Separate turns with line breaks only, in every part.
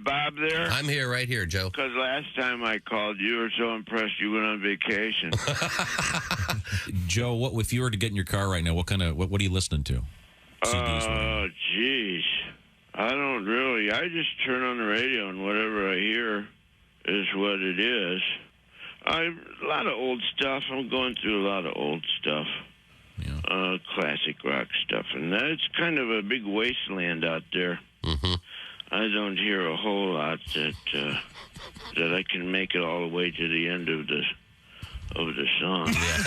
Bob there?
I'm here, right here, Joe.
Because last time I called, you were so impressed you went on vacation.
Joe, what if you were to get in your car right now? What are you listening to?
Oh, jeez. I don't really. I just turn on the radio and whatever I hear is what it is. A lot of old stuff. I'm going through a lot of old stuff. Yeah. Classic rock stuff. And it's kind of a big wasteland out there.
Mm-hmm.
I don't hear a whole lot that I can make it all the way to the end of the song.
Yeah.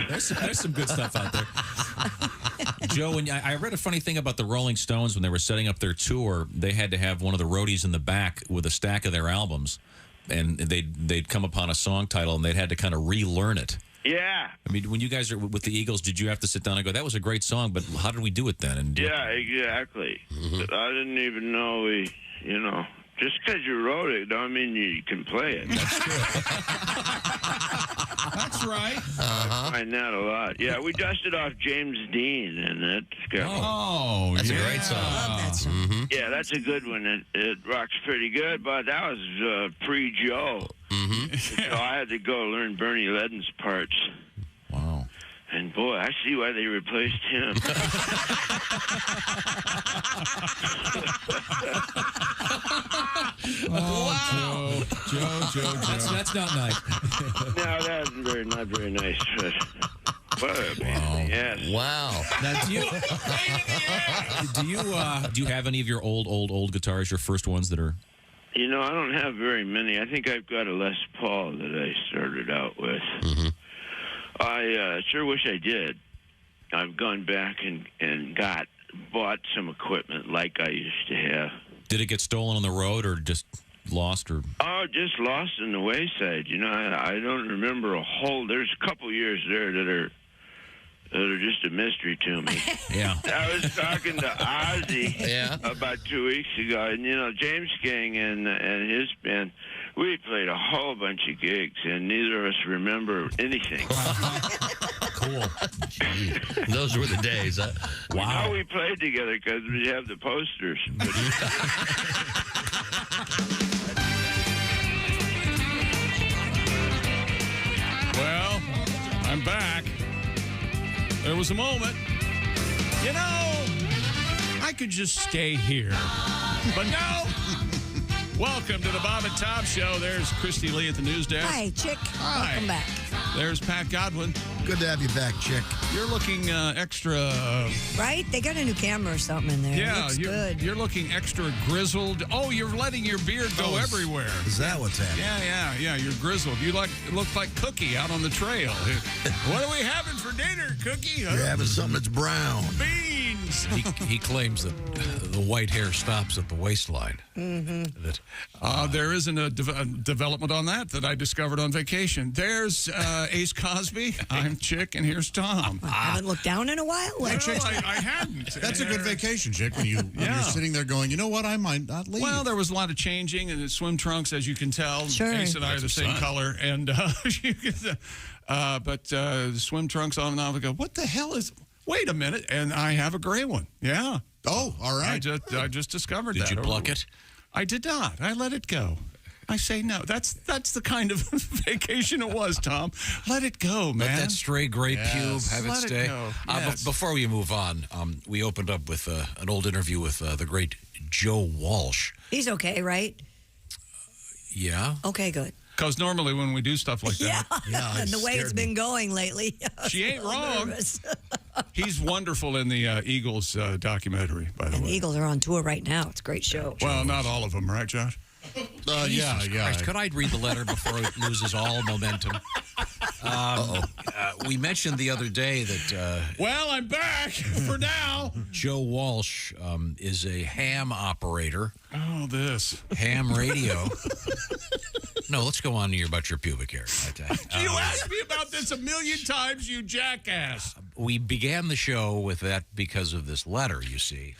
there's some good stuff out there. Joe, when I read a funny thing about the Rolling Stones when they were setting up their tour, they had to have one of the roadies in the back with a stack of their albums, and they'd come upon a song title and they'd had to kind of relearn it.
Yeah.
I mean, when you guys are with the Eagles, did you have to sit down and go, that was a great song, but how did we do it then? And
yeah, exactly. Mm-hmm. I didn't even know just because you wrote it, don't mean you can play it.
That's true. That's right.
I find that a lot. Yeah, we dusted off James Dean, and that's
that's
a great song.
I love that song.
Mm-hmm.
Yeah, that's a good one. It rocks pretty good, but that was pre-Joe.
Mm-hmm.
So I had to go learn Bernie Ledden's parts.
Wow.
And boy, I see why they replaced him.
Wow. Joe. That's not nice.
No, that's not very nice. What a pain in the ass.
Wow.
Now, do you have any of your old guitars, your first ones that are...
I don't have very many. I think I've got a Les Paul that I started out with.
Mm-hmm.
I sure wish I did. I've gone back and bought some equipment like I used to have.
Did it get stolen on the road or just lost? Or
just lost in the wayside. I don't remember a whole... There's a couple years there that are just a mystery to me.
Yeah.
I was talking to Ozzy about 2 weeks ago, and James King and his band, we played a whole bunch of gigs, and neither of us remember anything.
Cool. Those were the days. Huh?
Wow. We played together because we have the posters.
Well, I'm back. There was a moment, I could just stay here. But no! Welcome to the Bob and Tom Show. There's Christy Lee at the news desk.
Hi, Chick.
Hi.
Welcome back.
There's Pat Godwin.
Good to have you back, Chick.
You're looking extra...
Right? They got a new camera or something in there.
Yeah,
Looks good.
You're looking extra grizzled. Oh, you're letting your beard go everywhere.
Is that what's happening?
Yeah, you're grizzled. You look like Cookie out on the trail. What are we having for dinner, Cookie?
You're having something that's brown.
Beans.
He claims that the white hair stops at the waistline.
Mm-hmm.
There isn't a development on that I discovered on vacation. There's Ace Cosby. I'm Chick, and here's Tom.
I haven't looked down in a while.
No, I hadn't.
That's a good vacation, Chick, when you're sitting there going, you know what, I might not leave.
Well, there was a lot of changing, and swim trunks, as you can tell.
Sure.
Ace and I are the same color, and but swim trunks on and off. I go, what the hell is... Wait a minute, and I have a gray one. Yeah.
Oh, all right.
I just discovered that.
Did you pluck it?
I did not. I let it go. I say no. That's the kind of vacation it was, Tom. Let it go, man.
Let that stray gray pube have
Let
it
it
stay.
go. Yes.
Before we move on, we opened up with an old interview with the great Joe Walsh.
He's okay, right?
Yeah.
Okay, good.
Because normally when we do stuff like that,
And the way it's been going lately.
she ain't wrong.
Nervous.
He's wonderful in the Eagles documentary, by the
And
way.
the Eagles are on tour right now. It's a great show.
Well, not all of them, right, Josh?
Jesus Christ. Could I read the letter before it loses all momentum? We mentioned the other day that...
well, I'm back for now.
Joe Walsh is a ham operator.
Oh, this.
Ham radio. No, let's go on to about your pubic hair.
You asked me about this a million times, you jackass.
We began the show with that because of this letter, you see.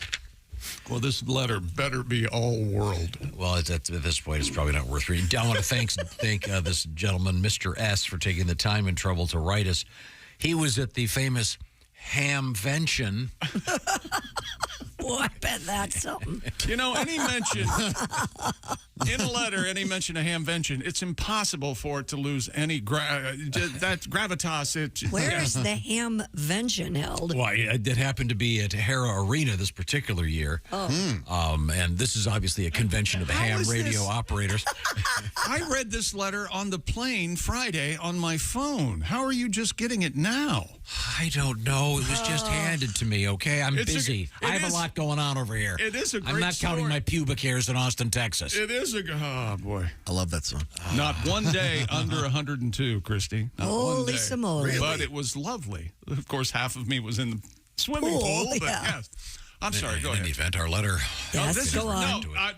Well, this letter better be all world.
Well, at this point, it's probably not worth reading. I want to thank this gentleman, Mr. S., for taking the time and trouble to write us. He was at the famous Hamvention
Oh, I bet that's something.
You know, any mention in a letter, any mention of hamvention, it's impossible for it to lose any that gravitas.
Where is the hamvention held?
Well, it happened to be at Hara Arena this particular year. And this is obviously a convention of the
How
ham
is
radio
this?
operators.
I read this letter on the plane Friday on my phone. How are you just getting it now?
I don't know. It was just handed to me, okay? I'm
It's
busy. I have a lot going on over here.
It is a great
I'm not counting
story.
my pubic hairs in Austin, Texas.
It is oh boy.
I love that song.
Not one day under 102, Christy. Not one
Holy
day.
simoly.
But it was lovely. Of course, half of me was in the swimming pool, but
yeah.
yes. I'm sorry, go
in
ahead.
any event, our letter.
Yes, go on.
No,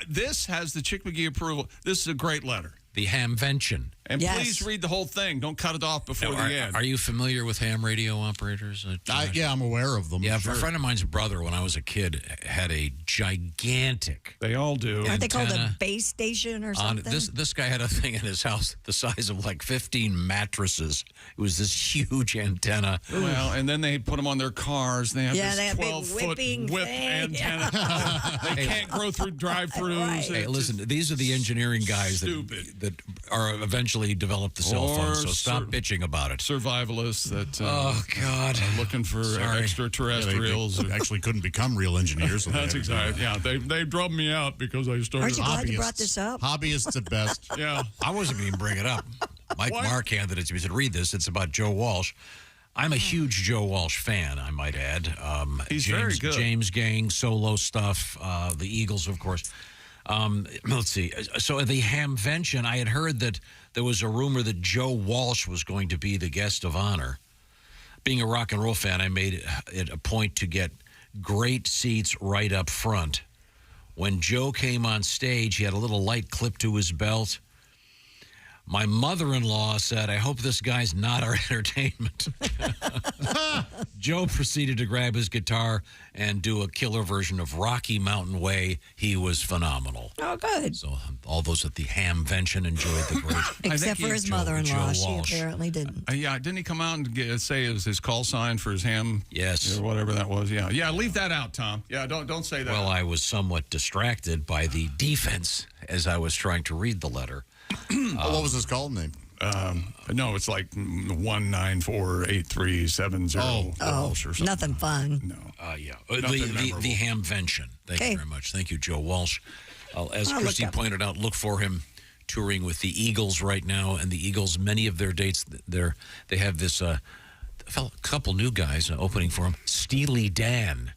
this has the Chick McGee approval. This is a great letter.
The hamvention.
And
Yes.
please read the whole thing. Don't cut it off before the end.
Are you familiar with ham radio operators?
Yeah, I'm aware of them.
Yeah,
sure.
a friend of mine's brother, when I was a kid, had a gigantic.
They all do.
Aren't they called a
antenna
base station or
On
something?
this guy had a thing in his house the size of like 15 mattresses. It was this huge antenna.
Well, and then they put them on their cars. They have
Yeah,
this
they have big
12-foot
whipping
whip
thing.
antenna. They can't grow through drive-thrus.
Hey, listen, these are the engineering guys that are eventually developed the cell phone. So stop bitching about it.
Survivalists that
Oh God,
are looking for extraterrestrials.
They actually couldn't become real engineers. So
That's exactly. Yeah, they drubbed me out because I started.
Aren't you glad you brought this up?
Hobbyists at best.
Yeah.
I wasn't going to even bring it up. Mike
What?
Mark handed it to me. He said, "Read this. It's about Joe Walsh." I'm a huge Joe Walsh fan, I might add.
He's
James,
very good.
James Gang, solo stuff, the Eagles, of course. Let's see. So the hamvention, I had heard that there was a rumor that Joe Walsh was going to be the guest of honor. Being a rock and roll fan, I made it a point to get great seats right up front. When Joe came on stage, he had a little light clipped to his belt. My mother-in-law said, "I hope this guy's not our entertainment." Joe proceeded to grab his guitar and do a killer version of Rocky Mountain Way. He was phenomenal.
Oh, good.
So all those at the hamvention enjoyed the great.
Except for his mother-in-law. She
Walsh.
apparently didn't.
Yeah, didn't he come out and say it was his call sign for his ham?
Yes.
Or whatever that was. Yeah. Yeah, leave that out, Tom. Yeah, don't say that.
Well, I was somewhat distracted by the defense as I was trying to read the letter.
What was his call name?
No, it's like 1948370.
Oh,
or something.
nothing fun.
No.
Yeah.
Nothing
The hamvention. Thank you very much. Thank you, Joe Walsh. As
I'll
Christy
look up.
pointed out, look for him touring with the Eagles right now. And the Eagles, many of their dates, they have this couple new guys opening for him. Steely Dan.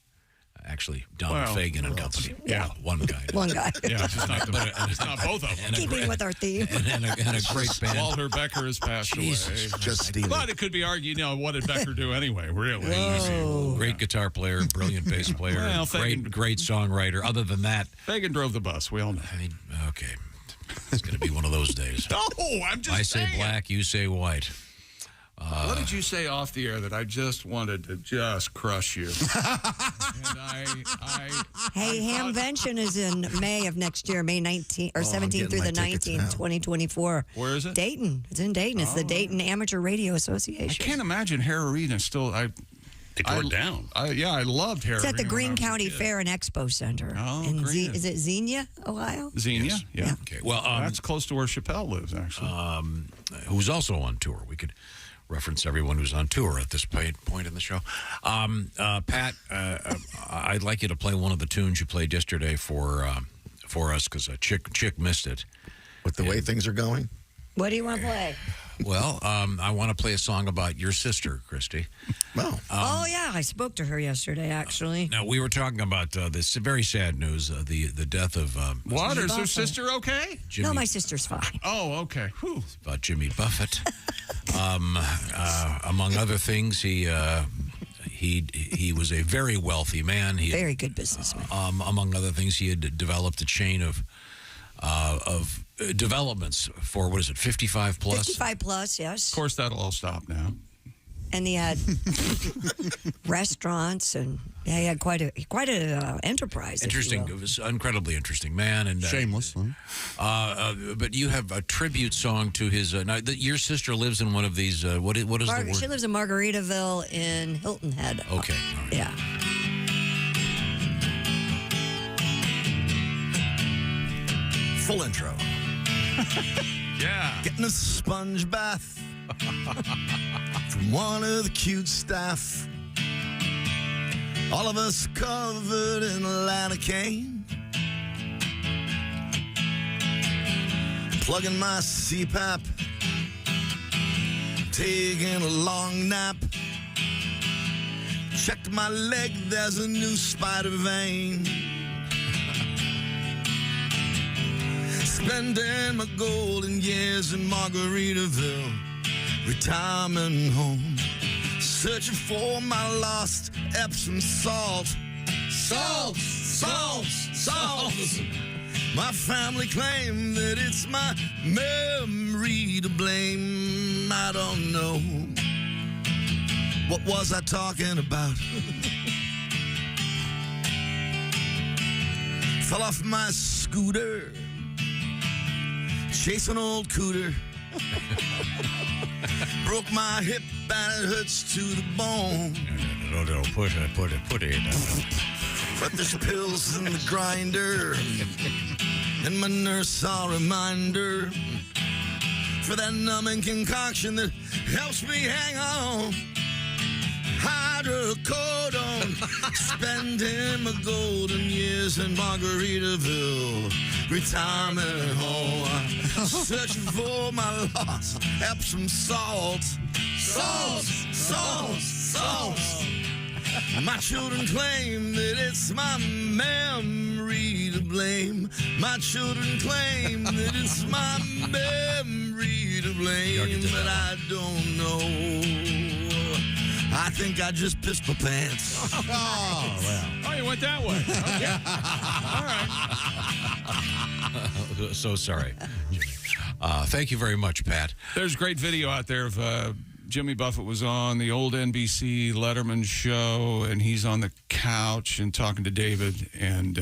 Actually, Donald Fagen and company.
Yeah.
One guy.
One guy.
Yeah, it's not, it's not both of them.
Keeping with our theme.
And a great band.
Walter Becker has passed away.
Just Steely.
But it could be argued, what did Becker do anyway, really?
Great guitar player, brilliant bass player,
Well,
great songwriter. Other than that,
Fagen drove the bus. We all know.
I mean, okay. It's going to be one of those days.
No, I'm just
I say
saying.
black, you say white.
What did you say off the air that I just wanted to just crush you? And
Hey, Hamvention is in May of next year, May 19th or 17th through the 19th, 2024.
Where is it?
Dayton. It's in Dayton. It's the Dayton Amateur Radio Association.
I can't imagine Hara Arena still. They
tore it down.
I loved Hara
It's at the
Arena when I
Greene
was a
County
kid.
Fair and Expo Center.
Oh,
in
Greene.
is it Xenia, Ohio?
Xenia? Yeah.
Okay. Well,
That's close to where Chappelle lives, actually.
who's also on tour. We could reference everyone who's on tour at this point in the show. Pat, I'd like you to play one of the tunes you played yesterday for us because Chick missed it.
With the way things are going?
What do you want to play?
Well, I want to play a song about your sister, Christy.
Well,
Oh, yeah. I spoke to her yesterday, actually.
Now, we were talking about this very sad news, the death of
What? Is her
Buffett.
sister okay?
Jimmy.
No, my sister's fine.
Oh, okay. Whew.
About Jimmy Buffett. Among other things, he was a very wealthy man. He
Very good businessman.
among other things, he had developed a chain of developments for, 55 plus?
55 plus, yes.
Of course, that'll all stop now.
And he had restaurants, and he had quite a enterprise. if you
Interesting.
will.
It was an incredibly interesting man. And
Shameless.
but you have a tribute song to his. Now, your sister lives in one of these. What is the word?
She lives in Margaritaville in Hilton Head.
Okay. All right.
Yeah.
Full intro.
Yeah.
Getting a sponge bath from one of the cute staff. All of us covered in lidocaine. Plugging my CPAP. Taking a long nap. Checked my leg, there's a new spider vein. Spending my golden years in Margaritaville, retirement home, searching for my lost Epsom salt. Salt, salt, salt. My family claim that it's my memory to blame. I don't know. What was I talking about? Fell off my scooter, chase an old cooter. Broke my hip and it hurts to the bone.
No, put it.
But there's pills in the grinder, and my nurse a reminder for that numbing concoction that helps me hang on. Hydrocodone, spending my golden years in Margaritaville, retirement home, searching for my lost Epsom salt. Salt, salt, salt. My children claim that it's my memory to blame. My children claim that it's my memory to blame, but I don't know. I think I just pissed my pants.
Oh, well. Oh, you went that way. Okay. All right.
So sorry. Thank you very much, Pat.
There's great video out there of Jimmy Buffett was on the old NBC Letterman show, and he's on the couch and talking to David, and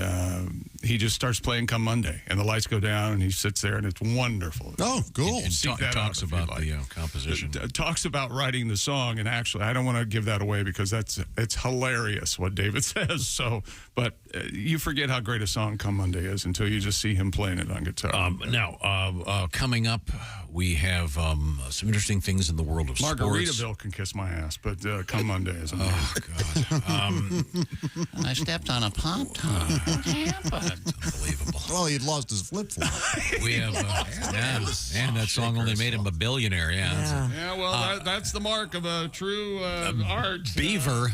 he just starts playing Come Monday, and the lights go down, and he sits there, and it's wonderful.
Oh, cool.
And
Seek that
talks
out if
about
you'd
the
like.
composition.
Talks about writing the song, and actually, I don't want to give that away because it's hilarious what David says. So, but you forget how great a song "Come Monday" is until you just see him playing it on guitar.
Now, coming up, we have some interesting things in the world of sports.
Margaritaville can kiss my ass, but "Come Monday" is amazing.
Oh God!
I stepped on a pop-top. What happened?
Unbelievable.
Well, he'd lost his flip-flop.
We have, and that song only made him a billionaire. Yeah.
Yeah, well, that's the mark of a true art.
Beaver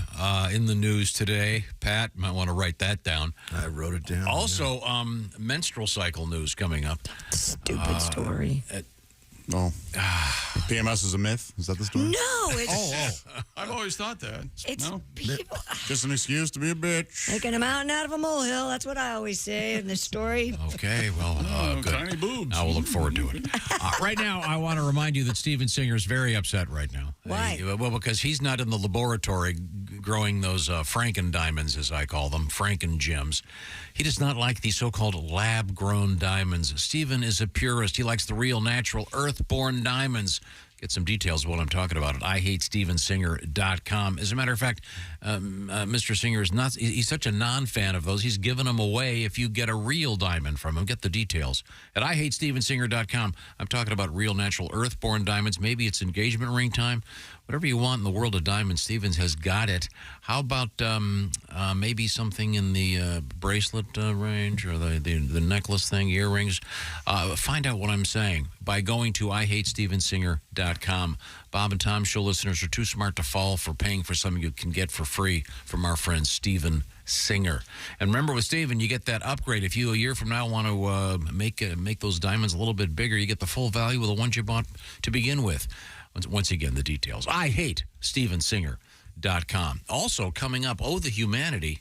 in the news today. Pat might want to write that down.
I wrote it down.
Also, menstrual cycle news coming up.
Stupid story.
Oh. PMS is a myth? Is that the story?
No, it's
I've always thought that.
it's
No?
people
Just an excuse to be a bitch.
making a mountain out of a molehill. That's what I always say in this story.
Okay, well, good.
Tiny boobs.
Now we'll look forward to it. Right now, I want to remind you that Steven Singer is very upset right now.
Why?
Well, because he's not in the laboratory growing those Franken diamonds, as I call them, Franken gems. He does not like these so-called lab-grown diamonds. Steven is a purist. He likes the real, natural, earth-born diamonds. Get some details of what I'm talking about at IHateStevenSinger.com. As a matter of fact, Mr. Singer is not, he's such a non-fan of those, he's given them away if you get a real diamond from him. Get the details. At IHateStevenSinger.com, I'm talking about real, natural, earth-born diamonds. Maybe it's engagement ring time. Whatever you want in the world of diamonds, Stevens has got it. How about maybe something in the bracelet range or the necklace thing, earrings? Find out what I'm saying by going to IHateStevenSinger.com. Bob and Tom Show listeners are too smart to fall for paying for something you can get for free from our friend Steven Singer. And remember, with Steven, you get that upgrade. If you a year from now want to make those diamonds a little bit bigger, you get the full value of the ones you bought to begin with. Once again, the details. IHateStevenSinger.com. Also, coming up, Oh, the Humanity.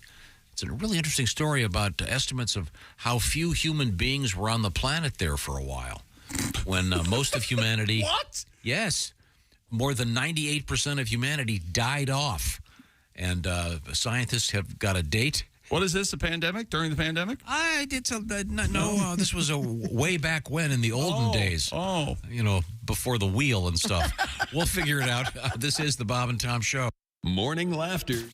It's a really interesting story about estimates of how few human beings were on the planet there for a while. When most of humanity...
What?
Yes. More than 98% of humanity died off. And scientists have got a date.
What is this, a pandemic? During the pandemic?
This was a way back when in the olden days.
Oh.
You know, before the wheel and stuff. We'll figure it out. This is the Bob and Tom Show.
Morning Laughter.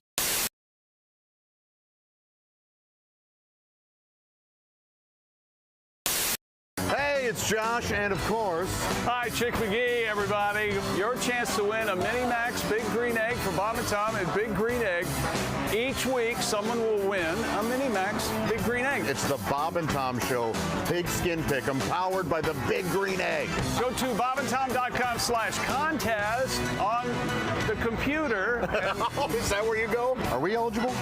it's Josh, and of course...
Hi, Chick McGee, everybody. Your chance to win a Mini-Max Big Green Egg for Bob and Tom and Big Green Egg. Each week, someone will win a Mini-Max Big Green Egg.
It's the Bob and Tom Show Pigskin Pick'em, powered by the Big Green Egg.
Go to bobandtom.com/contest on the computer.
Is that where you go? Are we eligible?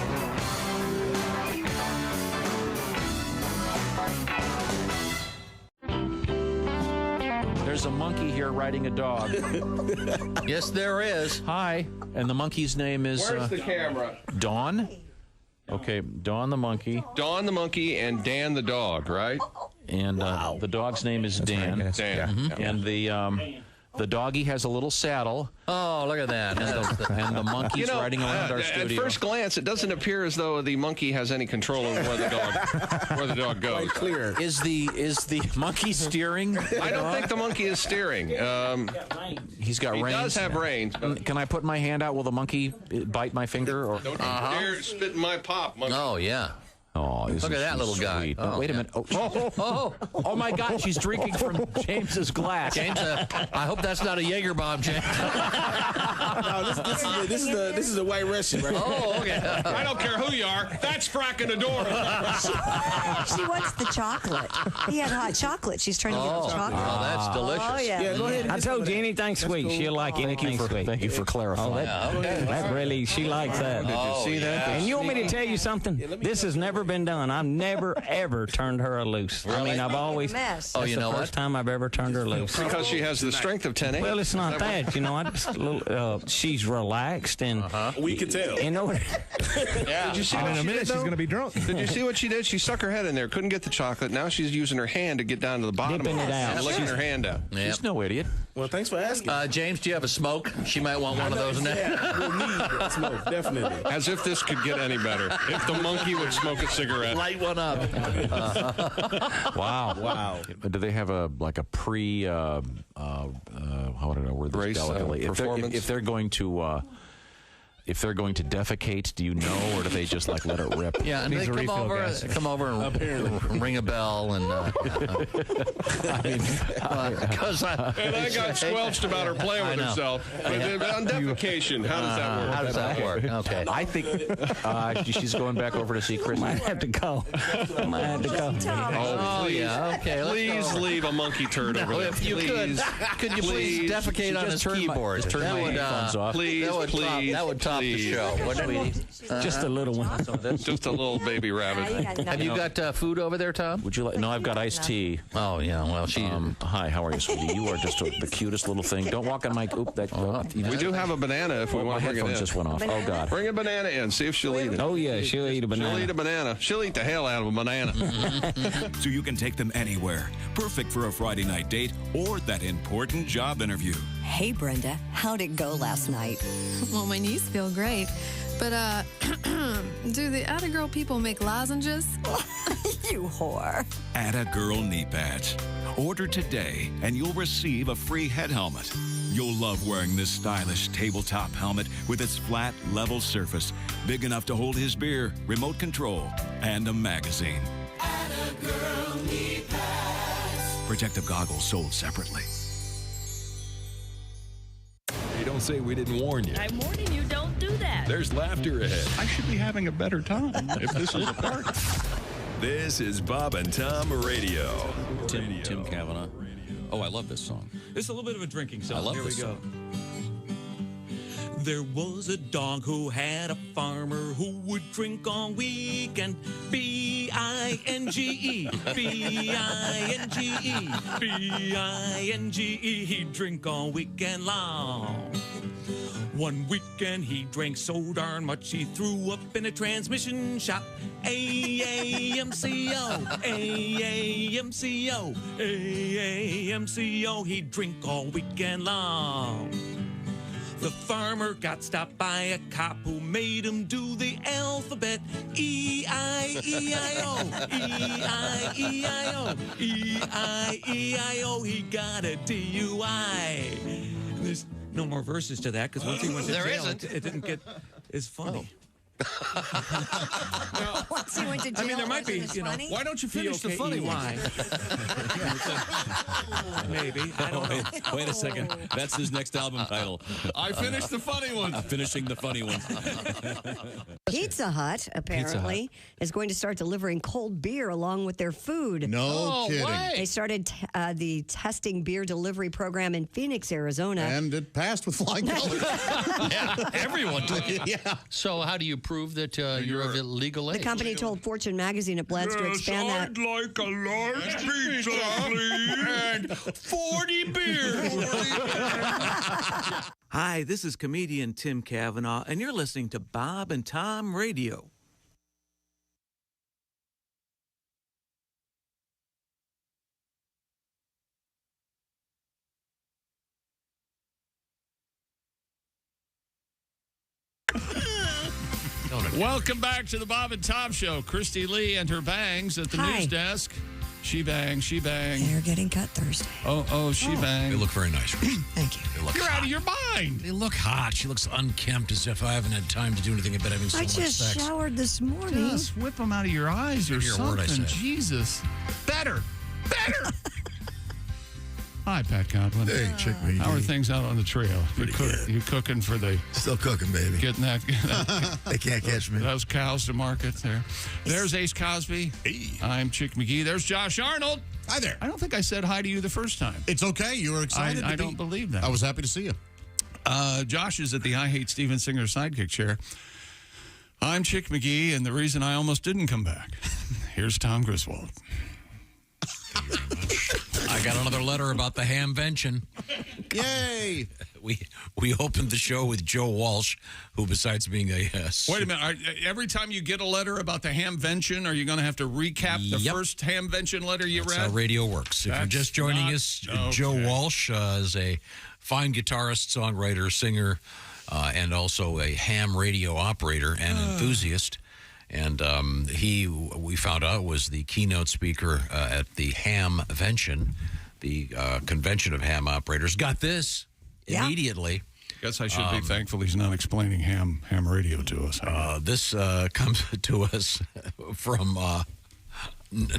There's a monkey here riding a dog.
Yes, there is.
Hi. And the monkey's name is...
Where's the camera?
Dawn? Okay, Dawn the monkey.
Dawn the monkey and Dan the dog, right?
And the dog's name is Dan.
Dan.
Mm-hmm. And the doggy has a little saddle.
Oh, look at that.
And the monkey's riding around our studio.
At first glance, it doesn't appear as though the monkey has any control over where the dog goes.
Quite clear.
Is the monkey steering?
I don't think the monkey is steering.
He's got reins.
He does have reins.
Can I put my hand out? Will the monkey bite my finger? Or
don't dare spit in my pop, monkey.
Oh, yeah.
Oh,
look at that little guy.
Oh, wait a minute. Oh, my God. She's drinking from James's glass.
James, I hope that's not a Jaeger bomb, James.
No, this is a white Russian, right?
Oh, okay.
I don't care who you are. That's fracking the door.
She wants the chocolate. He had hot chocolate. She's trying to get the chocolate.
Oh, that's delicious.
Oh, yeah.
Go ahead.
I told you anything sweet, she'll like anything sweet.
Thank you for clarifying.
That really, she likes that.
Did you see that?
And you want me to tell you something? This has never been done. I've never, ever turned her loose.
Really?
I mean, I've always...
Mess.
Oh, you know
the
what?
first time I've ever turned her loose.
Because she has the strength of 10
Well, it's not that. You know, I just, she's relaxed and...
We can tell.
You know...
Yeah.
Did you see
And
what
in a
she
minute,
did,
she's
though?
going to be drunk.
Did you see what she did? She stuck her head in there, couldn't get the chocolate. Now she's using her hand to get down to the bottom.
Dipping it out.
And licking her hand out.
Yeah.
She's no idiot.
Well, thanks for asking.
James, do you have a smoke? She might want one of those in there.
Yeah, we'll need that smoke, definitely.
As if this could get any better. If the monkey would smoke a cigarette.
Light one up.
Wow. Do they have a pre how would I word this
Race,
delicately?
performance?
If they're going to defecate, do you know, or do they just like let it rip?
Yeah, and they come over and ring a bell and because
And I got squelched about her playing with herself. But on defecation, how does that work?
How does that work? Okay.
I think she's going back over to see Chris.
Might have to go. Might have to go.
Oh, yeah. Okay.
Please leave a monkey turd over there.
If you could you please defecate on his keyboard?
Turn my headphones off.
Please,
that would top the show.
Just a little one.
Just a little baby rabbit.
Have you got food over there, Tom?
Would you like? No, I've got iced tea.
Oh yeah. Well, she.
Hi, how are you, sweetie? You are just the cutest little thing. Don't walk on my. Oop, that.
We do have a banana if we
my
want to bring it
headphones
in.
just went off. Oh God.
Bring a banana in. See if she'll eat it.
Oh, yeah, she'll eat a banana.
She'll eat a banana. She'll eat the hell out of a banana.
So you can take them anywhere. Perfect for a Friday night date or that important job interview.
Hey, Brenda, how'd it go last night?
Well, my knees feel great. But, do the Attagirl people make lozenges?
You whore.
Attagirl knee pads. Order today and you'll receive a free head helmet. You'll love wearing this stylish tabletop helmet with its flat, level surface, big enough to hold his beer, remote control, and a magazine.
Attagirl knee pads.
Protective goggles sold separately.
Hey, don't say we didn't warn you.
I'm warning you, don't do that.
There's laughter ahead.
I should be having a better time if this is a park.
This is Bob and Tom Radio.
Tim Cavanaugh. Oh, I love this song.
It's a little bit of a drinking song.
I love
Here
this
we go.
song.
There was a dog who had a farmer who would drink all weekend. B-I-N-G-E, B-I-N-G-E, B-I-N-G-E. He'd drink all weekend long. One weekend he drank so darn much he threw up in a transmission shop. A-A-M-C-O, A-A-M-C-O, A-A-M-C-O. He'd drink all weekend long. The farmer got stopped by a cop who made him do the alphabet. E-I-E-I-O, E-I-E-I-O, E-I-E-I-O. He got a DUI. There's no more verses to that because once he went to
There
jail,
isn't.
it didn't get as funny.
Once he went to jail,
I mean, there might be,
funny?
Why don't you finish the funny one?
Maybe. I don't know.
Wait a second. That's his next album title.
I finished the funny one.
Finishing the funny ones.
Pizza Hut, apparently, is going to start delivering cold beer along with their food.
No kidding.
They started the testing beer delivery program in Phoenix, Arizona.
And it passed with flying colors.
Yeah, everyone did.
Yeah.
So how do you prove that you're of legal age?
The company told Fortune magazine it plans to expand that.
I'd like a large pizza, please. And 40 beers.
Hi, this is comedian Tim Cavanaugh, and you're listening to Bob and Tom Radio.
Welcome back to the Bob and Tom Show. Christy Lee and her bangs at the news desk. She bang, she bang.
They're getting cut Thursday.
She bang.
They look very nice.
Thank you.
They look
You're
hot.
out of your mind.
They look hot. She looks unkempt, as if I haven't had time to do anything but having so
I
much
just
sex.
showered this morning.
Just whip them out of your eyes or
Hear a word I
something.
said.
Jesus. Better. Hi, Pat Godwin.
Hey, Chick McGee.
How are things out on the trail?
Pretty good.
You cooking for the...
Still cooking, baby.
Getting that...
They can't catch me.
Those cows to market there. There's Ace Cosby.
Hey.
I'm Chick McGee. There's Josh Arnold.
Hi there.
I don't think I said hi to you the first time.
It's okay. You were excited.
I don't believe that.
I was happy to see you.
Josh is at the I Hate Steven Singer sidekick chair. I'm Chick McGee, and the reason I almost didn't come back. Here's Tom Griswold.
I got another letter about the hamvention.
Yay!
We opened the show with Joe Walsh, who besides being a...
Wait a minute. Every time you get a letter about the hamvention, are you going to have to recap the first hamvention letter you
That's
read?
how radio works. If you're just joining us, Joe Walsh is a fine guitarist, songwriter, singer, and also a ham radio operator and enthusiast. And we found out, was the keynote speaker at the Hamvention, the convention of ham operators. Got this immediately.
Guess I should be thankful he's not explaining ham radio to us.
This comes to us from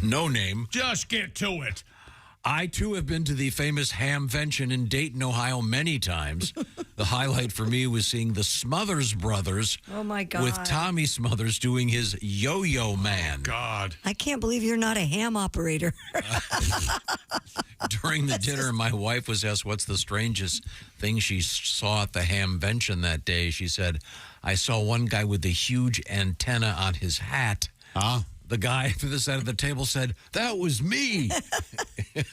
No Name.
Just get to it.
I, too, have been to the famous Hamvention in Dayton, Ohio, many times. The highlight for me was seeing the Smothers Brothers
Oh, my God.
with Tommy Smothers doing his Yo-Yo Man.
God.
I can't believe you're not a ham operator.
During the dinner, my wife was asked what's the strangest thing she saw at the Hamvention that day. She said, I saw one guy with a huge antenna on his hat. The guy to the side of the table said, that was me.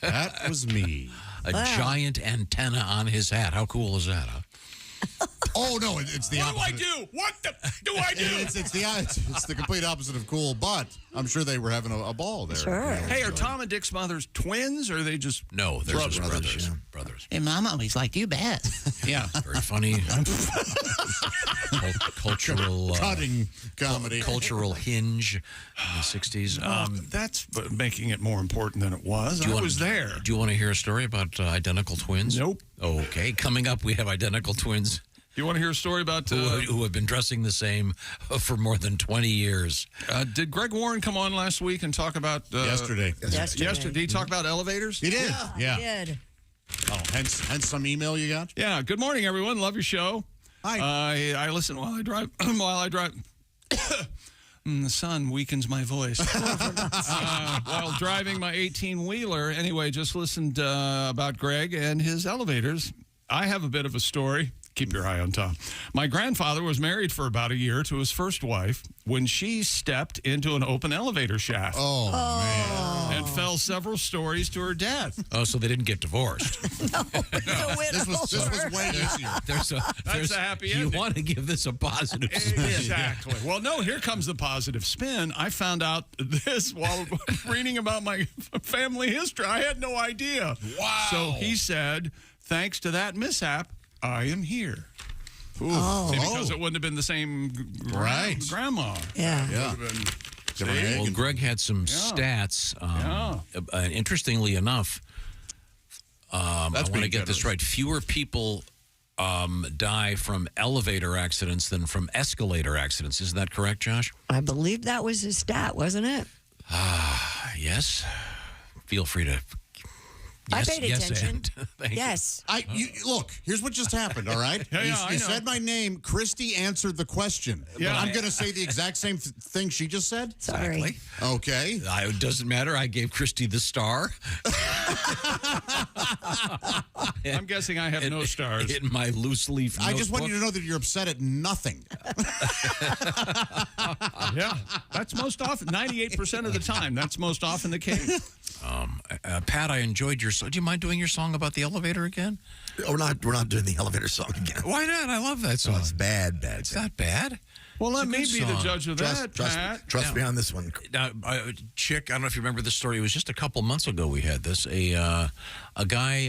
That was me.
A giant antenna on his hat. How cool is that, huh?
Oh, no, it's the opposite.
What do I do? What do I do?
It's the complete opposite of cool, but I'm sure they were having a ball there.
Sure.
Hey, are Tom and Dick Smothers twins, or are they just
No, they're just brothers.
Yeah.
Brothers.
And Mom always liked you best.
Yeah.
Very funny. Cultural
cutting comedy.
Cultural hinge in the 60s.
That's making it more important than it was. I was there.
Do you want to hear a story about identical twins?
Nope.
Okay. Coming up, we have identical twins.
Do you want to hear a story about
who have been dressing the same for more than 20 years?
Did Greg Warren come on last week and talk about
yesterday?
Yesterday, did he talk about elevators?
He did. Yeah.
He did.
Oh, hence some email you got.
Yeah. Good morning, everyone. Love your show.
Hi.
I listen while I drive. The sun weakens my voice. While driving my 18-wheeler. Anyway, just listened about Greg and his elevators. I have a bit of a story. Keep your eye on Tom. My grandfather was married for about a year to his first wife when she stepped into an open elevator shaft.
Oh, man.
And fell several stories to her death.
Oh, so they didn't get divorced.
This was way easier.
That's a happy ending.
You want to give this a positive spin.
Exactly. Well, no, here comes the positive spin. I found out this while reading about my family history. I had no idea.
Wow.
So he said, thanks to that mishap, I am here. See, because it wouldn't have been the same grandma.
Yeah.
Well, Greg had some stats. Interestingly enough, I want to get this right. Fewer people die from elevator accidents than from escalator accidents. Isn't that correct, Josh?
I believe that was his stat, wasn't it?
Yes. Feel free to. Yes,
I paid attention.
Thank
yes.
Look, here's what just happened, all right? You said my name. Christy answered the question.
Yeah.
I'm going to say the exact same thing she just said?
Sorry.
Exactly.
Okay.
It doesn't matter. I gave Christy the star.
I'm guessing I have no stars.
In my loose leaf
I just want
notebook.
you to know that you're upset at nothing.
Yeah, that's most often, 98% of the time, that's most often the case.
Pat, I enjoyed your song. Do you mind doing your song about the elevator again?
We're not doing the elevator song again.
Why not? I love that song.
Oh, it's bad.
It's not bad.
Well, let
It's a
me
good
be the
song.
judge of that, Pat.
Trust me on this one.
Now, Chick, I don't know if you remember this story. It was just a couple months ago we had this. A guy...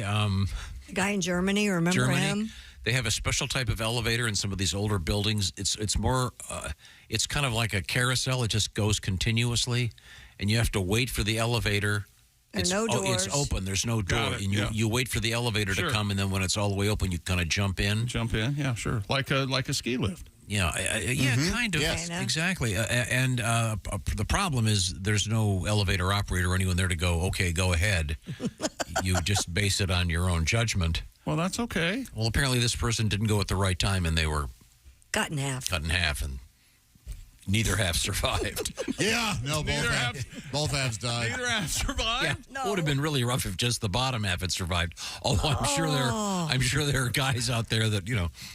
The guy in Germany, remember him?
They have a special type of elevator in some of these older buildings. It's more... it's kind of like a carousel. It just goes continuously, and you have to wait for the elevator...
There are no doors.
It's open. There's no door.
Got it,
And you wait for the elevator to come, and then when it's all the way open, you kind of jump in.
Jump in, yeah, sure. Like a ski lift.
Yeah, kind of.
Yes.
Exactly. And the problem is there's no elevator operator or anyone there to go, okay, go ahead. You just base it on your own judgment.
Well, that's okay.
Well, apparently this person didn't go at the right time, and they were
Cut in half.
and neither half survived.
Yeah, no, both halves died.
Neither half survived.
Yeah, it would have been really rough if just the bottom half had survived. Although I'm sure there are guys out there that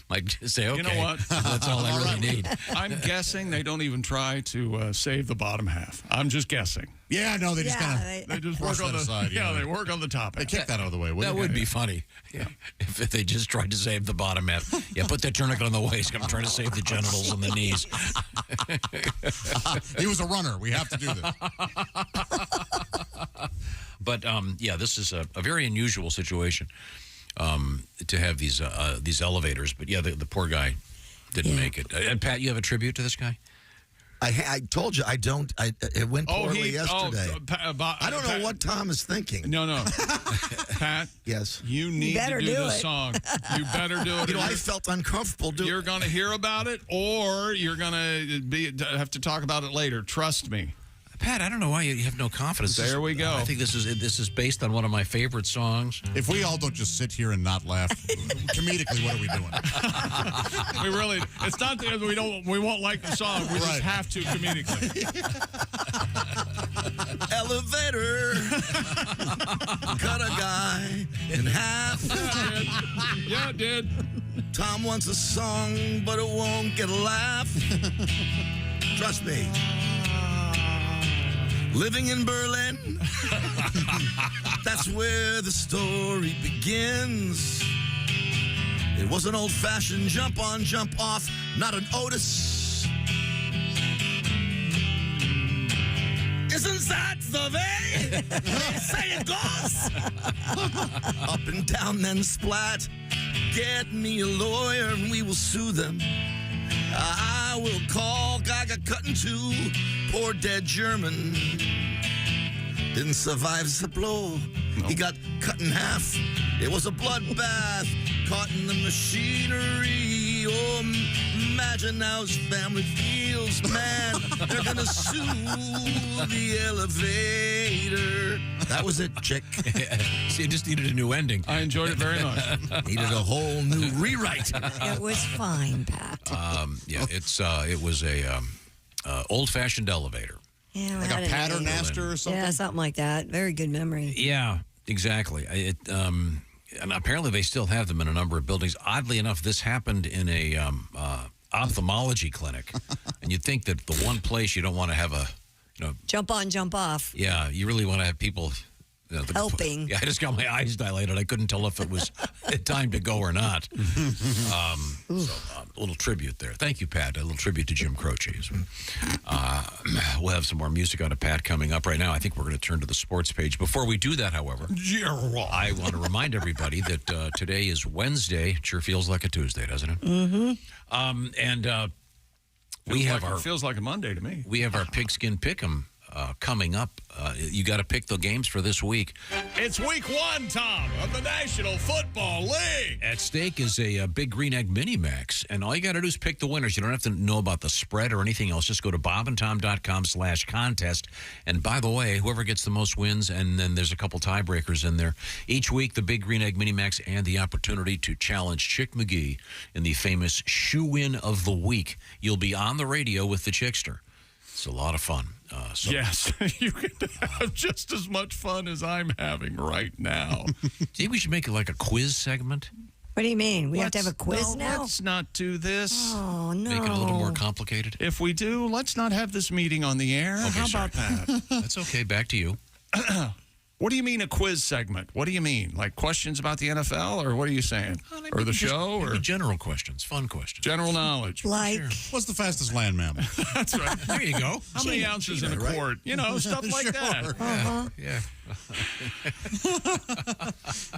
might just say, okay,
You know what?
that's all I really need.
I'm guessing they don't even try to save the bottom half. I'm just guessing.
Yeah, no, they just kind of
They just work on the
side.
they work on the top.
They
half.
kick that out of the way.
That would be funny. Yeah. If they just tried to save the bottom half. Yeah, put that tourniquet on the waist. I'm trying to save the genitals and the knees.
He was a runner. We have to do this.
But, this is a very unusual situation to have these elevators. But, the poor guy didn't make it. And, Pat, you have a tribute to this guy?
I told you I don't. It went poorly yesterday. I don't know what Tom is thinking.
No. Pat.
Yes.
You need to do this song. You better do it.
I felt uncomfortable doing it.
You're going to hear about it, or you're going to have to talk about it later. Trust me.
Pat, I don't know why you have no confidence.
There we go.
I think this is based on one of my favorite songs.
If we all don't just sit here and not laugh, comedically, what are we doing?
We really, it's not that we won't like the song. We just have to comedically.
Elevator cut a guy in half.
Yeah, it did.
Tom wants a song, but it won't get a laugh. Trust me. Living in Berlin, that's where the story begins. It was an old-fashioned jump on, jump off, not an Otis. Isn't that the way they say it goes? Up and down, then splat. Get me a lawyer and we will sue them. I will call guy got cut in two. Poor dead German. Didn't survive the blow. He got cut in half. It was a bloodbath. Caught in the machinery. Oh, imagine how his family feels, man. They're gonna sue the elevator. That was it, chick.
See, it just needed a new ending.
I enjoyed it very much.
Needed a whole new rewrite.
It was fine, Pat.
It was a old-fashioned elevator.
Yeah,
Like a paternoster or something?
Yeah, something like that. Very good memory.
Yeah, exactly. And apparently they still have them in a number of buildings. Oddly enough, this happened in a ophthalmology clinic, and you'd think that the one place you don't want to have
jump on, jump off.
Yeah, you really want to have people
helping.
Yeah, I just got my eyes dilated. I couldn't tell if it was time to go or not. A little tribute there. Thank you, Pat. A little tribute to Jim Croce. We'll have some more music out of Pat coming up right now. I think we're going to turn to the sports page. Before we do that, however, I want to remind everybody that today is Wednesday. It sure feels like a Tuesday, doesn't it?
Mm-hmm.
We have our
feels like a Monday to me.
We have our Pigskin Pick'em coming up. You got to pick the games for this week.
It's week 1, Tom, of the National Football League.
At stake is a Big Green Egg Mini Max, and all you got to do is pick the winners. You don't have to know about the spread or anything else. Just go to bobandtom.com/contest. And by the way, whoever gets the most wins, and then there's a couple tiebreakers in there. Each week, the Big Green Egg Mini Max and the opportunity to challenge Chick McGee in the famous Shoe-In of the Week. You'll be on the radio with the Chickster. It's a lot of fun.
Yes, you can have just as much fun as I'm having right now.
See, we should make it like a quiz segment.
What do you mean? We have to have a quiz now?
Let's not do this.
Oh, no.
Make it a little more complicated.
If we do, let's not have this meeting on the air.
Okay,
How about that?
That's okay. Back to you.
What do you mean a quiz segment? What do you mean? Like questions about the NFL, or what are you saying? Or the show? Or
general questions, fun questions.
General knowledge.
Like,
what's the fastest land mammal?
That's right.
There you go.
How many ounces in a quart? You know, stuff like that.
Yeah.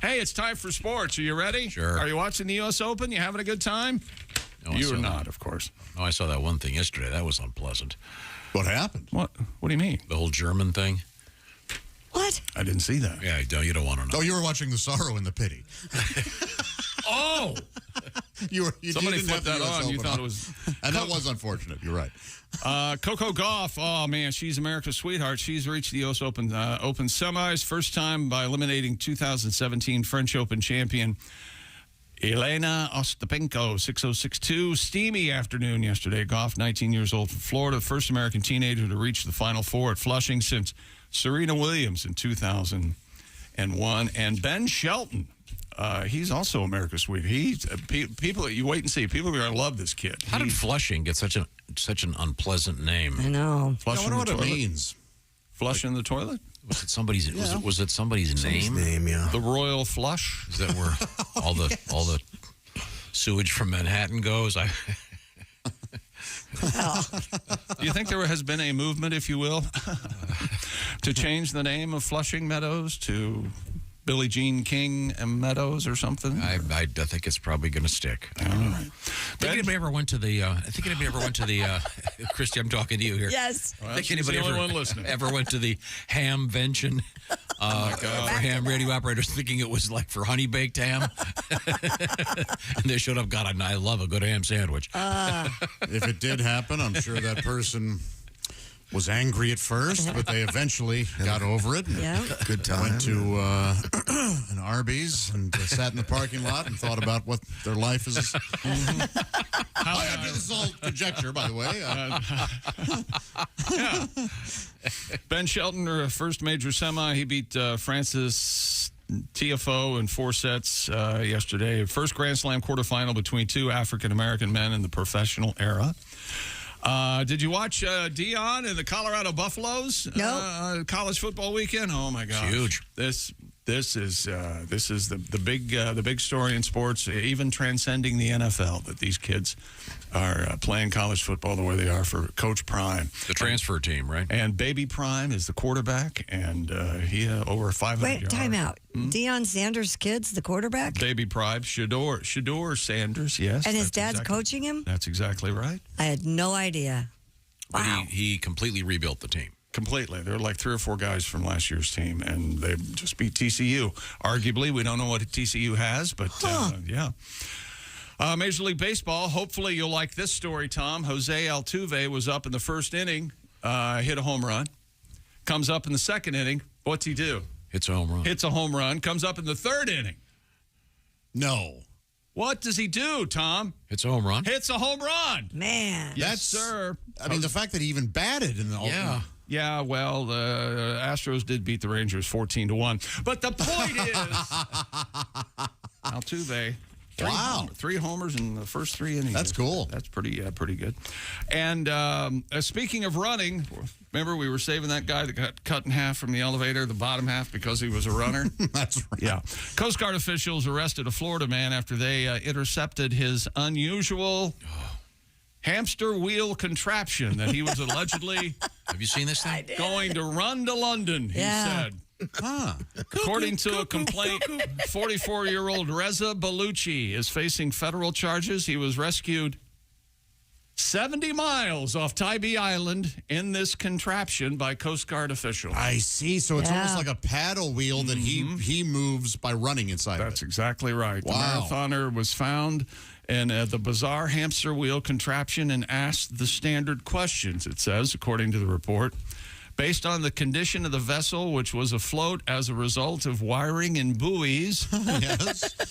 Hey, it's time for sports. Are you ready?
Sure.
Are you watching the U.S. Open? You having a good time?
No,
You are not, of course.
Oh, I saw that one thing yesterday. That was unpleasant.
What happened?
What do you mean?
The whole German thing.
what?
I didn't see that.
Yeah, you don't want to know.
Oh, you were watching the sorrow and the pity.
Oh!
You
Somebody
didn't
flipped
have the
that
US
on. You
Open
thought it was...
And that was unfortunate. You're right.
Coco Gauff, oh man, she's America's sweetheart. She's reached the U.S. Open semis, first time by eliminating 2017 French Open champion Elena Ostapenko, 6-0-6-2. Steamy afternoon yesterday. Gauff, 19 years old from Florida, first American teenager to reach the Final Four at Flushing since Serena Williams in 2001. And Ben Shelton, he's also America's sweetheart. He's people. You wait and see. People are going to love this kid.
How did Flushing get such an unpleasant name?
I know.
Flush
I wonder
in
what
the
it
toilet?
means.
Flush in the toilet?
Was it somebody's? Was it somebody's name?
yeah.
The Royal Flush?
Is that where all the sewage from Manhattan goes?
Do you think there has been a movement, if you will, to change the name of Flushing Meadows to Billie Jean King and Meadows or something?
I think it's probably going to stick. I don't know. I think anybody ever went to the? Christy, I'm talking to you here.
Yes.
Well,
I think
she's
anybody
the only one listening.
ever went to the Hamvention for ham radio operators, thinking it was like for honey baked ham, and they showed up. God, I love a good ham sandwich.
If it did happen, I'm sure that person was angry at first, but they eventually got over it.
Yeah.
Good time.
Went to an Arby's and sat in the parking lot and thought about what their life is. This is all conjecture, by the way.
Yeah. Ben Shelton, her first major semi, he beat Francis Tiafoe in 4 sets yesterday. First Grand Slam quarterfinal between two African-American men in the professional era. Did you watch Dion and the Colorado Buffaloes?
No.
College football weekend. Oh my gosh,
huge.
This is the big story in sports, even transcending the NFL. That these kids are playing college football the way they are for Coach Prime,
The transfer team, right?
and Baby Prime is the quarterback, and he over 500
Wait,
yards.
time out. Deion Sanders' kids, the quarterback?
Baby Prime, Shador Sanders, yes.
And his
that's
dad's
exactly-
coaching him?
That's exactly right.
I had no idea.
But
Wow.
he completely rebuilt the team.
Completely. There are like 3 or 4 guys from last year's team, and they just beat TCU. Arguably, we don't know what TCU has, but yeah. Major League Baseball, hopefully you'll like this story, Tom. Jose Altuve was up in the first inning, hit a home run. Comes up in the second inning. What's he do?
Hits a home run.
Hits a home run. Comes up in the third inning.
No.
What does he do, Tom?
Hits a home run.
Hits a home run.
Man.
Yes, sir.
I mean, the fact that he even batted in the
Yeah, well, the Astros did beat the Rangers 14-1. But the point is, Altuve, three homers in the first 3 innings.
That's cool.
That's pretty good. And speaking of running, remember we were saving that guy that got cut in half from the elevator, the bottom half, because he was a runner?
That's right.
Yeah. Coast Guard officials arrested a Florida man after they intercepted his unusual hamster wheel contraption that he was allegedly
Have you seen this thing?
going to run to London, he said. According to a complaint, 44-year-old Reza Baluchi is facing federal charges. He was rescued 70 miles off Tybee Island in this contraption by Coast Guard officials.
I see. So it's almost like a paddle wheel that he moves by running inside.
That's exactly right.
Wow.
The marathoner was found in the bizarre hamster wheel contraption and asked the standard questions, it says, according to the report. Based on the condition of the vessel, which was afloat as a result of wiring and buoys,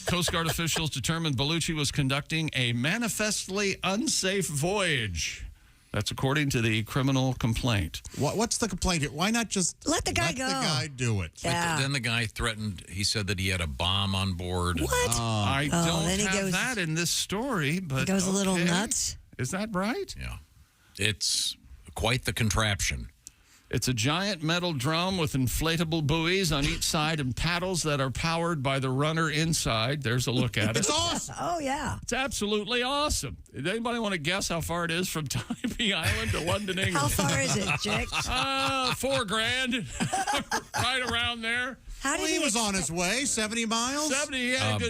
Coast Guard officials determined Bellucci was conducting a manifestly unsafe voyage. That's according to the criminal complaint.
What's the complaint here? Why not just
let the guy
go? Let the guy do it.
Yeah.
Then the guy threatened, he said that he had a bomb on board.
What?
I don't have that in this story, but
he goes a little nuts.
Is that right?
Yeah. It's quite the contraption.
It's a giant metal drum with inflatable buoys on each side and paddles that are powered by the runner inside. There's a look at it.
It's awesome.
Oh, yeah.
It's absolutely awesome. Does anybody want to guess how far it is from Tybee Island to London, England?
How far is it, Jake?
$4,000. Right around there.
He was on his way, 70 miles?
70.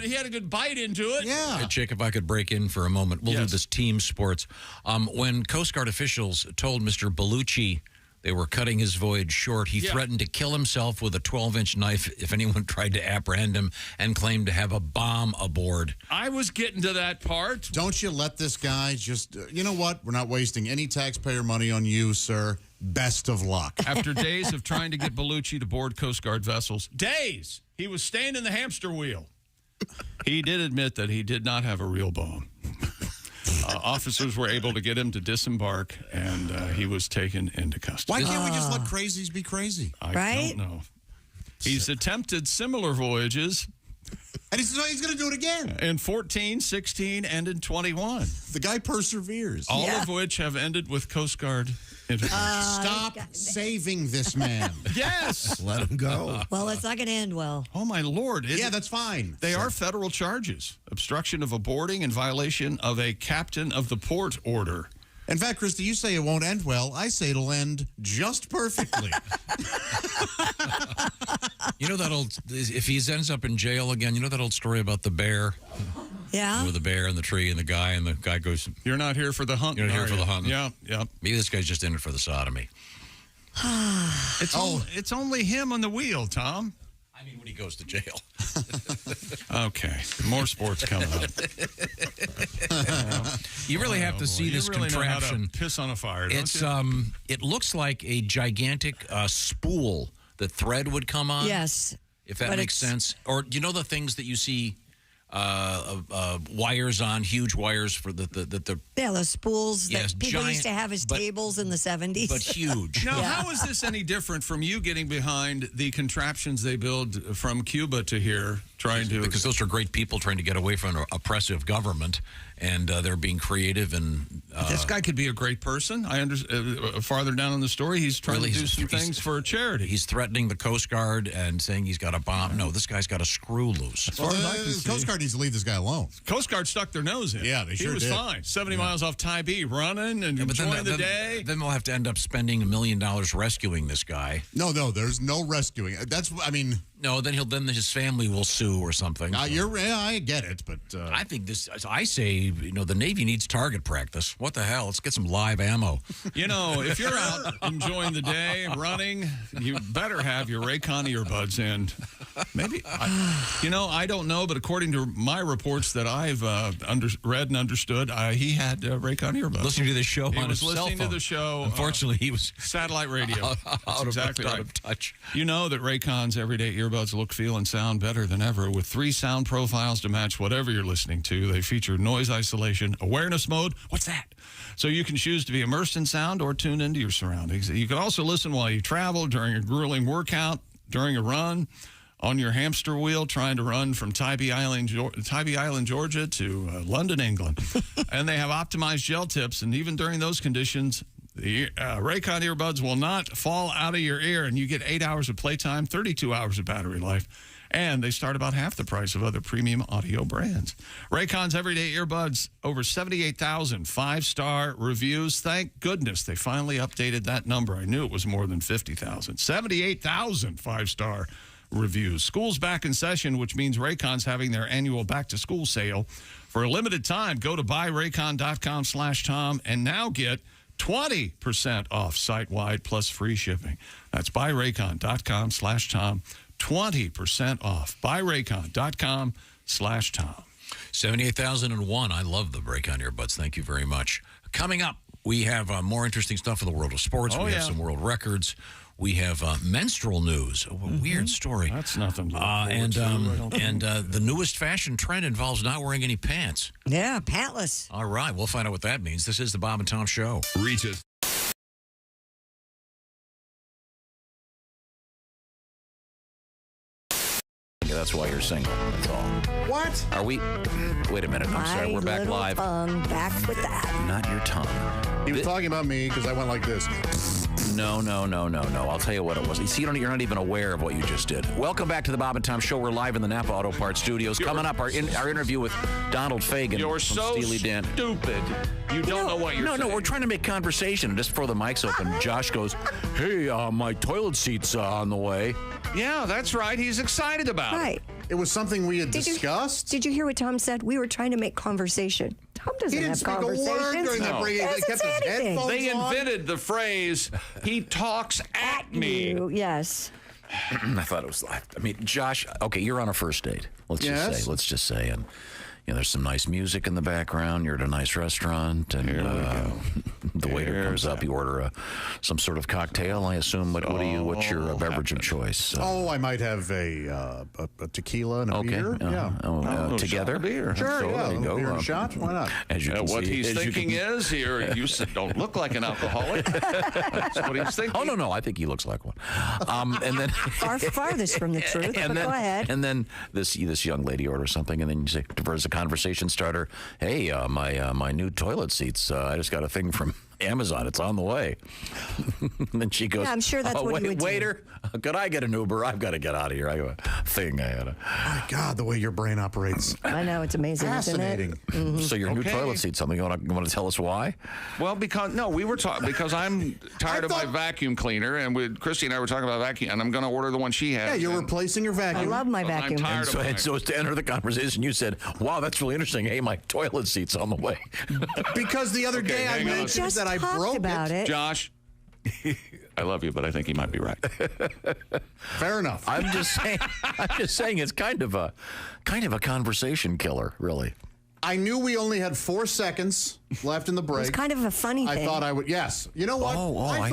He had a good bite into it.
Yeah.
Hey, Chick, if I could break in for a moment. We'll do this team sports. When Coast Guard officials told Mr. Bellucci they were cutting his voyage short, he threatened to kill himself with a 12-inch knife if anyone tried to apprehend him and claimed to have a bomb aboard.
I was getting to that part.
Don't you let this guy just, you know what? We're not wasting any taxpayer money on you, sir. Best of luck.
After days of trying to get Bellucci to board Coast Guard vessels, he was staying in the hamster wheel. He did admit that he did not have a real bomb. Officers were able to get him to disembark, and he was taken into custody.
Why can't we just let crazies be crazy?
I don't know. He's attempted similar voyages.
And he's going to do it again.
In 14, 16, and in 21.
The guy perseveres.
All of which have ended with Coast Guard intervention.
Stop saving this man.
Yes.
Let him go.
Well, it's not going to end well.
Oh, my Lord.
That's fine.
They are federal charges. Obstruction of a boarding in violation of a captain of the port order.
In fact, Christy, you say it won't end well. I say it'll end just perfectly.
You know that old, if he ends up in jail again, you know that old story about the bear?
Yeah.
With the bear and the tree and the guy goes,
"You're not here for the hunt."
You're not here for the hunt.
Yeah, yeah.
Maybe this guy's just in it for the sodomy.
It's only him on the wheel, Tom.
I mean, when he goes to jail.
Okay, more sports coming up.
You really have to see this contraption.
Know how to piss on a fire.
It's it looks like a gigantic spool that thread would come on.
Yes,
if that makes sense. Or do you know the things that you see? Wires on, huge wires for the
those spools that people
giant,
used to have as tables in the 70s.
But huge.
Now, how is this any different from you getting behind the contraptions they build from Cuba to here, trying to...
Because those are great people trying to get away from an oppressive government, and they're being creative and...
this guy could be a great person. Farther down in the story, he's trying to do some things for a charity.
He's threatening the Coast Guard and saying he's got a bomb. No, this guy's got a screw loose.
Well, the Coast Guard needs to leave this guy alone.
Coast Guard stuck their nose in.
Yeah, they sure did.
He was fine. 70 miles off Tybee, running and enjoying the day.
Then they'll have to end up spending $1 million rescuing this guy.
No, there's no rescuing.
No, then his family will sue or something.
I get it, but
I think this. I say, the Navy needs target practice. What the hell? Let's get some live ammo.
If you're out enjoying the day, running, you better have your Raycon earbuds in. Maybe I don't know, but according to my reports that I've read and understood, he had Raycon earbuds.
Listening to the show on his cell phone.
Listening to the show.
Unfortunately, he was
satellite radio.
out of touch.
You know that Raycon's everyday earbuds look, feel, and sound better than ever with 3 sound profiles to match whatever you're listening to. They feature noise isolation, awareness mode. What's that? So you can choose to be immersed in sound or tune into your surroundings. You can also listen while you travel, during a grueling workout, during a run, on your hamster wheel, trying to run from Tybee Island, Georgia to London, England. And they have optimized gel tips, and even during those conditions, the Raycon earbuds will not fall out of your ear, and you get 8 hours of playtime, 32 hours of battery life, and they start about half the price of other premium audio brands. Raycon's everyday earbuds, over 78,000 5-star reviews. Thank goodness they finally updated that number. I knew it was more than 50,000. 78,000 5-star reviews. School's back in session, which means Raycon's having their annual back-to-school sale. For a limited time, go to buyraycon.com/Tom and now get 20% off site-wide plus free shipping. That's buyraycon.com/Tom. 20% off. buyraycon.com/Tom.
78,001. I love the Raycon earbuds. Thank you very much. Coming up, we have more interesting stuff in the world of sports. We have some world records. We have menstrual news. A weird story.
That's nothing to look
and
forward
the newest fashion trend involves not wearing any pants.
Yeah, pantless.
All right, we'll find out what that means. This is the Bob and Tom Show.
Reach us.
That's why you're single. That's all.
What?
Are we? Wait a minute. I'm sorry. We're back live.
Back with that.
Not your tongue.
He was talking about me because I went like this.
No. I'll tell you what it was. You see, you're not even aware of what you just did. Welcome back to the Bob and Tom Show. We're live in the Napa Auto Parts Studios. Coming up, our interview with Donald Fagen.
You're
from
so
Steely Dan.
stupid. You don't know what you're saying.
No, we're trying to make conversation. Just before the mic's open, Josh goes, "Hey, my toilet seat's on the way."
Yeah, that's right. He's excited about it.
Right.
It was something we had discussed.
Did you hear what Tom said? We were trying to make conversation. Tom doesn't
He didn't
have
speak a
conversations.
word during that break. He
Doesn't
kept
say
his
anything.
headphones
They
on.
invented the phrase, he talks at me.
You, yes.
I thought it was. I mean, Josh. Okay, you're on a first date. Let's just say, and there's some nice music in the background. You're at a nice restaurant, and the waiter comes up. You order some sort of cocktail. I assume. What's your beverage of choice?
I might have a tequila and a beer.
Together.
Beer.
Sure,
there you go.
Beer and shot. Why not?
As you can
What
see,
he's thinking is, here, you don't look like an alcoholic. That's what he's thinking.
Oh, no, I think he looks like one. And then
farthest from the truth, but go ahead.
And then this young lady orders something, and then you say, as a conversation starter, "Hey, my new toilet seats, I just got a thing from Amazon. It's on the way." And then she goes,
Yeah, I'm sure that's what he would do.
Waiter, could I get an Uber? I've got to get out of here. I have a thing.
My God, the way your brain operates.
I know, it's amazing,
Fascinating.
isn't it?
So your new toilet seat, something you want to tell us why?
Well, we were talking because I'm tired of my vacuum cleaner, and Christy and I were talking about vacuum, and I'm going to order the one she has.
Yeah, you're replacing your vacuum.
I love my vacuum.
I'm tired of
And so to enter the conversation, you said, "Wow, that's really interesting. Hey, my toilet seat's on the way."
Because the other day I mentioned that I broke it.
Josh, I love you, but I think he might be right.
Fair enough.
I'm just saying it's kind of a conversation killer, really.
I knew we only had 4 seconds left in the break.
It's kind of a funny thing.
I thought I would. Yes. You know what? I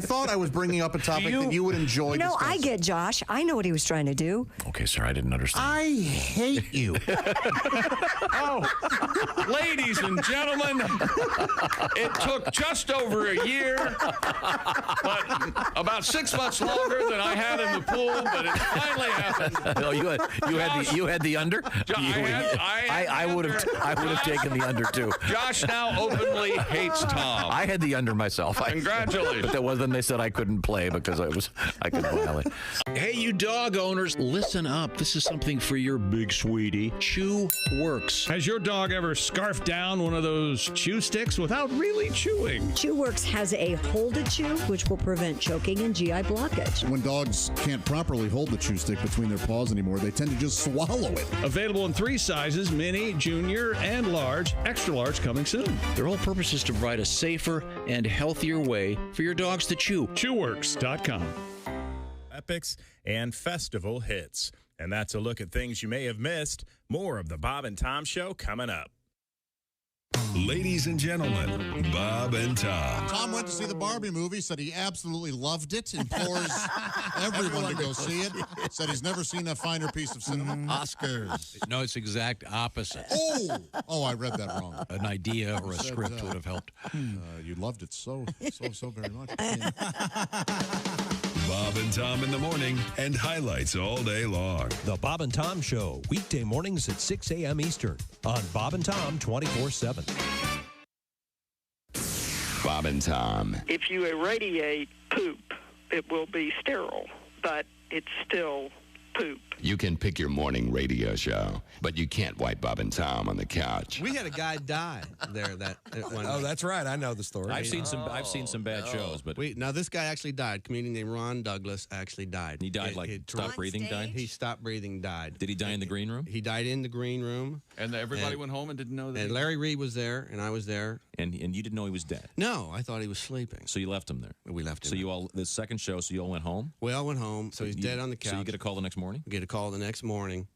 thought I was bringing up a topic that you would enjoy.
No, I get Josh. I know what he was trying to do.
Okay, sir, I didn't understand.
I hate you.
Ladies and gentlemen, it took just over a year, but about 6 months longer than I had in the pool, but it finally happened.
No, you had the under. I would have taken the under too.
Josh now openly hates Tom.
I had the under myself.
Congratulations.
But that wasn't. They said I couldn't play because I could violate. Hey, you dog owners, listen up. This is something for your big sweetie. Chew Works.
Has your dog ever scarfed down one of those chew sticks without really chewing?
ChewWorks has a hold it chew, which will prevent choking and GI blockage.
When dogs can't properly hold the chew stick between their paws anymore, they tend to just swallow it.
Available in 3 sizes: mini, junior, and large. Extra large coming soon.
Their whole purpose is to provide a safer and healthier way for your dogs to chew.
Chewworks.com.
Epics and festival hits. And that's a look at things you may have missed. More of the Bob and Tom Show coming up.
Ladies and gentlemen, Bob and Tom.
Tom went to see the Barbie movie, said he absolutely loved it, implores everyone to go see it, said he's never seen a finer piece of cinema.
Oscars. No, it's exact opposite.
Oh, I read that wrong.
An idea or a script would have helped.
You loved it so very much.
Bob and Tom in the morning and highlights all day long.
The Bob and Tom Show, weekday mornings at 6 a.m. Eastern on Bob and Tom 24/7.
Bob and Tom.
If you irradiate poop, it will be sterile, but it's still
poop.
You can pick your morning radio show, but you can't wipe Bob and Tom on the couch.
We had a guy die there.
Oh, that's right. I know the story.
I've seen some bad shows, but
now this guy actually died. A comedian named Ron Douglas actually died.
He died stopped breathing. Died.
He stopped breathing. Died.
Did he die in the green room?
He died in the green room.
And everybody went home and didn't know that.
And Larry Reed was there, and I was there.
And you didn't know he was dead.
No, I thought he was sleeping.
So you left him there.
We left him.
So you all the second show. So you all went home.
We all went home. So he's dead on the couch.
So you get a call the next morning.
We get a call the next morning.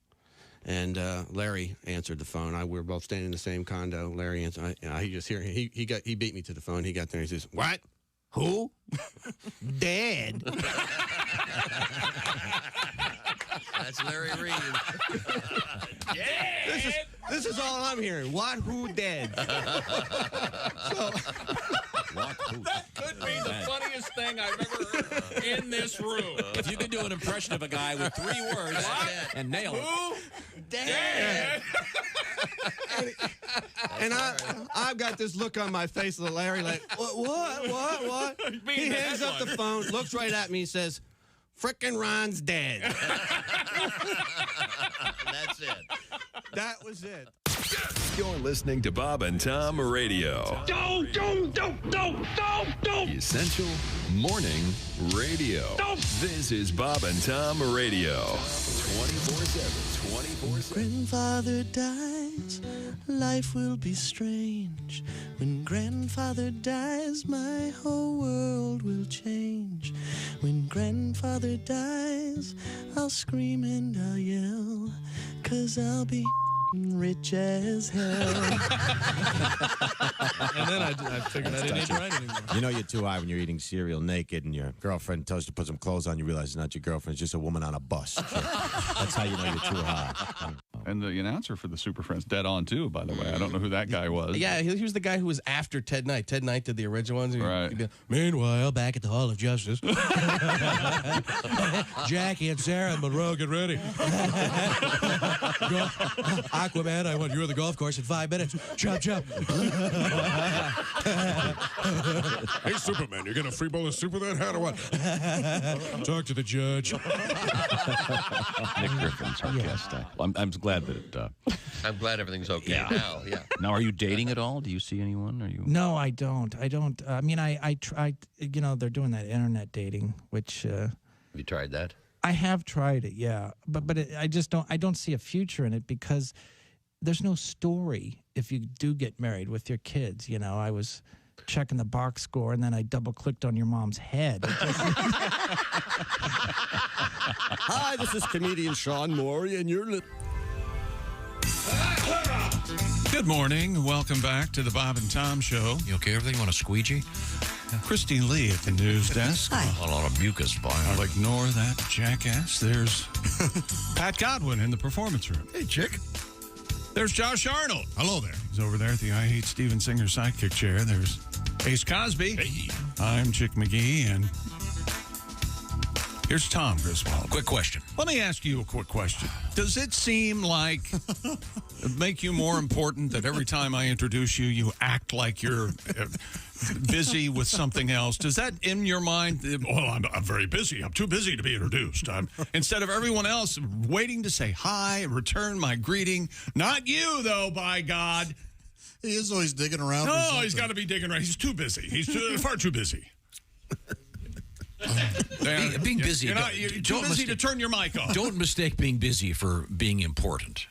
And Larry answered the phone. We were both staying in the same condo. Larry answered. He just here. He beat me to the phone. He got there. He says, "What? Who? Dead?"
That's Larry Reed.
Yeah. This is all I'm hearing. What? Who? Dead?
That could be the funniest thing I've ever heard in this room.
If you could do an impression of a guy with 3 words and nail it.
Who?
Dead. And I've got this look on my face of Larry like, what? He hangs up the phone, looks right at me, and says, "Frickin' Ron's dead."
That's it.
That was it.
You're listening to Bob and Tom Radio.
Don't.
The Essential Morning Radio. This is Bob and Tom Radio. 24/7, 24/7.
Grandfather dies, life will be strange. When grandfather dies, my whole world will change. When grandfather dies, I'll scream and I'll yell, 'cause I'll be rich as hell.
And then I figured I didn't need to write anymore.
You know you're too high when you're eating cereal naked and your girlfriend tells you to put some clothes on. You realize it's not your girlfriend. It's just a woman on a bus. That's how you know you're too high.
And the announcer for the Super Friends, dead on too, by the way. I don't know who that guy was.
Yeah, he was the guy who was after Ted Knight. Ted Knight did the original ones.
Right.
Meanwhile, back at the Hall of Justice, Jackie and Sarah and Monroe, get ready. Aquaman, I want you on the golf course in 5 minutes. Chop.
Hey, Superman, you're going to free bowl of super then? How do I? Talk to the judge.
Nick Griffin's our guest. I'm glad that it.
I'm glad everything's okay now. Yeah.
Now, are you dating at all? Do you see anyone? Are you?
No, I don't. I mean, I tried. You know, they're doing that internet dating, which.
Have you tried that?
I have tried it, yeah, but I just don't. I don't see a future in it because there's no story if you do get married with your kids. You know, I was checking the box score and then I double clicked on your mom's head.
Hi, this is comedian Sean Morey, and you're.
Good morning. Welcome back to the Bob and Tom Show.
You okay? Everything? You want a squeegee?
Christine Lee at the news desk.
Hi. A lot of mucus flying.
I'll ignore that jackass. There's Pat Godwin in the performance room.
Hey, chick.
There's Josh Arnold.
Hello there.
He's over there at the I Hate Steven Singer sidekick chair. There's Ace Cosby.
Hey.
I'm Chick McGee, and here's Tom Griswold.
Quick question.
Let me ask you a quick question. Does it seem like make you more important that every time I introduce you, you act like you're busy with something else? Does that in your mind, I'm very busy. I'm too busy to be introduced. Instead of everyone else waiting to say hi, return my greeting. Not you, though, by God.
He is always digging around.
No, he's got to be digging around. He's too busy. He's far too busy.
Being busy.
You're too busy to turn your mic off.
Don't mistake being busy for being important.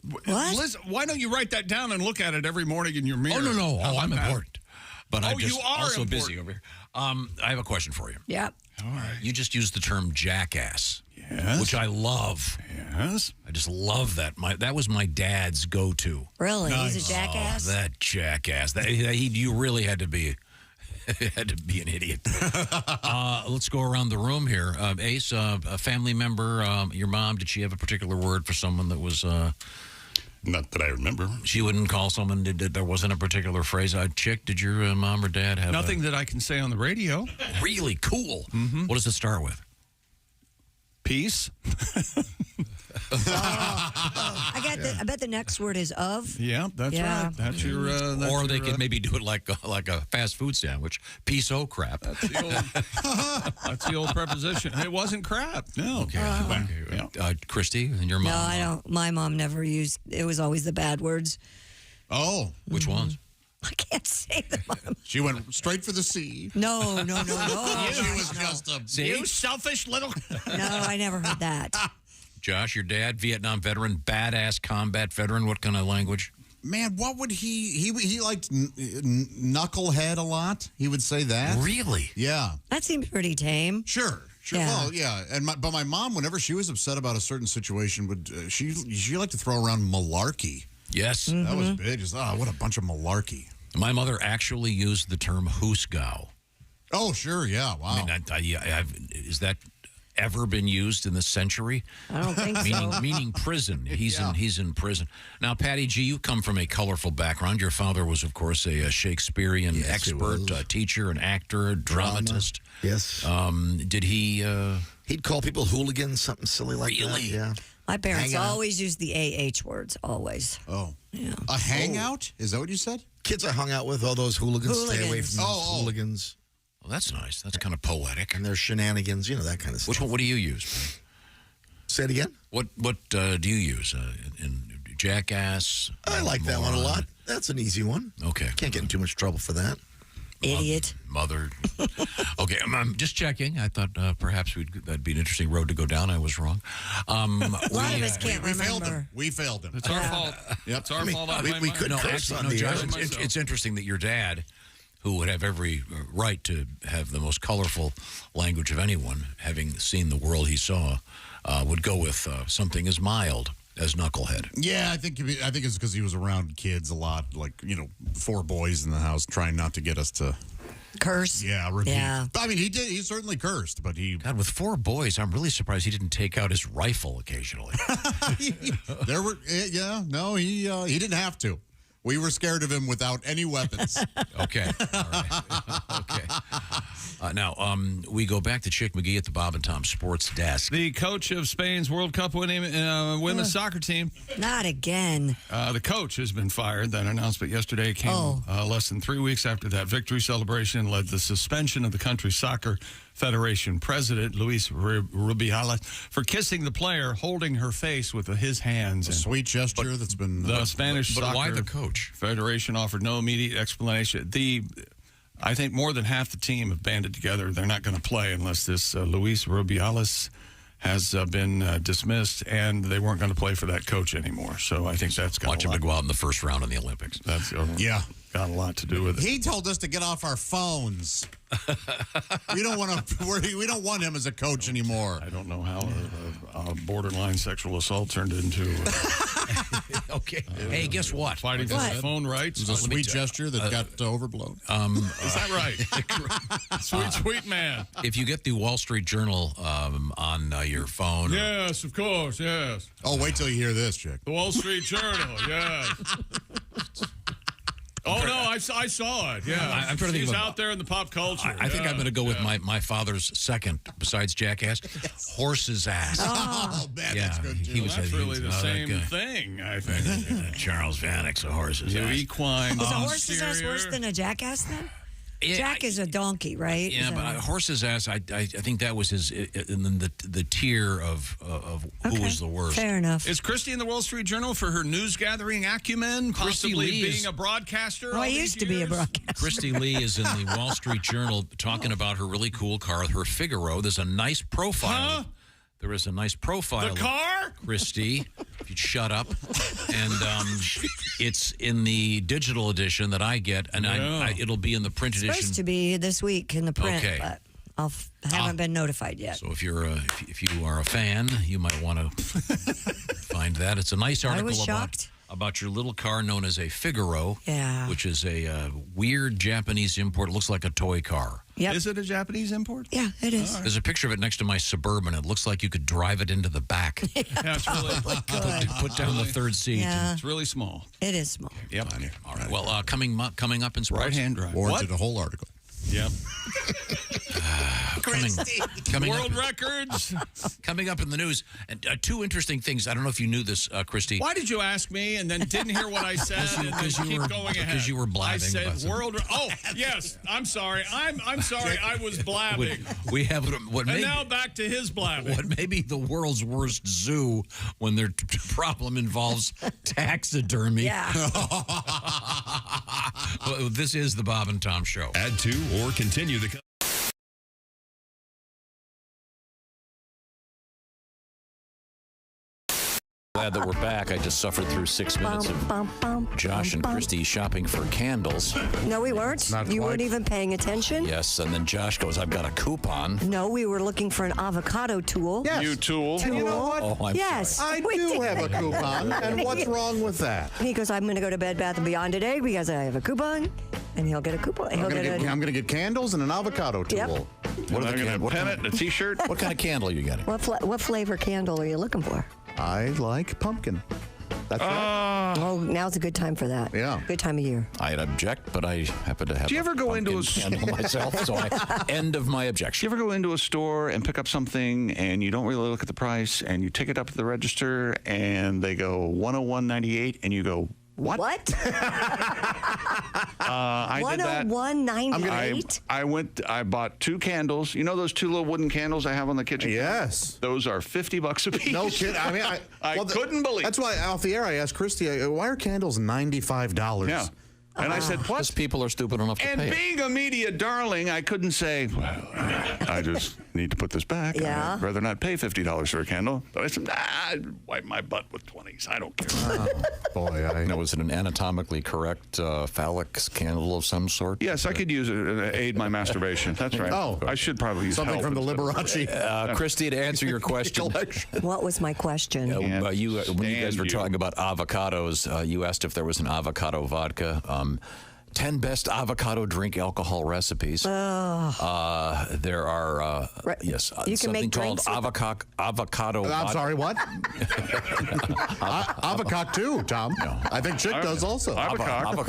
What?
Listen, why don't you write that down and look at it every morning in your mirror?
Oh, no. Oh, I'm important. But I'm just
you are
also
important.
busy over here. I have a question for you.
Yep.
All right.
You just used the term jackass.
Yes.
Which I love.
Yes.
I just love that. That was my dad's go-to.
Really?
Nice.
He's a jackass?
Oh, that jackass. You really had to be an idiot. Let's go around the room here. Ace, a family member, your mom, did she have a particular word for someone that was...
Not that I remember.
She wouldn't call someone, there wasn't a particular phrase. Chick, did your mom or dad have
Nothing that I can say on the radio.
Really cool. Mm-hmm. What does it start with?
Peace.
I bet the next word is of.
Yeah, that's right. That's your.
Or they could maybe do it like a fast food sandwich. Piece of crap.
That's the old preposition. It wasn't crap. No.
Okay. Christy and your mom.
No, I don't. My mom never used. It was always the bad words.
Oh,
which ones?
I can't say them.
She went straight for the C.
No.
She was just a
you
selfish little.
No, I never heard that.
Josh, your dad, Vietnam veteran, badass combat veteran. What kind of language?
Man, what would he liked knucklehead a lot. He would say that.
Really?
Yeah.
That seems pretty tame.
Sure.
Yeah.
Well, yeah. But my mom, whenever she was upset about a certain situation, would she liked to throw around malarkey.
Yes.
That was big. Just, what a bunch of malarkey.
My mother actually used the term hoosgow.
Oh, sure. Yeah. Wow.
I mean, is that ever been used in this century?
I don't think so.
Meaning prison. He's in prison. Now, Patty G, you come from a colorful background. Your father was, of course, a Shakespearean expert, a teacher, an actor, a dramatist.
Yes.
Did he?
He'd call people hooligans, something silly like that. Yeah.
My parents
Hang out.
always used the AH words, always.
Oh.
Yeah.
A hangout? Is that what you said?
Kids I hung out with, all those hooligans. Stay away from those hooligans.
Well, that's nice. That's kind of poetic.
And their shenanigans, that kind of stuff.
Which one? What do you use?
Say it again.
What do you use? In Jackass?
I like that one a lot. That's an easy one.
Okay.
Can't get in too much trouble for that.
Idiot.
Mother. Okay, I'm just checking. I thought perhaps that'd be an interesting road to go down. I was wrong.
A lot of us can't remember.
We failed him.
It's our fault.
Yep.
It's our fault.
We couldn't curse on the
Josh,
air.
it's interesting that your dad, who would have every right to have the most colorful language of anyone, having seen the world he saw, would go with something as mild as knucklehead.
Yeah, I think it's because he was around kids a lot, like 4 boys in the house, trying not to get us to
curse.
Yeah, repeat.
Yeah.
I mean, he did. He certainly cursed, but he.
God, with 4 boys, I'm really surprised he didn't take out his rifle occasionally.
There were, no, he didn't have to. We were scared of him without any weapons.
Okay. All right. Okay. Now, we go back to Chick McGee at the Bob and Tom Sports Desk.
The coach of Spain's World Cup winning women's soccer team.
Not again.
The coach has been fired. That announcement yesterday came less than 3 weeks after that victory celebration led the suspension of the country's soccer Federation president, Luis Rubiales, for kissing the player, holding her face with his hands.
A sweet gesture that's been...
The Spanish
But why
Soccer
the coach?
Federation offered no immediate explanation. I think more than half the team have banded together. They're not going to play unless this Luis Rubiales has been dismissed, and they weren't going to play for that coach anymore. So I think that's got
Watch him to go out in the first round in the Olympics.
That's got a lot to do with it.
He told us to get off our phones. We don't want to. We don't want him as a coach anymore.
I don't know how a borderline sexual assault turned into.
Okay. Hey, guess what?
Fighting for his phone rights.
It was a sweet gesture that got overblown.
Is that right? Sweet man.
If you get the Wall Street Journal on your phone.
Yes, of course, yes.
Oh, wait till you hear this, Chick.
The Wall Street Journal, yes. Oh, no, I saw it, yeah.
I'm trying to think
He's
about,
out there in the pop culture.
I think I'm going to go with my father's second, besides Jackass, Horse's Ass.
Oh, man, that's good, too.
That's really the same thing, I think.
Charles Vanek's a Horse's Ass.
Equine.
Is a horse's ass worse than a jackass then? Jack is a donkey, right?
Yeah, but Horse's Ass, I think that was his in the tier of who was the worst.
Fair enough.
Is Christy in the Wall Street Journal for her news gathering acumen, possibly being a broadcaster?
Well, I used to be a broadcaster.
Christy Lee is in the Wall Street Journal talking about her really cool car, her Figaro. There's a nice profile.
Huh?
There is a nice profile.
The car?
Christy, if you'd shut up. And it's in the digital edition that I get, and it'll be in the print edition.
It's supposed to be this week in the print,
Okay.
but I haven't been notified yet.
So if you are a fan, you might want to find that. It's a nice article
was shocked.
about your little car known as a Figaro, which is a weird Japanese import. It looks like a toy car.
Yep.
Is it a Japanese import?
Yeah, it is.
There's a picture of it next to my Suburban. It looks like you could drive it into the back.
Yeah, it's really
Put down the third seat.
Yeah.
It's really small.
It is small.
Yep.
All right. Well, coming up in sports.
Right-hand drive.
Warranted a whole article.
Yep. Coming
World
up,
records.
Coming up in the news, and two interesting things. I don't know if you knew this, Christy.
Why did you ask me and then didn't hear what I said and then keep going ahead?
Because you were blabbing.
I said
about something.
world. Oh, yes. I'm sorry. I'm sorry. I was blabbing.
We have what
And
may,
now back to his blabbing.
what may be the world's worst zoo when their problem involves taxidermy.
Yeah.
Well, this is the Bob and Tom Show.
Add to or continue the.
Glad that we're back. I just suffered through 6 minutes of Josh and Christy shopping for candles.
No, we weren't. You weren't even paying attention.
Yes, and then Josh goes, I've got a coupon.
No, we were looking for an avocado tool.
Yes.
You tool.
And you know what?
Oh, I'm
Yes.
I
we
do
did.
have a coupon, and what's wrong with that?
He goes, I'm going to go to Bed Bath & Beyond today because I have a coupon, and he'll get a coupon.
I'm going to get candles and an avocado tool.
Yep.
What
Am
are
I
the
going
can-
to
what
pen
kind-
it in a T-shirt?
What kind of candle are you getting?
What flavor candle are you looking for?
I like pumpkin. That's right.
Oh, now's a good time for that.
Yeah.
Good time of year.
I'd object, but I happen to have
Do you ever go into
pumpkin
a
candle myself, so end of my
Do
objection.
you ever go into a store and pick up something and you don't really look at the price and you take it up to the register and they go $101.98 and you go, what? I did that.
$101.98?
I bought 2 candles. You know those 2 little wooden candles I have on the kitchen?
Yes.
Those are $50 a piece.
No kidding. I mean,
I couldn't believe.
That's why off the air I asked Christy, why are candles $95?
Yeah. And I said, what?
Because people are stupid enough to
And
pay it.
being a media darling, I couldn't say, well, I just need to put this back.
Yeah.
I'd rather not pay $50 for a candle. But I said, I'd wipe my butt with 20s. I don't care.
Boy,
Now, was it an anatomically correct phallic candle of some sort?
Yes, I could use it to aid my masturbation. That's right.
Oh.
I should probably use
Something
help
from the
instead.
Liberace.
Christy, to answer your question,
What was my question?
when you guys were
you.
talking about avocados, you asked if there was an avocado vodka. 10 best avocado drink alcohol recipes. There are, yes,
You can
something
make
called
drinks
avocado
I'm
vodka.
sorry, what? Avocado too, Tom. No. I think Chick does also.
Avocado.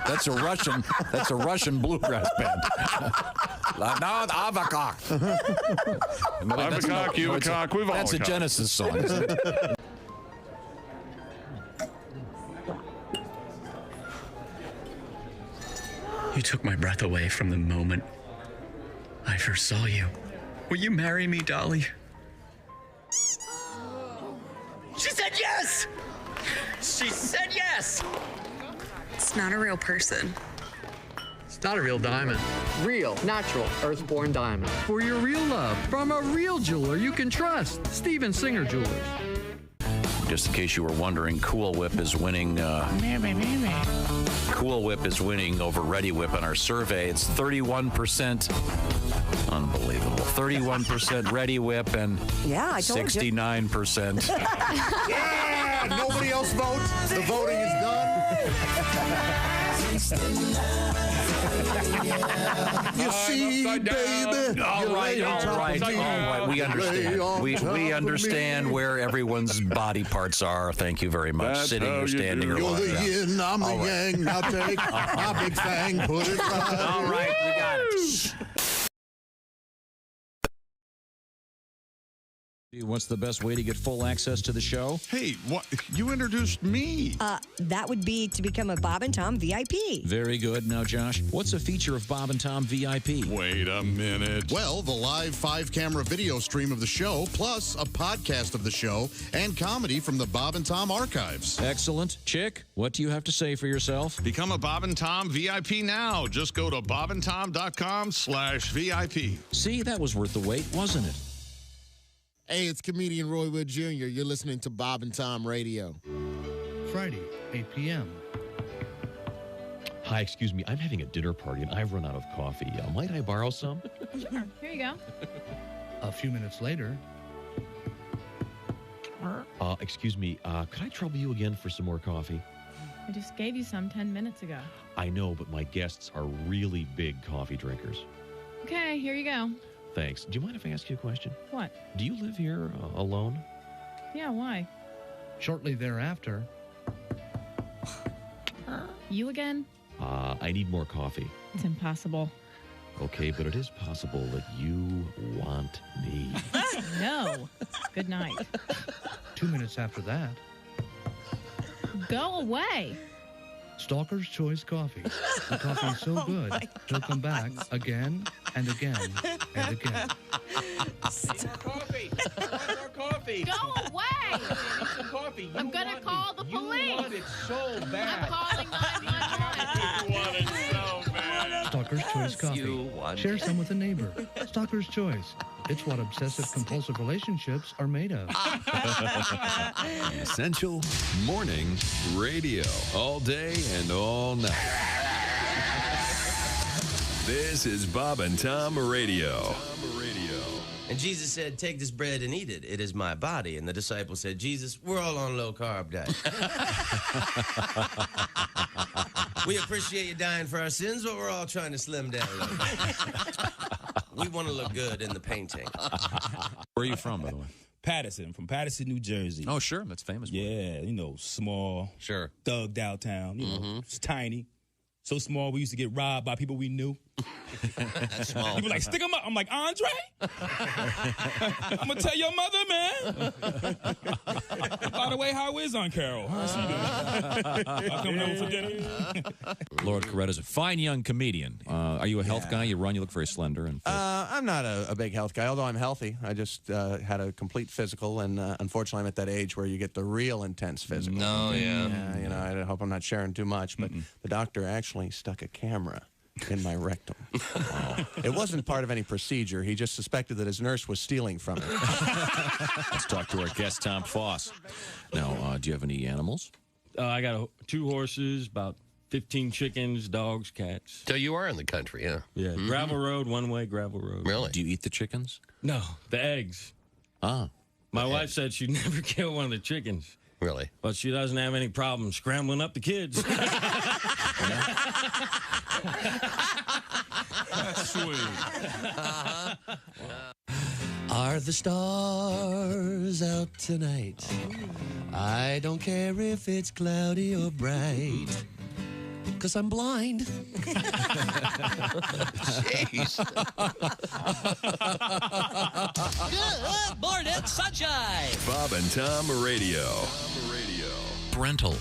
That's a Russian bluegrass band. Now the avocado.
Avocado, Uvacock, we've all
That's a
got it.
Genesis song, isn't it?
You took my breath away from the moment I first saw you. Will you marry me, Dolly?
She said yes! She said yes!
It's not a real person.
It's not a real diamond. Real, natural, earthborn diamond. For your real love, from a real jeweler you can trust. Steven Singer Jewelers.
Just in case you were wondering, Cool Whip is winning. Cool Whip is winning over Ready Whip in our survey. It's 31%. Unbelievable. 31% Ready Whip and
Yeah, I told you.
69%.
Yeah! Nobody else votes. The voting is done. You see, baby.
All right. We understand. We understand where everyone's body parts are. Thank you very much.
That's
Sitting
how
or
you
standing
do
or
it.
You're
lying
the
down.
yin, I'm the
All right.
yang. Now take my big fang, put it right.
All right, we got it. What's the best way to get full access to the show?
Hey, what? You introduced me.
That would be to become a Bob and Tom VIP.
Very good. Now, Josh, what's a feature of Bob and Tom VIP?
Wait a minute.
Well, the live 5-camera video stream of the show, plus a podcast of the show, and comedy from the Bob and Tom archives.
Excellent. Chick, what do you have to say for yourself?
Become a Bob and Tom VIP now. Just go to bobandtom.com/VIP.
See, that was worth the wait, wasn't it?
Hey, it's comedian Roy Wood Jr. You're listening to Bob and Tom Radio.
Friday, 8 p.m.
Hi, excuse me. I'm having a dinner party and I've run out of coffee. Might I borrow some?
Sure. Here you go.
A few minutes later.
Excuse me. Could I trouble you again for some more coffee?
I just gave you some 10 minutes ago.
I know, but my guests are really big coffee drinkers.
Okay, here you go.
Thanks. Do you mind if I ask you a question?
What?
Do you live here alone?
Yeah, why?
Shortly thereafter.
You again?
I need more coffee.
It's impossible.
Okay, but it is possible that you want me.
No. Good night.
2 minutes after that,
Go away.
Stalker's Choice Coffee. The coffee is so good, he'll come back again and again and again.
Coffee. More coffee.
Go away.
Some coffee.
I'm going to call the police.
You want it so bad.
I'm calling 911.
You want it so bad.
Stalker's Choice Coffee. Share some with a neighbor. Stalker's Choice. It's what obsessive-compulsive relationships are made of.
Essential Morning Radio. All day and all night. This is Bob and Tom Radio.
And Jesus said, take this bread and eat it. It is my body. And the disciples said, Jesus, we're all on low-carb diet. We appreciate you dying for our sins, but we're all trying to slim down a little bit. We want to look good in the painting.
Where are you from, by the way?
Patterson, from Patterson, New Jersey.
Oh, sure. That's famous.
Yeah, small.
Sure.
Thugged out town. It's tiny. So small, we used to get robbed by people we knew.
That's small.
People like, stick them up. I'm like, Andre? I'm going to tell your mother, man. By the way, how is Aunt Carol? How's she doing? I'll come over for dinner.
Lord Coretta's a fine young comedian. Are you a health guy? You run, you look very slender. And
I'm not a big health guy, although I'm healthy. I just had a complete physical, and unfortunately I'm at that age where you get the real intense physical.
Oh, yeah.
I hope I'm not sharing too much, but the doctor actually stuck a camera in my rectum. It wasn't part of any procedure. He just suspected that his nurse was stealing from him.
Let's talk to our guest, Tom Foss. Now, do you have any animals?
I got 2 horses, about 15 chickens, dogs, cats.
So you are in the country, huh?
Yeah, gravel road, one-way gravel road.
Really?
Do you eat the chickens?
No, the eggs.
Ah.
My wife said she'd never kill one of the chickens.
Really?
But she doesn't have any problem scrambling up the kids.
That's sweet.
Are the stars out tonight? I don't care if it's cloudy or bright, 'cause I'm blind.
Jeez.
Good morning, sunshine.
Bob and Tom Radio.
Parental.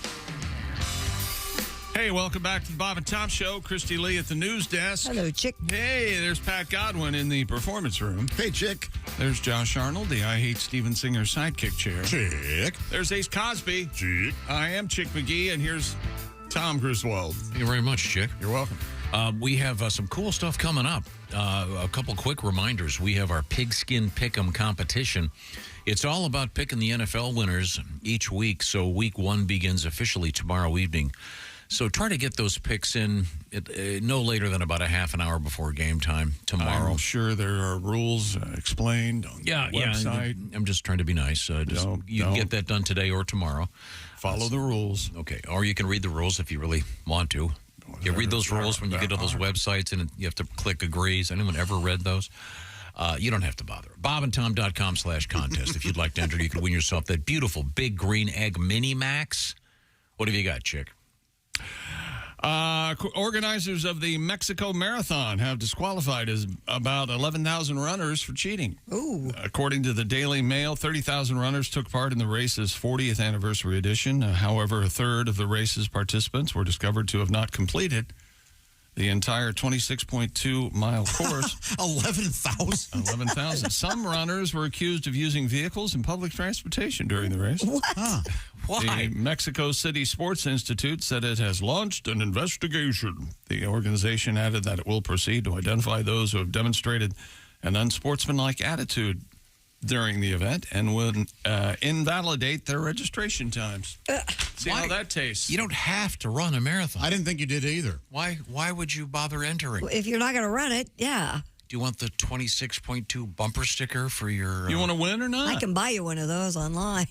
Hey, welcome back to the Bob and Tom Show. Christy Lee at the news desk.
Hello, Chick.
Hey, there's Pat Godwin in the performance room.
Hey, Chick.
There's Josh Arnold, the I Hate Steven Singer sidekick chair.
Chick.
There's Ace Cosby.
Chick.
I am Chick McGee, and here's Tom Griswold.
Thank you very much, Chick.
You're welcome.
We have some cool stuff coming up. A couple quick reminders. We have our Pigskin Pick'em competition. It's all about picking the NFL winners each week. So week 1 begins officially tomorrow evening. So try to get those picks in no later than about a half an hour before game time tomorrow.
I'm sure there are rules explained on the website.
I'm just trying to be nice. You can get that done today or tomorrow.
Follow the rules.
Okay. Or you can read the rules if you really want to. You read those rules when you get to those websites and you have to click agree. Has anyone ever read those? You don't have to bother. BobandTom.com/contest. If you'd like to enter, you can win yourself that beautiful big green egg mini max. What have you got, Chick?
Organizers of the Mexico Marathon have disqualified about 11,000 runners for cheating.
Ooh.
According to the Daily Mail, 30,000 runners took part in the race's 40th anniversary edition. However, a third of the race's participants were discovered to have not completed the entire 26.2-mile course.
11,000?
11,000. Some runners were accused of using vehicles and public transportation during the race.
What?
Why? The Mexico City Sports Institute said it has launched an investigation. The organization added that it will proceed to identify those who have demonstrated an unsportsmanlike attitude during the event and would invalidate their registration times. See how that tastes.
You don't have to run a marathon.
I didn't think you did either.
Why would you bother entering?
Well, if you're not going to run it, yeah.
Do you want the 26.2 bumper sticker for your...
You want to win or not?
I can buy you one of those online.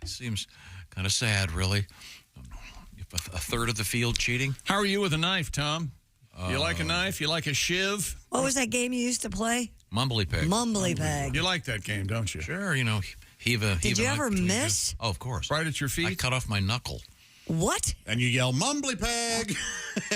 Seems kind of sad, really. A third of the field cheating.
How are you with a knife, Tom? You like a knife? You like a shiv?
What was that game you used to play?
Mumbly Peg.
Mumbly Peg.
You like that game, don't you?
Sure, heave
Did you ever miss?
Oh, of course.
Right at your feet?
I cut off my knuckle.
What?
And you yell, mumbly peg.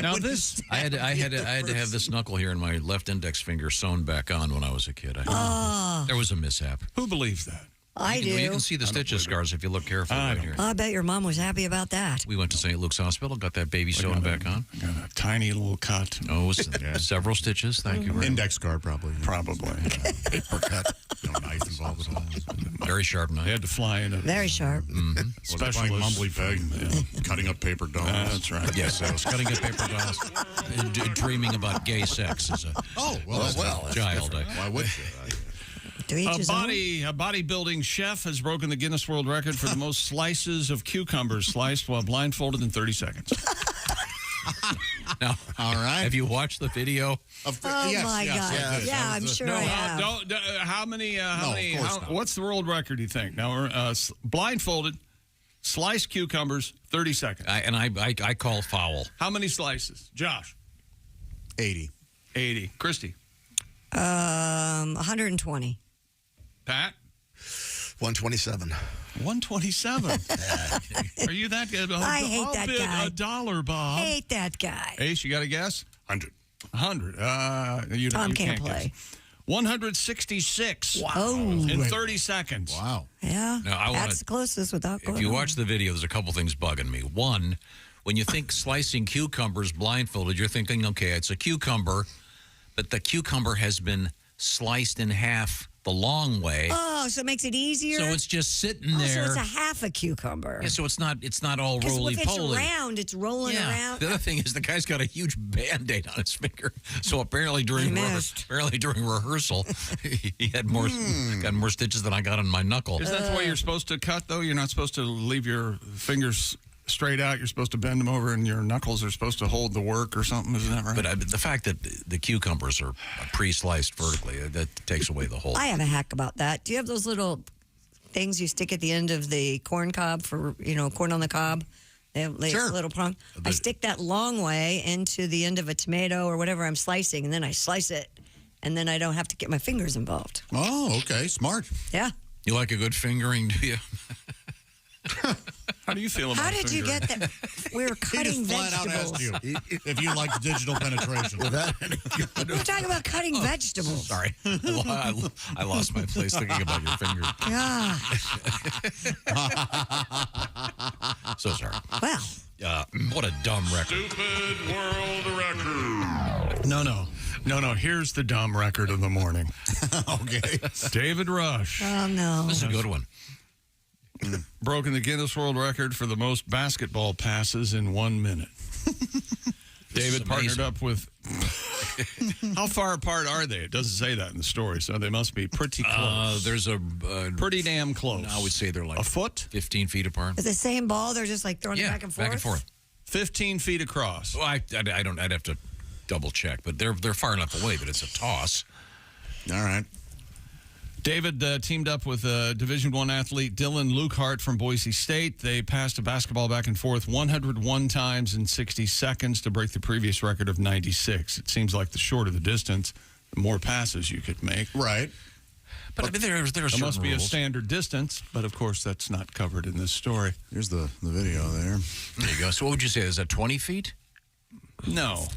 Now this,
I had to have this knuckle here in my left index finger sewn back on when I was a kid. There was a mishap.
Who believes that?
I do.
You can see the stitches scars if you look carefully right here.
I bet your mom was happy about that.
We went to St. Luke's Hospital, got that baby sewn back on.
Got a tiny little cut.
Oh, several stitches. Thank you.
Index card, probably.
Probably.
Paper cut. No knife involved at all.
Very sharp knife.
They had to fly in a
Very sharp.
Special mumbly peg. Cutting up paper dolls.
That's right.
Yes, I was cutting up paper dolls. Dreaming about gay sex as a child.
Why would you?
A bodybuilding chef has broken the Guinness World Record for the most slices of cucumbers sliced while blindfolded in 30 seconds.
Now,
all right.
Have you watched the video?
My God. Yeah, I'm sure I have.
How many? What's the world record, do you think? Now, we're blindfolded, sliced cucumbers, 30 seconds.
I call foul.
How many slices? Josh?
80.
80. Christy?
120.
Pat?
127.
127. Are you that good?
I hate that guy.
$1, Bob.
Hate that guy.
Ace, you got a guess?
100.
100. You
Tom can't
guess.
play.
166.
Wow.
In 30 seconds.
Wow.
Yeah.
Now,
That's the closest without going
If you
on.
watch the video, there's a couple things bugging me. One, when you think slicing cucumbers blindfolded, you're thinking, okay, it's a cucumber, but the cucumber has been sliced in half the long way.
Oh, so it makes it easier?
So it's just sitting there.
So it's a half a cucumber.
Yeah, so it's not all roly-poly.
Because if it's round, it's rolling around.
The other thing is the guy's got a huge Band-Aid on his finger. So apparently during rehearsal, he had got more stitches than I got on my knuckle.
Is that the way you're supposed to cut, though? You're not supposed to leave your fingers straight out. You're supposed to bend them over, and your knuckles are supposed to hold the work or something. Isn't that right?
But the fact that the cucumbers are pre-sliced vertically, that takes away the whole.
I have a hack about that. Do you have those little things you stick at the end of the corn cob for, corn on the cob? They have little prong. I stick that long way into the end of a tomato or whatever I'm slicing, and then I slice it, and then I don't have to get my fingers involved.
Oh, okay. Smart.
Yeah.
You like a good fingering, do you?
How do you feel about
How did you get that? We were cutting
He just flat out asked you if you like digital penetration.
We're talking about cutting vegetables.
Sorry. I lost my place thinking about your fingers. So sorry.
Well.
What a dumb record.
Stupid world record. No. Here's the dumb record of the morning.
Okay.
David Rush.
Oh, no.
This is a good one.
Broken the Guinness World Record for the most basketball passes in 1 minute. David partnered up with... How far apart are they? It doesn't say that in the story, so they must be pretty close.
There's a...
pretty damn close.
I would say they're like...
A foot?
15 feet apart.
Is the same ball? They're just like throwing it back and forth?
back and forth.
15 feet across.
Well, I'd have to double check, but they're far enough away, but it's a toss.
All right.
David teamed up with Division I athlete Dylan Lukehart from Boise State. They passed a basketball back and forth 101 times in 60 seconds to break the previous record of 96. It seems like the shorter the distance, the more passes you could make.
Right.
But I mean, there
must be
rules.
a standard distance, but of course that's not covered in this story.
Here's the video there.
There you go. So what would you say? Is that 20 feet?
No.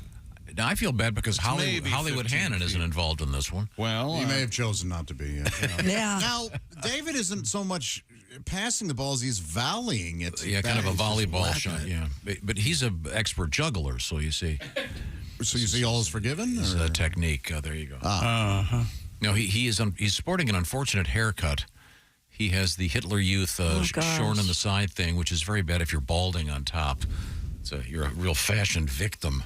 Now, I feel bad because Hollywood Hannon isn't involved in this one.
Well,
he may have chosen not to be.
Yeah.
Now, David isn't so much passing the balls; he's volleying it.
Yeah, kind of a volleyball shot. Yeah, but he's an expert juggler, so you see.
So you see, all is forgiven.
It's a technique. There you go. No, he's sporting an unfortunate haircut. He has the Hitler Youth shorn on the side thing, which is very bad if you're balding on top. So you're a real fashion victim.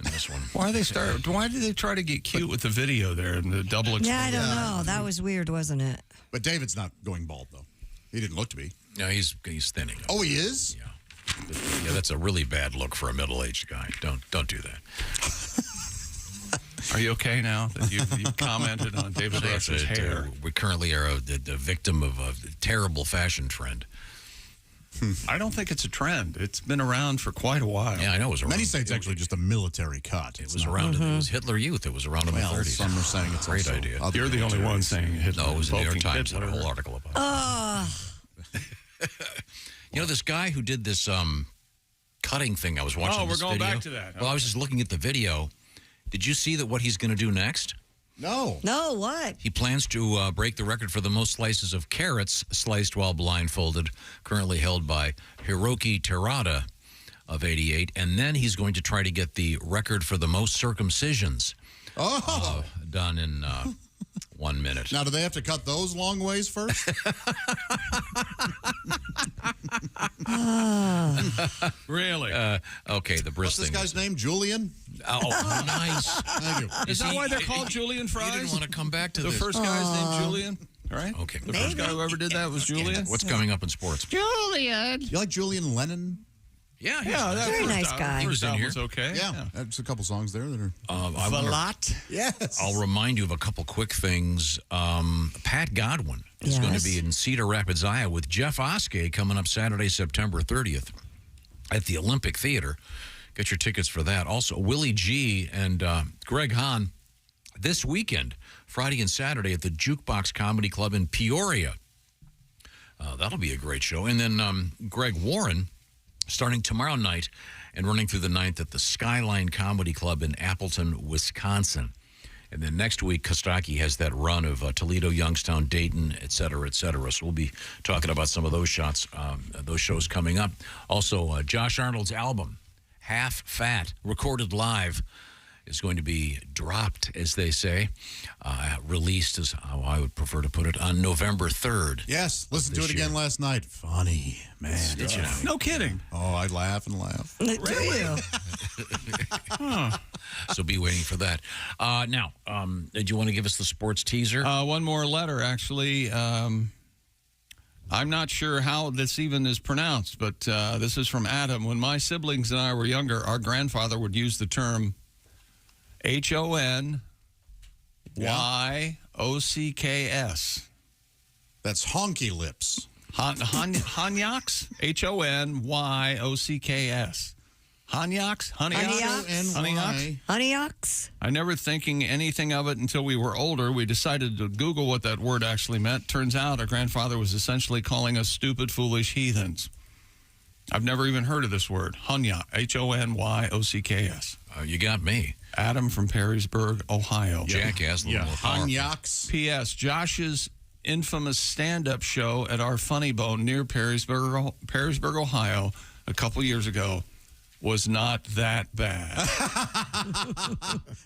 In this one.
Why did they try to get cute with the video there and the double exposure?
Yeah, I don't know. That was weird, wasn't it?
But David's not going bald, though. He didn't look to be.
No, he's thinning.
Oh, he is?
Yeah, that's a really bad look for a middle-aged guy. Don't do that.
Are you okay now that you've commented on David Rush's hair?
We currently are the victim of a terrible fashion trend.
I don't think it's a trend. It's been around for quite a while.
Yeah, I know it was around.
Many say it's actually just a military cut.
It was around. It was Hitler Youth. It was around in the 30s.
Some are saying it's
great
also
idea.
other
You're the only one saying Hitler.
No, it was the New York Times
Hitler.
had a whole article about it. You know, this guy who did this cutting thing. I was watching.
Oh, we're
this
going
video.
back to that.
Well, I was just looking at the video. Did you see that what he's going to do next?
No.
No, what?
He plans to break the record for the most slices of carrots sliced while blindfolded, currently held by Hiroki Terada of 88. And then he's going to try to get the record for the most circumcisions done in 1 minute.
Now, do they have to cut those long ways first?
Really?
Okay, the
What's
bris
this
thing.
guy's name? Julian?
Oh, nice.
Thank you.
Is that why they're called Julian Fries?
You didn't want to come back to
The
this.
first guy's named Julian, right?
Okay.
The first guy who ever did that was Julian.
What's coming up in sports?
Julian.
You like Julian Lennon?
Yeah,
that
Very
first
nice
album-
guy.
He was
First
in
album's
here.
okay.
Yeah. There's a couple songs there that are.
Valat?
Yes.
I'll remind you of a couple quick things. Pat Godwin is going to be in Cedar Rapids, Iowa, with Jeff Oskey coming up Saturday, September 30th at the Olympic Theater. Get your tickets for that. Also, Willie G and Greg Hahn this weekend, Friday and Saturday at the Jukebox Comedy Club in Peoria. That'll be a great show. And then Greg Warren starting tomorrow night and running through the 9th at the Skyline Comedy Club in Appleton, Wisconsin. And then next week, Kostaki has that run of Toledo, Youngstown, Dayton, et cetera, et cetera. So we'll be talking about some of those those shows coming up. Also, Josh Arnold's album, Half Fat, recorded live, is going to be dropped, as they say, released, is how I would prefer to put it, on November 3rd.
Yes, listen to it again last night. Funny, man.
Did you know?
No kidding.
Oh, I laugh and laugh.
Do you?
So be waiting for that. Now, do you want to give us the sports teaser?
One more letter, actually. I'm not sure how this even is pronounced, but this is from Adam. When my siblings and I were younger, our grandfather would use the term HONYOCKS.
That's honky lips.
Honyaks? HONYOCKS. Honyaks? Honeyocks?
Honeyocks?
I never thinking anything of it until we were older. We decided to Google what that word actually meant. Turns out our grandfather was essentially calling us stupid, foolish heathens. I've never even heard of this word. Honyak. HONYOCKS.
You got me.
Adam from Perrysburg, Ohio.
Jackass.
Honyaks.
P.S. Josh's infamous stand-up show at our Funny Bone near Perrysburg, Ohio, a couple years ago was not that bad.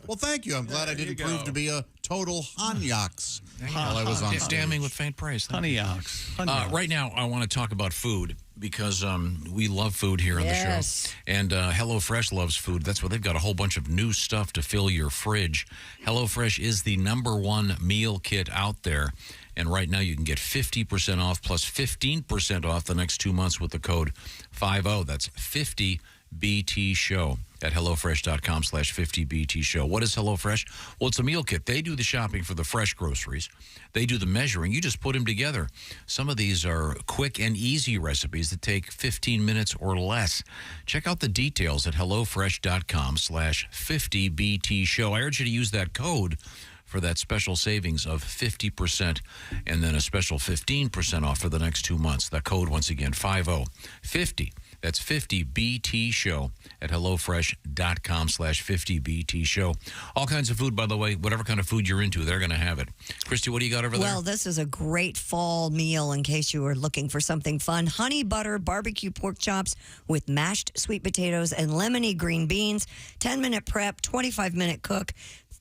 Well, thank you. I'm glad I didn't prove to be a total Honyaks while I was on stage.
Damning with faint praise.
Honyaks.
Right now, I want to talk about food because we love food here on the show. And HelloFresh loves food. That's why they've got a whole bunch of new stuff to fill your fridge. HelloFresh is the #1 meal kit out there. And right now you can get 50% off plus 15% off the next 2 months with the code 50. That's 50BT Show at HelloFresh.com/50BT Show. What is HelloFresh? Well, it's a meal kit. They do the shopping for the fresh groceries. They do the measuring. You just put them together. Some of these are quick and easy recipes that take 15 minutes or less. Check out the details at HelloFresh.com/50BT Show. I urge you to use that code for that special savings of 50% and then a special 15% off for the next 2 months. That code, once again, 50. That's 50BT Show at HelloFresh.com/50BT Show. All kinds of food, by the way. Whatever kind of food you're into, they're going to have it. Christy, what do you got over there?
Well, this is a great fall meal in case you were looking for something fun. Honey butter barbecue pork chops with mashed sweet potatoes and lemony green beans. 10-minute prep, 25-minute cook.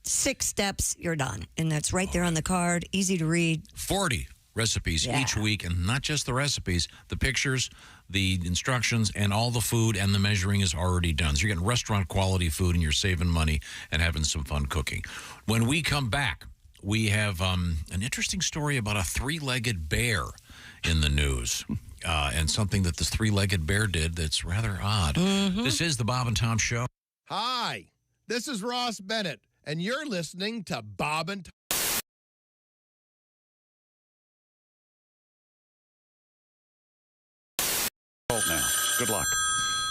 6 steps, you're done. And that's right there on the card. Easy to read.
40 recipes each week, and not just the recipes, the pictures, the instructions, and all the food and the measuring is already done. So you're getting restaurant quality food and you're saving money and having some fun cooking. When we come back, we have an interesting story about a 3-legged bear in the news. And something that this 3-legged bear did that's rather odd. This is the Bob and Tom Show.
Hi, this is Ross Bennett, and you're listening to Bob and Tom.
Now, good luck.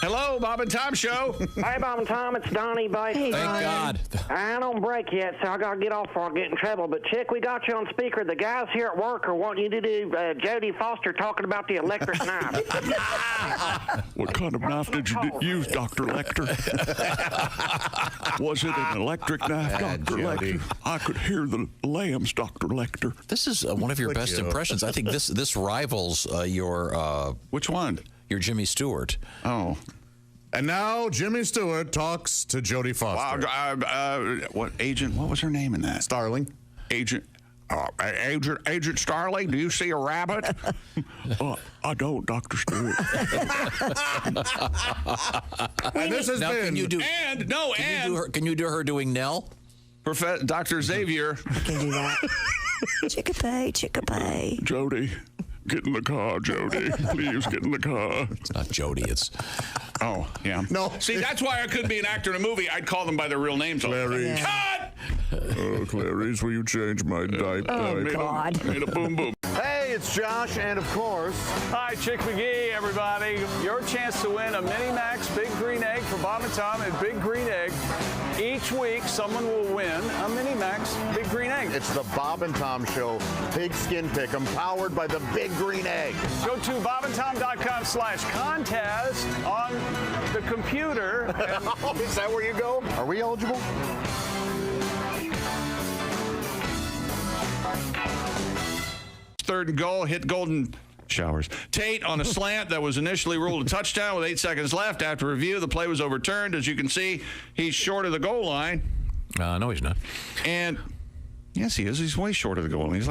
Hello, Bob and Tom Show.
Hey, Bob and Tom, it's Donnie Bates.
Thank God.
I don't break yet, so I got to get off before I get in trouble. But, Chick, we got you on speaker. The guys here at work are wanting you to do Jodie Foster talking about the electric knife.
What kind of knife did you use, Dr. Lecter? Was it an electric knife, Dr. Lecter? I could hear the lambs, Dr. Lecter.
This is one of your best impressions. I think this rivals your...
Which one?
Your Jimmy Stewart.
Oh.
And now Jimmy Stewart talks to Jodie Foster.
What agent? What was her name in that?
Starling.
Agent Starling. Do you see a rabbit? I don't, Dr. Stewart.
And this has
now,
been.
Can you do her doing Nell?
Dr. Xavier.
I can do that. Chickapay.
Jody. Get in the car, Jody. Please get in the car.
It's not Jody. It's...
Oh, yeah.
No.
See, that's why I couldn't be an actor in a movie. I'd call them by their real names.
Clarice.
Cut!
Oh, Clarice, will you change my diaper?
Oh, God.
Made a boom boom.
Hey, it's Josh, and of course...
Hi, Chick McGee, everybody. Your chance to win a Mini Max Big Green Egg for Bob and Tom and Big Green Egg. Each week, someone will win a Mini Max Big Green Egg.
It's the Bob and Tom Show Pigskin Pick'em, powered by the Big Green Egg.
Go to bobandtom.com/contest on the computer.
Is that where you go? Are we eligible?
Third and goal, hit Golden Showers. Tate on a slant that was initially ruled a touchdown with 8 seconds left. After review, the play was overturned. As you can see, he's short of the goal line.
No, he's not.
And yes, he is. He's way short of the goal line. He's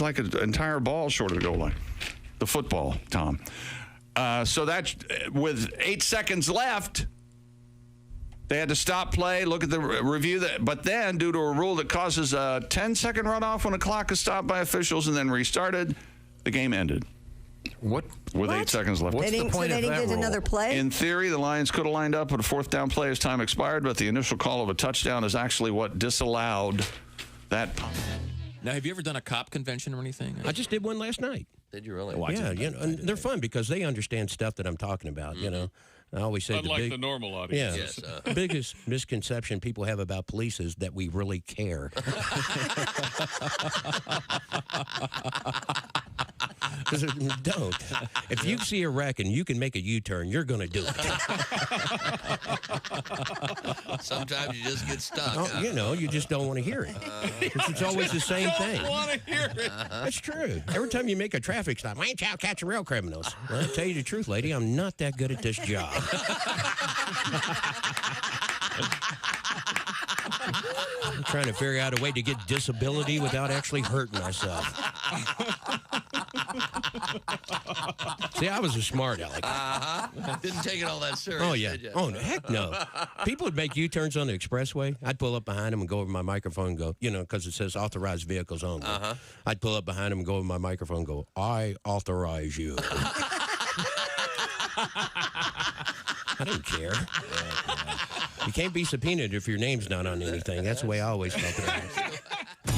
like an entire ball short of the goal line. The football, Tom. So that's with 8 seconds left. They had to stop play, look at the review. But then, due to a rule that causes a 10-second runoff when a clock is stopped by officials and then restarted, the game ended.
What?
With 8 seconds left.
What's the point of that rule? Another play?
In theory, the Lions could have lined up with a fourth down play as time expired, but the initial call of a touchdown is actually what disallowed that.
Now, have you ever done a cop convention or anything?
I just did one last night.
Did you really?
Yeah, and they're fun because they understand stuff that I'm talking about, you know. I always say
Unlike the normal audience.
Yeah, the biggest misconception people have about police is that we really care. Because don't. If you see a wreck and you can make a U-turn, you're going to do it.
Sometimes you just get stuck.
Oh, you know, you just don't want to hear it. It's always the same thing.
Don't want to hear it.
That's true. Every time you make a traffic stop, I ain't out catching real criminals. Well, I'll tell you the truth, lady, I'm not that good at this job. I'm trying to figure out a way to get disability without actually hurting myself. See, I was a smart aleck.
Didn't take it all that serious.
Oh, yeah.
Did you?
Oh, heck no. People would make U-turns on the expressway. I'd pull up behind them and go over my microphone and go, you know, because it says authorized vehicles only. I'd pull up behind them and go over my microphone and go, I authorize you. I don't care. You can't be subpoenaed if your name's not on anything. That's the way I always felt about it.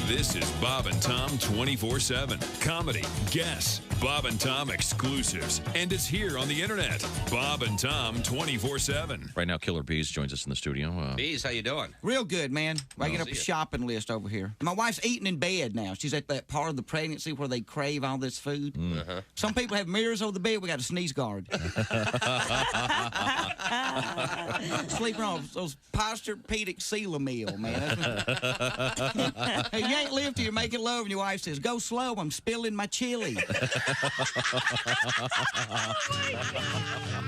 This is Bob and Tom 24/7. Comedy, guests, Bob and Tom exclusives. And it's here on the internet. Bob and Tom 24/7.
Right now, Killer Bees joins us in the studio.
Bees, how you doing?
Real good, man. Waking up a shopping list over here. My wife's eating in bed now. She's at that part of the pregnancy where they crave all this food. Some people have mirrors over the bed. We got a sneeze guard. Sleeping on those Posturepedic Sealamil, man. Hey, you ain't lived till you're making love and your wife says, go slow, I'm spilling my chili.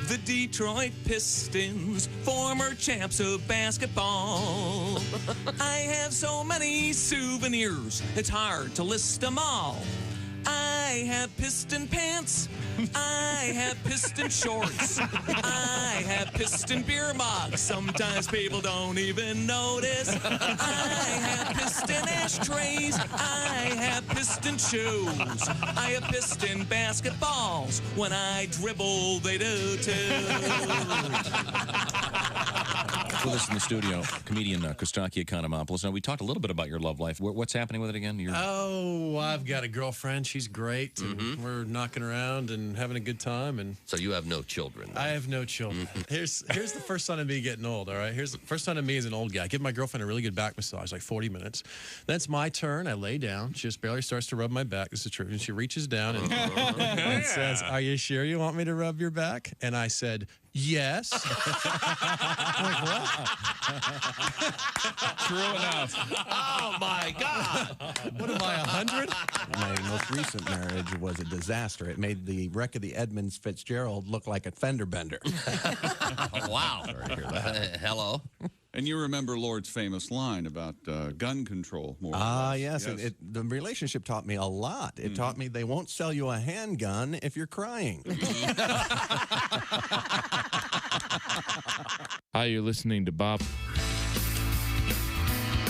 The Detroit Pistons, former champs of basketball. I have so many souvenirs, it's hard to list them all. I have piston pants. I have piston shorts. I have piston beer mugs. Sometimes people don't even notice. I have piston ashtrays. I have piston shoes. I have piston basketballs. When I dribble, they do too.
with us in the studio, comedian Kostaki Economopoulos. Now, we talked a little bit about your love life. What's happening with it again?
Oh, I've got a girlfriend. She's great. And we're knocking around and having a good time. And
so you have no children?
I have no children. Here's the first sign of me getting old, all right? Here's the first sign of me as an old guy. I give my girlfriend a really good back massage, like 40 minutes. Then it's my turn. I lay down. She just barely starts to rub my back. This is true. And she reaches down and says, "Are you sure you want me to rub your back?" And I said, "Yes." I'm like, what?
True enough.
Oh, my God.
What am I, 100?
My most recent marriage was a disaster. It made the wreck of the Edmunds Fitzgerald look like a fender bender.
Wow. Hello.
And you remember Lord's famous line about gun control, more or less.
Yes. The relationship taught me a lot. It taught me they won't sell you a handgun if you're crying.
Hi, you're listening to Bob.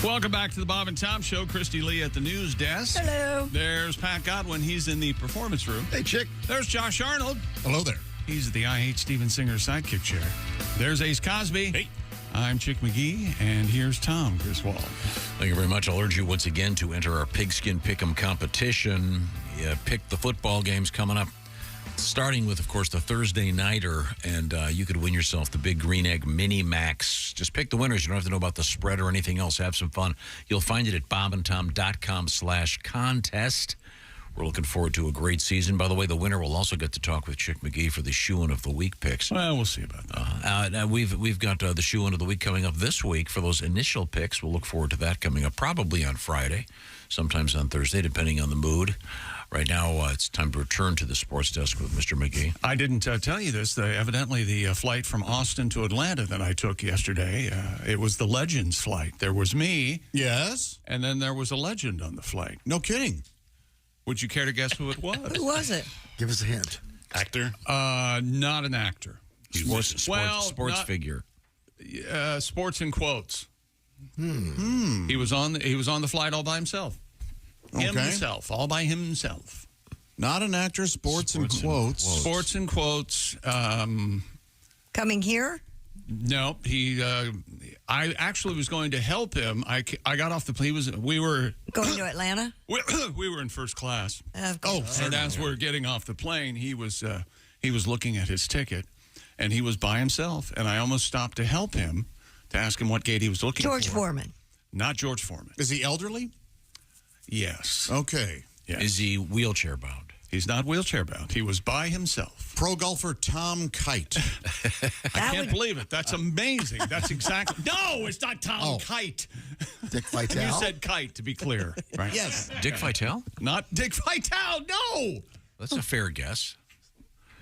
Welcome back to the Bob and Tom Show. Christy Lee at the news desk.
Hello.
There's Pat Godwin. He's in the performance room.
Hey, chick.
There's Josh Arnold.
Hello there.
He's the I Hate Steven Singer sidekick chair. There's Ace Cosby. Hey. I'm Chick McGee, and here's Tom Griswold.
Thank you very much. I'll urge you once again to enter our Pigskin Pick'em competition. Pick the football games coming up, starting with, of course, the Thursday Nighter, and you could win yourself the Big Green Egg Mini Max. Just pick the winners. You don't have to know about the spread or anything else. Have some fun. You'll find it at bobandtom.com/contest. We're looking forward to a great season. By the way, the winner will also get to talk with Chick McGee for the Shoe-In of the Week picks.
Well, we'll see about that.
Now we've got the Shoe-In of the Week coming up this week for those initial picks. We'll look forward to that coming up probably on Friday, sometimes on Thursday, depending on the mood. Right now, it's time to return to the sports desk with Mr. McGee.
I didn't tell you this. Evidently, the flight from Austin to Atlanta that I took yesterday, it was the Legends flight. There was me.
Yes.
And then there was a legend on the flight.
No kidding.
Would you care to guess who it was?
Who was it?
Give us a hint.
Actor?
Not an actor.
Sports figure.
Sports in quotes. He was on the flight all by himself.
Okay.
Himself, all by himself.
Not an actor. Sports in quotes.
Sports in quotes.
Coming here?
No, I actually was going to help him. I got off the plane. We were
going to Atlanta.
We were in first class.
And
as we're getting off the plane, he was looking at his ticket, and he was by himself. And I almost stopped to help him, to ask him what gate he was looking for.
George Foreman.
Not George Foreman.
Is he elderly?
Yes.
Okay.
Yes.
Is he wheelchair bound?
He's not wheelchair bound. He was by himself.
Pro golfer Tom Kite.
I can't believe it. That's amazing. That's exactly. No, it's not Tom Kite.
Dick Vitale.
You said Kite, to be clear. Right?
Yes.
Dick Vitale?
Not Dick Vitale. No.
That's a fair guess.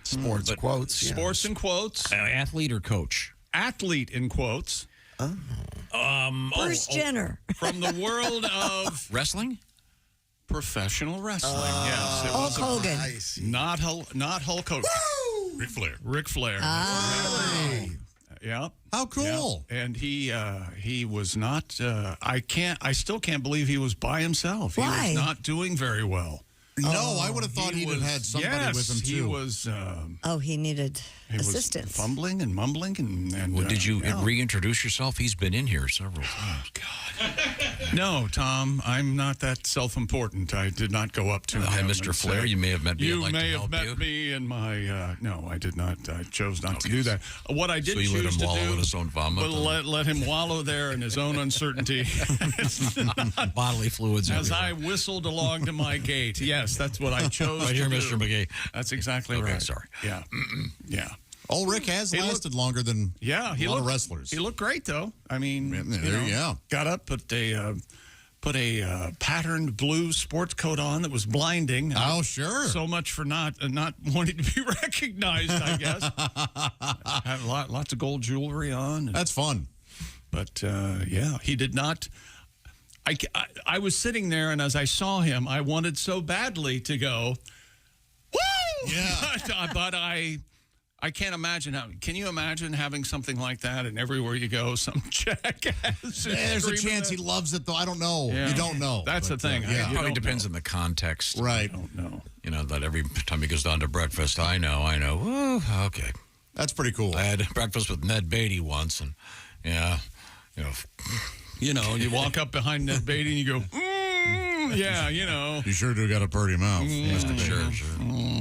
Sports quotes. Yeah.
Sports in quotes.
Athlete or coach?
Athlete in quotes.
Bruce Jenner.
From the world of
wrestling?
Professional wrestling, yes. It
Hulk Hogan.
Not Hulk Hogan.
Woo!
Ric Flair.
Really?
Yeah.
How cool.
Yeah. And he was not, I still can't believe he was by himself.
Why?
He was not doing very well.
No, I would have thought he'd have had somebody with him, too.
He was...
he needed assistance.
Was fumbling and mumbling. And
did you reintroduce yourself? He's been in here several times.
God. No, Tom, I'm not that self-important. I did not go up to him.
Mr. Flair, you may have met me.
You may have met me in my... no, I did not. I chose not to do that. What I did choose to do...
So you let him wallow in his own vomit?
Let him wallow there in his own uncertainty.
Bodily fluids
As
everywhere.
I whistled along to my gate. Yes, that's what I chose
right
to
here,
do.
Mr. McGee.
That's exactly right.
Sorry.
Yeah. Yeah.
Old Rick has lasted longer than a lot of wrestlers.
He looked great, though. I mean,
yeah.
Got up, put a patterned blue sports coat on that was blinding.
Oh, sure.
So much for not wanting to be recognized, I guess. Had lots of gold jewelry on.
That's fun.
But, yeah, he did not... I was sitting there, and as I saw him, I wanted so badly to go, woo!
Yeah.
But I can't imagine how. Can you imagine having something like that, and everywhere you go, some jackass?
There's a chance he loves it, though. I don't know.
Yeah.
You don't know.
That's the thing.
It probably depends on the context.
Right.
I don't know.
You know, that every time he goes down to breakfast, I know. Woo, okay.
That's pretty cool.
I had breakfast with Ned Beatty once, and Yeah.
You know, you walk up behind that baby and you go, yeah, you know.
You sure do got a pretty mouth.
Mr. Sure.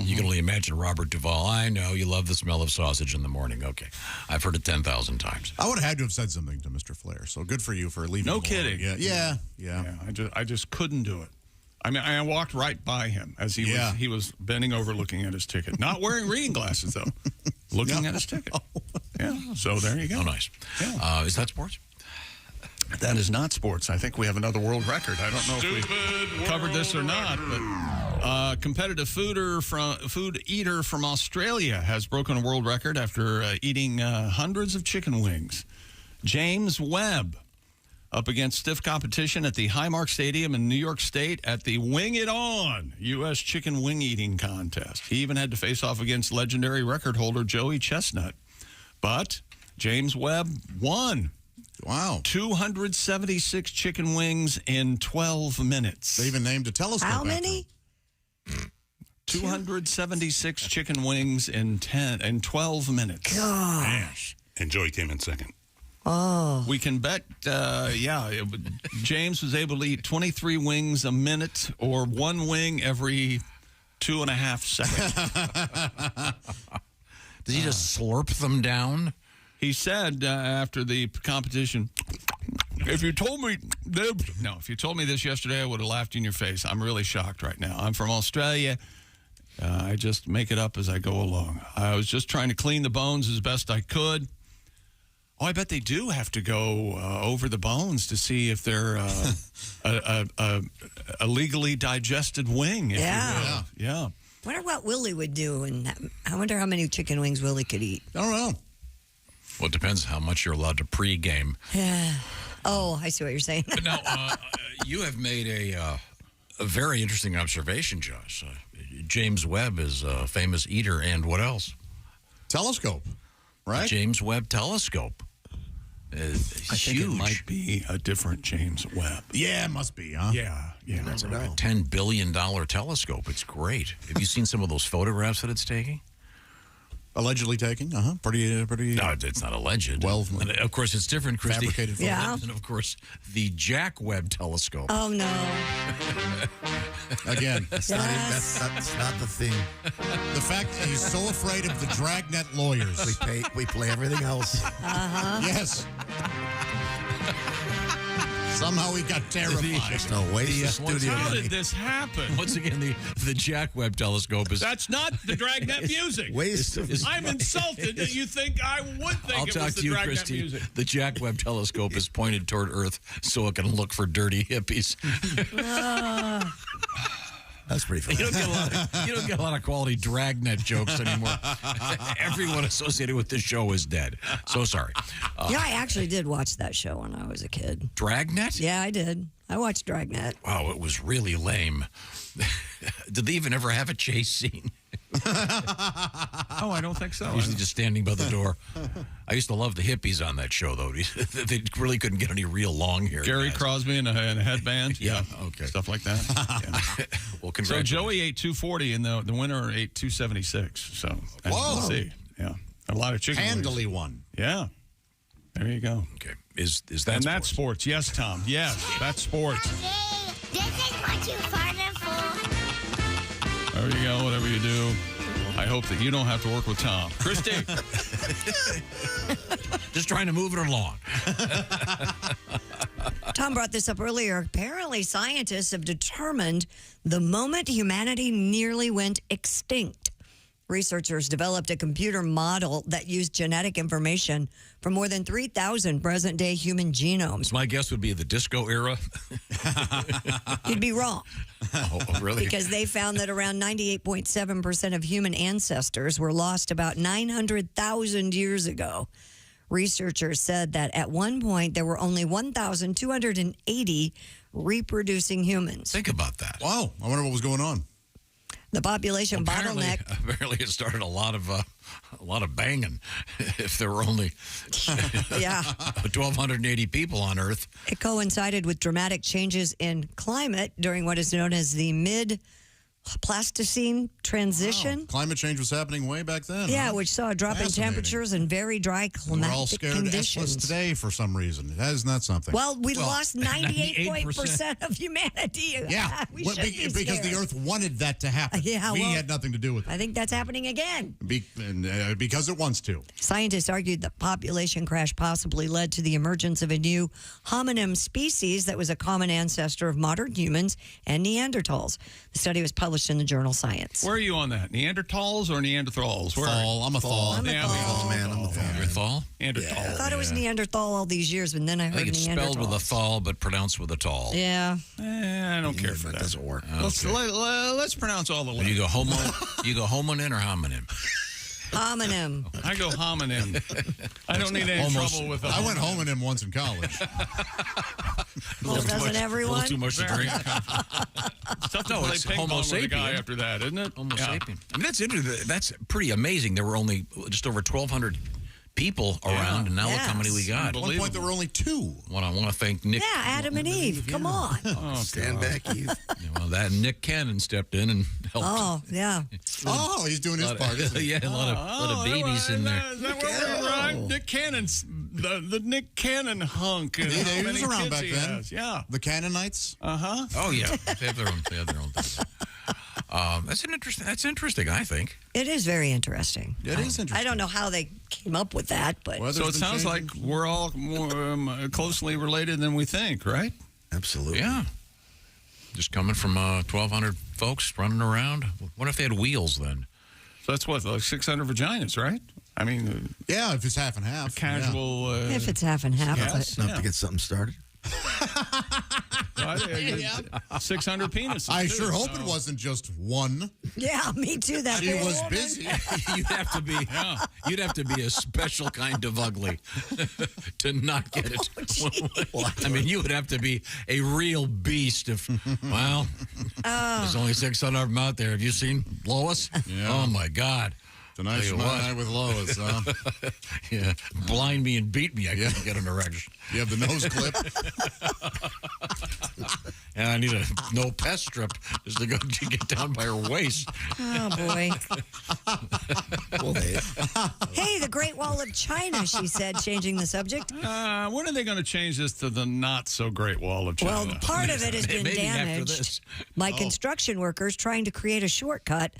You can only imagine Robert Duvall. I know you love the smell of sausage in the morning. Okay. I've heard it 10,000 times.
I would have had to have said something to Mr. Flair. So good for you for leaving.
No kidding.
Yeah.
I just couldn't do it. I mean, I walked right by him as he was bending over looking at his ticket. Not wearing reading glasses, though. Looking at his ticket. Yeah, so there you go.
Oh, nice.
Yeah.
Is that sports?
That is not sports. I think we have another world record. I don't know if we covered this or not, but competitive food eater from Australia has broken a world record after eating hundreds of chicken wings. James Webb up against stiff competition at the Highmark Stadium in New York State at the Wing It On U.S. Chicken Wing Eating Contest. He even had to face off against legendary record holder Joey Chestnut. But James Webb won.
Wow.
276 chicken wings in 12 minutes.
They even named a telescope.
How many?
276 chicken wings in 12 minutes.
Gosh.
And Joey came in second.
Oh.
We can bet, James was able to eat 23 wings a minute or one wing every 2.5 seconds.
Did he just slurp them down?
He said after the competition, if you told me this yesterday, I would have laughed in your face. I'm really shocked right now. I'm from Australia. I just make it up as I go along. I was just trying to clean the bones as best I could. Oh, I bet they do have to go over the bones to see if they're a legally digested wing. If
Yeah.
you will. Yeah.
Wonder what Willie would do, and I wonder how many chicken wings Willie could eat.
I don't know.
Well, it depends how much you're allowed to pre-game.
Yeah. Oh, I see what you're saying.
But now, you have made a very interesting observation, Josh. James Webb is a famous eater, and what else?
Telescope, right?
The James Webb telescope.
I think it might be a different James Webb.
Yeah, it must be, huh?
Yeah.
It's like a $10 billion telescope. It's great. Have you seen some of those photographs that it's taking?
Allegedly taking, pretty.
No, it's not alleged.
Well,
and of course, it's different, Christy.
Fabricated photos.
Yeah.
And of course, the Jack Webb telescope.
Oh, no.
Again,
that's not the thing.
The fact that he's so afraid of the dragnet lawyers.
We play everything else.
Uh-huh.
Yes. Somehow we got terrified.
Just a waste of studio
How
money.
did this happen?
Once again, the Jack Webb telescope is...
That's not the Dragnet music.
Waste of
I'm insulted that you think I would think
I'll
it
talk
was
to
the
you,
Dragnet
Christy.
music.
The Jack Webb telescope is pointed toward Earth so it can look for dirty hippies.
That's pretty funny.
You don't get a lot of quality Dragnet jokes anymore. Everyone associated with this show is dead. So sorry.
I actually did watch that show when I was a kid.
Dragnet?
Yeah, I did. I watched Dragnet.
Wow, it was really lame. Did they even ever have a chase scene?
Oh, I don't think so.
Usually just standing by the door. I used to love the hippies on that show, though. They really couldn't get any real long hair.
Gary Crosby in a headband.
Yeah, okay.
Stuff like that. Yeah.
Well,
So
congratulations.
Joey ate 240 and the winner ate 276. So, as you can see. Yeah. A lot of chicken
Handily
wings.
won.
Yeah. There you go.
Okay. Is that
And that's sports. Yes, Tom. Yes, that's sports.
This is what you farted for.
There you go. Whatever you do. I hope that you don't have to work with Tom. Christy.
Just trying to move it along.
Tom brought this up earlier. Apparently, scientists have determined the moment humanity nearly went extinct. Researchers developed a computer model that used genetic information from more than 3,000 present-day human genomes.
My guess would be the disco era.
You'd be wrong.
Oh, really?
Because they found that around 98.7% of human ancestors were lost about 900,000 years ago. Researchers said that at one point there were only 1,280 reproducing humans.
Think about that.
Wow. I wonder what was going on.
The population bottleneck.
Apparently, it started a lot of banging. If there were only 1,280 people on Earth,
It coincided with dramatic changes in climate during what is known as the Plasticine transition.
Wow. Climate change was happening way back then.
Yeah,
huh?
which saw a drop in temperatures and very dry climatic
We're all scared
conditions.
F today for some reason. Isn't that something?
Well, we lost 98% of humanity.
Yeah,
we
well,
should be
because the
scared.
Earth wanted that to happen.
Yeah,
we
well,
had nothing to do with it.
I think that's happening again.
Because it wants to.
Scientists argued the population crash possibly led to the emergence of a new hominin species that was a common ancestor of modern humans and Neanderthals. The study was published in the journal Science.
Where are you on that? Neanderthals or Neanderthals? Where
Thal. I'm a Thal.
I'm a Thal.
Man, I'm a Thal.
You're a Thal?
Neanderthal.
I thought it was Neanderthal all these years, but then I
I
heard
think it's
Neanderthal.
spelled with a thal, but pronounced with a tall.
Yeah.
I don't care for that.
Doesn't work.
Let's pronounce all the letters.
You go hominin or hominin?
Homonym.
I go hominin. I don't need any trouble with that.
I went hominin once in college.
Well, doesn't everyone?
A little too much to drink.
It's tough to
No,
play
it's
ping
Homo
pong with a guy
sapien.
after that, isn't it?
Homo sapien. I mean, that's interesting. That's pretty amazing. There were only just over 1,200 people around, and now look how many we got.
At one point, there were only 2.
I want to thank Nick.
Yeah, Adam and Eve. Come on.
Stand back, Eve.
Well, that Nick Cannon stepped in and helped.
Oh, yeah.
Oh, he's doing his part. isn't he?
Yeah, a lot of babies in there.
Is that where we're right? Nick Cannon's the Nick Cannon hunk. And how
He was
many
around
kids
back
he
then.
has. Yeah.
The Cannonites.
Uh-huh.
Oh yeah, they have their own thing. That's interesting. I think
It is very interesting.
It is interesting.
I don't know how they came up with that, but
So it sounds like we're all more closely related than we think, right?
Absolutely.
yeah. Just coming from 1,200 folks running around. What if they had wheels then?
So that's what, like 600 vaginas, right? I mean,
yeah, if it's half and half.
casual.
if it's half and half,
yes,
Enough to get something started.
600 penises.
I
too,
sure hope
so.
it wasn't just one.
yeah, me too. That
She
poor
was
woman.
busy.
You'd have to be. You'd have to be a special kind of ugly to not get it. I mean, you would have to be a real beast. If well, there's only 600 of them out there. Have you seen Lois?
Yeah.
Oh my God.
Tonight's
Tell you
my
what.
night with Lois. Huh?
Yeah, blind me and beat me. I couldn't get an erection.
You have the nose clip.
And I need a no pest strip just to go to get down by her waist.
Oh boy.
Well,
Hey, the Great Wall of China, she said, changing the subject.
When are they going to change this to the not so great wall of China?
Well, part of it has been
Maybe after
damaged
this.
by construction workers trying to create a shortcut.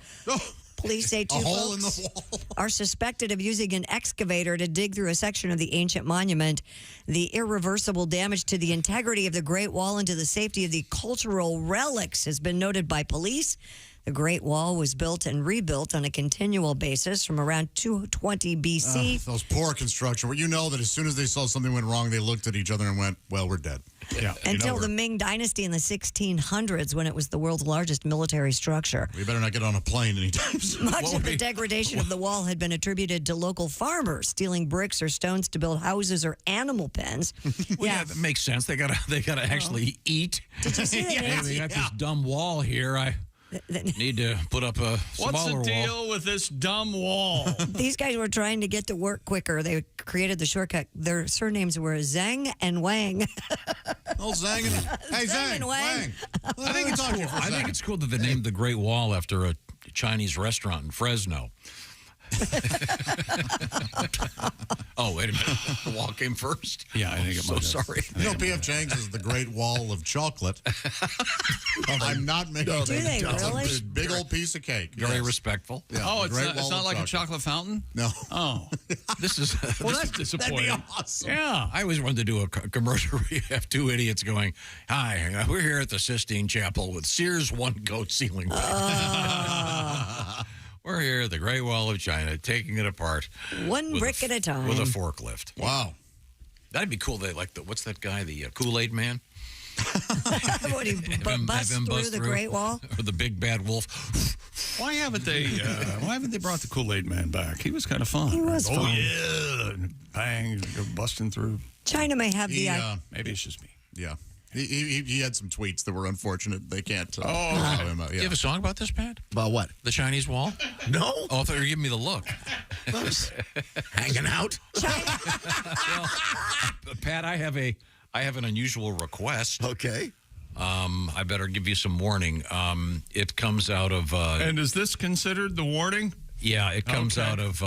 Police say 2
hole in
folks
the wall.
are suspected of using an excavator to dig through a section of the ancient monument. The irreversible damage to the integrity of the Great Wall and to the safety of the cultural relics has been noted by police. The Great Wall was built and rebuilt on a continual basis from around 220 BC.
Those poor construction. You know that as soon as they saw something went wrong, they looked at each other and went, well, we're dead.
Yeah.
Until the Ming Dynasty in the 1600s, when it was the world's largest military structure.
We better not get on a plane anytime soon.
Much of the degradation of the wall had been attributed to local farmers stealing bricks or stones to build houses or animal pens.
Well, yeah, that makes sense. They gotta actually eat.
Did you see that?
Yeah, they got this dumb wall here. I need to put up a
What's
smaller
the deal
wall.
with this dumb wall?
These guys were trying to get to work quicker. They created the shortcut. Their surnames were Zhang and Wang.
Oh, Zhang and hey,
Zhang and Wang.
I think it's cool.
I think it's cool that they named the Great Wall after a Chinese restaurant in Fresno. Oh, wait a minute. The wall came first?
Yeah, I think it
so
might have.
sorry.
You know, P.F. Chang's is the Great Wall of Chocolate. I'm not making
Do they really?
It's a big old piece of cake.
Very
Yes.
respectful.
Yeah,
Oh,
the
it's
Great
not,
Wall of
like a chocolate fountain?
No.
Oh.
This is
Well, that's disappointing.
That'd be awesome.
Yeah.
I always wanted to do a commercial where you have 2 idiots going, "Hi, we're here at the Sistine Chapel with Sears one-coat ceiling fan. We're here at the Great Wall of China, taking it apart
One
with
brick at a time.
with a forklift."
Wow.
That'd be cool. They like what's that guy, the Kool-Aid Man?
What, he busts through the Great Wall?
Or the big bad wolf.
Why haven't they brought the Kool-Aid Man back? He was kind of fun.
He was
Oh,
fun.
yeah. And bang, go busting through.
China may have the...
Maybe it's just me.
Yeah. He had some tweets that were unfortunate. They can't.
Oh,
allow him out.
Do you have a song about this, Pat?
About what?
The Chinese Wall?
No.
Oh, I thought you were giving me the look.
Hanging out.
Well, Pat, I have an unusual request.
Okay.
I better give you some warning. It comes out of...
and is this considered the warning?
Yeah, it comes out of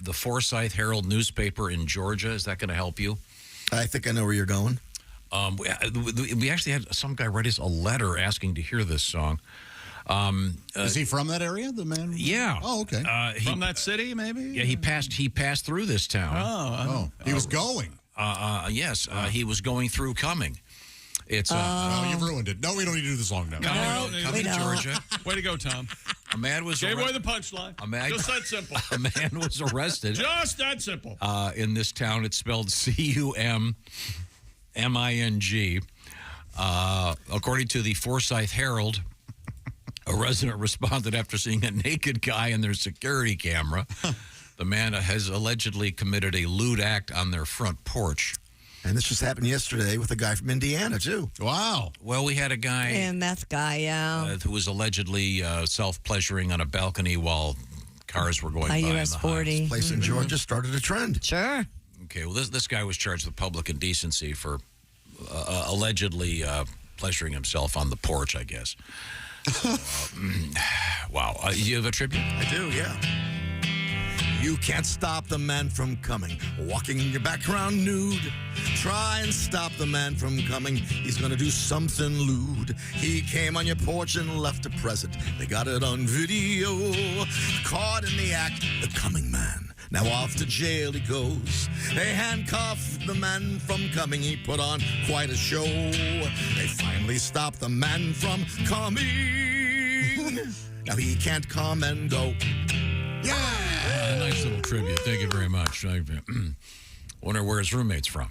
the Forsyth Herald newspaper in Georgia. Is that going to help you?
I think I know where you're going.
We actually had some guy write us a letter asking to hear this song.
Is he from that area, the man?
Yeah.
Oh, okay.
From that city, maybe?
Yeah, he passed through this town.
He was going.
Yes, he was going through coming. It's
no, you've ruined it. No, we don't need to do the song now.
Coming, Georgia.
Way to go, Tom.
A man was
gave away the punchline. Just that simple.
A man was arrested.
Just that simple.
In this town, it's spelled Cuming. According to the Forsyth Herald, a resident responded after seeing a naked guy in their security camera. The man has allegedly committed a lewd act on their front porch.
And this just happened yesterday with a guy from Indiana, too.
Wow.
Well, we had a guy...
Yeah, meth guy, yeah.
Who was allegedly self-pleasuring on a balcony while cars were going by.
US 40.
This place in Georgia started a trend.
Sure.
Okay, well, this guy was charged with public indecency for allegedly pleasuring himself on the porch, I guess. Wow. You have a tribute?
I do, yeah. You can't stop the man from coming, walking in your background nude. Try and stop the man from coming. He's gonna do something lewd. He came on your porch and left a present. They got it on video. Caught in the act, the coming man. Now off to jail he goes. They handcuffed the man from coming. He put on quite a show. They finally stopped the man from coming. Now he can't come and go.
Yeah! Nice little tribute. Thank you very much. I wonder where his roommate's from.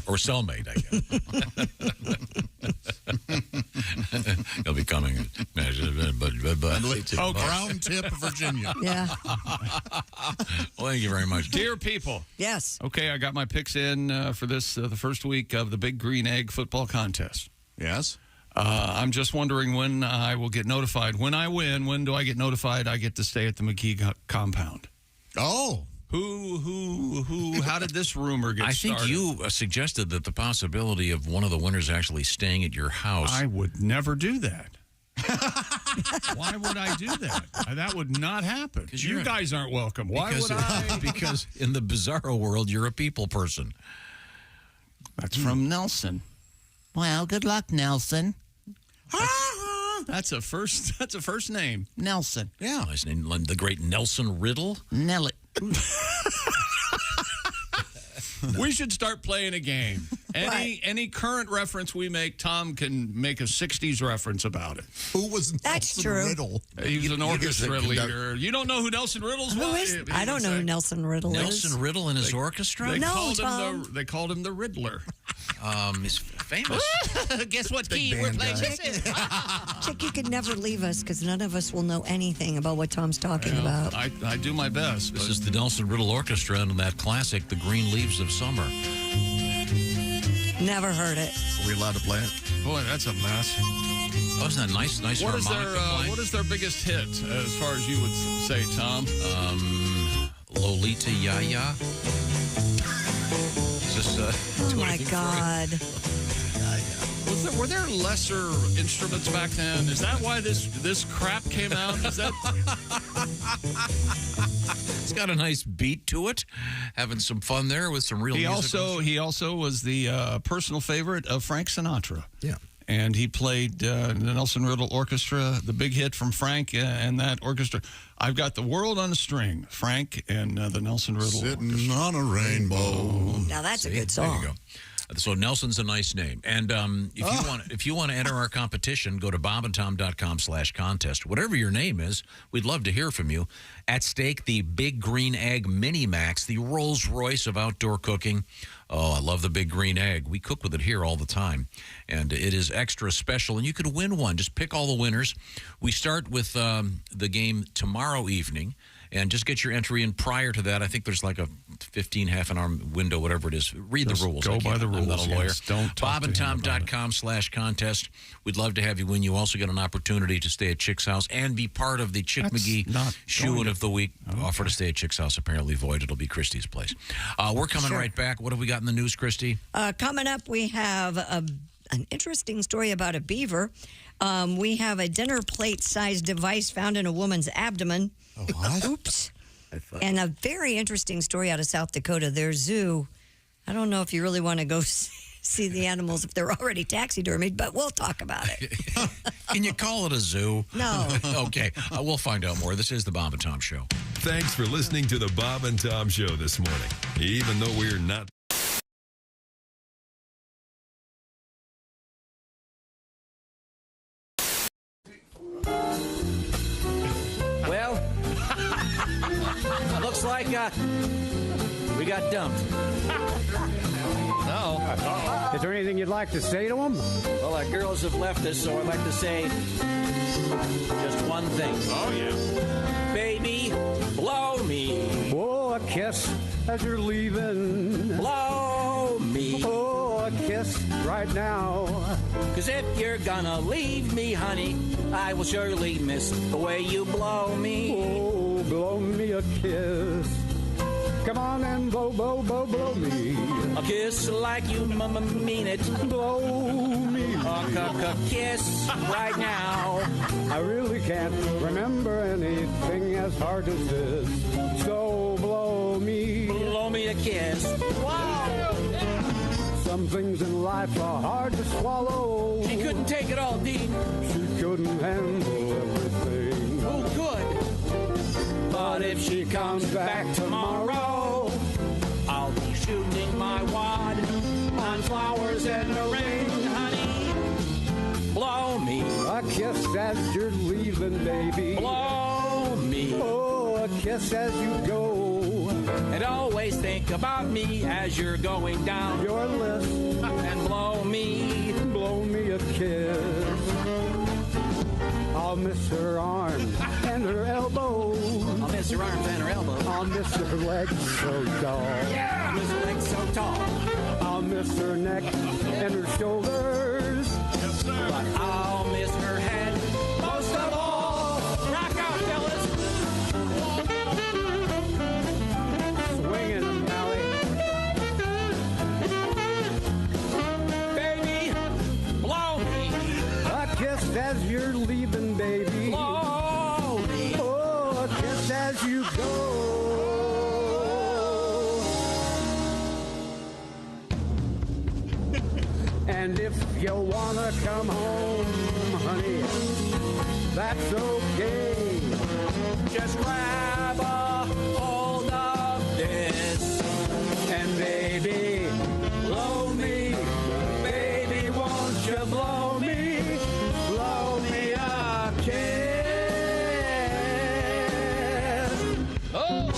Or cellmate, I guess. He'll be coming.
Crown Tip, Virginia.
Yeah.
Well, thank you very much.
Dear people.
Yes.
Okay, I got my picks in for this, the first week of the Big Green Egg football contest.
Yes.
I'm just wondering when I will get notified. When I win, when do I get notified I get to stay at the McKee compound?
Oh.
How did this rumor get started?
I think you suggested that the possibility of one of the winners actually staying at your house.
I would never do that. Why would I do that? That would not happen. You guys aren't welcome. Why would I?
Because in the bizarro world, you're a people person.
That's from Nelson.
Well, good luck, Nelson.
That's a first name.
Nelson.
Yeah. His name, the great Nelson Riddle.
Nelly.
We should start playing a game. Any current reference we make, Tom can make a 60s reference about it.
Who was
That's
Nelson
true.
Riddle?
He was an orchestra leader. You don't know who Nelson Riddle's
Who
was?
is? I don't know who Nelson Riddle is.
Nelson Riddle and his orchestra?
They called him the Riddler.
He's famous.
Guess what key we're playing this in?
Chick, you could never leave us because none of us will know anything about what Tom's talking about.
I do my best.
This is the Nelson Riddle Orchestra and that classic, The Green Leaves of Summer.
Never heard it.
Are we allowed to play it?
Boy, that's a mess.
Oh, isn't that nice
What is their biggest hit, as far as you would say, Tom?
Lolita Yaya. Is this,
oh, my God.
Were there lesser instruments back then? Is that why this crap came out? Is that?
It's got a nice beat to it. Having some fun there with some real music.
He also was the personal favorite of Frank Sinatra.
Yeah.
And he played the Nelson Riddle Orchestra, the big hit from Frank and that orchestra. I've got The World on a String, Frank and the Nelson Riddle
Sitting
Orchestra.
on a rainbow.
Now that's a good song.
There you go. So Nelson's a nice name. And if you want to enter our competition, go to bobandtom.com/contest. Whatever your name is, we'd love to hear from you. At stake, the Big Green Egg Mini Max, the Rolls Royce of outdoor cooking. Oh, I love the Big Green Egg. We cook with it here all the time. And it is extra special. And you could win one. Just pick all the winners. We start with the game tomorrow evening. And just get your entry in prior to that. I think there's like a 15, half an hour window, whatever it is. Read the rules.
Go by the rules.
I'm not a lawyer.
Yes, don't talk to him about it.
bobandtom.com/contest. We'd love to have you win. You also get an opportunity to stay at Chick's house and be part of the Chick McGee Shoe-In of the Week. Offer to stay at Chick's house, apparently void. It'll be Christy's place. We're coming right back. What have we got in the news, Christy?
Coming up, we have an interesting story about a beaver. We have a dinner plate-sized device found in a woman's abdomen.
Oh, what?
Oops. And a very interesting story out of South Dakota. Their zoo, I don't know if you really want to go see the animals if they're already taxidermied, but we'll talk about it.
Can you call it a zoo?
No.
Okay, we'll find out more. This is the Bob and Tom Show.
Thanks for listening to the Bob and Tom Show this morning. Even though we're not.
Well, looks like we got dumped. No.
Is there anything you'd like to say to them?
Well, our girls have left us, so I'd like to say just one thing.
Oh, yeah.
Baby, blow me.
Oh, a kiss as you're leaving.
Blow me.
Oh, a kiss right now.
'Cause if you're gonna leave me, honey, I will surely miss the way you blow me.
Oh, blow me a kiss. Come on and blow, blow, blow, blow me.
A kiss like you mean it.
Blow me.
A kiss right now.
I really can't remember anything as hard as this. So blow me.
Blow me a kiss. Wow.
Some things in life are hard to swallow.
She couldn't take it all, Dean.
She couldn't handle everything.
Who could? But if she comes back tomorrow, I'll be shooting my wad on flowers in the rain, honey. Blow me.
A kiss as you're leaving, baby.
Blow me.
Oh, a kiss as you go.
And always think about me as you're going down
your list.
And blow me.
Blow me a kiss. I'll miss her arms and her elbows.
I'll miss her arms and her elbows.
I'll miss her legs so tall.
Yeah, I'll miss her legs so tall.
I'll miss her neck and her shoulders.
Yes, sir. But I'll miss her head most of all. Rock out, fellas.
Swinging them, Alli.
Baby, blow me.
A kiss as you're leaving, baby.
Blow me.
Oh, a kiss as you go. And if you wanna come home, honey, that's okay.
Just grab a hold of this.
And baby, blow me. Baby, won't you blow me? Blow me a kiss.
Oh,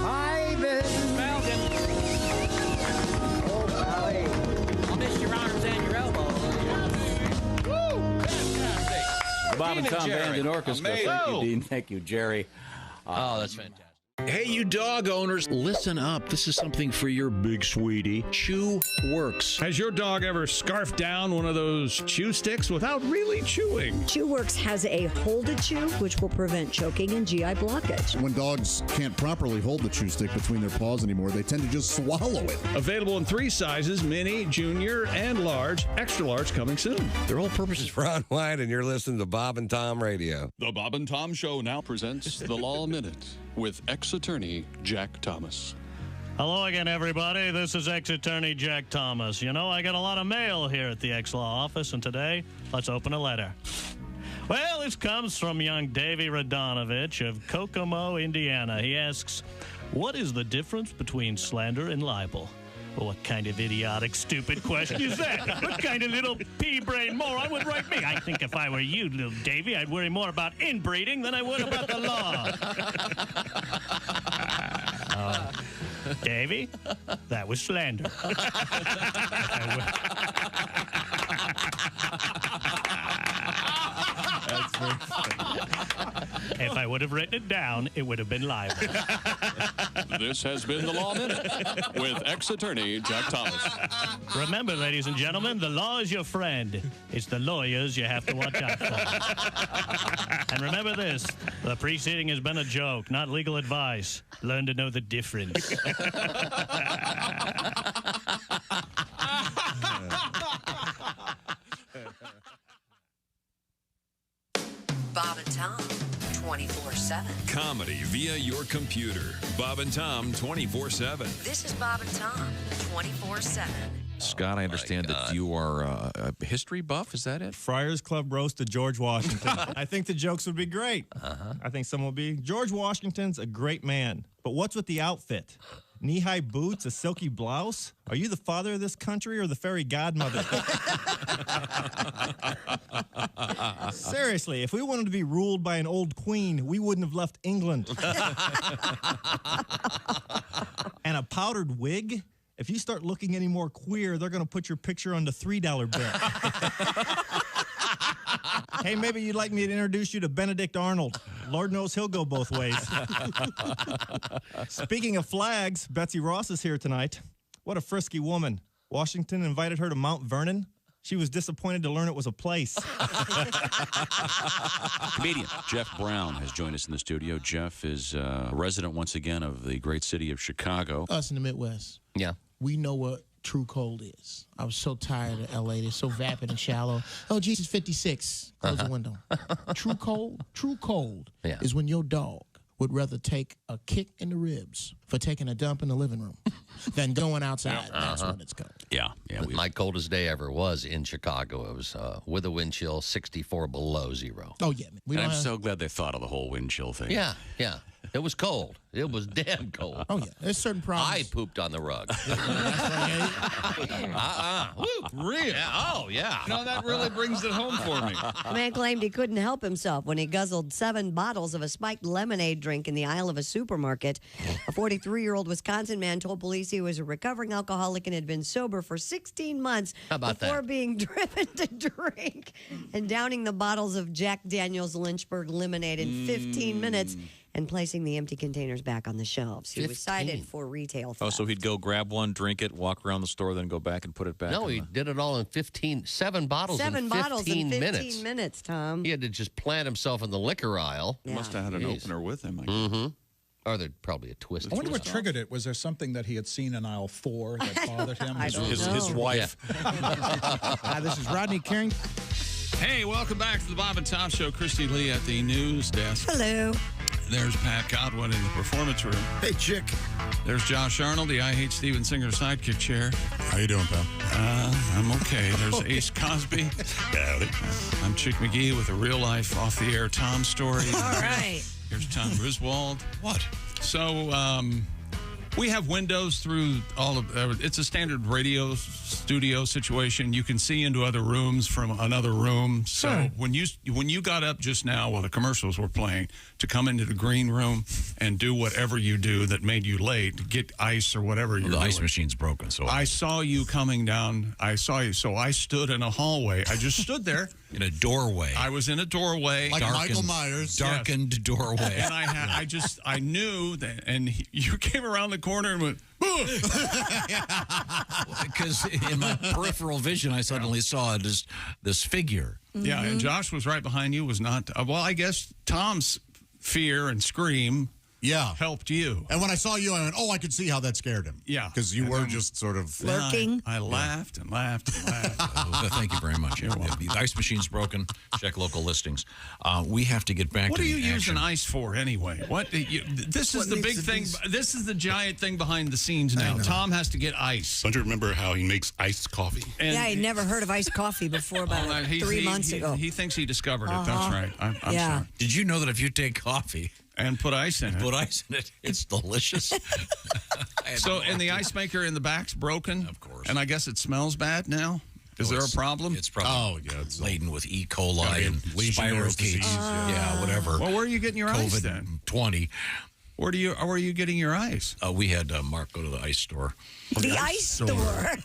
I've been
Malcolm.
Oh, Alli.
I'll miss your arms and your elbows. Woo! Fantastic.
The Bob and Tom Band and Orchestra.
Amazing.
Thank you, Dean. Thank you, Jerry.
Oh, that's fantastic.
Hey, you dog owners, listen up. This is something for your big sweetie. Chew Works.
Has your dog ever scarfed down one of those chew sticks without really chewing?
ChewWorks has a hold to chew, which will prevent choking and GI blockage.
When dogs can't properly hold the chew stick between their paws anymore, they tend to just swallow it.
Available in 3 sizes, mini, junior, and large. Extra large coming soon.
Their whole purpose is Ron White, and you're listening to Bob and Tom Radio.
The Bob and Tom Show now presents The Law Minute with ex-attorney Jack Thomas.
Hello again, everybody. This is ex-attorney Jack Thomas. You know, I got a lot of mail here at the ex-law office, and today, let's open a letter. Well, this comes from young Davey Radonovich of Kokomo, Indiana. He asks, what is the difference between slander and libel? Well, what kind of idiotic, stupid question is that? What kind of little pea-brain moron would write me? I think if I were you, little Davey, I'd worry more about inbreeding than I would about the law. Davey, that was slander.
That's very funny.
If I would have written it down, it would have been libel.
This has been The Law Minute with ex-attorney Jack Thomas.
Remember, ladies and gentlemen, the law is your friend. It's the lawyers you have to watch out for. And remember this, the preceding has been a joke, not legal advice. Learn to know the difference.
Bob and Tom 24/7.
Comedy via your computer. Bob and Tom 24/7.
This is Bob and Tom 24/7.
Scott, I understand that you are a history buff. Is that it?
Friars Club roast of George Washington. I think the jokes would be great. I think some will be. George Washington's a great man, but what's with the outfit? Knee-high boots, a silky blouse? Are you the father of this country or the fairy godmother? Seriously, if we wanted to be ruled by an old queen, we wouldn't have left England. And a powdered wig? If you start looking any more queer, they're going to put your picture on the $3 bill. Hey, maybe you'd like me to introduce you to Benedict Arnold. Lord knows he'll go both ways. Speaking of flags, Betsy Ross is here tonight. What a frisky woman. Washington invited her to Mount Vernon. She was disappointed to learn it was a place.
Comedian Jeff Brown has joined us in the studio. Jeff is a resident once again of the great city of Chicago.
Us in the Midwest.
Yeah.
We know what true cold is. I was so tired of L.A. They're so vapid and shallow. Oh, geez, it's 56. Close the window. True cold is when your dog would rather take a kick in the ribs for taking a dump in the living room than going outside. That's when it's cold.
Yeah.
My coldest day ever was in Chicago. It was with a wind chill 64 below zero.
Oh, yeah.
I'm so glad they thought of the whole wind chill thing.
Yeah. It was cold. It was damn cold.
Oh, yeah. There's certain problems.
I pooped on the rug.
Really?
Yeah. Oh, yeah.
No, that really brings it home for me.
The man claimed he couldn't help himself when he guzzled 7 bottles of a spiked lemonade drink in the aisle of a supermarket. A 43-year-old Wisconsin man told police he was a recovering alcoholic and had been sober for 16 months before being driven to drink and downing the bottles of Jack Daniel's Lynchburg lemonade in 15 minutes and placing the empty containers back on the shelves. He was cited for retail theft.
Oh, so he'd go grab one, drink it, walk around the store, then go back and put it back?
No, he did it all in 7 bottles in 15
bottles in 15
minutes.
minutes, Tom.
He had to just plant himself in the liquor aisle.
He must have had an opener with him, I guess.
Mm-hmm. Or there's probably a twist.
I wonder what triggered it. Was there something that he had seen in aisle 4 that bothered him?
His wife.
Hi, this is Rodney Carrington.
Hey, welcome back to the Bob and Tom Show. Christy Lee at the news desk.
Hello.
There's Pat Godwin in the performance room.
Hey, chick.
There's Josh Arnold, the I Hate Steven Singer sidekick chair.
How you doing, pal?
I'm okay. There's Ace Cosby.
Howdy.
I'm Chick McGee with a real-life, off-the-air Tom story.
All right.
Here's Tom Griswold.
What?
So, we have windows through all of it's a standard radio studio situation. You can see into other rooms from another room. So when you got up just now while the commercials were playing to come into the green room and do whatever you do that made you late, get ice or whatever you're doing.
The ice machine's broken. So
I saw you coming down. I saw you. So I stood in a hallway. I just stood there.
In a doorway.
I was in a doorway.
Like Michael Myers.
Darkened doorway.
And I knew that, and you came around the corner and went,
because in my peripheral vision, I suddenly saw this figure.
Yeah, and Josh was right behind you. Was not, well, I guess Tom's fear and scream helped you.
And when I saw you, I went, I could see how that scared him.
Yeah.
Because you were just sort of...
Lurking.
I laughed and laughed and laughed.
Thank you very much. The ice machine's broken. Check local listings. We have to get back
what
to
are
the
you
action.
using ice for anyway? This is the big thing. This is the giant thing behind the scenes now. Tom has to get ice.
Don't you remember how he makes iced coffee?
And he'd never heard of iced coffee before about 3 months ago.
He thinks he discovered it. That's right. I'm sorry.
Did you know that if you take coffee
and put ice in it,
it's delicious?
And the ice maker in the back's broken?
Of course.
And I guess it smells bad now? Is there a problem?
It's probably it's laden with E. coli and spirochetes. Whatever.
Well, where are you getting your ice then?
COVID-20.
Where are you getting your ice?
We had Mark go to the ice store.
The ice store.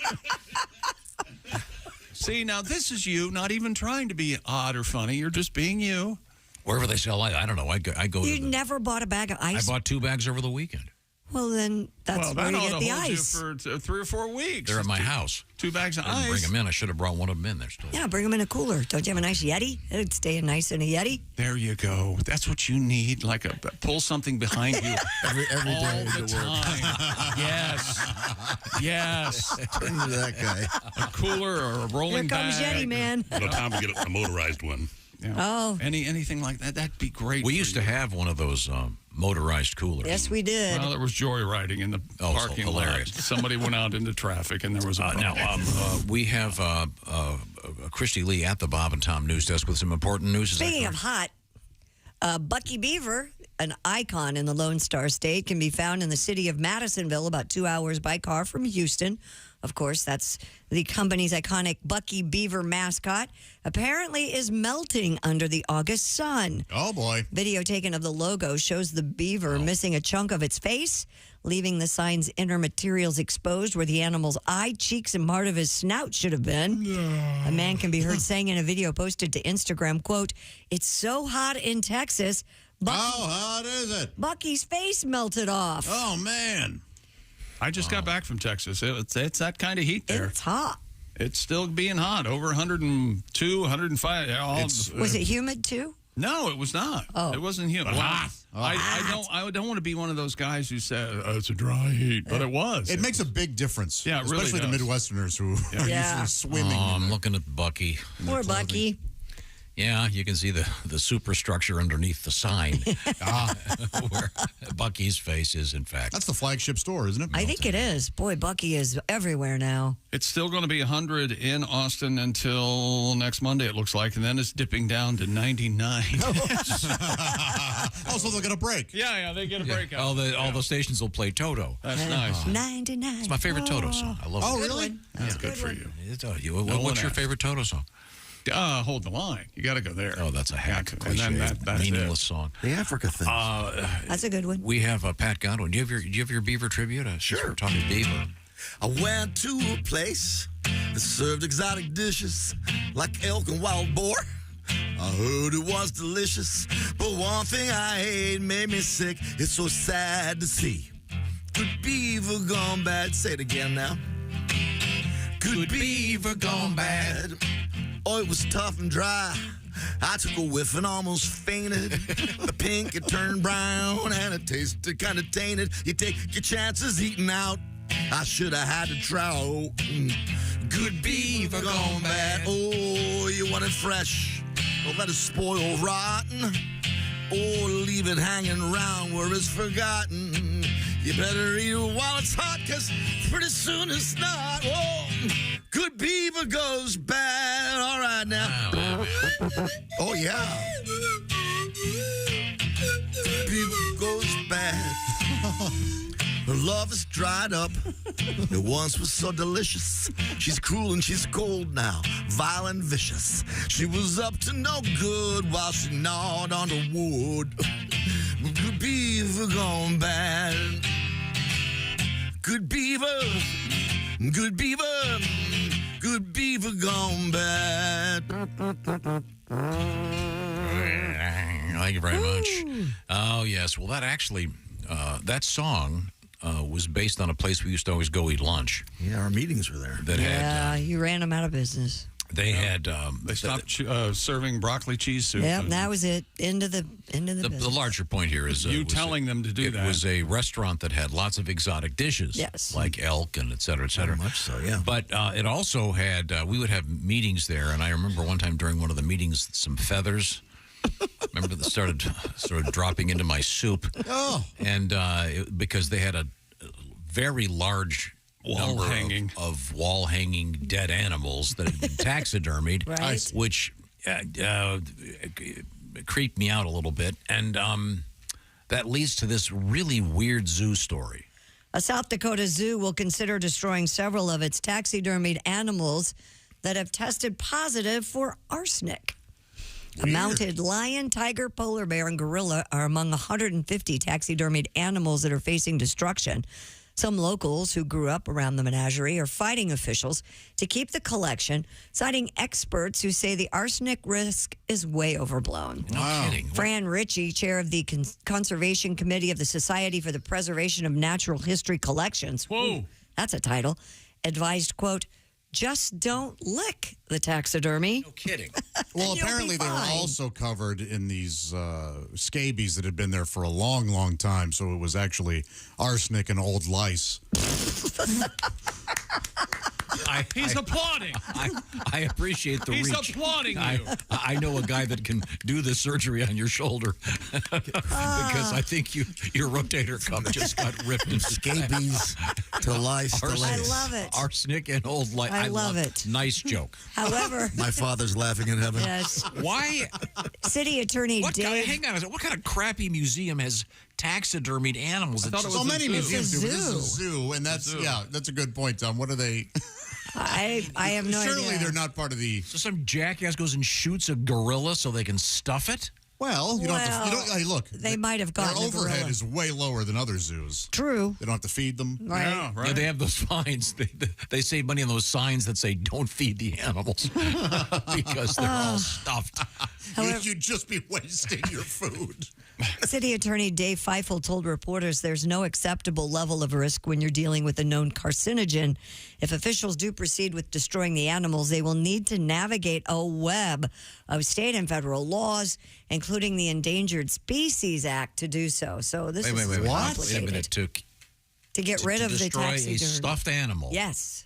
See, now this is you not even trying to be odd or funny. You're just being you.
Wherever they sell ice, I don't know. I go.
You never bought a bag of ice?
I bought 2 bags over the weekend.
Well, then that's where you get the ice.
You for 3 or 4 weeks.
They're at my house.
2 bags of
I didn't
ice.
bring them in. I should have brought one of them in there still.
Yeah, bring them in a cooler. Don't you have a nice Yeti? It'd stay nice in a Yeti.
There you go. That's what you need. Like pull something behind you
every day
all the time. Yes.
Turn to that guy.
A cooler or a rolling
Here comes
bag.
Yeti, man.
Time to get a motorized one.
You know,
Oh.
anything like that, that'd be great.
We used to have one of those motorized coolers.
Yes, we did.
Well, there was joyriding in the parking lot.
hilarious.
Somebody went out into traffic, and there was a problem.
Now, we have Christy Lee at the Bob and Tom News Desk with some important news. Is that
Speaking of
correct?
hot, Bucky Beaver, an icon in the Lone Star State, can be found in the city of Madisonville, about 2 hours by car from Houston. Of course, that's the company's iconic Bucky Beaver mascot. Apparently is melting under the August sun.
Oh, boy.
Video taken of the logo shows the beaver missing a chunk of its face, leaving the sign's inner materials exposed where the animal's eye, cheeks, and part of his snout should have been. A man can be heard saying in a video posted to Instagram, quote, "It's so hot in Texas,
How hot is it?
Bucky's face melted off."
Oh, man.
I just got back from Texas. It's that kind of heat there.
It's hot.
It's still being hot, over 102, 105.
Was it humid too?
No, it was not.
Oh.
It wasn't humid.
Hot.
I don't want to be one of those guys who said it's a dry heat, but it was.
It makes a big difference.
Yeah, it really
especially the
does.
Midwesterners who are
Yeah.
usually swimming.
Oh,
in
I'm
the-
looking at Bucky.
Poor Bucky.
Yeah, you can see the superstructure underneath the sign where Bucky's face is, in fact.
That's the flagship store, isn't it?
I think it is. Boy, Bucky is everywhere now.
It's still going to be 100 in Austin until next Monday, it looks like, and then it's dipping down to 99.
Oh, so they'll get a break.
Yeah, they get a break out.
All the stations will play Toto.
That's nice.
99.
It's my favorite Toto song. I love it.
Oh, really?
That's good for you.
What's your favorite Toto song?
Hold the line. You got to go there.
Oh, that's a hack,
And
cliche,
then that's
meaningless
it.
song.
The Africa thing.
That's a good one.
We have Pat Godwin. Do you have your Beaver tribute? Sure. We're talking Beaver.
I went to a place that served exotic dishes like elk and wild boar. I heard it was delicious, but one thing I ate made me sick. It's so sad to see. Good beaver gone bad. Say it again now. Good beaver gone bad. Oh, it was tough and dry. I took a whiff and almost fainted. The pink, it turned brown, and it tasted kind of tainted. You take your chances eating out. I should have had to try. Oh, good beaver gone bad. Oh, you want it fresh. Don't let it spoil rotten. Oh, leave it hanging around where it's forgotten. You better eat it while it's hot, because pretty soon it's not. Oh, good beaver goes bad. All right now. Oh, yeah. Good beaver goes bad. Her love is dried up. It once was so delicious. She's cruel and she's cold now, vile and vicious. She was up to no good while she gnawed on the wood. Good beaver gone bad. Good beaver, good beaver, good beaver gone bad.
Thank you very much. Oh, yes. Well, that actually, that song was based on a place we used to always go eat lunch.
Yeah, our meetings were there.
You ran them out of business.
They had
they stopped serving broccoli cheese soup.
Yep, that was it. Into the business.
The larger point here is
you telling them to do that.
It was a restaurant that had lots of exotic dishes,
yes,
like elk and et cetera, et cetera.
Very much so, yeah.
But it also had we would have meetings there, and I remember one time during one of the meetings, some feathers. Remember that started dropping into my soup.
Oh,
and because they had a very large
wall hanging
of wall hanging dead animals that had been taxidermied,
right.
Which creeped me out a little bit, and that leads to this really weird zoo story.
A South Dakota zoo will consider destroying several of its taxidermied animals that have tested positive for arsenic. A mounted lion, tiger, polar bear, and gorilla are among 150 taxidermied animals that are facing destruction. Some locals who grew up around the menagerie are fighting officials to keep the collection, citing experts who say the arsenic risk is way overblown.
No kidding.
Fran Ritchie, chair of the Conservation Committee of the Society for the Preservation of Natural History Collections.
Whoa.
That's a title. Advised, quote, just don't lick the taxidermy.
No kidding.
Well, apparently they were also covered in these scabies that had been there for a long, long time. So it was actually arsenic and old lice.
He's applauding.
I appreciate the
He's
reach.
applauding you.
I know a guy that can do the surgery on your shoulder because I think your rotator cuff just got ripped.
Scabies to lice.
I love it.
Arsenic and old lice.
I love it.
Nice joke.
However,
my father's laughing in heaven.
Yes.
Why?
City Attorney Dave.
Hang on a second. What kind of crappy museum has taxidermied animals?
So many museums do.
It's a
But this is a
zoo.
zoo, and that's that's a good point, Tom. What are they?
I have no idea.
Surely they're not part of the.
So some jackass goes and shoots a gorilla so they can stuff it?
Well, you don't have to. You don't, hey, look.
They might have gotten
Their
a gorilla.
overhead is way lower than other zoos.
True.
They don't have to feed them.
Right.
Yeah, right.
Yeah, they have those signs. They save money on those signs that say "Don't feed the animals" because they're all stuffed.
You'd just be wasting your food.
City Attorney Dave Feifel told reporters there's no acceptable level of risk when you're dealing with a known carcinogen. If officials do proceed with destroying the animals, they will need to navigate a web of state and federal laws, including the Endangered Species Act, to do so. So this is
Wait
complicated.
a minute.
To get rid of the
destroy a
taxidermy.
stuffed animal.
Yes.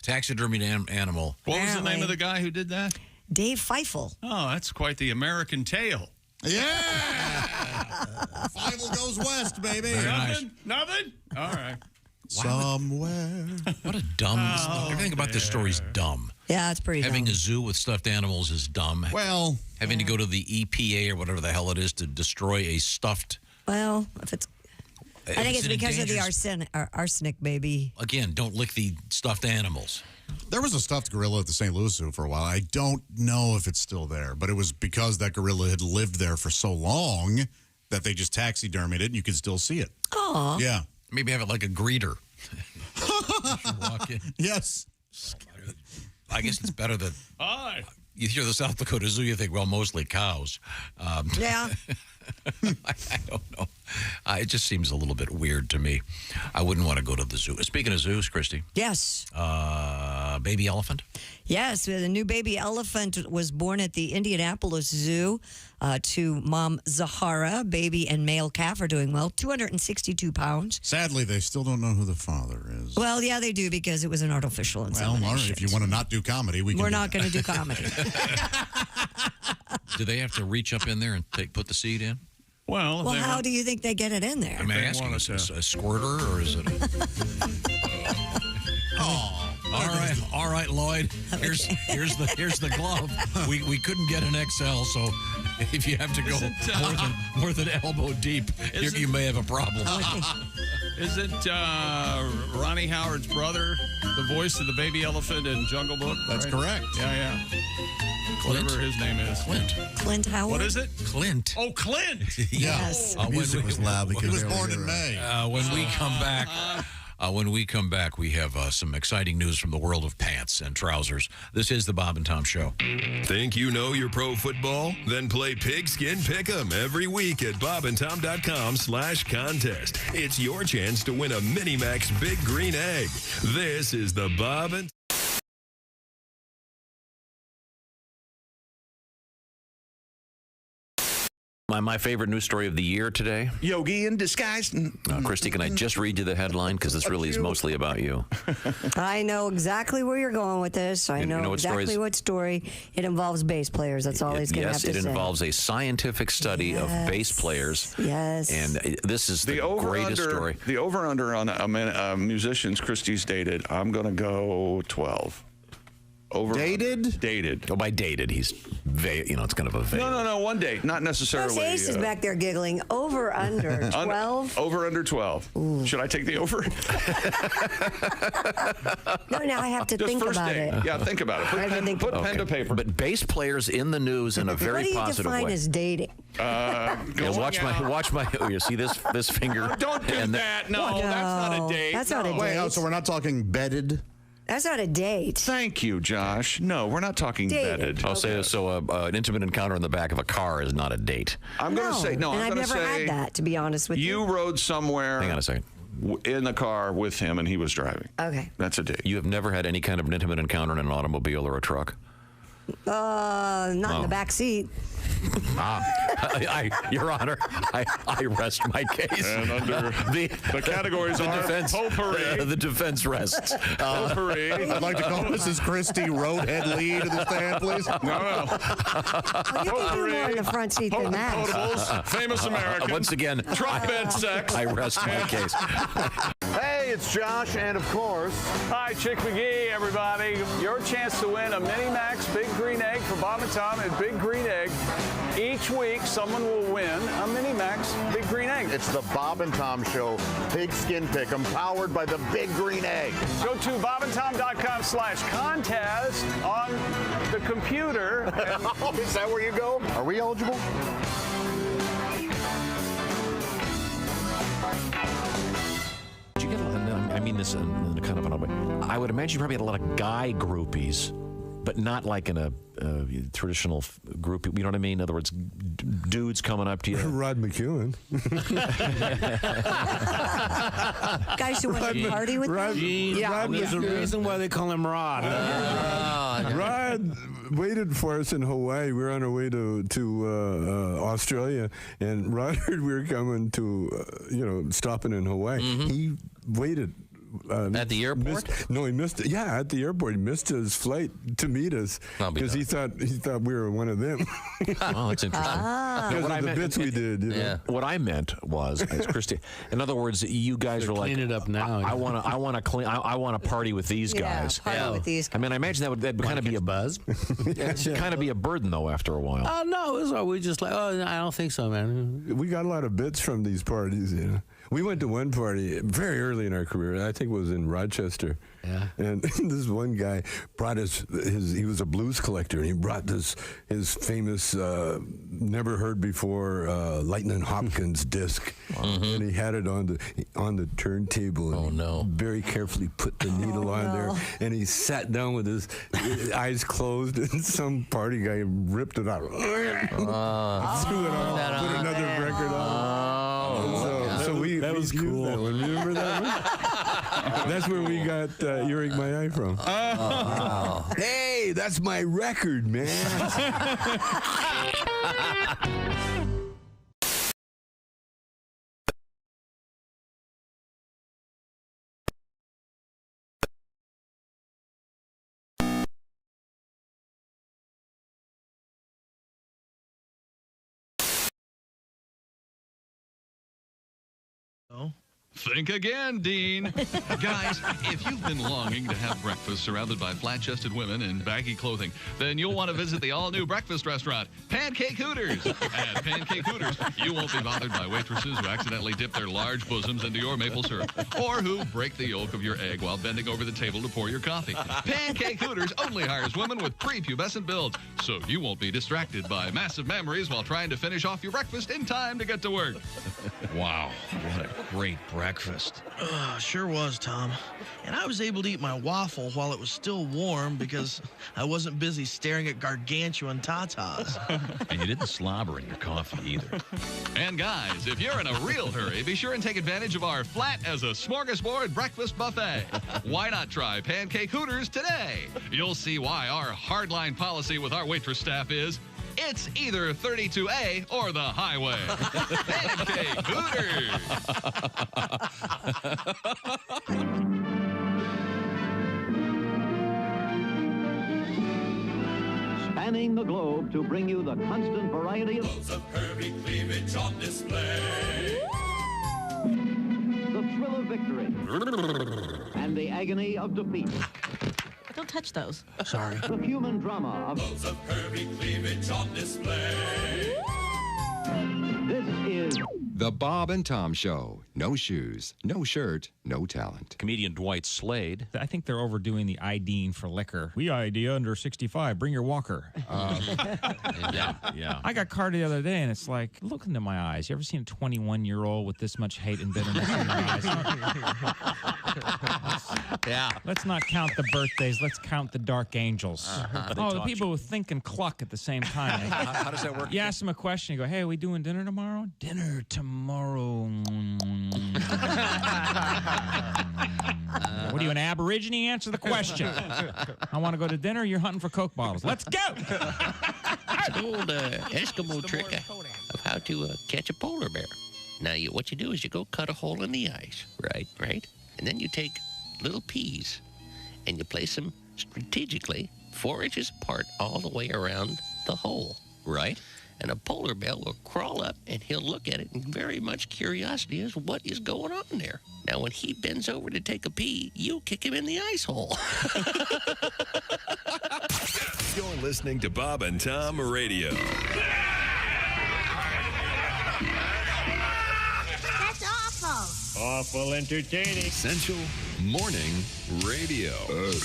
Taxidermied animal.
What was the
Apparently.
name of the guy who did that?
Dave Feifel.
Oh, that's quite the American tale.
Yeah. Feifel goes west, baby.
Nothing? All right.
Somewhere.
What a dumb. Everything about this story is dumb.
Yeah, it's pretty
Having
dumb.
a zoo with stuffed animals is dumb.
Well,
having to go to the EPA or whatever the hell it is to destroy a stuffed.
Well, if it's. I think it's
an
because of the
endangered-
arsenic, baby.
Again, don't lick the stuffed animals.
there was a stuffed gorilla at the St. Louis Zoo for a while. I don't know if it's still there, but it was because that gorilla had lived there for so long that they just taxidermied it and you could still see it.
Oh.
Yeah.
Maybe have it like a greeter. Walk in.
Yes.
I guess it's better that
Hi.
you hear the South Dakota Zoo, you think, well, mostly cows.
Yeah.
I don't know. It just seems a little bit weird to me. I wouldn't want to go to the zoo. Speaking of zoos, Christy.
Yes.
Baby elephant?
Yes, the new baby elephant was born at the Indianapolis Zoo to mom Zahara. Baby and male calf are doing well, 262 pounds.
Sadly, they still don't know who the father is.
Well, yeah, they do because it was an artificial
Well,
insemination.
all right, if you want to not do comedy,
We're not going to do comedy.
Do they have to reach up in there and put the seed in?
Well,
Well, how do you think they get it in there?
I'm asking, is it a squirter or is it All right, Lloyd. Here's the glove. We couldn't get an XL, so if you have to go more than elbow deep, you may have a problem.
Isn't Ronnie Howard's brother the voice of the baby elephant in Jungle Book?
That's correct.
Yeah.
Clint?
Whatever his name is.
Clint Howard.
What is it?
Clint.
Oh, Clint.
Yes.
The music was loud because
He was
they were
born in
here.
May.
When we come back, we have some exciting news from the world of pants and trousers. This is the Bob and Tom Show.
Think you know your pro football? Then play Pigskin Pick'em every week at bobandtom.com/contest. It's your chance to win a Minimax Big Green Egg. This is the Bob and
My favorite news story of the year today.
Yogi in disguise.
Christy, can I just read you the headline? Because this really is mostly about you.
I know exactly where you're going with this. I
You know
know
what story
exactly
is-
what story. It involves bass players. That's all he's going to have
Yes,
to
it
say.
involves a scientific study of bass players.
Yes.
And this is the greatest story.
The over-under on musicians Christie's dated, I'm going to go 12.
Dated?
Dated.
Oh, by dated, he's vague. You know, it's kind of a vague.
No, one date. Not necessarily.
Ace is back there giggling. Over, under, 12?
Over, under 12. Should I take the over?
No, now I have to
Just
think
first
about
date.
it.
Yeah, think about it.
I have to think
Put
about
pen to paper.
But bass players in the news in a very
What do you
positive
define
way.
as dating?
Yeah, watch my. Oh, you see this finger?
Don't do that. No, that's not a date.
That's not a
Wait,
date.
so we're not talking bedded?
That's not a date.
Thank you, Josh. No, we're not talking
Dated.
bedded.
I'll say so. An intimate encounter in the back of a car is not a date.
I'm going to say no.
And
I'm
I've
going to
never
say
had that, to be honest with you.
you rode somewhere.
Hang on a second.
In the car with him, and he was driving.
Okay.
That's a date.
You have never had any kind of an intimate encounter in an automobile or a truck?
Not in the back seat.
Your Honor, I rest my case.
And under the categories
the
are
defense,
potpourri.
the defense rests.
Potpourri.
I'd like to call Mrs. Christie Roadhead Lee to the stand, please.
No.
Well, you can do more in the front seat than that.
Potables, famous American.
Once again,
Trump bed sex.
I rest my case.
Hey, it's Josh, and of course...
Hi, Chick McGee, everybody. Your chance to win a Mini Max Big Green Egg for Bob and Tom at Big Green Egg. Each week, someone will win a Mini Max Big Green Egg.
It's the Bob and Tom Show Pigskin Pick'em, powered by the Big Green Egg.
Go to bobandtom.com/contest on the computer.
Oh, is that where you go? Are we eligible?
Did you get a lot I mean this in kind of an odd way. I would imagine you probably had a lot of guy groupies, but not like in a traditional group. You know what I mean? In other words, dudes coming up to you.
Rod McEwen.
Guys who want to party with them?
There's a reason why they call him Rod. Rod waited for us in Hawaii. We were on our way to Australia, and Rod heard we were coming to, stopping in Hawaii.
Mm-hmm.
He waited.
At the airport?
He missed it. Yeah, at the airport. He missed his flight to meet us because he thought we were one of them.
Oh, that's interesting.
Because of the bits we did.
Yeah.
What I meant was, as Christy, in other words, you guys are like,
clean it up now.
I want to party with these guys.
Party with these guys.
I mean, I imagine that'd kind of be a buzz. Kind of be a burden though after a while.
Oh no, it was all, we just like, I don't think so, man.
We got a lot of bits from these parties, We went to one party very early in our career. I think it was in Rochester.
Yeah.
And this one guy brought he was a blues collector, and he brought his famous, never heard before, Lightning Hopkins disc. And he had it on the turntable. And very carefully put the needle on there. And he sat down with his eyes closed, and some party guy ripped it out. Threw it on, put another record on. So that was cool. That one. Remember that one? That's where we got Earache My Eye from. Oh. Hey, that's my record, man.
Think again, Dean. Guys, if you've been longing to have breakfast surrounded by flat-chested women in baggy clothing, then you'll want to visit the all-new breakfast restaurant, Pancake Hooters. At Pancake Hooters, you won't be bothered by waitresses who accidentally dip their large bosoms into your maple syrup, or who break the yolk of your egg while bending over the table to pour your coffee. Pancake Hooters only hires women with prepubescent builds, so you won't be distracted by massive memories while trying to finish off your breakfast in time to get to work.
Wow, what a great breakfast.
Sure was, Tom. And I was able to eat my waffle while it was still warm because I wasn't busy staring at gargantuan tatas.
And you didn't slobber in your coffee either.
And guys, if you're in a real hurry, be sure and take advantage of our flat as a smorgasbord breakfast buffet. Why not try Pancake Hooters today? You'll see why our hardline policy with our waitress staff is, it's either 32A or the highway. Pancake Hooters.
Spanning the globe to bring you the constant variety of
curvy cleavage on display.
The thrill of victory and the agony of defeat.
Don't touch those.
Sorry. The human drama of
curvy cleavage on display.
This is
The Bob and Tom Show. No shoes, no shirt, no talent.
Comedian Dwight Slade.
I think they're overdoing the IDing for liquor. We ID under 65. Bring your walker.
Yeah.
I got carded the other day, and it's like, look into my eyes. You ever seen a 21-year-old with this much hate and bitterness in their eyes?
Yeah.
Let's not count the birthdays. Let's count the dark angels.
The
people who think and cluck at the same time.
How does that work?
You ask them a question, you go, hey, are we doing dinner tomorrow? Dinner tomorrow. What are you, an Aborigine? Answer the question. I want to go to dinner. You're hunting for Coke bottles. Let's go.
It's an old Eskimo trick of how to catch a polar bear. Now, what you do is you go cut a hole in the ice, right? And then you take little peas and you place them strategically 4 inches apart all the way around the hole, right? And a polar bear will crawl up and he'll look at it in very much curiosity as what is going on there. Now, when he bends over to take a pee, you kick him in the ice hole.
You're listening to Bob and Tom Radio.
That's awful.
Awful entertaining. Essential Morning Radio.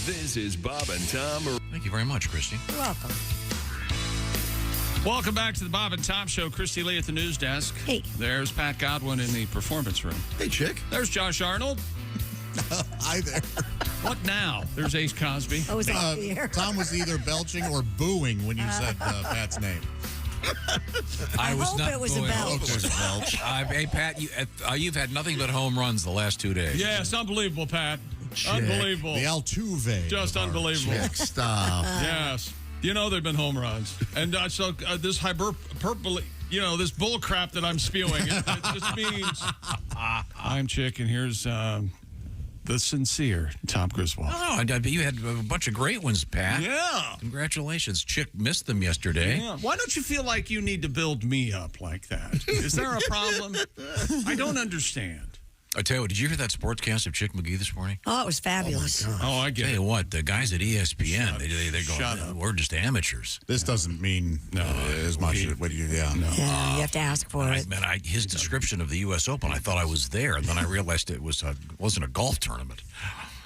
This is Bob and Tom.
Thank you very much, Christy.
You're welcome.
Welcome back to the Bob and Tom Show. Christy Lee at the news desk.
Hey.
There's Pat Godwin in the performance room.
Hey, chick.
There's Josh Arnold.
Hi there.
What now? There's Ace Cosby.
Oh, is that here?
Tom was either belching or booing when you said Pat's name.
I was
hope
not
it was a
going-
belch.
It was a belch. Hey, Pat, you've had nothing but home runs the last 2 days.
Yes, unbelievable, Pat.
Chick.
Unbelievable.
The Altuve.
Just unbelievable.
Chick, stop.
Yes. You know they've been home runs. And so this hyperbole, this bull crap that I'm spewing, it just means I'm Chick, and here's the sincere Tom Griswold.
Oh, you had a bunch of great ones, Pat.
Yeah.
Congratulations. Chick missed them yesterday.
Yeah. Why don't you feel like you need to build me up like that? Is there a problem? I don't understand.
I tell you what, did you hear that sportscast of Chick McGee this morning?
Oh, it was fabulous.
Oh, I get
Tell
it.
you what, the guys at ESPN, they're
Shut
going,
up.
we're just amateurs.
This doesn't mean as much as what you,
Yeah, you have to ask for it.
His description of the U.S. Open, I thought I was there, and then I realized it wasn't a golf tournament.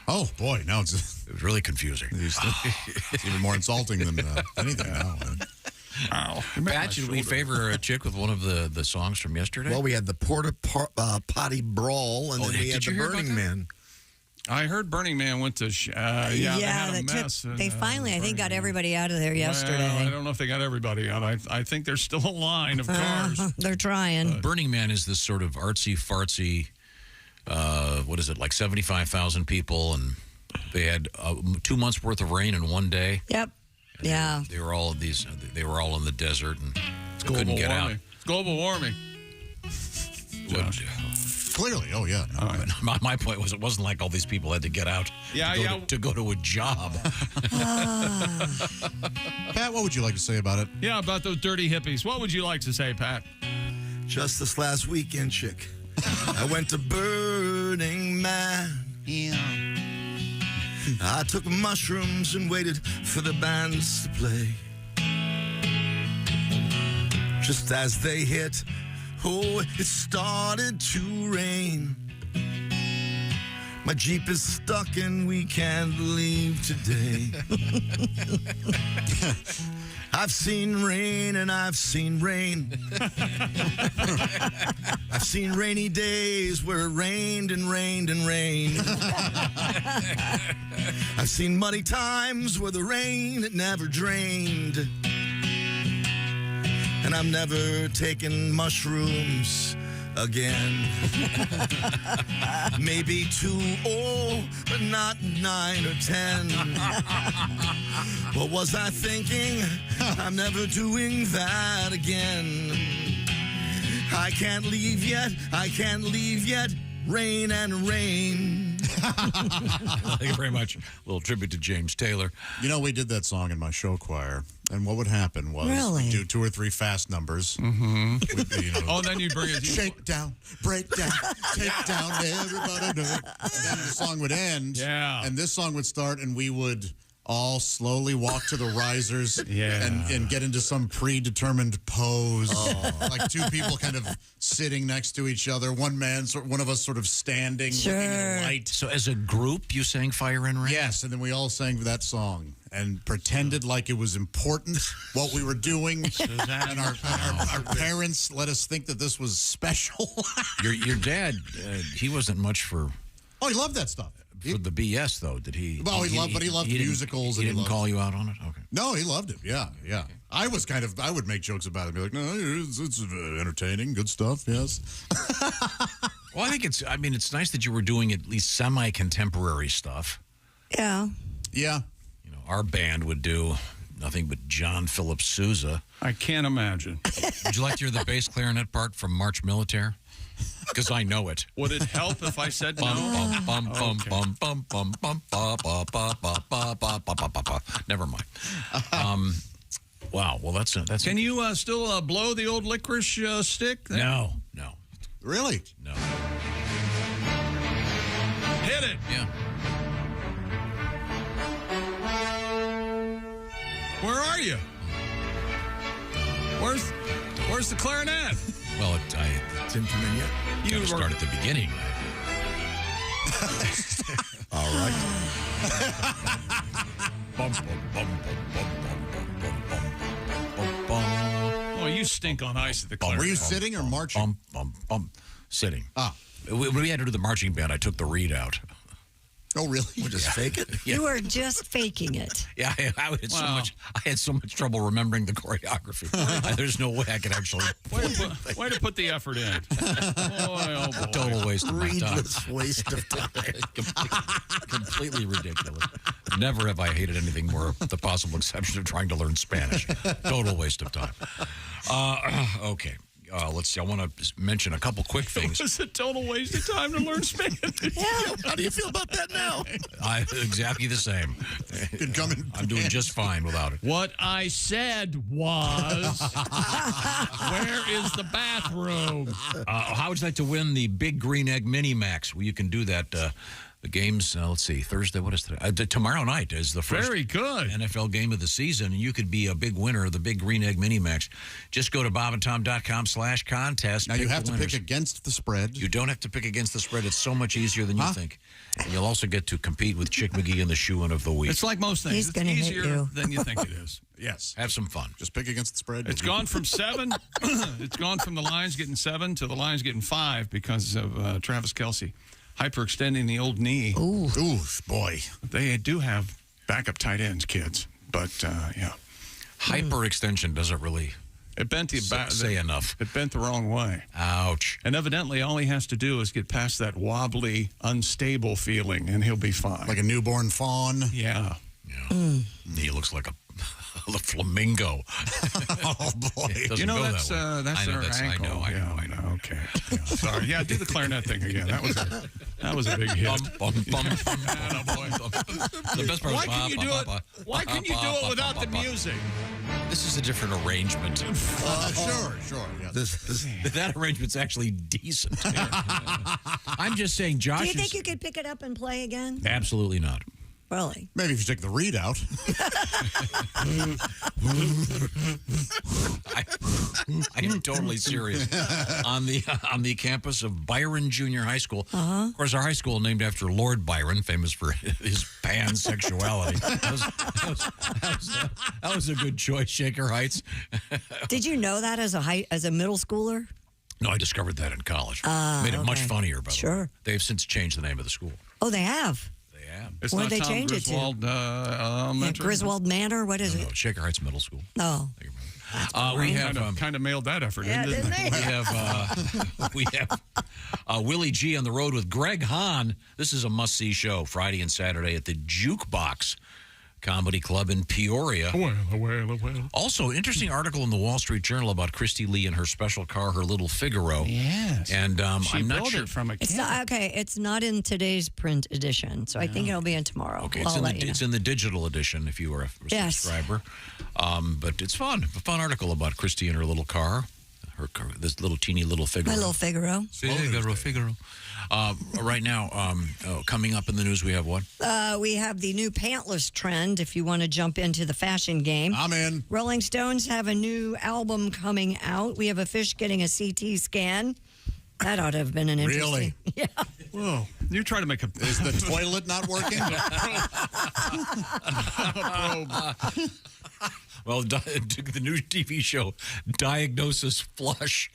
Oh, boy, now it
was really confusing.
It's even more insulting than anything now.
Ow.
Pat, should we favor a Chick with one of the songs from yesterday?
Well, we had the porta potty brawl, and then we had the Burning Man.
I heard Burning Man went to, they had a mess.
They finally, I think, got everybody out of there yesterday.
Well, I don't know if they got everybody out. I think there's still a line of cars.
They're trying.
Burning Man is this sort of artsy-fartsy, what is it, like 75,000 people, and they had 2 months' worth of rain in one day.
Yep. Yeah.
They were all They were all in the desert and couldn't get out.
It's global warming.
Clearly, oh yeah.
No, my point was, it wasn't like all these people had to get out to go to a job.
Pat, what would you like to say about it?
Yeah, about those dirty hippies. What would you like to say, Pat?
Just this last weekend, chick, I went to Burning Man.
Yeah.
I took mushrooms and waited for the bands to play. Just as they hit, it started to rain. My Jeep is stuck and we can't leave today. I've seen rain and I've seen rain. I've seen rainy days where it rained and rained and rained. I've seen muddy times where the rain, it never drained. And I'm never taking mushrooms again. Maybe 2 old, but not 9 or 10. What was I thinking? I'm never doing that again. I can't leave yet. I can't leave yet. Rain and rain.
Thank you very much. A little tribute to James Taylor.
You know, we did that song in my show choir, and what would happen was we'd do 2 or 3 fast numbers.
Mm-hmm.
Oh,
then you bring it.
Shake down, break down, take down, everybody do it. And then the song would end, and this song would start, and we would all slowly walk to the risers and get into some predetermined pose. Like 2 people kind of sitting next to each other, one of us sort of standing, looking at a light.
So as a group, you sang Fire and Rain?
Yes, and then we all sang that song and pretended like it was important what we were doing. And our parents let us think that this was special.
Your dad, he wasn't much for...
Oh, he loved that stuff.
For the BS, though, did he?
Well, he loved musicals.
He didn't call you out on it? Okay.
No, he loved it. Yeah. I would make jokes about it and be like, no, it's entertaining, good stuff, yes.
Well, I think it's nice that you were doing at least semi-contemporary stuff.
Yeah.
Yeah.
You know, our band would do nothing but John Philip Sousa.
I can't imagine.
Would you like to hear the bass clarinet part from March Militaire? Because I know it.
Would it help if I said no?
Never mind. Wow. Well, that's.
Can you still blow the old licorice stick? There?
No.
Really?
No.
Hit it.
Yeah.
Where are you? Where's the clarinet?
Well, it didn't come in yet. You got to start at the beginning.
All right.
Oh, you stink on ice at the clarinet.
Were you sitting or marching?
Sitting.
Ah.
When we had to do the marching band, I took the readout.
Oh, really?
We'll just fake it?
Yeah.
You were just faking it.
Yeah, I had so much trouble remembering the choreography. There's no way I could actually.
Way to put the effort in. Boy.
Total waste of my time.
Needless waste of time.
Completely ridiculous. Never have I hated anything more, with the possible exception of trying to learn Spanish. Total waste of time. Okay. Let's see. I want to mention a couple quick things.
It's a total waste of time to learn Spanish.
How do you feel about that now?
Exactly the same. I'm doing just fine without it.
What I said was, where is the bathroom?
How would you like to win the Big Green Egg Mini Max? Well, you can do that. The game's, let's see, Thursday. What is today? Tomorrow night is the first
Very good.
NFL game of the season. You could be a big winner of the Big Green Egg Mini Max. Just go to bobandtom.com/contest.
Now, you have to pick against the spread.
You don't have to pick against the spread. It's so much easier than you think. And you'll also get to compete with Chick McGee and the Shoe-In of the Week.
It's like most things.
He's
It's
gonna hit
easier
you.
than you think it is.
Yes.
Have some fun.
Just pick against the spread.
It's gone from 7. It's gone from the Lions getting 7 to the Lions getting 5 because of Travis Kelce hyperextending the old knee.
Ooh, boy.
They do have backup tight ends, kids. But, yeah.
Hyperextension doesn't really
It bent the
say enough.
It bent the wrong way.
Ouch.
And evidently, all he has to do is get past that wobbly, unstable feeling, and he'll be fine.
Like a newborn fawn.
Yeah.
He looks like a flamingo.
Oh, boy.
You know, that's their ankle.
I know.
Okay. Yeah, sorry. Yeah, do the clarinet thing again. That was a big hit.
The best part
Why can you do it? Why can you do it without the music?
This is a different arrangement.
Sure. Yeah.
That arrangement's actually decent. I'm just saying, Josh.
Do you think you could pick it up and play again?
Absolutely not.
Really?
Maybe if you take the readout.
I am totally serious. On the campus of Byron Junior High School. Of course, our high school named after Lord Byron, famous for his pansexuality. That was a good choice, Shaker Heights.
Did you know that as a middle schooler?
No, I discovered that in college. Made it much funnier, by the way. They've since changed the name of the school.
Oh, they have?
It's
what
not
did they
Tom
change
Griswold,
it to?
Elementary?
Griswold Manor? What is it?
No, Shaker Heights Middle School.
Oh.
We have
kind of mailed that effort in,
didn't they?
We have Willie G on the road with Greg Hahn. This is a must-see show Friday and Saturday at the Jukebox Comedy Club in Peoria.
Well.
Also, interesting article in the Wall Street Journal about Christy Lee and her special car, her little Figaro.
Yes.
And
she
I'm not
built
sure.
it from a
It's not, okay, it's not in today's print edition, so I think it'll be in tomorrow.
Okay,
I'll let you know.
it's in the digital edition if you are a subscriber. But it's fun. A fun article about Christy and her little car. Her car, this little teeny little Figaro.
My little Figaro.
Figaro. Right now, coming up in the news, we have what?
We have the new pantless trend if you want to jump into the fashion game.
I'm in.
Rolling Stones have a new album coming out. We have a fish getting a CT scan. That ought to have been an interesting.
Really?
Yeah.
Whoa. You try to make a...
Is the toilet not working?
Well, the new TV show, Diagnosis Flush.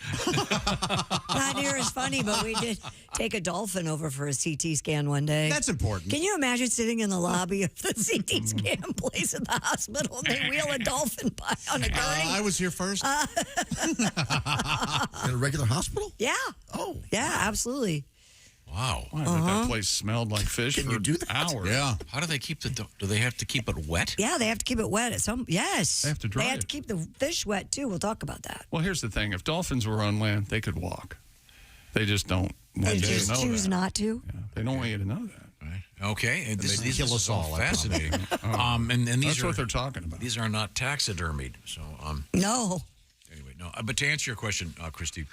Not near as fun funny, but we did take a dolphin over for a CT scan one day.
That's important.
Can you imagine sitting in the lobby of the CT scan place at the hospital and they wheel a dolphin by on a gurney?
I was here first.
In a regular hospital?
Yeah.
Oh.
Yeah, absolutely.
Wow.
I bet that place smelled like fish
Can
for
you do that?
hours.
Yeah.
How do they keep do they have to keep it wet?
Yeah, they have to keep it wet. Yes.
They have to dry
They have
it.
to keep the fish wet, too. We'll talk about that.
Well, here's the thing. If dolphins were on land, they could walk. They just don't want
They
you to
just
know
choose
that.
not to.
Yeah, they don't want you to know that.
Okay, and
they
these
kill us all, I
fascinating. and these
That's
are
what they're talking about.
These are not taxidermied. So
No.
anyway, no. But to answer your question, Christy,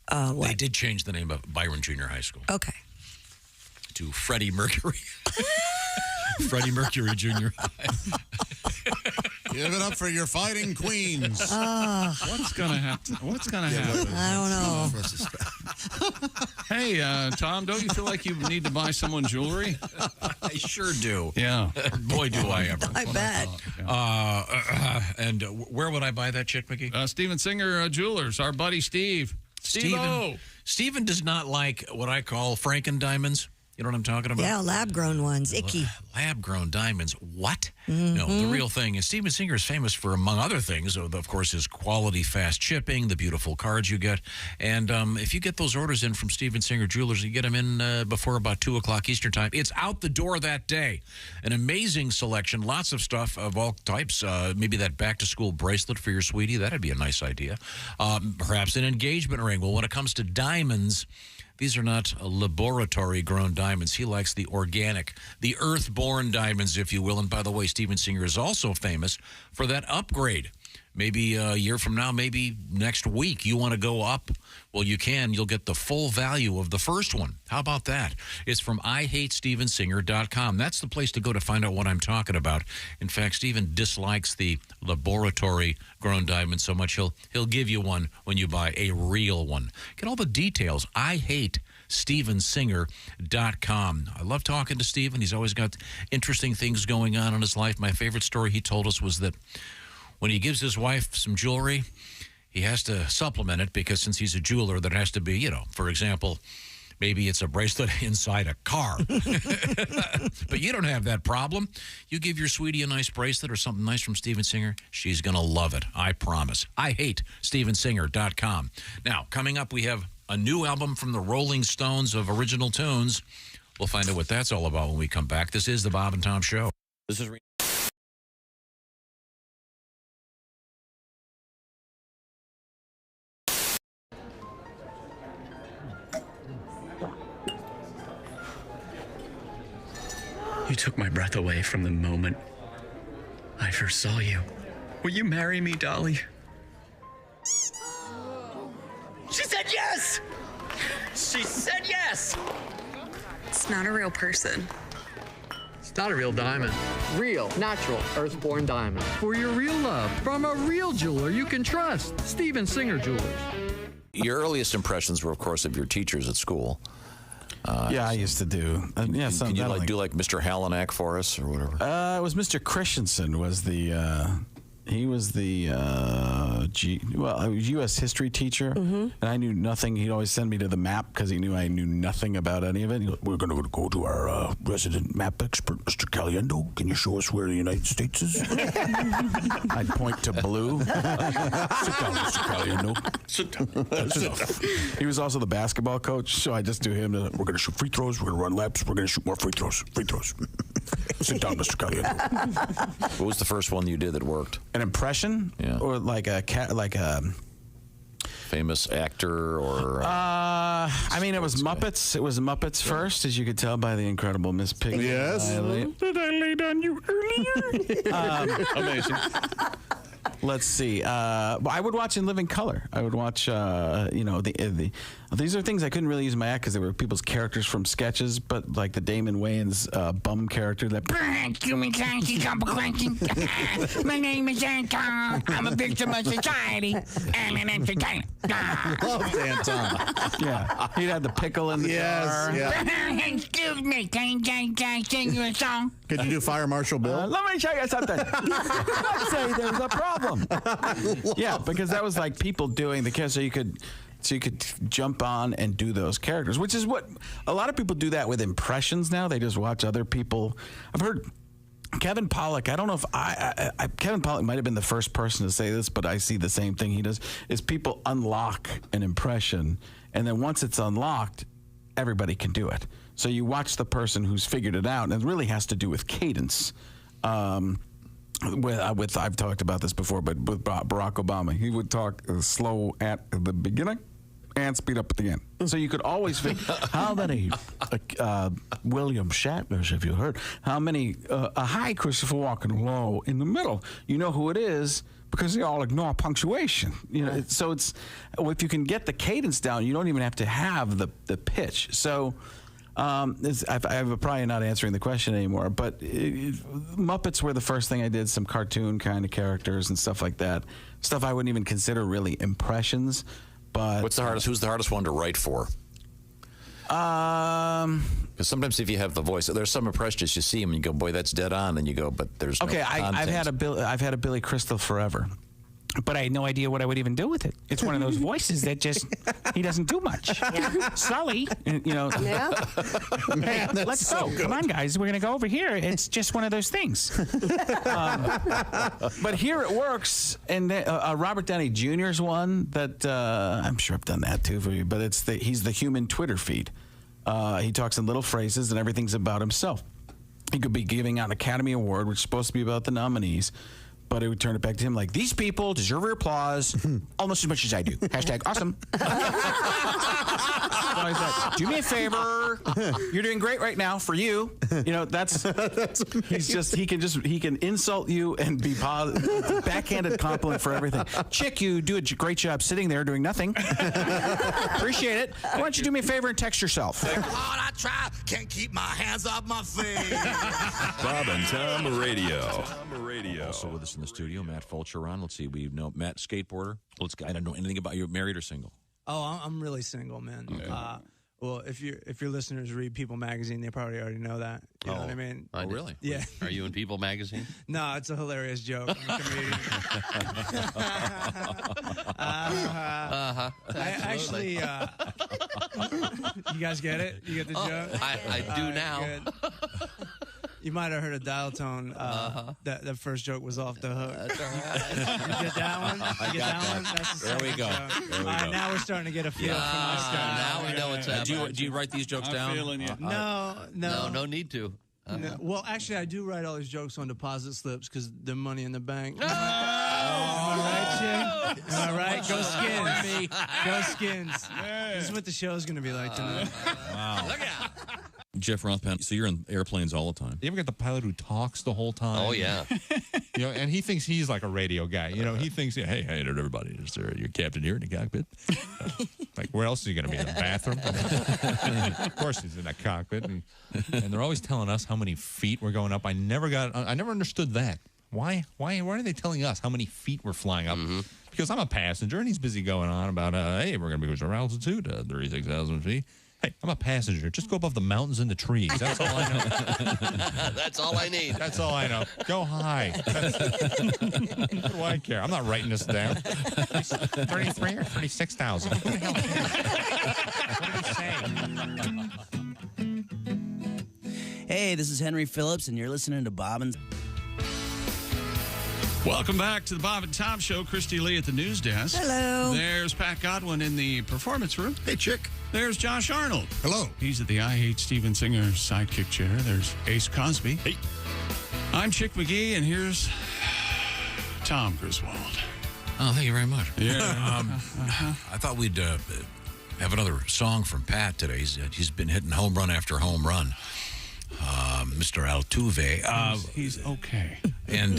What?
they did change the name of Byron Junior High School
Okay.
to Freddie Mercury. Freddie Mercury Junior High.
Give it up for your fighting queens.
What's gonna happen? What's gonna happen?
I don't know.
Hey, Tom, don't you feel like you need to buy someone jewelry?
I sure do.
Yeah.
Boy, do I ever.
I bet.
And where would I buy that chick, Mickey?
Steven Singer Jewelers, our buddy Steve.
Steven does not like what I call Franken diamonds. You know what I'm talking about?
Yeah, lab-grown ones. Icky.
Lab-grown diamonds. What?
Mm-hmm.
No, the real thing is Steven Singer is famous for, among other things, of course, his quality fast shipping, the beautiful cards you get. And if you get those orders in from Steven Singer Jewelers, you get them in before about 2 o'clock Eastern time. It's out the door that day. An amazing selection, lots of stuff of all types. Maybe that back-to-school bracelet for your sweetie. That'd be a nice idea. Perhaps an engagement ring. Well, when it comes to diamonds, these are not laboratory-grown diamonds. He likes the organic, the earth-born diamonds, if you will. And by the way, Steven Singer is also famous for that upgrade. Maybe a year from now, maybe next week, you want to go up. Well, you can. You'll get the full value of the first one. How about that? It's from IHateStevenSinger.com. That's the place to go to find out what I'm talking about. In fact, Steven dislikes the laboratory-grown diamond so much, he'll give you one when you buy a real one. Get all the details. IHateStevenSinger.com. I love talking to Steven. He's always got interesting things going on in his life. My favorite story he told us was that when he gives his wife some jewelry, he has to supplement it because since he's a jeweler, there has to be, for example, maybe it's a bracelet inside a car. But you don't have that problem. You give your sweetie a nice bracelet or something nice from Steven Singer, she's going to love it. I promise. IHateStevenSinger.com. Now, coming up, we have a new album from the Rolling Stones of original tunes. We'll find out what that's all about when we come back. This is the Bob and Tom Show. This is...
You took my breath away from the moment I first saw you. Will you marry me, Dolly?
She said yes! She said yes!
It's not a real person.
It's not a real diamond. Real, natural, earthborn diamond. For your real love, from a real jeweler you can trust. Steven Singer Jewelers.
Your earliest impressions were, of course, of your teachers at school.
Yeah, I used to do.
Can you do like Mr. Hallenack for us or whatever?
It was Mr. Christensen was the he was the U.S. history teacher, and I knew nothing. He'd always send me to the map because he knew I knew nothing about any of it. We're going to go to our resident map expert, Mr. Caliendo. Can you show us where the United States is? I'd point to blue. Sit down, Mr. Caliendo. Sit down. That's enough. He was also the basketball coach, so I just do him. We're going to shoot free throws. We're going to run laps. We're going to shoot more free throws. Free throws. Sit down, Mr. Caliendo.
What was the first one you did that worked?
An impression, or like a
famous actor, or
I mean, it was Muppets. It was Muppets first, as you could tell by the incredible Miss Piggy.
Yes.
Did I lay on you earlier?
Amazing.
Let's see. I would watch In Living Color. I would watch. These are things I couldn't really use in my act because they were people's characters from sketches. But like the Damon Wayans bum character that.
My name is Anton. I'm a victim of society. I'm an entertainer.
Love Anton.
Yeah, he had the pickle in the jar.
Yeah. Excuse me, can I sing you a song?
Could you do Fire Marshal Bill?
Let me show you something. Let's say there's a problem. Yeah, because that was like people doing the kiss, so you could. So you could jump on and do those characters, which is what a lot of people do that with impressions now. They just watch other people. I've heard Kevin Pollak, I don't know if Kevin Pollak might have been the first person to say this, but I see the same thing he does, is people unlock an impression, and then once it's unlocked, everybody can do it. So you watch the person who's figured it out, and it really has to do with cadence. I've talked about this before, but with Barack Obama, he would talk slow at the beginning and speed up at the end. So you could always figure how many William Shatners have you heard? How many high Christopher Walken, low in the middle? You know who it is because they all ignore punctuation. You know, so it's if you can get the cadence down, you don't even have to have the pitch. So. I'm probably not answering the question anymore, but Muppets were the first thing I did, some cartoon kind of characters and stuff like that. Stuff I wouldn't even consider really impressions. But
who's the hardest one to write for? Because sometimes if you have the voice, there's some impressions you see them and you go, boy, that's dead on, and you go, but there's no content.
I've had a Billy Crystal forever. But I had no idea what I would even do with it. It's one of those voices that just, he doesn't do much. Yeah. Sully, you know. Yeah. Hey, let's go. Come on, guys. We're going to go over here. It's just one of those things. But here it works. And Robert Downey Jr.'s one that I'm sure I've done that too for you, but he's the human Twitter feed. He talks in little phrases and everything's about himself. He could be giving out an Academy Award, which is supposed to be about the nominees. But it would turn it back to him like, these people deserve your applause almost as much as I do. # awesome. So he's like, do me a favor. You're doing great right now for you. You know, he can insult you and be positive, backhanded compliment for everything. Chick, you do a great job sitting there doing nothing. Appreciate it. Why don't you do me a favor and text yourself?
Hard I try, can't keep my hands off my face.
Bob and Tom Radio.
Also with us in the studio, Matt Fulcheron. Let's see, we know Matt, skateboarder. I don't know anything about you. Married or single?
Oh, I'm really single, man. Okay. Well, if your listeners read People Magazine, they probably already know that. You know what I mean?
Oh,
really? Yeah.
Are you in People Magazine?
No, it's a hilarious joke. I'm a comedian. I actually, you guys get it? You get the joke?
I do now.
Good. You might have heard a dial tone. That first joke was off the hook.
That's all right.
You get that one? You get that one? That's the
There we go.
All right, now we're starting to get a feel for my style.
Now we know what's happening.
Do you write these jokes down?
I'm feeling you.
No,
need to.
No. Well, actually, I do write all these jokes on deposit slips because they're money in the bank.
No!
Am I right, Chick? Am I right? Go Skins. Go Skins. This is what the show's going to be like tonight.
Wow.
Look out.
Jeff Rothpan, so you're in airplanes all the time.
You ever get the pilot who talks the whole time?
Oh, yeah.
You know, and he thinks he's like a radio guy. You know, he thinks, hey, everybody, is there your captain here in the cockpit? Like, where else is he going to be? In the bathroom? Of course he's in the cockpit. And they're always telling us how many feet we're going up. I never understood that. Why are they telling us how many feet we're flying up? Mm-hmm. Because I'm a passenger, and he's busy going on about, hey, we're going to be to our altitude, 36,000 feet. Hey, I'm a passenger. Just go above the mountains and the trees. That's all I know.
That's all I need.
That's all I know. Go high. What do I care? I'm not writing this down. 33 or 36,000. What the hell? What did he say?
Hey, this is Henry Phillips, and you're listening to Bob and...
Welcome back to the Bob and Tom Show. Christy Lee at the news desk.
Hello.
There's Pat Godwin in the performance room.
Hey, Chick.
There's Josh Arnold.
Hello.
He's at the I Hate Steven Singer sidekick chair. There's Ace Cosby.
Hey.
I'm Chick McGee, and here's Tom Griswold.
Oh, thank you very much.
Yeah.
I thought we'd have another song from Pat today. He's been hitting home run after home run. Mr. Altuve.
He's okay.
And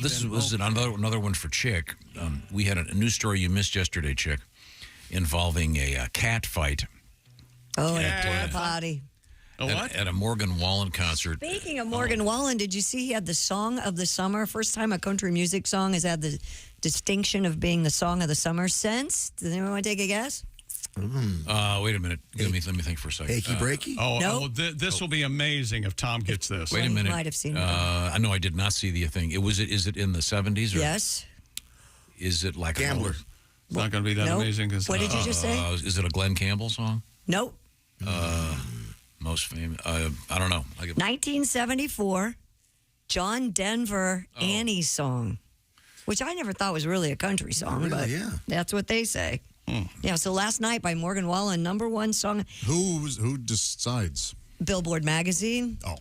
this was another one for Chick. We had a news story you missed yesterday, Chick, involving a cat fight.
Oh, at a party.
At a Morgan Wallen concert.
Speaking of Morgan Wallen, did you see he had the song of the summer? First time a country music song has had the distinction of being the song of the summer since. Does anyone want to take a guess?
Wait a minute. Let me think for a second.
Achy breaky?
This will be amazing if Tom gets this.
Wait a minute.
Might have seen it.
I know I did not see the thing. Is it in the 70s? Or
yes.
Is it like
Gambler?
not going to be that amazing.
What did you just say?
Is it a Glenn Campbell song?
Nope.
Most famous. I don't know.
1974, John Denver, Annie's song, which I never thought was really a country song, but that's what they say. Yeah, so Last Night by Morgan Wallen, #1 song.
Who decides?
Billboard magazine.
Oh.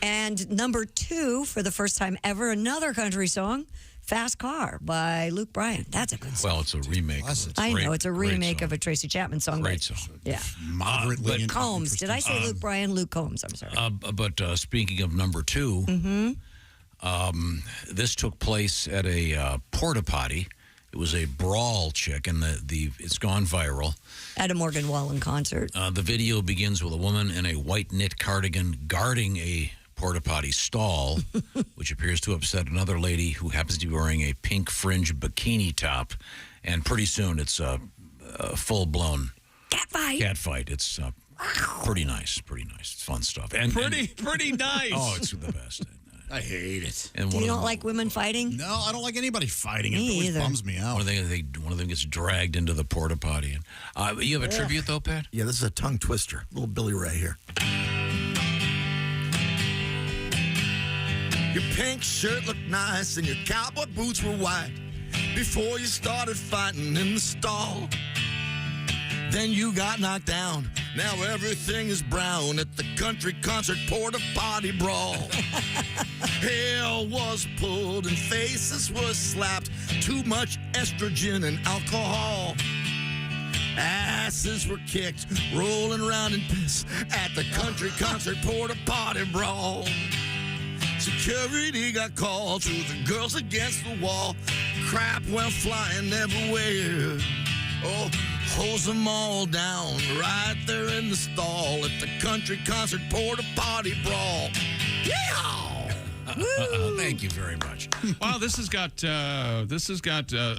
And #2, for the first time ever, another country song, Fast Car by Luke Bryan. That's a good song.
Well, it's a remake.
I know, it's a remake of a Tracy Chapman song.
Great song.
Yeah.
Moderately
Combs. Did I say Luke Bryan? Luke Combs, I'm sorry.
But speaking of #2, this took place at a porta potty. It was a brawl, chick, and it's gone viral.
At a Morgan Wallen concert.
The video begins with a woman in a white knit cardigan guarding a porta potty stall, which appears to upset another lady who happens to be wearing a pink fringe bikini top. And pretty soon it's a full-blown cat fight. It's pretty nice. It's fun stuff. And
pretty nice.
Oh, it's the best.
I hate it.
And
You don't like women fighting?
No, I don't like anybody fighting.
Me
it always
either.
bums me out.
One of them gets dragged into the porta potty. You have a tribute though, Pat?
Yeah, this is a tongue twister. Little Billy Ray here. Your pink shirt looked nice and your cowboy boots were white before you started fighting in the stall. Then you got knocked down. Now everything is brown at the country concert porta potty brawl. Hair was pulled and faces were slapped. Too much estrogen and alcohol. Asses were kicked, rolling around in piss at the country concert porta potty brawl. Security got called to the girls against the wall. Crap went flying everywhere. Oh, hose them all down right there in the stall at the country concert porta potty brawl. Yeah!
Thank you very much.
Wow, this has got a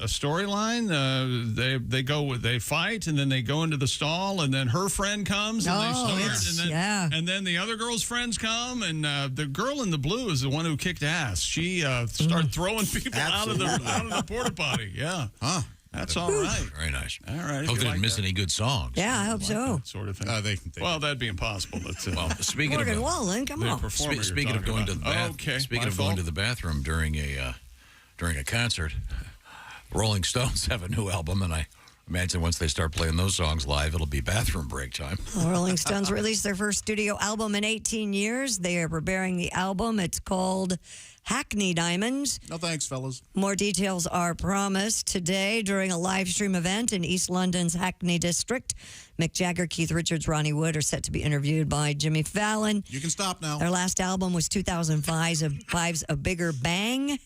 storyline. They fight, and then they go into the stall, and then her friend comes, and they start, and then the other girl's friends come, and the girl in the blue is the one who kicked ass. She started throwing people out of the porta potty. Yeah.
Huh.
That's all right.
Very nice.
All right.
Hope they didn't miss any good songs.
Yeah, I hope so.
Sort of thing.
Well,
that'd be impossible.
Well, speaking
Morgan
of
Wallen, come on.
Speaking of going to the bathroom during a concert, Rolling Stones have a new album, and I imagine once they start playing those songs live, it'll be bathroom break time.
The Rolling Stones released their first studio album in 18 years. They are preparing the album. It's called Hackney Diamonds.
No thanks, fellas.
More details are promised today during a live stream event in East London's Hackney district. Mick Jagger, Keith Richards, Ronnie Wood are set to be interviewed by Jimmy Fallon.
You can stop now.
Their last album was 2005's A Bigger Bang.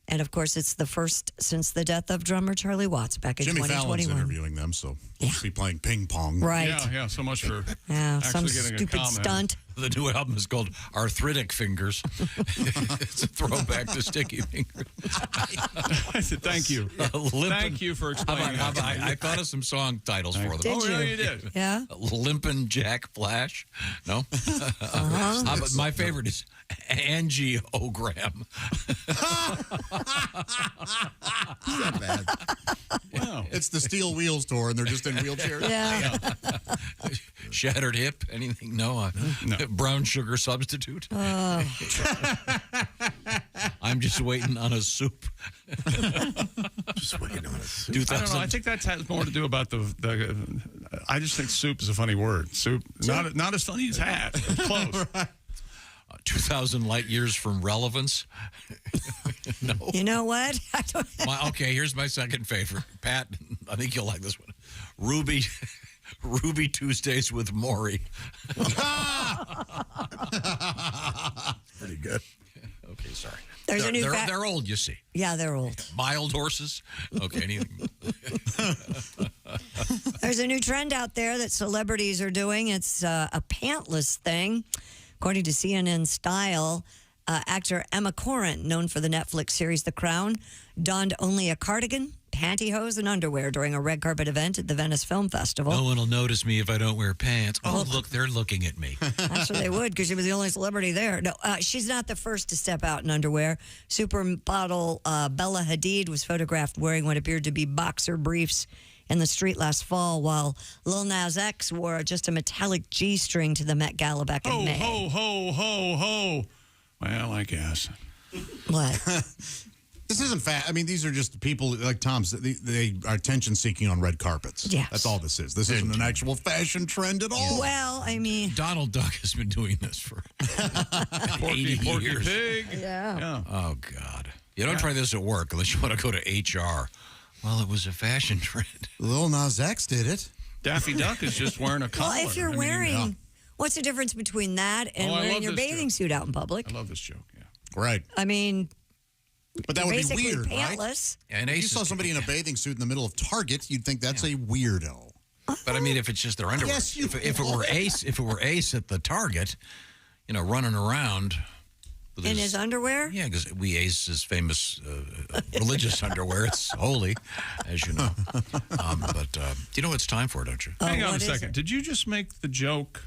And, of course, it's the first since the death of drummer Charlie Watts back in
Jimmy
2021.
Fallon's interviewing them, so we'll be playing ping pong.
Right.
Yeah, so much for
some
actually getting
stupid
a comment.
stunt.
The new album is called Arthritic Fingers. It's a throwback to Sticky Fingers.
Thank you. Thank you for explaining that.
I thought of some song titles for them.
Did you?
Yeah, you did.
Yeah.
Limpin' Jack Flash. No? But my favorite is Angiogram.
Not bad.
Wow.
It's the Steel Wheels tour, and they're just in wheelchairs.
Yeah.
Shattered hip? Anything? No. Brown sugar substitute? I'm just waiting on a soup.
Just waiting on a soup.
I don't know. I think that has more to do about the I just think soup is a funny word. Soup, not as funny as hat. Close.
2,000 light years from relevance. No.
You know what?
Okay, here's my second favorite. Pat, I think you'll like this one. Ruby Tuesdays with Maury.
Pretty good.
Okay, sorry.
They're
old, you see.
Yeah, they're old.
Mild horses. Okay, anything.
There's a new trend out there that celebrities are doing. It's a pantless thing. According to CNN Style, actor Emma Corrin, known for the Netflix series The Crown, donned only a cardigan, pantyhose and underwear during a red carpet event at the Venice Film Festival.
No one will notice me if I don't wear pants. Oh, look, they're looking at me.
Actually, they would because she was the only celebrity there. No, she's not the first to step out in underwear. Supermodel Bella Hadid was photographed wearing what appeared to be boxer briefs in the street last fall, while Lil Nas X wore just a metallic G-string to the Met Gala back in May.
Ho, ho, ho, ho. Well, I guess.
What?
This isn't fat. I mean, these are just people like Tom's. They are attention-seeking on red carpets.
Yes.
That's all this is. This isn't an actual fashion trend at all.
Well, I mean,
Donald Duck has been doing this for 80
Porky
years.
Pig.
Yeah.
Oh, God. You don't try this at work unless you want to go to HR. Well, it was a fashion trend.
Lil Nas X did it.
Daffy Duck is just wearing a collar.
Well, if you're wearing, what's the difference between that and wearing your bathing suit out in public?
I love this joke, yeah.
Right.
I mean,
but that would be
basically
weird,
pantless.
right? And if you saw somebody in a bathing suit in the middle of Target, you'd think that's a weirdo.
But I mean, if it's just their underwear,
Yes,
if it were Ace at the Target, running around with
In his underwear?
Yeah, because Ace is famous religious underwear. It's holy, as you know. But you know what it's time for, don't you?
Hang on a second. Did you just make the joke?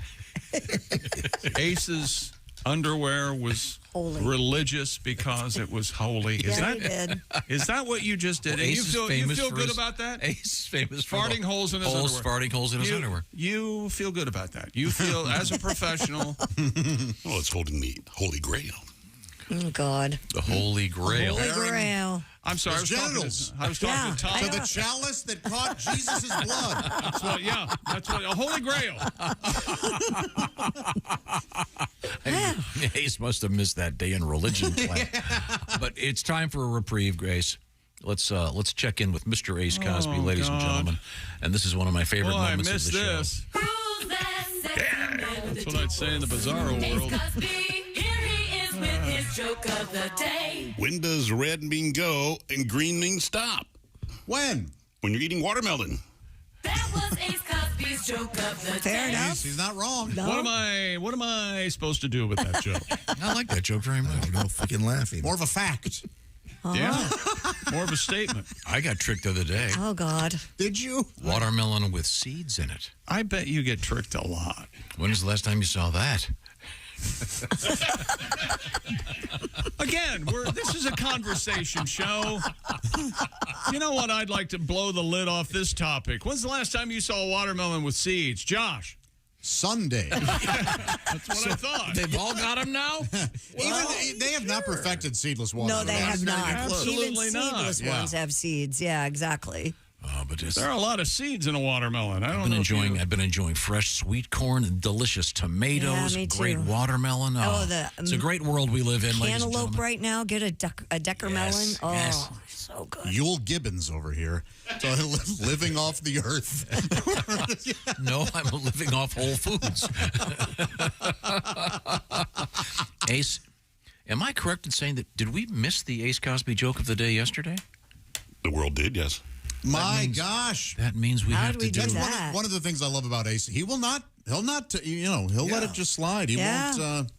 Ace's underwear was religious because it was holy. Is
Yeah, he did.
Is that what you just did?
Well,
And
Ace
you
is
feel
famous
good
for his-
about that?
Ace is famous for
farting
the
holes in his underwear.
farting holes in his underwear.
You feel good about that. You feel, as a professional.
Oh, it's holding the Holy Grail.
Oh, God.
The Holy Grail.
Holy Grail.
I'm sorry, I was talking to Tom.
So the chalice that caught Jesus' blood.
That's what, a Holy Grail.
Ace must have missed that day in religion class. But it's time for a reprieve, Grace. Let's check in with Mr. Ace Cosby, ladies and gentlemen. And this is one of my favorite moments of the show.
I missed this. That's what I'd say in the bizarro world.
Joke of the day.
When does red mean go and green mean stop?
When?
When you're eating watermelon.
That was Ace Cosby's joke of the
Fair
day.
enough.
He's not wrong.
No.
What am I supposed to do with that joke?
I like that joke very much.
No fucking laughing.
More of a fact.
Yeah. More of a statement.
I got tricked the other day.
Oh, God.
Did you?
Watermelon with seeds in it.
I bet you get tricked a lot.
When was the last time you saw that?
Again, this is a conversation show. You know what? I'd like to blow the lid off this topic. When's the last time you saw a watermelon with seeds? Josh?
Sunday.
That's what I thought.
They've all got them now?
Even they have not perfected seedless watermelon.
No, they have not.
Absolutely
Even
not.
seedless ones have seeds. Yeah, exactly.
But
there are a lot of seeds in a watermelon.
I've been enjoying fresh sweet corn, delicious tomatoes,
Yeah, me
great
too.
watermelon. It's a great world we live in, ladies and
Cantaloupe
gentlemen.
right now. Get a Decker melon. Oh,
yes.
so good.
Yule Gibbons over here. So living off the earth.
No, I'm living off Whole Foods. Ace, am I correct in saying that, did we miss the Ace Cosby joke of the day yesterday?
The world did, yes.
My gosh.
That means we have to do
That's
that.
one of the things I love about Ace. He'll let it just slide. He won't.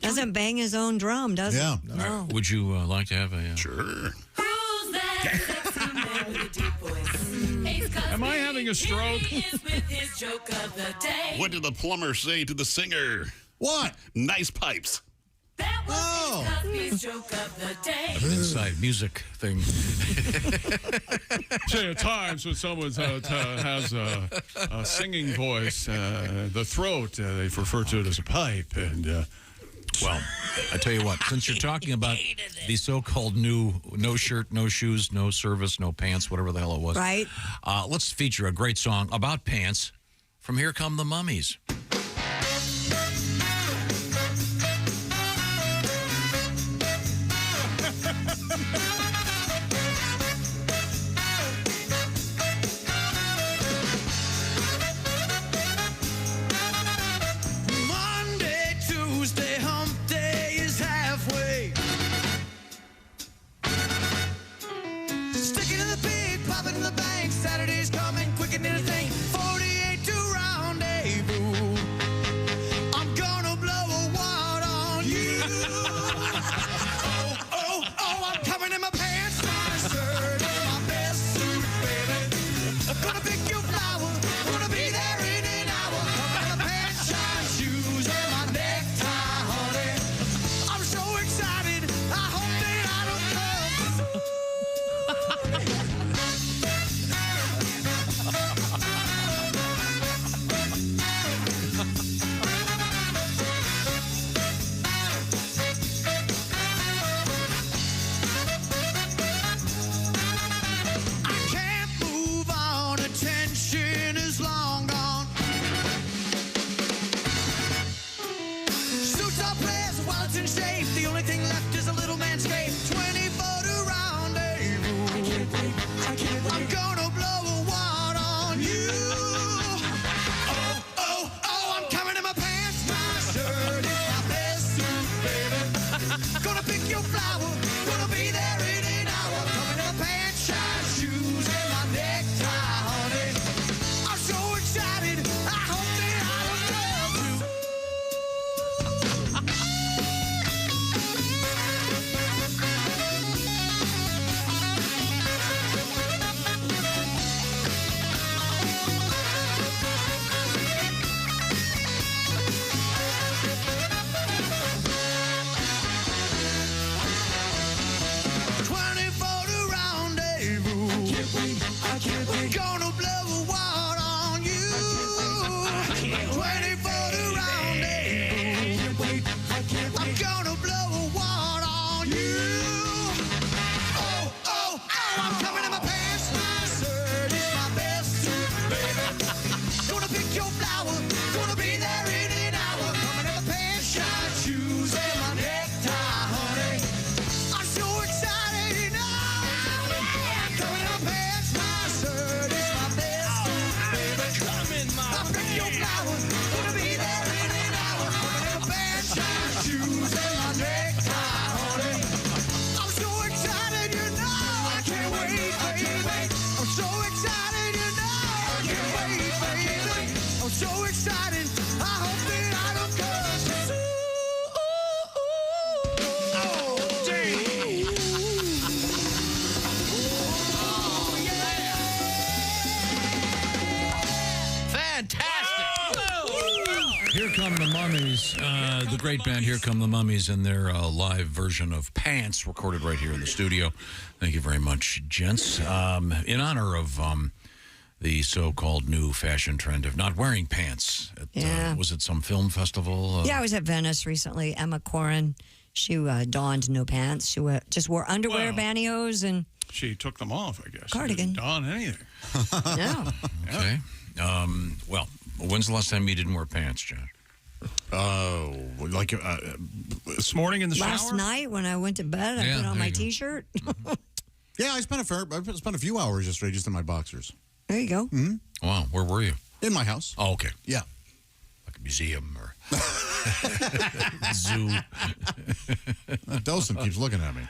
Doesn't bang his own drum, does
Yeah.
he? No.
Would you like to have a...
Sure.
Who's that sexy man with a deep voice? Ace Cosby.
Am I having a stroke?
Here he is with his joke of the day.
What did the plumber say to the singer?
What?
Nice pipes.
That was Ace Cosby's joke of the day.
An inside music thing.
Say at times when someone has a singing voice, the throat, they refer to it as a pipe. And
well, I tell you what, since you're talking about the so-called new no shirt, no shoes, no service, no pants, whatever the hell it was.
Right.
Let's feature a great song about pants from Here Come the Mummies.
Monday, Tuesday, hump day is halfway. Sticking to the pig, popping in the bank. Saturday's coming quick and anything. 48 to rendezvous.
I hope that I don't cause you. Oh, dang.
Fantastic.
Here Come the Mummies, the great band Here Come the Mummies, and their live version of Pants, recorded right here in the studio. Thank you very much, gents. In honor of the so-called new fashion trend of not wearing pants. Was it some film festival?
Yeah, I was at Venice recently. Emma Corrin, she donned no pants. She just wore underwear, pantyhose, and...
She took them off, I guess.
Cardigan.
She didn't don anything.
No.
Okay. Well, when's the last time you didn't wear pants, John?
Oh, like
this morning in the shower?
Last night when I went to bed, I put on my T-shirt.
Yeah, I spent a few hours yesterday just in my boxers.
There you go.
Mm-hmm.
Wow, where were you?
In my house.
Oh, okay.
Yeah.
Like a museum or zoo.
Dawson keeps looking at me.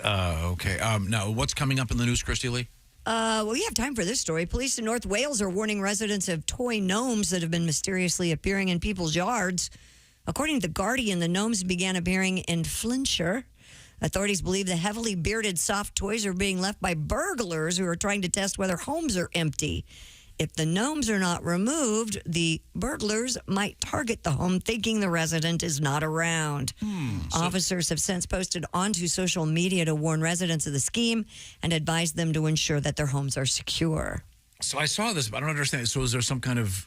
Okay. Now, what's coming up in the news, Christy Lee?
Well, you have time for this story. Police in North Wales are warning residents of toy gnomes that have been mysteriously appearing in people's yards. According to The Guardian, the gnomes began appearing in Flintshire. Authorities believe the heavily bearded soft toys are being left by burglars who are trying to test whether homes are empty. If the gnomes are not removed, the burglars might target the home thinking the resident is not around. Officers have since posted onto social media to warn residents of the scheme and advise them to ensure that their homes are secure.
So I saw this, but I don't understand. So is there some kind of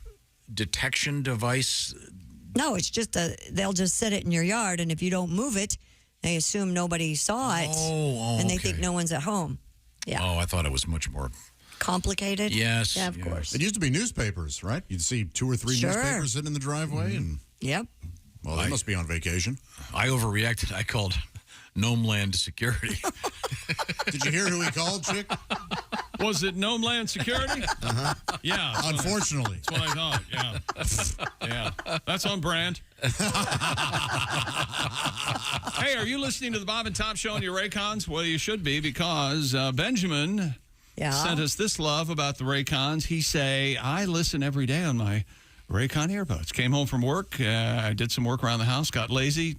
detection device?
No, it's just they'll just set it in your yard, and if you don't move it, they assume nobody saw it, and they think no one's at home. Yeah.
Oh, I thought it was much more
complicated.
Yes.
Yeah, of course.
It used to be newspapers, right? You'd see 2 or 3 newspapers sitting in the driveway, and
yep.
Well, they must be on vacation.
I overreacted. I called Gnome Land Security.
Did you hear who he called, Chick?
Was it Gnome Land Security?
Uh-huh.
Yeah.
Unfortunately.
That's what I thought, yeah. That's on brand. Hey, are you listening to the Bob and Tom Show on your Raycons? Well, you should be, because Benjamin sent us this love about the Raycons. He say, I listen every day on my Raycon earbuds. Came home from work. I did some work around the house, got lazy,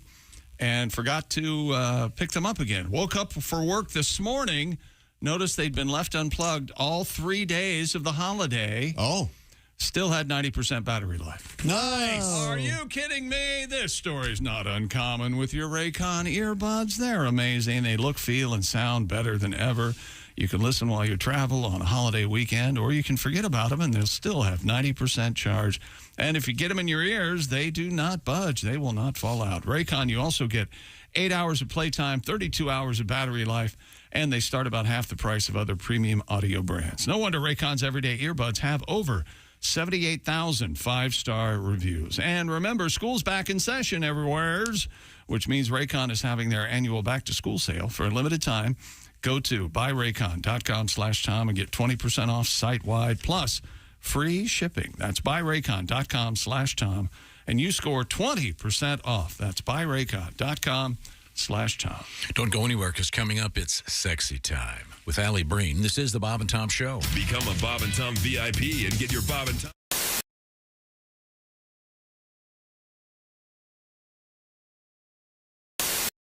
and forgot to pick them up again. Woke up for work this morning, noticed they'd been left unplugged all 3 days of the holiday.
Oh.
Still had 90% battery life.
Nice.
Are you kidding me? This story's not uncommon with your Raycon earbuds. They're amazing. They look, feel, and sound better than ever. You can listen while you travel on a holiday weekend, or you can forget about them, and they'll still have 90% charge. And if you get them in your ears, they do not budge. They will not fall out. Raycon, you also get 8 hours of playtime, 32 hours of battery life, and they start about half the price of other premium audio brands. No wonder Raycon's everyday earbuds have over 78,000 five-star reviews. And remember, school's back in session everywhere, which means Raycon is having their annual back-to-school sale for a limited time. Go to buyraycon.com/Tom and get 20% off site-wide, plus free shipping. That's buyraycon.com/Tom, and you score 20% off. That's buyraycon.com/Tom.
Don't go anywhere, because coming up, it's sexy time with Alli Breen. This is the Bob and Tom Show.
Become a Bob and Tom VIP and get your Bob and Tom.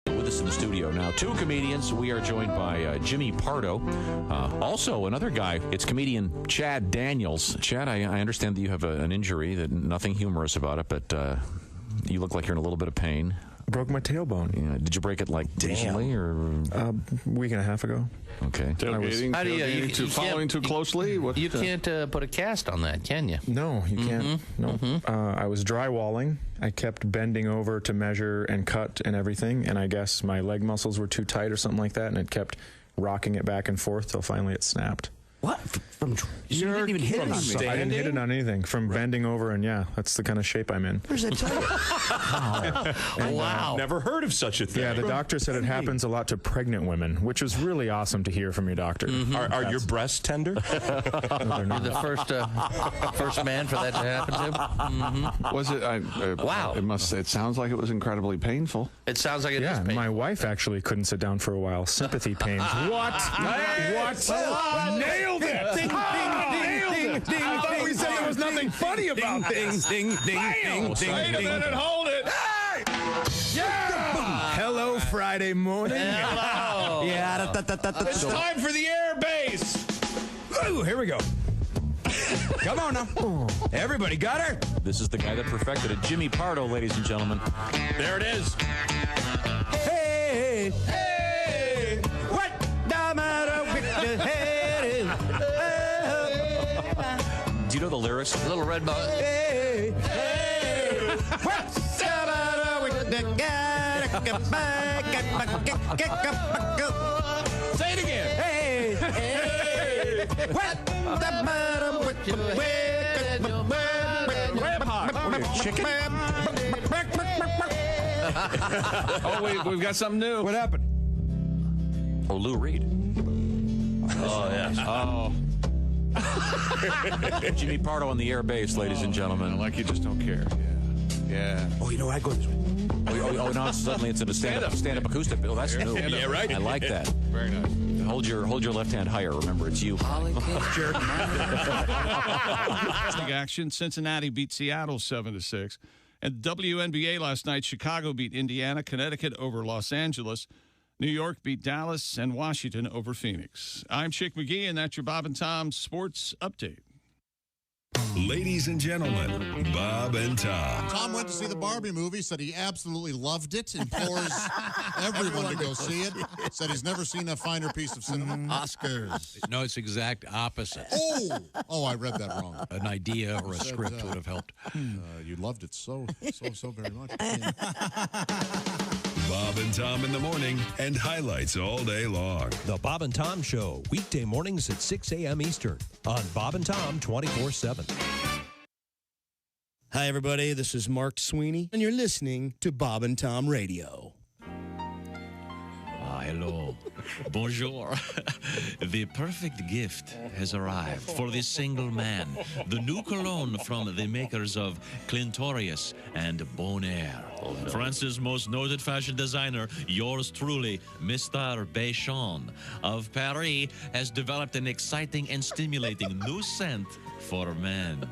With us in the studio now, 2 comedians. We are joined by Jimmy Pardo. Also, another guy. It's comedian Chad Daniels. Chad, I understand that you have an injury, that nothing humorous about it, but you look like you're in a little bit of pain.
Broke my tailbone.
Yeah. Did you break it recently, or
a week and a half ago?
Okay.
Tailgating,
How do you
following too closely?
You can't put a cast on that, can you?
No, you can't. No. I was drywalling. I kept bending over to measure and cut and everything, and I guess my leg muscles were too tight or something like that, and it kept rocking it back and forth till finally it snapped.
What? You didn't even hit it on me.
I didn't hit it on anything. From bending over, and that's the kind of shape I'm in.
Where's that tire?
Wow.
Never heard of such a thing.
Yeah, the doctor said it happens a lot to pregnant women, which was really awesome to hear from your doctor.
Are your breasts tender?
No, they're
You're
not.
the first man for that to happen to.
Was it?
Wow.
It sounds like it was incredibly painful.
It sounds like it is
Yeah,
painful.
my wife actually couldn't sit down for a while. Sympathy pains. What? What? Nailed it! Ding, ding, ding, ding.
ding. I thought we said there was nothing funny about this. Ding, ding, ding, ding.
Wait a minute, hold it.
Hey! Yeah! Hello, Friday morning.
Hello.
Yeah. It's time for the air base. Ooh, here we go. Come on now. Everybody got her?
This is the guy that perfected it. Jimmy Pardo, ladies and gentlemen.
There it is. Hey, hey, what the matter with the head?
Do you know the lyrics?
Little red bug.
Hey, hey, what's the matter with the guy? Say it again. Hey, hey, what the matter with the
chicken?
Oh, we've got something new.
What happened?
Oh, Lou Reed.
Oh, yes.
Oh. Jimmy Pardo on the air base, ladies and gentlemen.
Like you just don't care. Yeah.
Oh, you know, I go this way.
Oh, now suddenly it's in a stand-up acoustic. Oh, that's new.
Yeah, right.
I like that.
Very nice.
Hold your left hand higher. Remember, it's you.
Action. Cincinnati beat Seattle 7-6. And WNBA last night, Chicago beat Indiana, Connecticut over Los Angeles. New York beat Dallas, and Washington over Phoenix. I'm Chick McGee, and that's your Bob and Tom Sports Update.
Ladies and gentlemen, Bob and Tom.
Tom went to see the Barbie movie, said he absolutely loved it, implores everyone to go see it. Said he's never seen a finer piece of cinema.
Oscars.
No, it's exact opposite.
Oh, I read that wrong.
An idea or a script would have helped.
You loved it so very much.
Bob and Tom in the morning and highlights all day long.
The Bob and Tom Show, weekday mornings at 6 a.m. Eastern on Bob and Tom 24/7.
Hi, everybody. This is Mark Sweeney, and you're listening to Bob and Tom Radio.
Hello. Bonjour. The perfect gift has arrived for the single man. The new cologne from the makers of Clintorius and Bonaire. France's most noted fashion designer, yours truly, Mr. Béchon of Paris, has developed an exciting and stimulating new scent for men.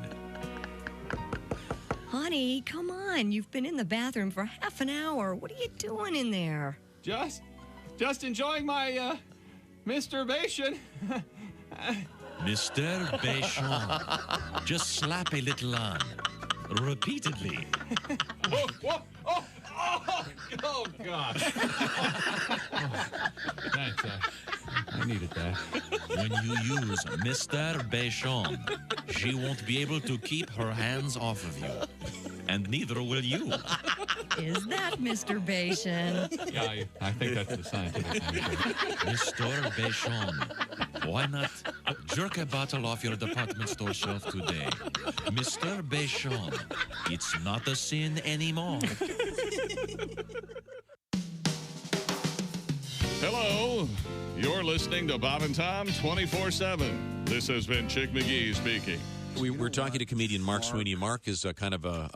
Honey, come on. You've been in the bathroom for half an hour. What are you doing in there?
Just enjoying my masturbation.
Mr. Béchon. Just slap a little on. Repeatedly.
Oh, God. Thanks. I needed that.
When you use Mr. Béchon, she won't be able to keep her hands off of you. And neither will you.
Is that Mr. Béchon?
Yeah, I think that's the scientific name.
Mr. Béchon. Why not jerk a bottle off your department store shelf today? Mr. Béchon. It's not a sin anymore.
Hello. You're listening to Bob and Tom 24/7. This has been Chick McGee speaking.
We're talking to comedian Mark Sweeney. Mark is kind of a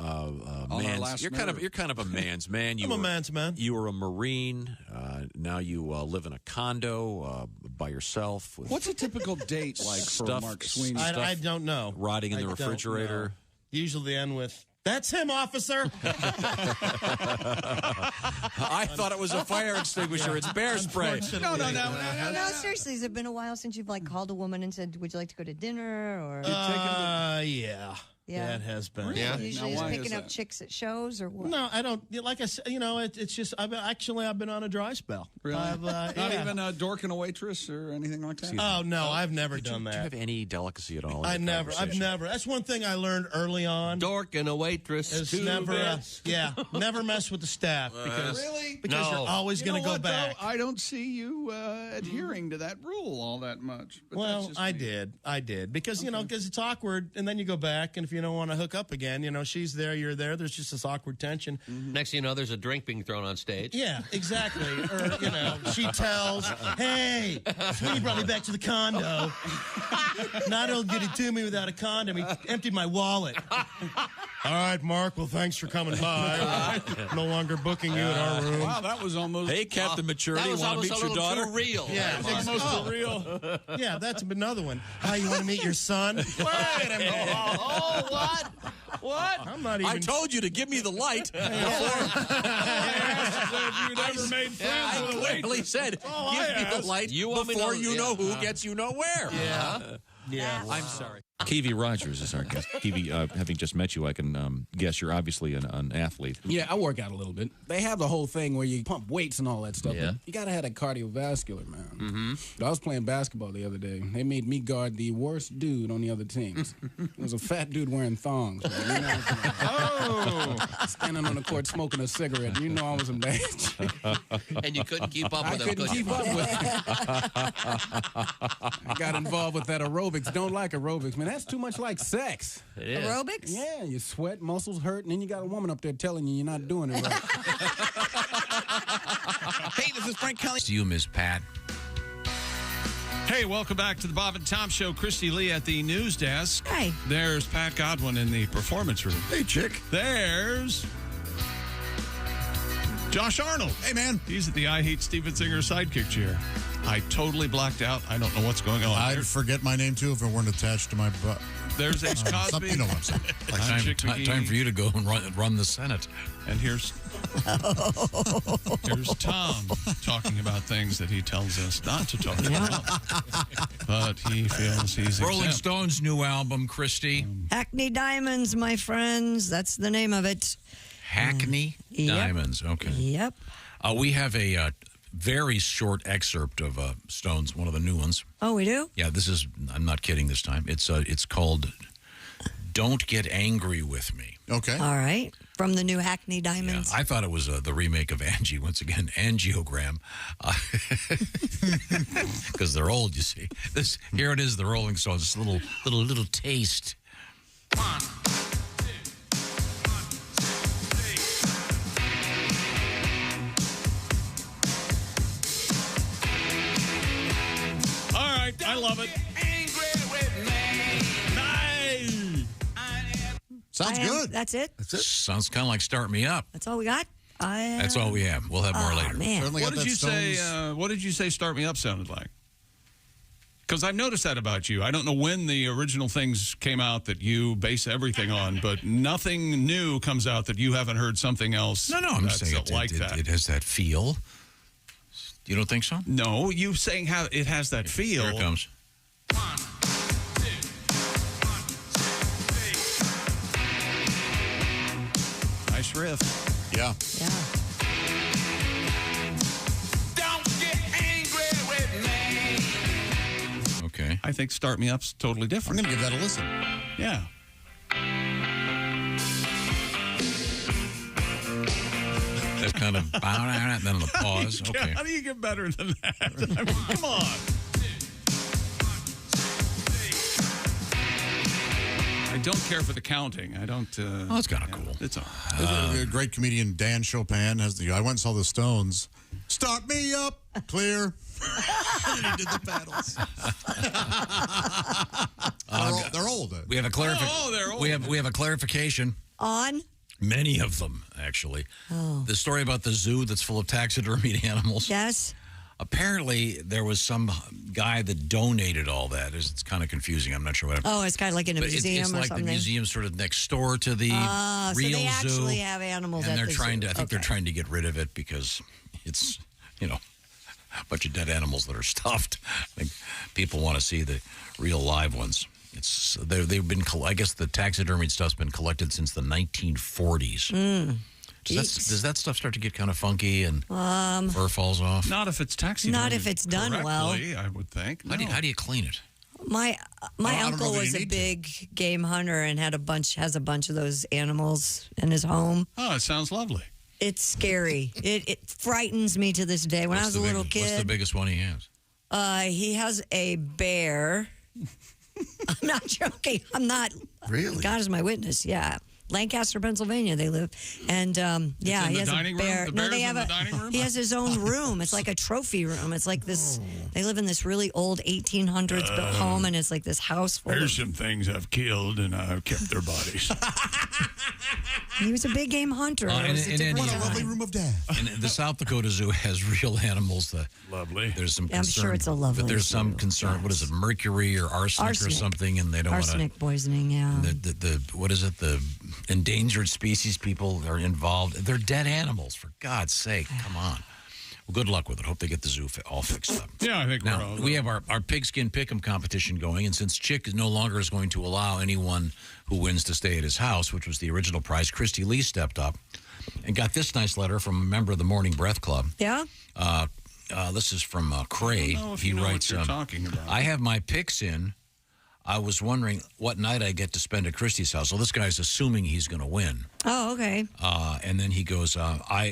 man's. You're kind of a man's man.
I'm a man's man.
You were a Marine. Now you live in a condo by yourself. With
What's a typical date like for Mark Sweeney?
I don't know.
Rotting in the refrigerator.
Usually they end with, "That's him, officer."
I thought it was a fire extinguisher. It's bear spray.
No.
No, seriously, has it been a while since you've called a woman and said, "Would you like to go to dinner?" Or
Yeah. Yeah, it has been.
Really?
Yeah.
Usually just picking up chicks at shows or what?
No, I don't. Like I said, it's just. I've been on a dry spell.
Really?
Not
even a dork and a waitress or anything like that?
Oh no, I've never done that.
Do you have any delicacy at all?
I've never. That's one thing I learned early on.
Dork and a waitress.
Is never. Never mess with the staff because you're always going to go back.
Though? I don't see you adhering to that rule all that much. But
well, I did because because it's awkward, and then you go back, and if you don't want to hook up again. You know, she's there, you're there. There's just this awkward tension.
Next thing you know, there's a drink being thrown on stage.
Yeah, exactly. Or, you know, she tells, hey, Sweetie brought me back to the condo. Not only did he do me without a condom, he emptied my wallet. All right, Mark, well, thanks for coming by. We're no longer booking you in our room.
Wow, that was almost.
Hey, Captain Maturity, want to meet your daughter?
Too real.
Yeah,
Almost
oh,
real.
Yeah, that's another one. How, you want to meet your son? Wait a minute.
Oh, what? What?
I'm not even.
I told you to give me the light.
If you'd ever made friends with a
Clearly
waitress.
said, give me the light before you know who gets you nowhere.
Yeah.
I'm sorry. Kiwi Rogers is our guest. Kiwi, having just met you, I can guess you're obviously an athlete.
Yeah, I work out a little bit. They have the whole thing where you pump weights and all that stuff.
Yeah.
You got to have that cardiovascular, man.
Mm-hmm.
I was playing basketball the other day. They made me guard the worst dude on the other teams. It was a fat dude wearing thongs. Man. You know, standing on the court smoking a cigarette. You know I was in bad shape.
And you couldn't keep up with him.
I couldn't keep up with him. I got involved with that aerobics. Don't like aerobics, man. That's too much like sex.
It is.
Aerobics?
Yeah, you sweat, muscles hurt, and then you got a woman up there telling you you're not doing it right.
Hey, this is Frank Kelly.
To you, Miss Pat.
Hey, welcome back to the Bob and Tom Show. Christy Lee at the news desk.
Hi.
There's Pat Godwin in the performance room.
Hey, chick.
There's Josh Arnold.
Hey, man.
He's at the I Hate Steven Singer sidekick chair. I totally blacked out. I don't know what's going on.
I'd forget my name, too, if it weren't attached to my butt.
There's Ace Cosby.
You know what I'm saying.
I'm Chick McGee.
Time for you to go and run the Senate.
And here's Tom talking about things that he tells us not to talk about. But he feels he's
Rolling
exempt.
Stones' new album, Christy.
Hackney Diamonds, my friends. That's the name of it.
Hackney
Yep.
Diamonds. Okay.
Yep.
We have a very short excerpt of Stones, one of the new ones.
Oh, we do?
Yeah, this is, I'm not kidding this time. It's called Don't Get Angry With Me.
Okay.
All right. From the new Hackney Diamonds.
I thought it was the remake of Angie, once again, Angiogram. Because they're old, you see. Here it is, the Rolling Stones, just a little taste.
I love it. Nice.
Sounds good.
That's it?
Sounds kind of like Start Me Up.
That's all we got?
That's all we have. We'll have more later.
Man.
What did you say? What did you say? Start Me Up sounded like? Because I've noticed that about you. I don't know when the original things came out that you base everything on, but nothing new comes out that you haven't heard something else.
No, I'm
that's
saying
that.
It has that feel. You don't think so?
No, you saying how it has that feel.
Here it comes.
Nice riff.
Yeah.
Yeah.
Don't get angry with me.
Okay.
I think Start Me Up's totally different.
I'm going to give that a listen.
Yeah.
That's kind of and then the pause. Okay.
How do you get better than that? I mean, come on. I don't care for the counting. I don't.
Oh, that's kind of cool.
It's all
The great comedian Dan Chopin has the. I went and saw the Stones. Start me up, clear. And he did the paddles. They're old.
We have a clarification.
they're old.
We have a clarification.
On?
Many of them, actually.
Oh.
The story about the zoo that's full of taxidermied animals.
Yes.
Apparently, there was some guy that donated all that. It's kind of confusing. I'm not sure what.
Oh, it's kind of like in a
But
museum
it's
or
like
something.
the museum sort of next door to the
so
real
they
zoo.
actually have animals
and
at
they're
the
trying
zoo.
to. I think they're trying to get rid of it because it's, a bunch of dead animals that are stuffed. I think people want to see the real live ones. They've been. I guess the taxidermied stuff's been collected since the 1940s. Does that stuff start to get kind of funky and fur falls off?
Not if it's taxidermied.
Not if it's done well.
I would think.
How do you clean it?
My uncle was a big game hunter and has a bunch of those animals in his home.
Oh, it sounds lovely.
It's scary. It frightens me to this day. When I was a little kid,
what's the biggest one he has?
he has a bear. I'm not joking. I'm not.
Really?
God is my witness. Yeah. Lancaster, Pennsylvania, they live. And yeah, he has a bear. No, they have he has his own room. It's like a trophy room. It's like this. They live in this really old 1800s built home, and it's like this house full
There's some things I've killed, and I've kept their bodies.
He was a big game hunter.
What
a lovely room of death.
And the South Dakota Zoo has real animals.
Lovely.
There's some
Yeah, I'm
concern.
sure it's a lovely
But there's some
zoo.
concern. What is it, mercury or arsenic or something? And they don't want to.
Arsenic poisoning, yeah.
The what is it? The endangered species people are involved. They're dead animals, for God's sake. Come on. Well, good luck with it. Hope they get the zoo all fixed up.
Yeah, I think
now, we have our pigskin pick'em competition going, and since Chick no longer is going to allow anyone who wins to stay at his house, which was the original prize, Christy Lee stepped up and got this nice letter from a member of the Morning Breath Club.
Yeah?
This is from Cray. He writes, I have my picks in. I was wondering what night I get to spend at Christy's house. So this guy's assuming he's going to win.
Oh, okay.
And then he goes,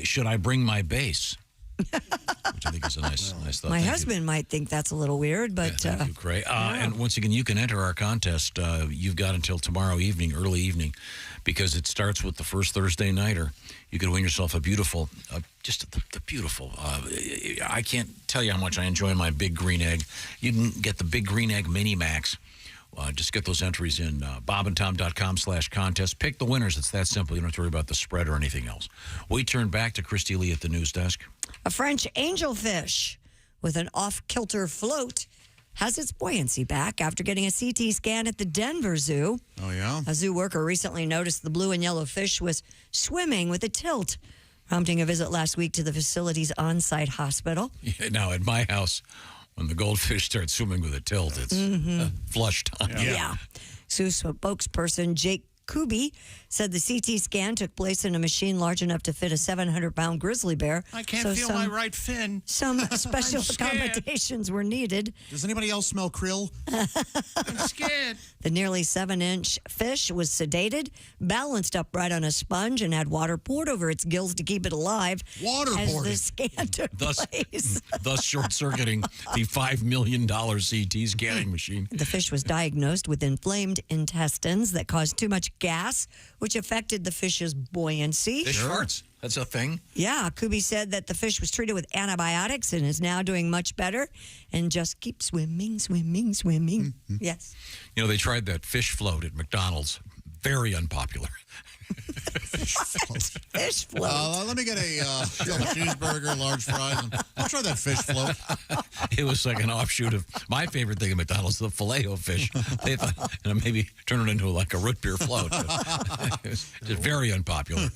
should I bring my bass? Which I think is a nice thought.
My
Thank
husband might think that's a little weird, but...
Thank you, Cray. And once again, you can enter our contest. You've got until tomorrow evening, early evening, because it starts with the first Thursday nighter. You can win yourself a beautiful, just the beautiful. I can't tell you how much I enjoy my Big Green Egg. You can get the Big Green Egg Mini Max. Just get those entries in bobandtom.com/contest. Pick the winners. It's that simple. You don't have to worry about the spread or anything else. We turn back to Christy Lee at the news desk.
A French angelfish with an off-kilter float has its buoyancy back after getting a CT scan at the Denver Zoo.
Oh, yeah?
A zoo worker recently noticed the blue and yellow fish was swimming with a tilt, prompting a visit last week to the facility's on-site hospital.
Yeah, now, at my house, when the goldfish start swimming with a tilt, it's flush time.
Yeah. Zoo spokesperson Jake Kuby said the CT scan took place in a machine large enough to fit a 700-pound grizzly bear.
I can't feel my right fin.
Some special accommodations were needed.
Does anybody else smell krill?
I'm scared.
The nearly 7-inch fish was sedated, balanced upright on a sponge, and had water poured over its gills to keep it alive. As the scan took place.
Thus short-circuiting the $5 million CT scanning machine.
The fish was diagnosed with inflamed intestines that caused too much gas, which affected the fish's buoyancy.
Fish farts. That's a thing.
Yeah, Kuby said that the fish was treated with antibiotics and is now doing much better and just keeps swimming. Yes.
You know, they tried that fish float at McDonald's. Very unpopular.
Fish float.
Let me get a double cheeseburger, large fries. I'll try that fish float.
It was like an offshoot of my favorite thing at McDonald's, the Filet-O-Fish. They thought, maybe turn it into like a root beer float. It was just very unpopular.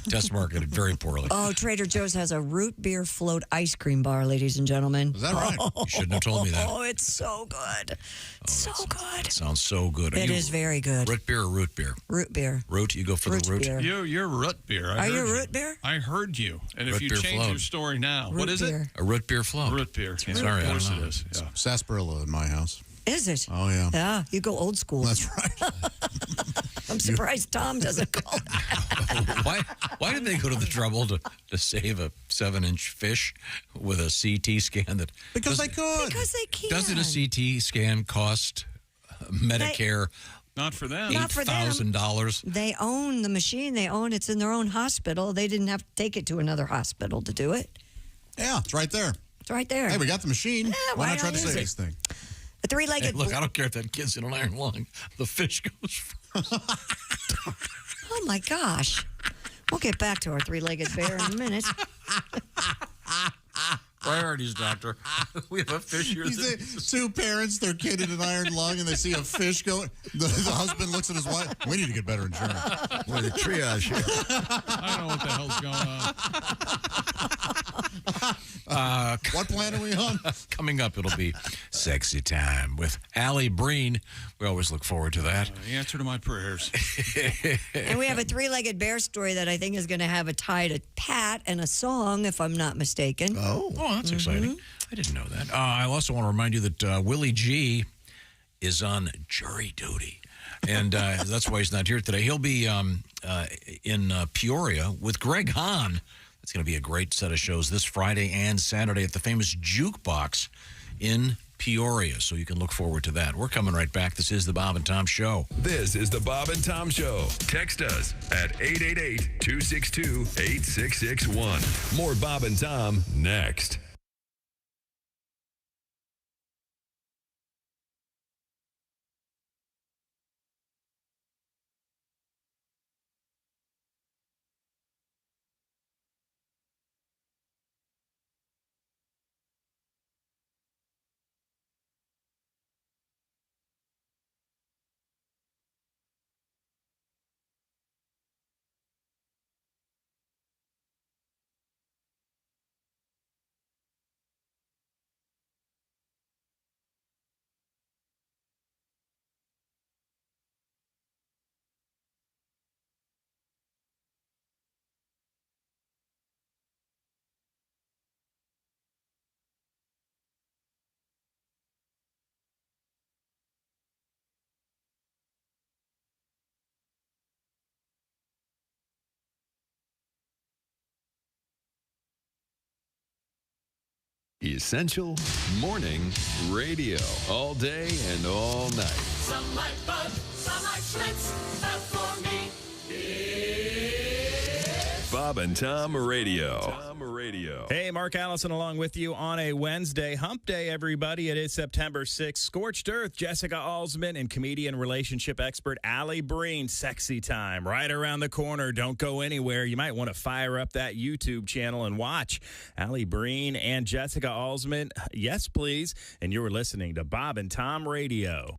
Test marketed very poorly.
Oh, Trader Joe's has a root beer float ice cream bar, ladies and gentlemen.
Is that right? You shouldn't have told me that.
Oh, it's so good. So good.
It sounds so good.
It is very good.
Root beer or root beer?
Root beer.
Root? You go for the root?
Beer.
You're root beer.
Are you root beer?
I heard you. And if
Root
you
beer
change
float.
your story now, what is it?
A root beer float.
Root beer. Yeah,
Sorry,
of course
I don't know.
it is. Yeah.
Sarsaparilla in my house.
Is it?
Oh, yeah.
Yeah, you go old school.
That's right.
I'm surprised Tom doesn't call it.
Why did they go to the trouble to save a 7-inch fish with a CT scan?
Because they could.
Because they can.
Doesn't a CT scan cost Medicare
not for them.
$8,000?
They own the machine. It's in their own hospital. They didn't have to take it to another hospital to do it.
Yeah, it's right there.
It's right there.
Hey, we got the machine. Why not try to save this thing?
The three-legged...
Hey, look, I don't care if that kid's in an iron lung. The fish goes first.
Oh, my gosh. We'll get back to our three-legged bear in a minute.
Priorities, doctor. We have a fish here.
Two parents, their kid in an iron lung, and they see a fish going. The husband looks at his wife. We need to get better insurance.
Boy, the triage here.
I don't know what the hell's going on.
What plan are we on?
Coming up, it'll be Sexy Time with Alli Breen. We always look forward to that.
The answer to my prayers.
And we have a three-legged bear story that I think is going to have a tie to Pat and a song, if I'm not mistaken.
Oh, that's exciting. I didn't know that. I also want to remind you that Willie G is on jury duty. And that's why he's not here today. He'll be in Peoria with Greg Hahn. It's going to be a great set of shows this Friday and Saturday at the famous Jukebox in Peoria, so you can look forward to that. We're coming right back. This is the Bob and Tom Show.
This is the Bob and Tom Show. Text us at 888-262-8661. More Bob and Tom next. Essential Morning Radio. All day and all night.
Some like Bud, some like Schlitz, but for me, it's
Bob and Tom Radio.
Hey, Mark Allison along with you on a Wednesday. Hump Day, everybody. It is September 6th. Scorched Earth, Jessica Alsman, and comedian relationship expert Alli Breen. Sexy time right around the corner. Don't go anywhere. You might want to fire up that YouTube channel and watch Alli Breen and Jessica Alsman. Yes, please. And you're listening to Bob and Tom Radio.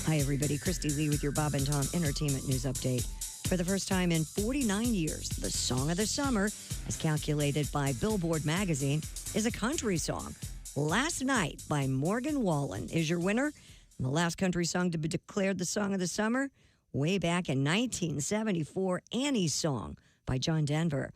Hi, everybody. Christy Lee with your Bob and Tom Entertainment News Update. For the first time in 49 years, the song of the summer, as calculated by Billboard magazine, is a country song. Last Night by Morgan Wallen is your winner. And the last country song to be declared the song of the summer, way back in 1974, Annie's Song by John Denver.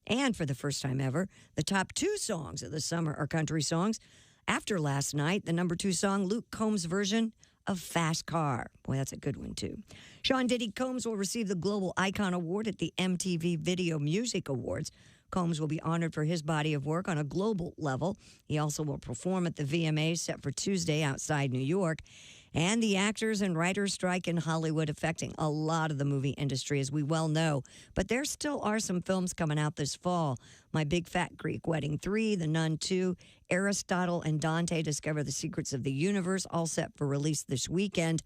And for the first time ever, the top two songs of the summer are country songs. After Last Night, the number 2 song, Luke Combs' version of Fast Car. Boy, that's a good one, too. Sean Diddy Combs will receive the Global Icon Award at the MTV Video Music Awards. Combs will be honored for his body of work on a global level. He also will perform at the VMAs set for Tuesday outside New York. And the actors and writers strike in Hollywood affecting a lot of the movie industry, as we well know. But there still are some films coming out this fall. My Big Fat Greek Wedding 3, The Nun 2, Aristotle and Dante Discover the Secrets of the Universe, all set for release this weekend.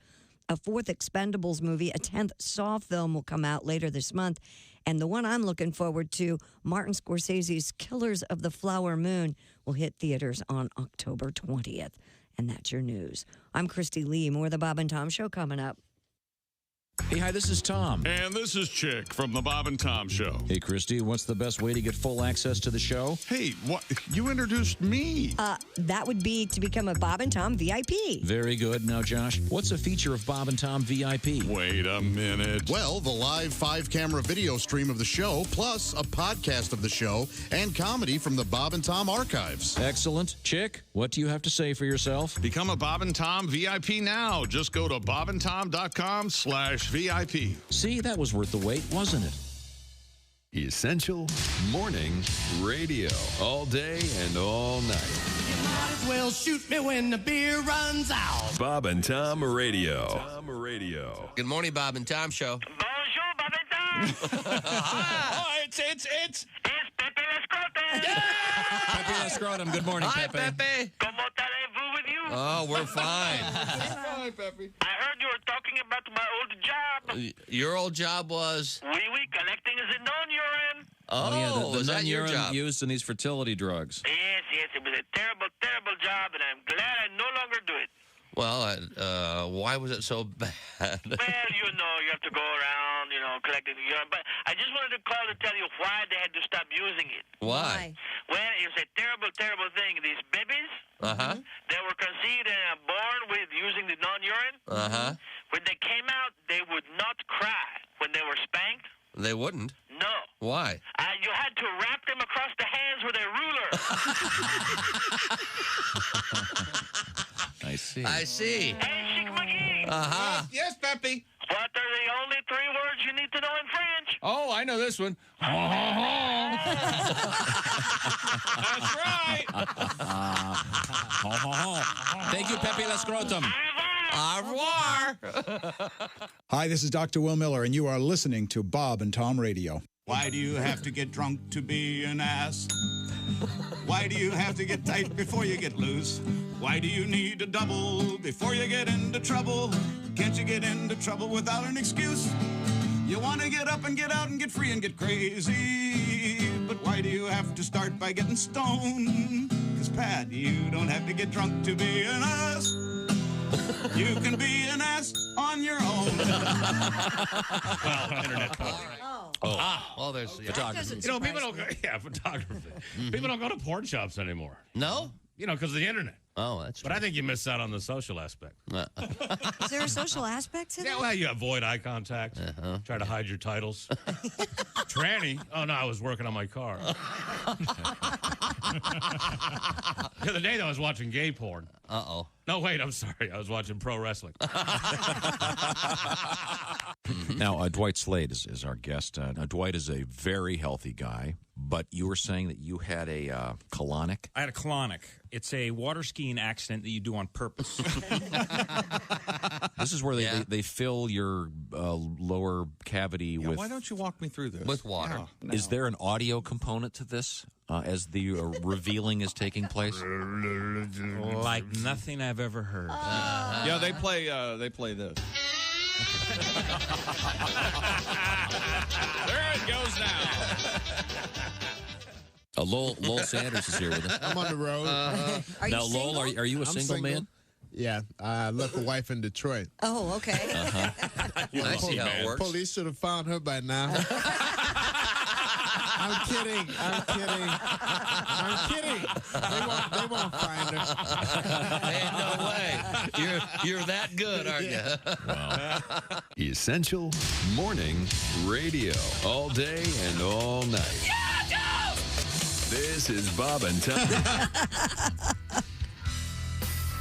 A 4th Expendables movie, a 10th Saw film will come out later this month. And the one I'm looking forward to, Martin Scorsese's Killers of the Flower Moon, will hit theaters on October 20th. And that's your news. I'm Christy Lee. More of the Bob and Tom Show coming up.
Hey, hi, this is Tom.
And this is Chick from the Bob and Tom Show.
Hey, Christy, what's the best way to get full access to the show?
Hey, what? You introduced me.
That would be to become a Bob and Tom VIP.
Very good. Now, Josh, what's a feature of Bob and Tom VIP?
Wait a minute.
Well, the live 5-camera video stream of the show, plus a podcast of the show and comedy from the Bob and Tom archives.
Excellent. Chick, what do you have to say for yourself?
Become a Bob and Tom VIP now. Just go to bobandtom.com/VIP.
See, that was worth the wait, wasn't it?
Essential Morning Radio. All day and all night.
You might as well shoot me when the beer runs out.
Bob and Tom Radio.
Good morning, Bob and Tom Show.
Bonjour, Bob and Tom.
Oh, it's
Pepe Escrote.
Pepe Escrotum. Good morning,
Hi,
Pepe.
Pepe.
Como allez-vous with you?
Oh, we're fine.
I heard you were talking about my old job.
Your old job was?
Oui, collecting is a non-urine.
Oh,
the
was that your
non-urine
job?
used in these fertility drugs.
Yes, it was a terrible, terrible job, and I'm glad I no longer do it.
Well, why was it so bad?
Well, you have to go around, collecting the urine. But I just wanted to call to tell you why they had to stop using it.
Why?
Well, it's a terrible, terrible thing. These babies, they were conceived and born with using the non-urine. When they came out, they would not cry. When they were spanked,
They wouldn't.
no.
Why?
You had to wrap them across the hands with a ruler.
I see.
I see.
Hey, Chick McGee.
Uh-huh.
Yes, Pepe.
What are the only 3 words you need to know in French?
Oh, I know this one. That's right.
Thank you, Pepe La Scrotum.
Au revoir.
Hi, this is Dr. Will Miller, and you are listening to Bob and Tom Radio.
Why do you have to get drunk to be an ass? Why do you have to get tight before you get loose? Why do you need a double before you get into trouble? Can't you get into trouble without an excuse? You want to get up and get out and get free and get crazy. But why do you have to start by getting stoned? 'Cause Pat, you don't have to get drunk to be an ass. You can be an ass on your own.
Well, internet porn.
Well, there's
photography. You know, people don't go, photography. People don't go to porn shops anymore.
No?
You know, because of the internet.
Oh, that's true.
But I think you miss out on the social aspect.
Is there a social aspect to that?
Yeah, well, you avoid eye contact. Try to hide your titles. Tranny. Oh, no, I was working on my car. The other day, I was watching gay porn.
Uh-oh.
No, wait, I'm sorry. I was watching pro wrestling.
Now, Dwight Slade is our guest. Now, Dwight is a very healthy guy, but you were saying that you had a colonic?
I had a colonic. It's a water skiing accident that you do on purpose.
This is where they fill your lower cavity with...
Why don't you walk me through this?
With water.
No.
Is there an audio component to this as the revealing is taking place?
Like nothing I've ever heard.
Yeah, they play this. There it goes now.
Lowell Sanders is here with us.
I'm on the road.
Are you
now, Lowell, are you a single man?
Yeah, I left a wife in Detroit.
Oh, okay.
I see how it works.
Police should have found her by now. I'm kidding. They won't find her.
Ain't no way. You're that good, aren't you?
Essential Morning Radio. All day and all night. This is Bob and Tom.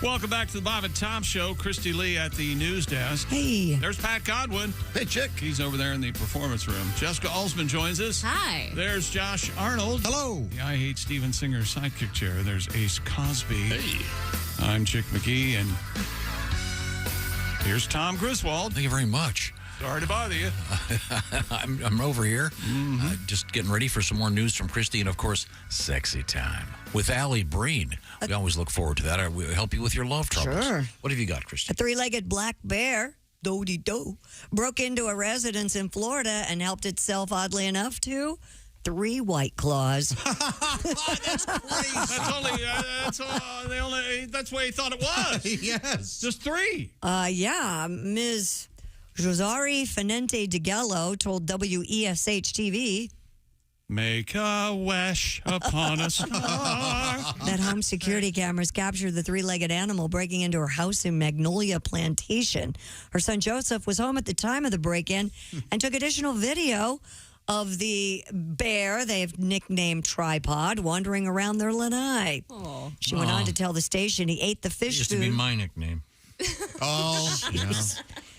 Welcome back to the Bob and Tom Show. Christy Lee at the news desk.
Hey.
There's Pat Godwin.
Hey, chick.
He's over there in the performance room. Jessica Alsman joins us.
Hi.
There's Josh Arnold.
Hello.
The I Hate Steven Singer sidekick chair. There's Ace Cosby. Hey. I'm Chick McGee, and here's Tom Griswold.
Thank you very much.
Sorry to bother you.
I'm over here, just getting ready for some more news from Christy, and of course, sexy time with Alli Breen. We always look forward to that. We'll help you with your love troubles.
Sure.
What have you got, Christy?
A three-legged black bear, do-de-do, broke into a residence in Florida and helped itself, oddly enough, to 3 White Claws.
That's the way he thought it was.
Yes.
Just 3.
Yeah, Ms. Rosari Finente DeGello told WESH-TV,
"Make a wish upon a star."
that home security cameras captured the 3-legged animal breaking into her house in Magnolia Plantation. Her son Joseph was home at the time of the break-in and took additional video of the bear they've nicknamed Tripod wandering around their lanai. She went on to tell the station he ate the fish
Used
food.
to be my nickname.
Oh, yeah.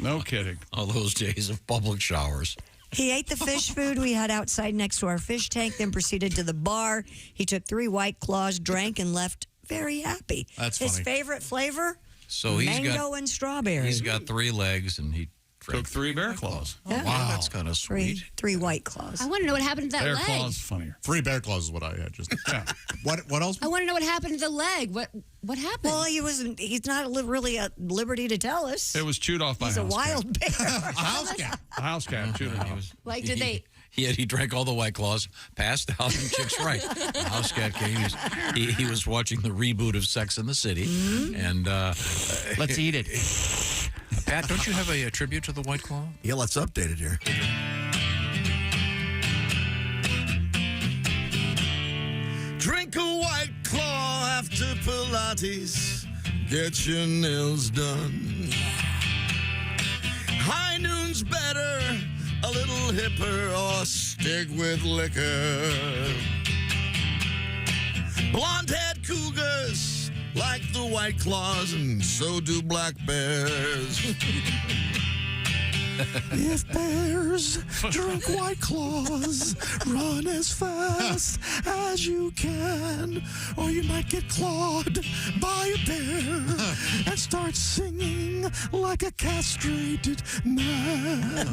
No kidding.
All those days of public showers.
He ate the fish food we had outside next to our fish tank, then proceeded to the bar. He took 3 White Claws, drank, and left very happy.
That's
His
funny.
favorite flavor?
So he's
mango and strawberry.
He's got 3 legs, and he
Took 3 bear claws.
Oh, wow, that's kind of sweet.
3 White Claws.
I want to know what happened to that
Bear
leg.
claws funnier.
3 bear claws is what I had just. Yeah. What else?
I want to know what happened to the leg. What happened?
Well, he's not really at liberty to tell us.
It was chewed off by
He's a
house
wild bear.
A house cat.
A house cat chewed it off.
Like, did they?
He drank all the White Claws, passed out, and Chick's right. The house cat came. He was watching the reboot of Sex and the City, and
Let's eat it.
Pat, don't you have a tribute to the White Claw?
Yeah, let's update it here. Drink a White Claw after Pilates. Get your nails done. High noon's better, a little hipper, or stick with liquor. Blonde-haired cougars like the White Claws, and so do black bears. If bears drink White Claws, run as fast as you can, or you might get clawed by a bear and start singing like a castrated man.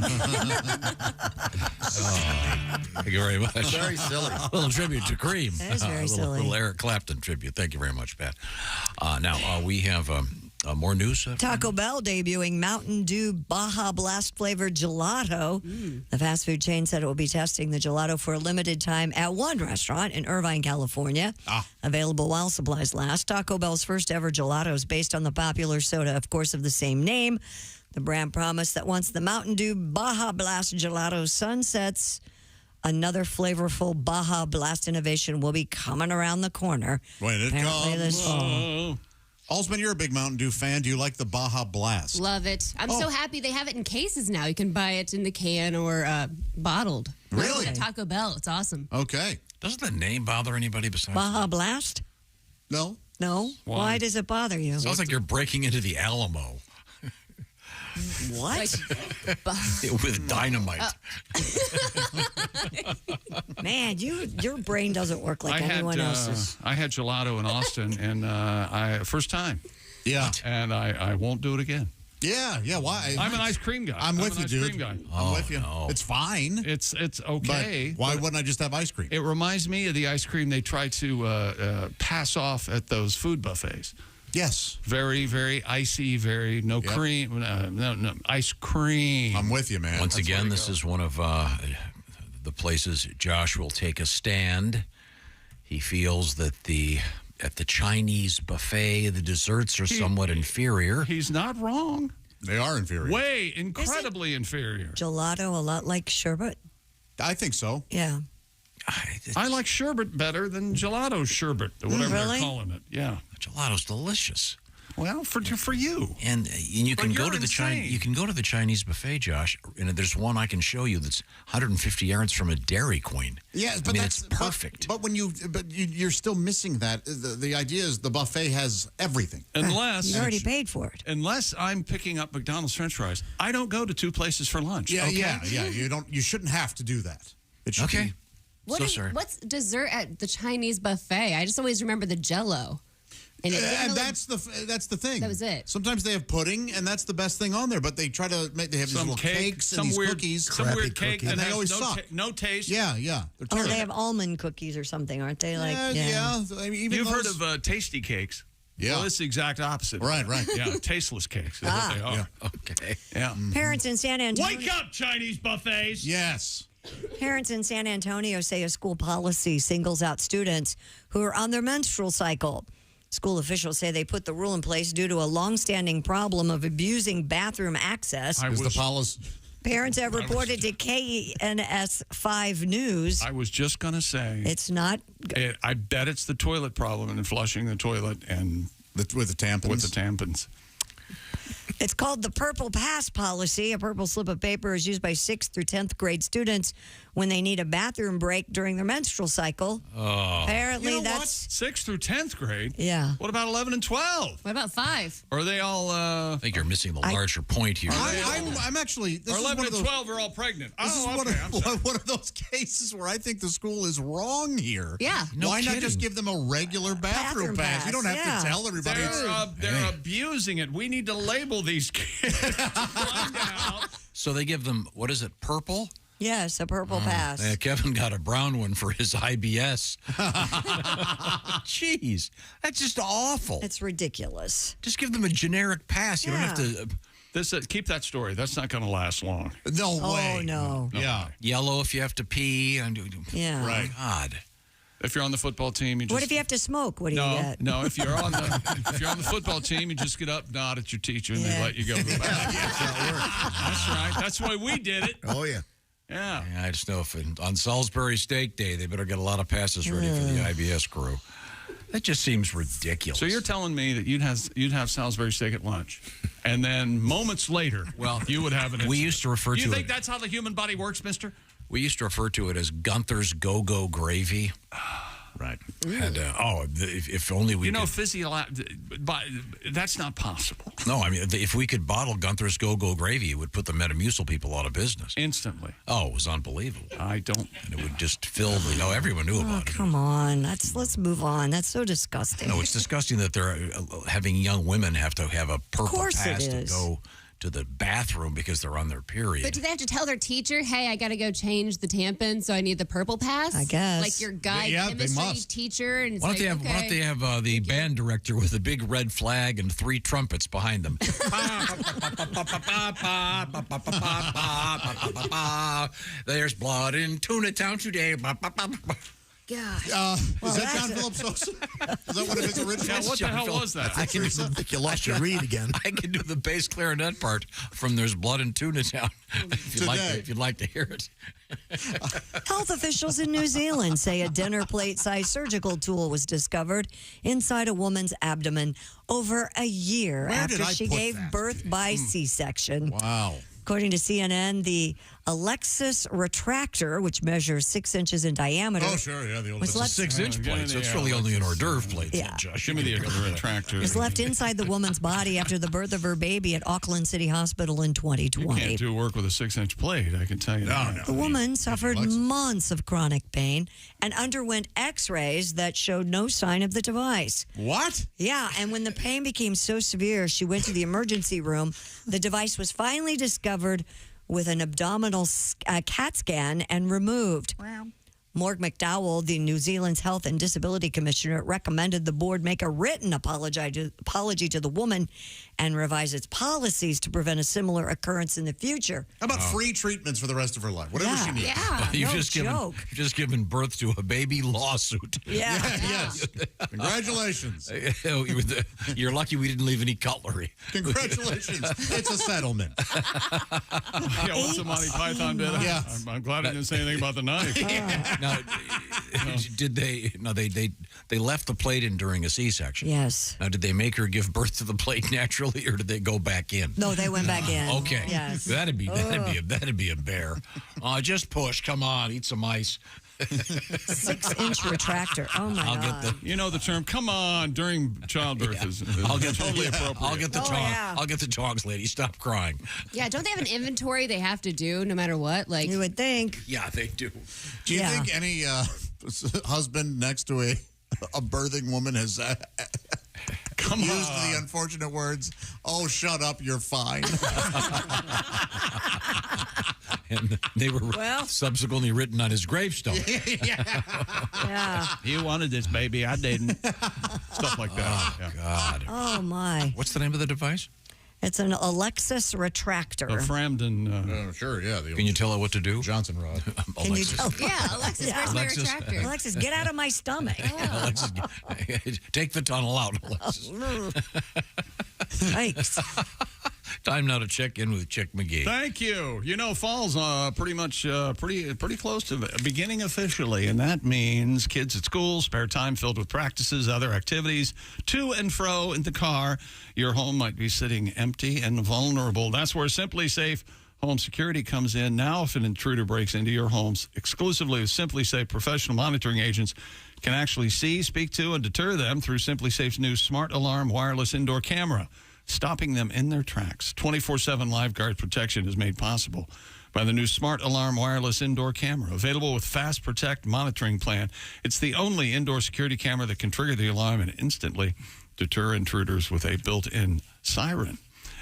Thank you very much.
Very silly.
A little tribute to Cream.
That is very silly.
Little Eric Clapton tribute. Thank you very much, Pat. Now, we have more news.
Taco Bell debuting Mountain Dew Baja Blast flavored gelato. The fast food chain said it will be testing the gelato for a limited time at one restaurant in Irvine, California. Available while supplies last. Taco Bell's first ever gelato is based on the popular soda, of course, of the same name. The brand promised that once the Mountain Dew Baja Blast gelato sunsets, another flavorful Baja Blast innovation will be coming around the corner.
When it
apparently this fall.
Alsman, you're a big Mountain Dew fan. Do you like the Baja Blast?
Love it. I'm so happy they have it in cases now. You can buy it in the can or bottled.
Really?
At Taco Bell. It's awesome.
Okay.
Doesn't the name bother anybody besides
Baja Blast?
No.
No? Why does it bother you?
Sounds like you're breaking into the Alamo.
What?
With dynamite.
Man, your brain doesn't work like anyone else's.
I had gelato in Austin, and first time.
Yeah.
And I won't do it again.
Yeah. Why?
I'm an ice cream guy.
I'm with you, dude.
Cream guy.
I'm with you. No. It's fine.
It's okay.
But why wouldn't I just have ice cream?
It reminds me of the ice cream they try to pass off at those food buffets.
Yes.
Very, very icy, no cream, no ice cream.
I'm with you, man.
Once again, this is one of the places Josh will take a stand. He feels that at the Chinese buffet, the desserts are somewhat inferior.
He's not wrong.
They are inferior.
Way incredibly inferior.
Gelato a lot like sherbet?
I think so.
Yeah.
I like sherbet better than gelato sherbet, or whatever they're calling it. Yeah.
Gelato's delicious.
Well, for you.
And you can go to the Chinese. You can go to the Chinese buffet, Josh, and there's one I can show you that's 150 yards from a Dairy Queen.
Yeah, but
it's perfect.
But you're still missing that. The idea is the buffet has everything.
Unless
you already paid for it.
Unless I'm picking up McDonald's French fries, I don't go to two places for lunch.
Yeah,
okay?
yeah. You shouldn't have to do that. It should
okay.
be.
What's dessert at the Chinese buffet? I just always remember the Jell-O.
And that's the thing.
That was it.
Sometimes they have pudding, and that's the best thing on there. But they try to make. They have these little cakes and these cookies,
some weird cake,
and
that
they always
no
suck.
No taste.
Yeah. They're terrible.
They have almond cookies or something, aren't they?
Yeah. I mean, even
You've heard of tasty cakes?
Yeah.
Well, it's the exact opposite.
Right.
Yeah, tasteless cakes is what they are.
Yeah.
Okay.
Yeah.
Parents in San Antonio.
Wake up, Chinese buffets.
Yes.
Parents in San Antonio say a school policy singles out students who are on their menstrual cycle. School officials say they put the rule in place due to a long-standing problem of abusing bathroom access.
The policy.
Parents have reported to KNS 5 News.
I was just going to say.
It's not.
I bet it's the toilet problem and flushing the toilet and
with the tampons.
It's called the Purple Pass policy. A purple slip of paper is used by 6th through 10th grade students when they need a bathroom break during their menstrual cycle.
Oh.
Apparently that's
6th through 10th grade?
Yeah.
What about 11 and 12?
What about 5?
Or are they all...
I think you're missing the larger point here.
I'm actually... This
or 11 and 12 are all pregnant.
This is one of those cases where I think the school is wrong here.
Yeah.
Why not just give them a regular bathroom pass? You don't have to tell everybody.
They're abusing it. We need to label these kids. Find out.
So they give them, what is it, purple?
Yes, a purple pass.
Yeah, Kevin got a brown one for his IBS. Jeez, that's just awful.
It's ridiculous.
Just give them a generic pass. You don't have to...
keep that story. That's not going to last long.
No way.
Oh, no.
Yeah.
Yellow if you have to pee.
Yeah.
Right.
God.
If you're on the football team, you just...
What if you have to smoke? What do you get?
No, if you're on the football team, you just get up, nod at your teacher, and they let you go. That's right. That's why we did it.
Oh, yeah.
Yeah.
I just know if on Salisbury Steak Day, they better get a lot of passes ready for the IBS crew. That just seems ridiculous.
So you're telling me that you'd have Salisbury steak at lunch, and then moments later, you would have an incident.
We used to refer to it.
You think that's how the human body works, mister?
We used to refer to it as Gunther's Go-Go Gravy. Right. And if only we could.
That's not possible.
No, I mean, if we could bottle Gunther's Go-Go gravy, it would put the Metamucil people out of business.
Instantly.
Oh, it was unbelievable.
I don't.
And it would just fill the, everyone knew about it.
Come on. Let's move on. That's so disgusting.
No, it's disgusting that they're having young women have to have a purple pass to
is.
go to the bathroom because they're on their period.
But do they have to tell their teacher, hey, I got to go change the tampon, so I need the purple pass?
I guess.
Like your guy chemistry teacher. And it's
why don't they have the band director with a big red flag and 3 trumpets behind them? There's blood in Tuna Town today.
Gosh.
Is that John Philip Sosa? Is that one of his originals?
Yeah, what the hell was that?
I can think you lost your read again.
I can do the bass clarinet part from There's Blood in Tuna Town if you'd like to hear it.
Health officials in New Zealand say a dinner plate-sized surgical tool was discovered inside a woman's abdomen over a year after she gave birth by C-section.
Wow.
According to CNN, the Alexis retractor, which measures 6 inches in diameter.
Oh, sure, yeah.
It's a 6-inch plate, so it's really only an hors d'oeuvre plate.
Yeah.
Josh.
Give me the retractor.
Was left inside the woman's body after the birth of her baby at Auckland City Hospital in 2020.
You can't do work with a 6-inch plate, I can tell you that.
The woman suffered months of chronic pain and underwent x-rays that showed no sign of the device.
What?
Yeah, and when the pain became so severe, she went to the emergency room. The device was finally discovered with an abdominal CAT scan and removed. Wow. Morg McDowell, the New Zealand's Health and Disability Commissioner, recommended the board make a written apology to the woman and revise its policies to prevent a similar occurrence in the future.
How about free treatments for the rest of her life? Whatever she needs.
Yeah,
You've
joke.
just given birth to a baby lawsuit.
Yeah.
Yes. Congratulations.
You're lucky we didn't leave any cutlery.
Congratulations. It's a settlement.
Yeah, what's the Monty Python bit?
Yeah.
I'm glad I didn't say anything about the knife.
Now, did they? No, they left the plate in during a C-section.
Yes.
Now, did they make her give birth to the plate naturally, or did they go back in?
No, they went back in.
Okay.
Yes.
That'd be a bear. Just push. Come on, eat some ice.
6-inch retractor. Oh my God.
You know the term "come on" during childbirth is totally appropriate.
I'll get the tongs.
yeah.
I'll get the tongs, lady. Stop crying.
Yeah, don't they have an inventory they have to do no matter what? Like
You would think.
Yeah, they do.
Do you think any husband next to a birthing woman has used the unfortunate words, "Oh, shut up, you're fine"?
And they were subsequently written on his gravestone.
Yeah.
You wanted this, baby. I didn't. Stuff like that.
Oh,
Yeah.
God.
Oh my.
What's the name of the device?
It's an Alexis retractor.
Framden.
Sure, yeah.
Can you tell her what to do?
Johnson rod.
Can you tell?
yeah, Alexis, where's my retractor?
Alexis, get out of my stomach.
Alexis, take the tunnel out, Alexis.
Yikes.
Time now to check in with Chick McGee.
Thank you. You know, fall's pretty much pretty close to beginning officially, and that means kids at school, spare time filled with practices, other activities, to and fro in the car. Your home might be sitting empty and vulnerable. That's where Simply Safe Home Security comes in. Now, if an intruder breaks into your homes, exclusively with Simply Safe professional monitoring agents can actually see, speak to, and deter them through Simply Safe's new Smart Alarm wireless indoor camera, stopping them in their tracks. 24/7 live guard protection is made possible by the new Smart Alarm wireless indoor camera, available with Fast Protect monitoring plan. It's the only indoor security camera that can trigger the alarm and instantly deter intruders with a built-in siren.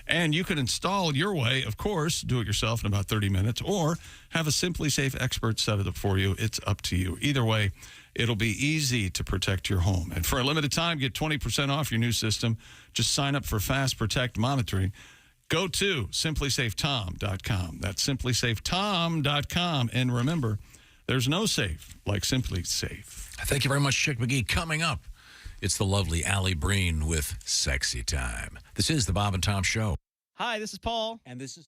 And you can install your way, of course, do it yourself in about 30 minutes, or have a Simply Safe expert set it up for you. It's up to you. Either way, it'll be easy to protect your home. And for a limited time, get 20% off your new system. Just sign up for Fast Protect monitoring. Go to simplysafetom.com. That's simplysafetom.com. And remember, there's no safe like Simply Safe.
Thank you very much, Chick McGee. Coming up, it's the lovely Alli Breen with Sexy Time. This is the Bob and Tom Show.
Hi, this is Paul.
And this is...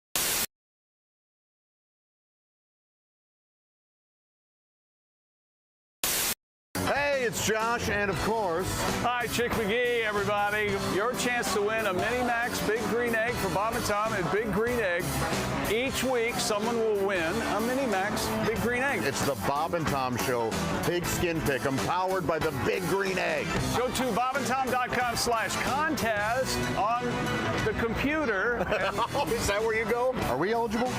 Hey, it's Josh, and of course...
Hi, Chick McGee, everybody. Your chance to win a Mini-Max Big Green Egg for Bob and Tom at Big Green Egg. Each week, someone will win a Mini-Max Big Green Egg.
It's the Bob and Tom Show Pig Skin Pick'em, powered by the Big Green Egg.
Go to bobandtom.com/contest on the computer.
Is that where you go? Are we eligible?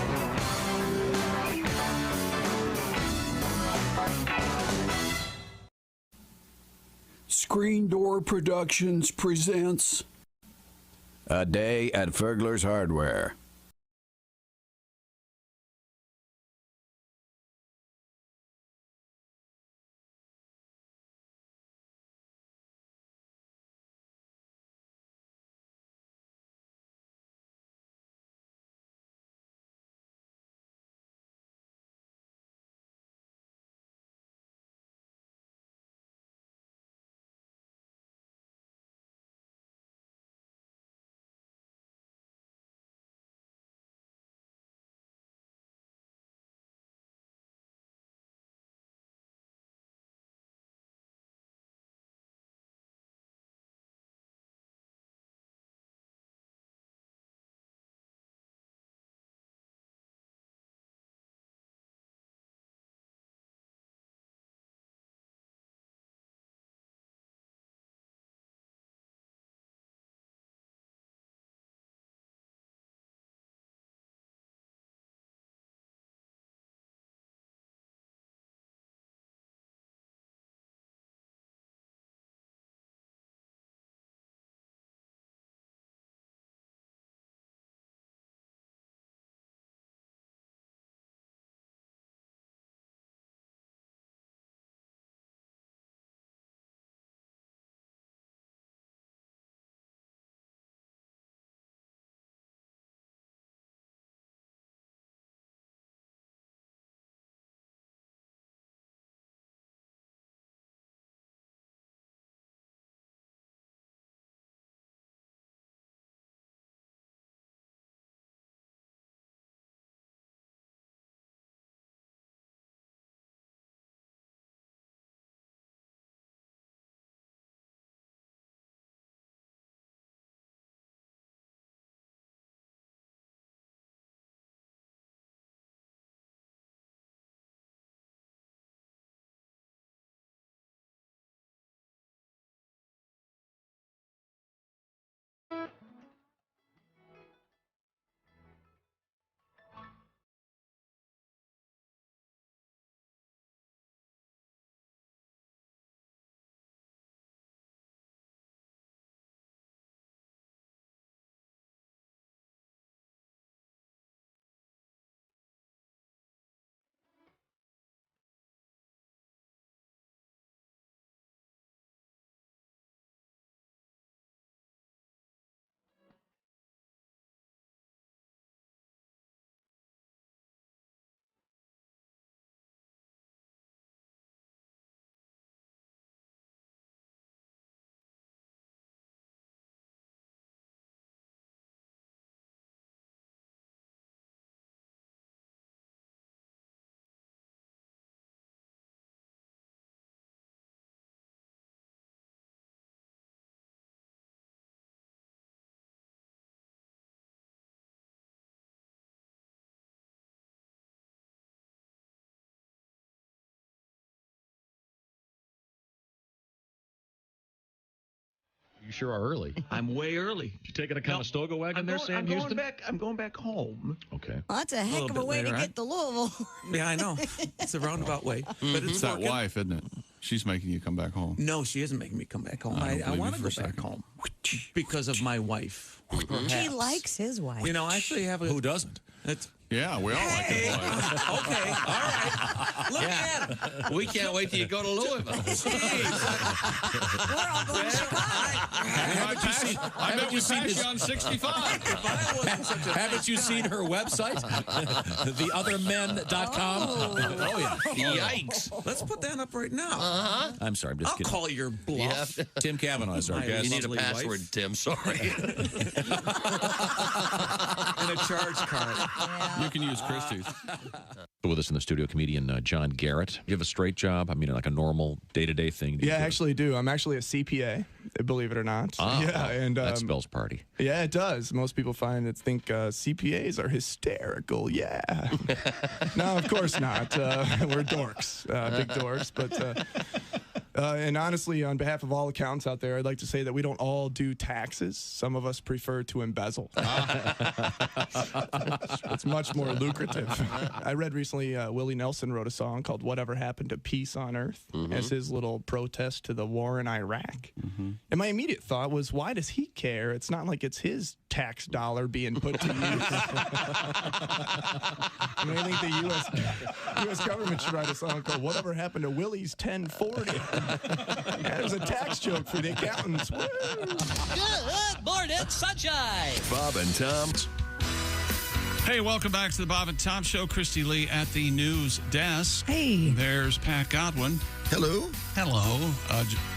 Screen Door Productions presents A Day at Fergler's Hardware.
You sure are early.
I'm way early.
You taking a Conestoga wagon there, Sam Houston?
I'm going back home.
Okay.
Well, that's a heck of a way to get to Louisville.
Yeah, I know. It's a roundabout way. But it's
It's that
working.
wife, isn't it? She's making you come back home.
No, she isn't making me come back home.
I don't
I
believe
want
you
to
for
go
a
back
second.
home because of my wife.
He
perhaps.
likes his wife.
You know, I actually have a.
Who doesn't?
Yeah, we all like his wife.
Okay, all right. Look at him.
We can't wait till you go to Louisville.
We're all going to Chicago.
I bet we pass you on 65.
Haven't you seen her website? TheOtherMen.com? Oh, yeah.
Yikes. Let's put that up right now.
Uh-huh.
I'm sorry, I'm just
I'll
kidding.
call your bluff.
Yeah.
Tim Kavanaugh is our guest.
You need a password, Tim. Sorry.
And
a charge card.
You can use Christie's.
With us in the studio, comedian John Garrett. You have a straight job? I mean, like a normal day-to-day thing?
Yeah, I actually do. I'm actually a CPA, believe it or not. Yeah, and
that spells party.
Yeah, it does. Most people think CPAs are hysterical. Yeah. No, of course not. We're dorks, big dorks. But and honestly, on behalf of all accountants out there, I'd like to say that we don't all do taxes. Some of us prefer to embezzle. It's much more lucrative. I read recently Willie Nelson wrote a song called Whatever Happened to Peace on Earth as his little protest to the war in Iraq. And my immediate thought was, why does he care? It's not like it's his tax dollar being put to use. I mean, I think the U.S. government should write a song called Whatever Happened to Willie's 1040. That was a tax joke for the accountants. Woo!
Good morning, sunshine.
Bob and Tom.
Hey, welcome back to the Bob and Tom Show. Christy Lee at the news desk.
Hey.
There's Pat Godwin.
Hello.
Hello.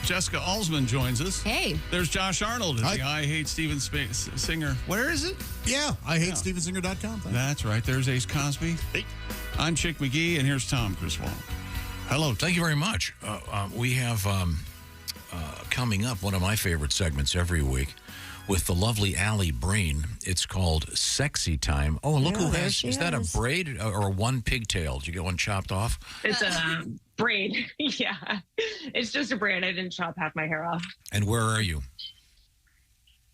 Jessica Alsman joins us.
Hey.
There's Josh Arnold, the I Hate Steven Singer. Where is it?
Yeah, IHateStevenSinger.com.
That's right. There's Ace Cosby. Hey. I'm Chick McGee, and here's Tom Griswold. Hello.
Thank you very much. We have coming up one of my favorite segments every week with the lovely Alli Breen. It's called Sexy Time. Oh, look who has. Is that a braid or one pigtail? Did you get one chopped off?
It's a braid. Yeah. It's just a braid. I didn't chop half my hair off.
And where are you?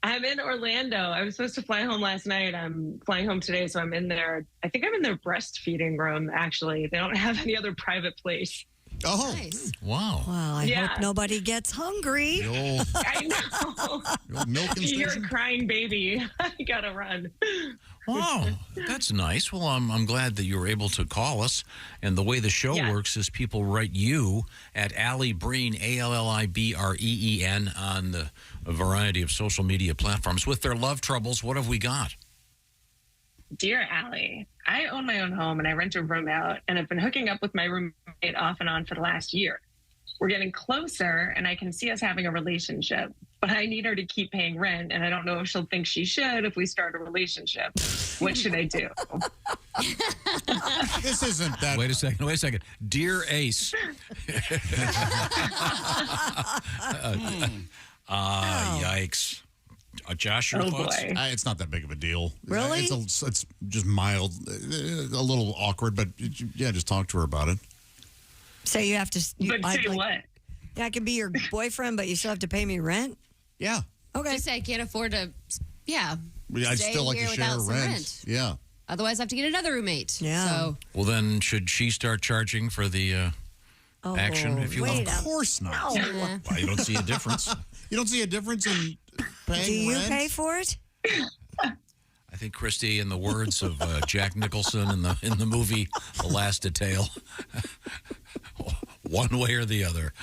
I'm in Orlando. I was supposed to fly home last night. I'm flying home today, so I'm in there. I think I'm in their breastfeeding room, actually. They don't have any other private place.
Oh,
nice.
Wow.
Well, I hope nobody gets hungry.
I know.
Milking
If you hear
station?
a crying baby, I gotta run.
Wow, that's nice. Well, I'm glad that you were able to call us. And the way the show works is people write you at Alli Breen, ALLIBREEN, on a variety of social media platforms with their love troubles. What have we got?
Dear Alli, I own my own home and I rent a room out, and I've been hooking up with my roommate off and on for the last year. We're getting closer and I can see us having a relationship, but I need her to keep paying rent, and I don't know if she'll think she should if we start a relationship. What should I do?
This isn't that.
Wait a second. Dear Ace. Yikes. Josh, your thoughts?
It's not that big of a deal.
Really?
It's just mild, a little awkward, but yeah, just talk to her about it.
So you have to.
But do what?
Yeah, I can be your boyfriend, but you still have to pay me rent?
Yeah.
Okay.
Just say I can't afford to,
I'd
stay
still like to
here
share
without some
rent. Yeah.
Otherwise, I have to get another roommate.
Yeah.
So
Well, then, should she start charging for the action, if you will?
Of course not.
No.
Well, you don't see a difference.
You don't see a difference in paying
Do you
rent?
pay for it?
I think, Christy, in the words of Jack Nicholson in the movie The Last Detail, one way or the other.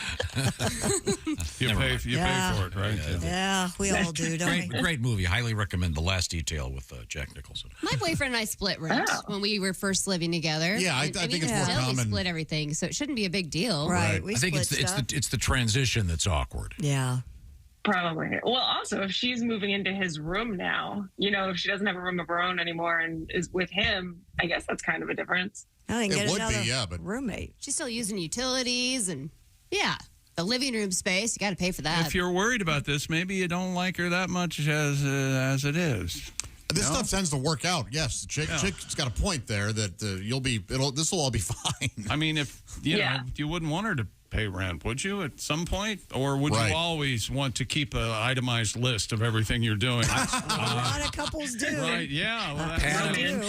You pay for it, right?
Yeah, we all do, don't we?
Great movie. Highly recommend The Last Detail with Jack Nicholson.
my boyfriend and I split rent when we were first living together.
Yeah, I think it's more
still we
common.
split everything, so it shouldn't be a big deal.
Right.
I think it's the transition that's awkward.
Yeah.
Probably. Well, also, if she's moving into his room now, if she doesn't have a room of her own anymore and is with him, I guess that's kind of a difference.
I think
It
get
would be,
another
yeah, but-
roommate.
She's still using utilities and the living room space. You got to pay for that.
If you're worried about this, maybe you don't like her that much as it is.
This stuff tends to work out. Yes, Chick's got a point there that this will all be fine.
I mean, if you wouldn't want her to pay rent, would you at some point? Or would you always want to keep an itemized list of everything you're doing?
A lot of couples do.
Right, yeah. Well,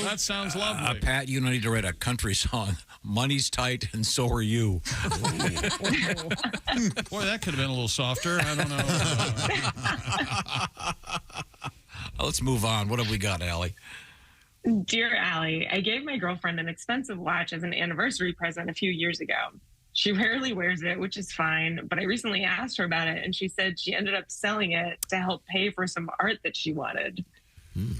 that sounds lovely.
Pat, you need to write a country song. Money's tight and so are you.
Boy, that could have been a little softer. I don't know.
Let's move on. What have we got, Alli?
Dear Alli, I gave my girlfriend an expensive watch as an anniversary present a few years ago. She rarely wears it, which is fine, but I recently asked her about it, and she said she ended up selling it to help pay for some art that she wanted.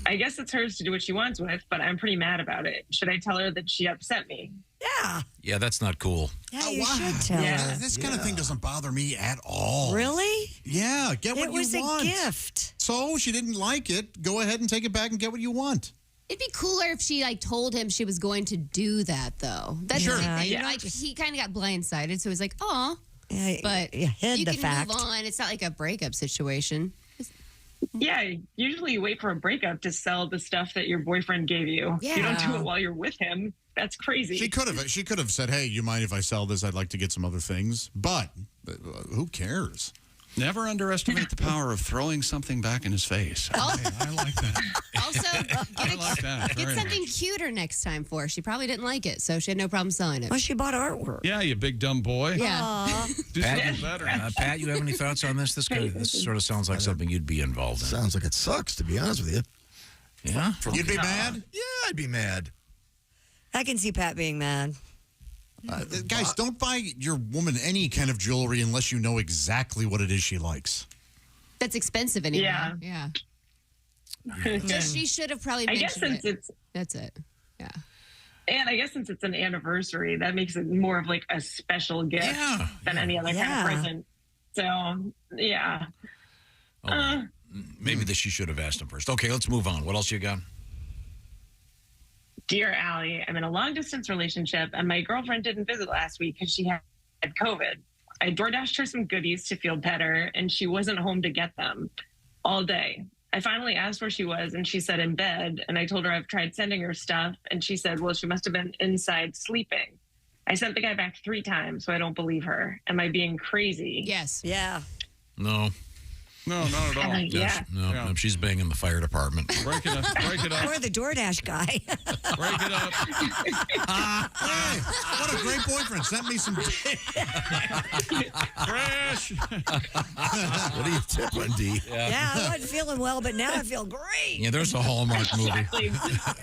I guess it's hers to do what she wants with, but I'm pretty mad about it. Should I tell her that she upset me?
Yeah.
Yeah, that's not cool.
Yeah, you should tell her.
This kind of thing doesn't bother me at all.
Really?
Yeah, get what you want.
It was a gift.
So she didn't like it. Go ahead and take it back and get what you want.
It'd be cooler if she like told him she was going to do that, though. That's the only thing. Like he kind of got blindsided, so he's like, "Oh," but
hid
you
the
can
fact.
move on. It's not like a breakup situation.
Yeah, usually you wait for a breakup to sell the stuff that your boyfriend gave you.
Yeah.
You don't do it while you're with him. That's crazy.
She could have said, "Hey, you mind if I sell this? I'd like to get some other things." But who cares?
Never underestimate the power of throwing something back in his face. I like that.
Also, get something cuter next time for her. She probably didn't like it, so she had no problem selling it.
Well, she bought artwork.
Yeah, you big dumb boy.
Yeah.
Do something better.
Pat, you have any thoughts on this? This sort of sounds like something you'd be involved in.
Sounds like it sucks, to be honest with you.
Yeah?
You'd be mad?
Yeah, I'd be mad.
I can see Pat being mad.
Guys, don't buy your woman any kind of jewelry unless you know exactly what it is she likes.
That's expensive anyway.
Yeah.
So she should have probably
I guess
mentioned
since
it.
it's
That's it. Yeah.
And I guess since it's an anniversary, that makes it more of like a special gift than any other kind of present. So, yeah.
Maybe she should have asked him first. Okay, let's move on. What else you got?
Dear Allie, I'm in a long distance relationship and my girlfriend didn't visit last week because she had COVID. I DoorDashed her some goodies to feel better and she wasn't home to get them all day. I finally asked where she was and she said in bed, and I told her I've tried sending her stuff and she said, well, she must have been inside sleeping. I sent the guy back 3 times, so I don't believe her. Am I being crazy?
Yes.
Yeah.
No.
No, not at all.
Yeah.
No, she's banging the fire department.
Break it up.
Or the DoorDash guy.
Break it up.
Hey, what a great boyfriend. Sent me some.
Fresh.
What do you tip on D?
Yeah, I wasn't feeling well, but now I feel great.
Yeah, there's a Hallmark movie.
Exactly.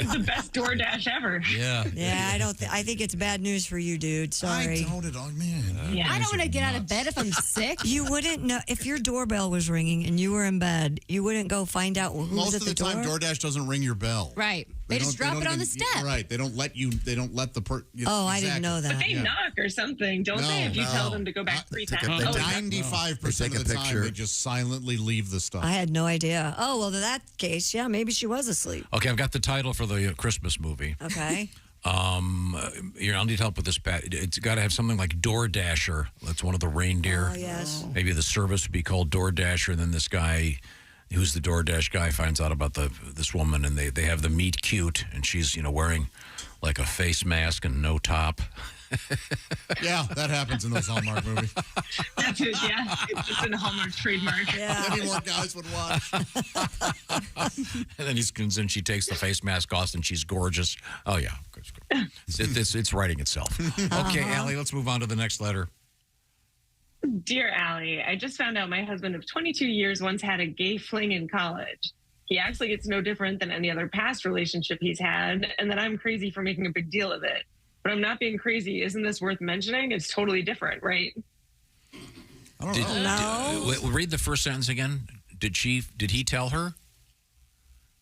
It's the best DoorDash ever.
Yeah.
Yeah, I think it's bad news for you, dude. Sorry.
I told it, man.
I don't want to get out of bed if I'm sick.
You wouldn't know if your doorbell was ringing and you were in bed. You wouldn't go find out who's
Most
at
of
the
the time,
door.
DoorDash doesn't ring your bell.
Right. They just drop it on the step.
Right. They don't let you. They don't let the person.
I didn't know that.
But they knock or something, don't they? If you tell them to go back 3 times.
95% of the time, they just silently leave the stuff.
I had no idea. Oh, well, in that case, yeah, maybe she was asleep.
Okay, I've got the title for the Christmas movie.
Okay.
I'll need help with this, Pat. It's got to have something like DoorDasher. That's one of the reindeer.
Oh, yes.
Maybe the service would be called DoorDasher, and then this guy, who's the DoorDash guy, finds out about this woman, and they have the meet cute, and she's wearing like a face mask and no top.
Yeah, that happens in those Hallmark movies.
That's it, yeah. It's an Hallmark trademark.
Yeah.
Any more guys would watch.
And then she takes the face mask off, and she's gorgeous. Oh yeah, it's writing itself. Okay, Allie, let's move on to the next letter.
Dear Allie, I just found out my husband of 22 years once had a gay fling in college. He acts like it's no different than any other past relationship he's had, and that I'm crazy for making a big deal of it. But I'm not being crazy. Isn't this worth mentioning? It's totally different, right?
I don't know.
Read the first sentence again. Did he tell her?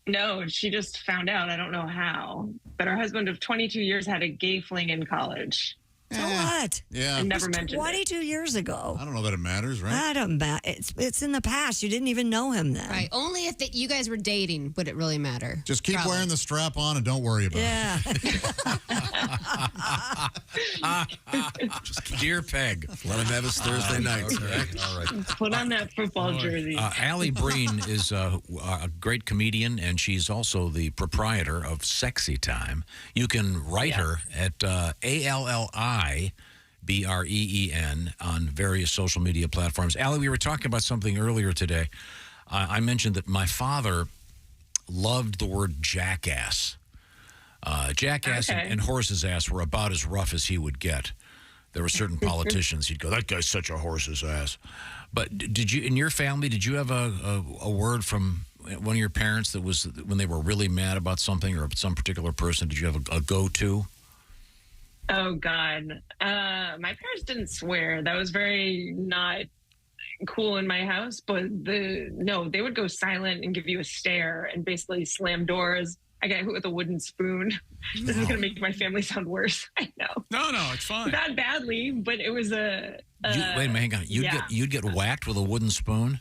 No, she just found out. I don't know how. But her husband of 22 years had a gay fling in college.
So what?
Yeah.
I never
It's
mentioned
22 years ago.
I don't know that it matters, right?
I don't matter. It's in the past. You didn't even know him then.
Right. Only if you guys were dating would it really matter.
Just keep wearing the strap on and don't worry about it.
Dear Peg.
Let him have his Thursday nights.
All right.
Put on that football jersey.
Alli Breen is a great comedian, and she's also the proprietor of Sexy Time. You can write her at ALLI BREEN on various social media platforms. Alli, we were talking about something earlier today. I mentioned that my father loved the word jackass. Jackass and horse's ass were about as rough as he would get. There were certain politicians he'd go, that guy's such a horse's ass. But did you, in your family, did you have a word from one of your parents that was when they were really mad about something or some particular person? Did you have a go-to?
Oh, God. My parents didn't swear. That was very not cool in my house. But they would go silent and give you a stare and basically slam doors. I got hit with a wooden spoon. This is going to make my family sound worse. I know.
No, it's fine.
Not badly, but it was a...
Wait a minute, hang on. You'd get whacked with a wooden spoon?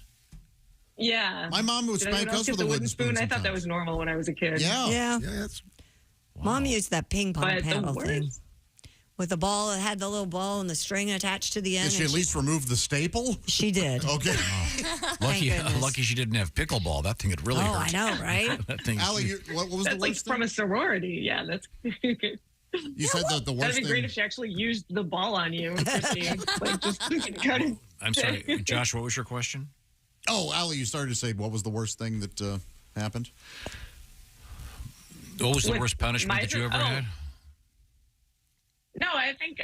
Yeah.
My mom would spank us with a wooden spoon.
I thought that was normal when I was a kid.
Yeah.
that's...
Mom used that ping pong
But the
paddle thing.
worst-
With the ball, it had the little ball and the string attached to the end.
Did she at least remove the staple?
She did.
Okay.
Lucky she didn't have pickleball. That thing had really
Oh,
hurt.
I know, right?
That thing's
Allie,
huge.
what was
That's
the
like
worst
from a sorority. Yeah, that's.
You said that the worst
That'd be great
thing...
if she actually used the ball on you, Christy. Like just kind of.
I'm sorry, Josh, what was your question?
Oh, Allie, you started to say what was the worst thing that happened?
What was the
With
worst punishment
my-
that you ever had?
No, I think,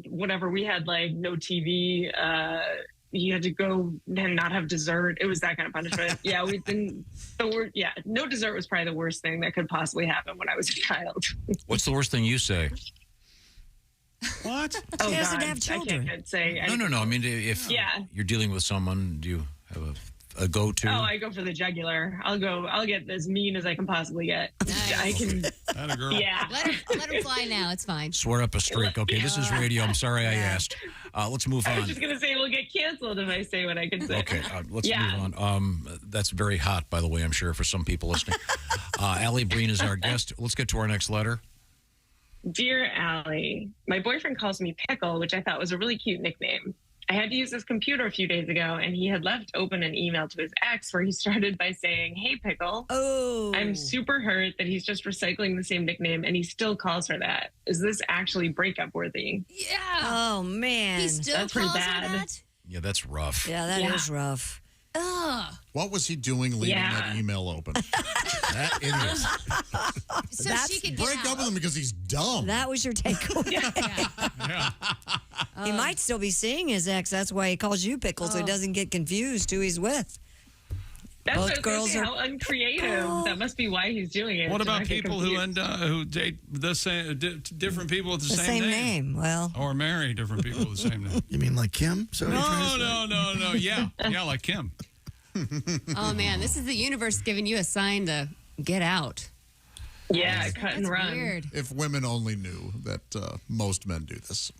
whenever we had like no TV, you had to go and not have dessert. It was that kind of punishment. Yeah, we didn't. No dessert was probably the worst thing that could possibly happen when I was a child.
What's the worst thing you say?
What?
Oh,
She doesn't
God,
have children.
I can't say.
No. I mean, if
Yeah.
you're dealing with someone, do you have a go-to?
Oh, I go for the jugular. I'll get as mean as I can possibly get. I can.
That a girl.
Yeah.
Let him fly now. It's fine.
Swear up a streak. Okay, this is radio. I'm sorry I asked. Let's move
I was
on.
just gonna say we'll get canceled if I say what I can say.
Okay, let's
Yeah.
move on. That's very hot, by the way, I'm sure, for some people listening. Alli Breen is our guest. Let's get to our next letter.
Dear Allie, my boyfriend calls me Pickle, which I thought was a really cute nickname. I had to use his computer a few days ago, and he had left open an email to his ex where he started by saying, "Hey, Pickle."
Oh.
I'm super hurt that he's just recycling the same nickname, and he still calls her that. Is this actually breakup worthy?
Yeah.
Oh, man.
He still
That's pretty
calls her
bad.
that?
Yeah, that's rough.
Yeah, that is rough.
Ugh.
What was he doing leaving that email open? That idiot.
So she could
break
get
up with him because he's dumb.
That was your takeaway. He might still be seeing his ex. That's why he calls you Pickle, so he doesn't get confused who he's with.
That's
Both
what
girls
how
are
uncreative. That must be why he's doing it.
What
to
about
not get
people who
confused.
who date the same different people with the
same name? Well,
or marry different people with the same name?
You mean like Kim? So
No. Yeah, like Kim.
Oh, man. This is the universe giving you a sign to get out.
Yeah, cut and
That's
run.
weird.
If women only knew that most men do this.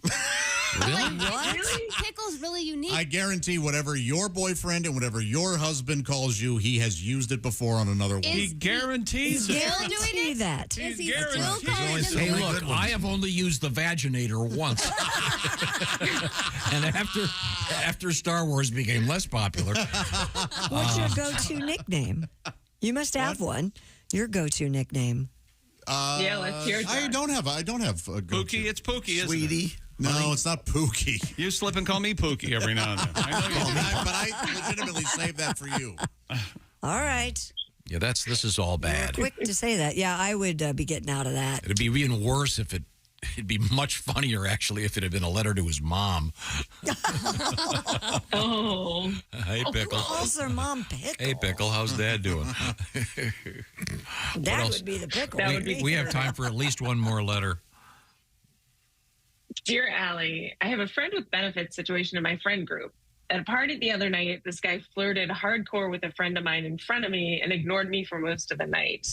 What? Pickle's really unique.
I guarantee whatever your boyfriend and whatever your husband calls you, he has used it before on another woman.
He guarantees it.
Still doing it?
that.
Is he
guaranteed.
still calling it
Hey, look, I have only used the vaginator once. And after Star Wars became less popular.
What's your go-to nickname? You must have one. Your go-to nickname.
Yeah, let's hear it.
I don't have a go-to.
Pookie, it's Pookie, isn't
Sweetie.
it?
No, it's not Pookie.
You slip and call me Pookie every now and then. I know you do.
But I legitimately saved that for you.
All right.
Yeah, this is all bad.
Quick to say that. Yeah, I would be getting out of that.
It'd be even worse if it'd be much funnier, actually, if it had been a letter to his mom.
Oh.
Hey, Pickle.
Calls her mom Pickle.
Hey, Pickle, how's Dad doing?
That
else?
would be the Pickle.
We have time for at least one more letter.
Dear Allie, I have a friend with benefits situation in my friend group. At a party the other night, this guy flirted hardcore with a friend of mine in front of me and ignored me for most of the night.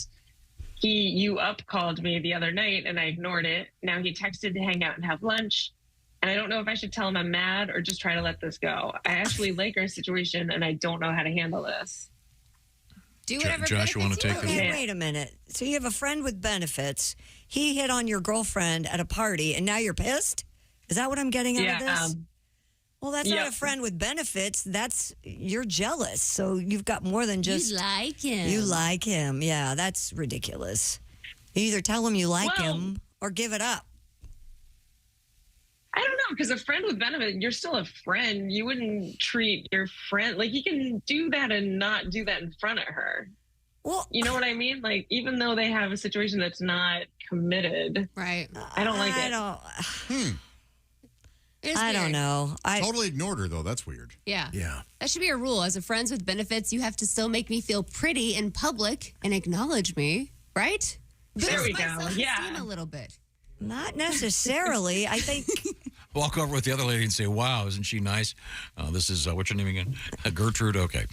You called me the other night and I ignored it. Now he texted to hang out and have lunch. And I don't know if I should tell him I'm mad or just try to let this go. I actually like our situation and I don't know how to handle this.
Do whatever
Josh, you want to take
Okay,
this?
wait a minute. So you have a friend with benefits. He hit on your girlfriend at a party, and now you're pissed? Is that what I'm getting out of this? Well, that's not a friend with benefits. You're jealous. So you've got more than just...
You like him.
You like him. Yeah, that's ridiculous. You either tell him you like him or give it up.
I don't know, because a friend with benefit, you're still a friend. You wouldn't treat your friend like you can do that and not do that in front of her.
Well,
you know what I mean? Like, even though they have a situation that's not committed,
right?
I don't like it.
I don't know. I
totally ignored her, though. That's weird.
Yeah.
Yeah.
That should be a rule. As a friends with benefits, you have to still make me feel pretty in public and acknowledge me, right?
There we
Boost my
go.
self-esteem
Yeah.
a little bit.
Not necessarily. I think
Walk over with the other lady and say, wow, isn't she nice? This is, what's your name again? Gertrude? Okay.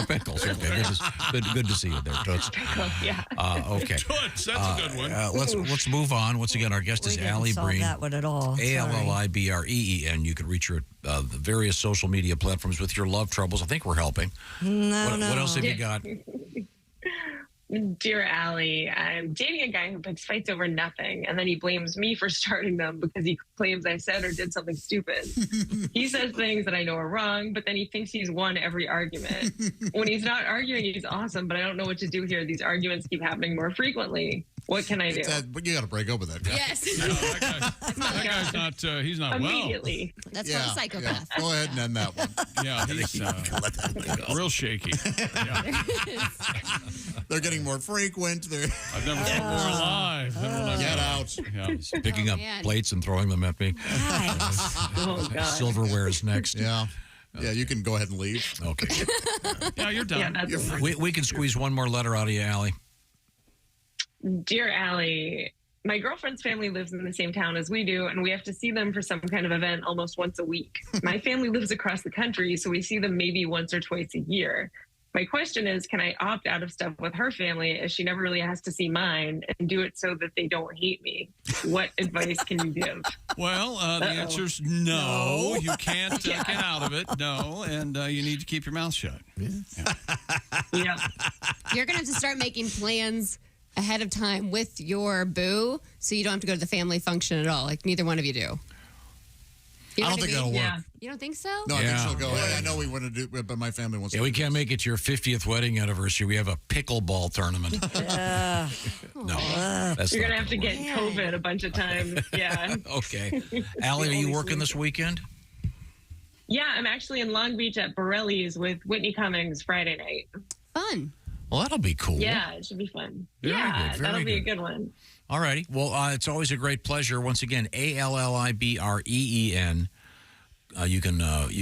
Pickles. Okay. Good to see you there, Toots.
Pickles, yeah.
Okay.
Toots, that's a good one.
Let's move on. Once again, our guest is Alli Breen.
that one at all.
Allibreen. You can reach her at the various social media platforms with your love troubles. I think we're helping.
No.
What else have you got?
Dear Alli, I'm dating a guy who picks fights over nothing, and then he blames me for starting them because he claims I said or did something stupid. He says things that I know are wrong, but then he thinks he's won every argument. When he's not arguing, he's awesome, but I don't know what to do here. These arguments keep happening more frequently. What can I do?
But you got to break up with that guy.
Yes.
That guy's not, he's not
Immediately.
well.
That's called a psychopath.
Yeah. Go ahead and end that one.
Yeah, he's real shaky. Yeah.
They're getting more frequent.
I've never felt more alive.
Get out.
Yeah.
He's picking up plates and throwing them at me.
Oh, God.
Silverware is next.
Yeah. Yeah, you can go ahead and leave.
Okay.
Yeah, you're done.
Yeah,
we can squeeze one more letter out of you, Alli.
Dear Alli, my girlfriend's family lives in the same town as we do, and we have to see them for some kind of event almost once a week. My family lives across the country, so we see them maybe once or twice a year. My question is, can I opt out of stuff with her family as she never really has to see mine and do it so that they don't hate me? What advice can you give?
Well, the answer's no. You can't get out of it. No. And you need to keep your mouth shut.
Yeah.
You're going to have to start making plans ahead of time with your boo so you don't have to go to the family function at all. Like, neither one of you do. You know
I don't think that'll work.
Yeah.
You don't think so?
No, I think she'll go, hey, I know we want to do it, but my family wants to
Yeah, we
do
can't
this.
make it to your 50th wedding anniversary. We have a pickleball tournament. No. That's
You're
not
going to have to
gonna
get COVID a bunch of times. Yeah.
work. Okay. Alli, are you working this weekend?
Yeah, I'm actually in Long Beach at Borelli's with Whitney Cummings Friday night.
Fun.
Well, that'll be cool.
Yeah, it should be fun.
Very
yeah,
good, very
that'll be a
good.
good one.
All righty. Well, it's always a great pleasure. Once again, Allibreen. You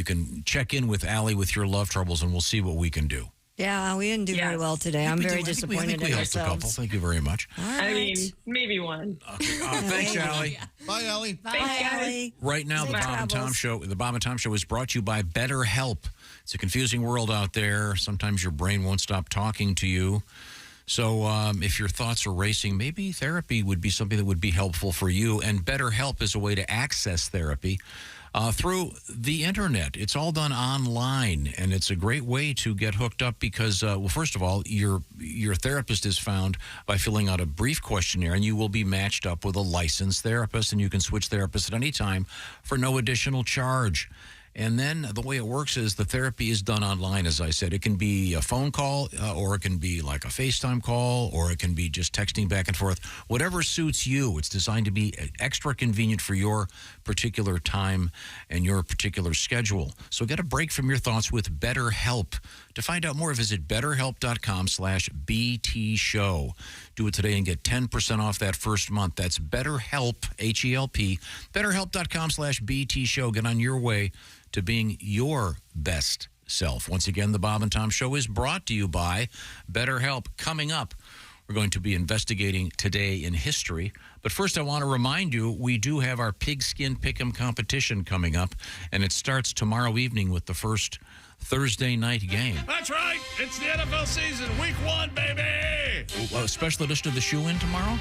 can check in with Alli with your love troubles, and we'll see what we can do.
Yeah, we didn't do very well today. I'm very disappointed
we
in
helped a couple.
ourselves.
Thank you very much.
I mean, maybe one.
Thanks, Alli.
Bye, Alli.
Bye, Alli.
Right now,
Safe
the Bob and Tom
travels.
Show. The Bob and Tom Show is brought to you by BetterHelp. It's a confusing world out there. Sometimes your brain won't stop talking to you. So if your thoughts are racing, maybe therapy would be something that would be helpful for you. And BetterHelp is a way to access therapy through the internet. It's all done online, and it's a great way to get hooked up because, well, first of all, your therapist is found by filling out a brief questionnaire, and you will be matched up with a licensed therapist, and you can switch therapists at any time for no additional charge. And then the way it works is the therapy is done online, as I said. It can be a phone call, or it can be like a FaceTime call, or it can be just texting back and forth. Whatever suits you. It's designed to be extra convenient for your particular time and your particular schedule. So get a break from your thoughts with BetterHelp. To find out more, visit BetterHelp.com/BTShow. Do it today and get 10% off that first month. That's BetterHelp, H-E-L-P, BetterHelp.com/BTShow. Get on your way to being your best self. Once again, the Bob and Tom Show is brought to you by BetterHelp. Coming up, we're going to be investigating today in history. But first, I want to remind you, we do have our Pigskin Pick'em competition coming up, and it starts tomorrow evening with the first Thursday night game.
That's right. It's the NFL season. Week 1, baby.
A special edition of the Shoe-In tomorrow?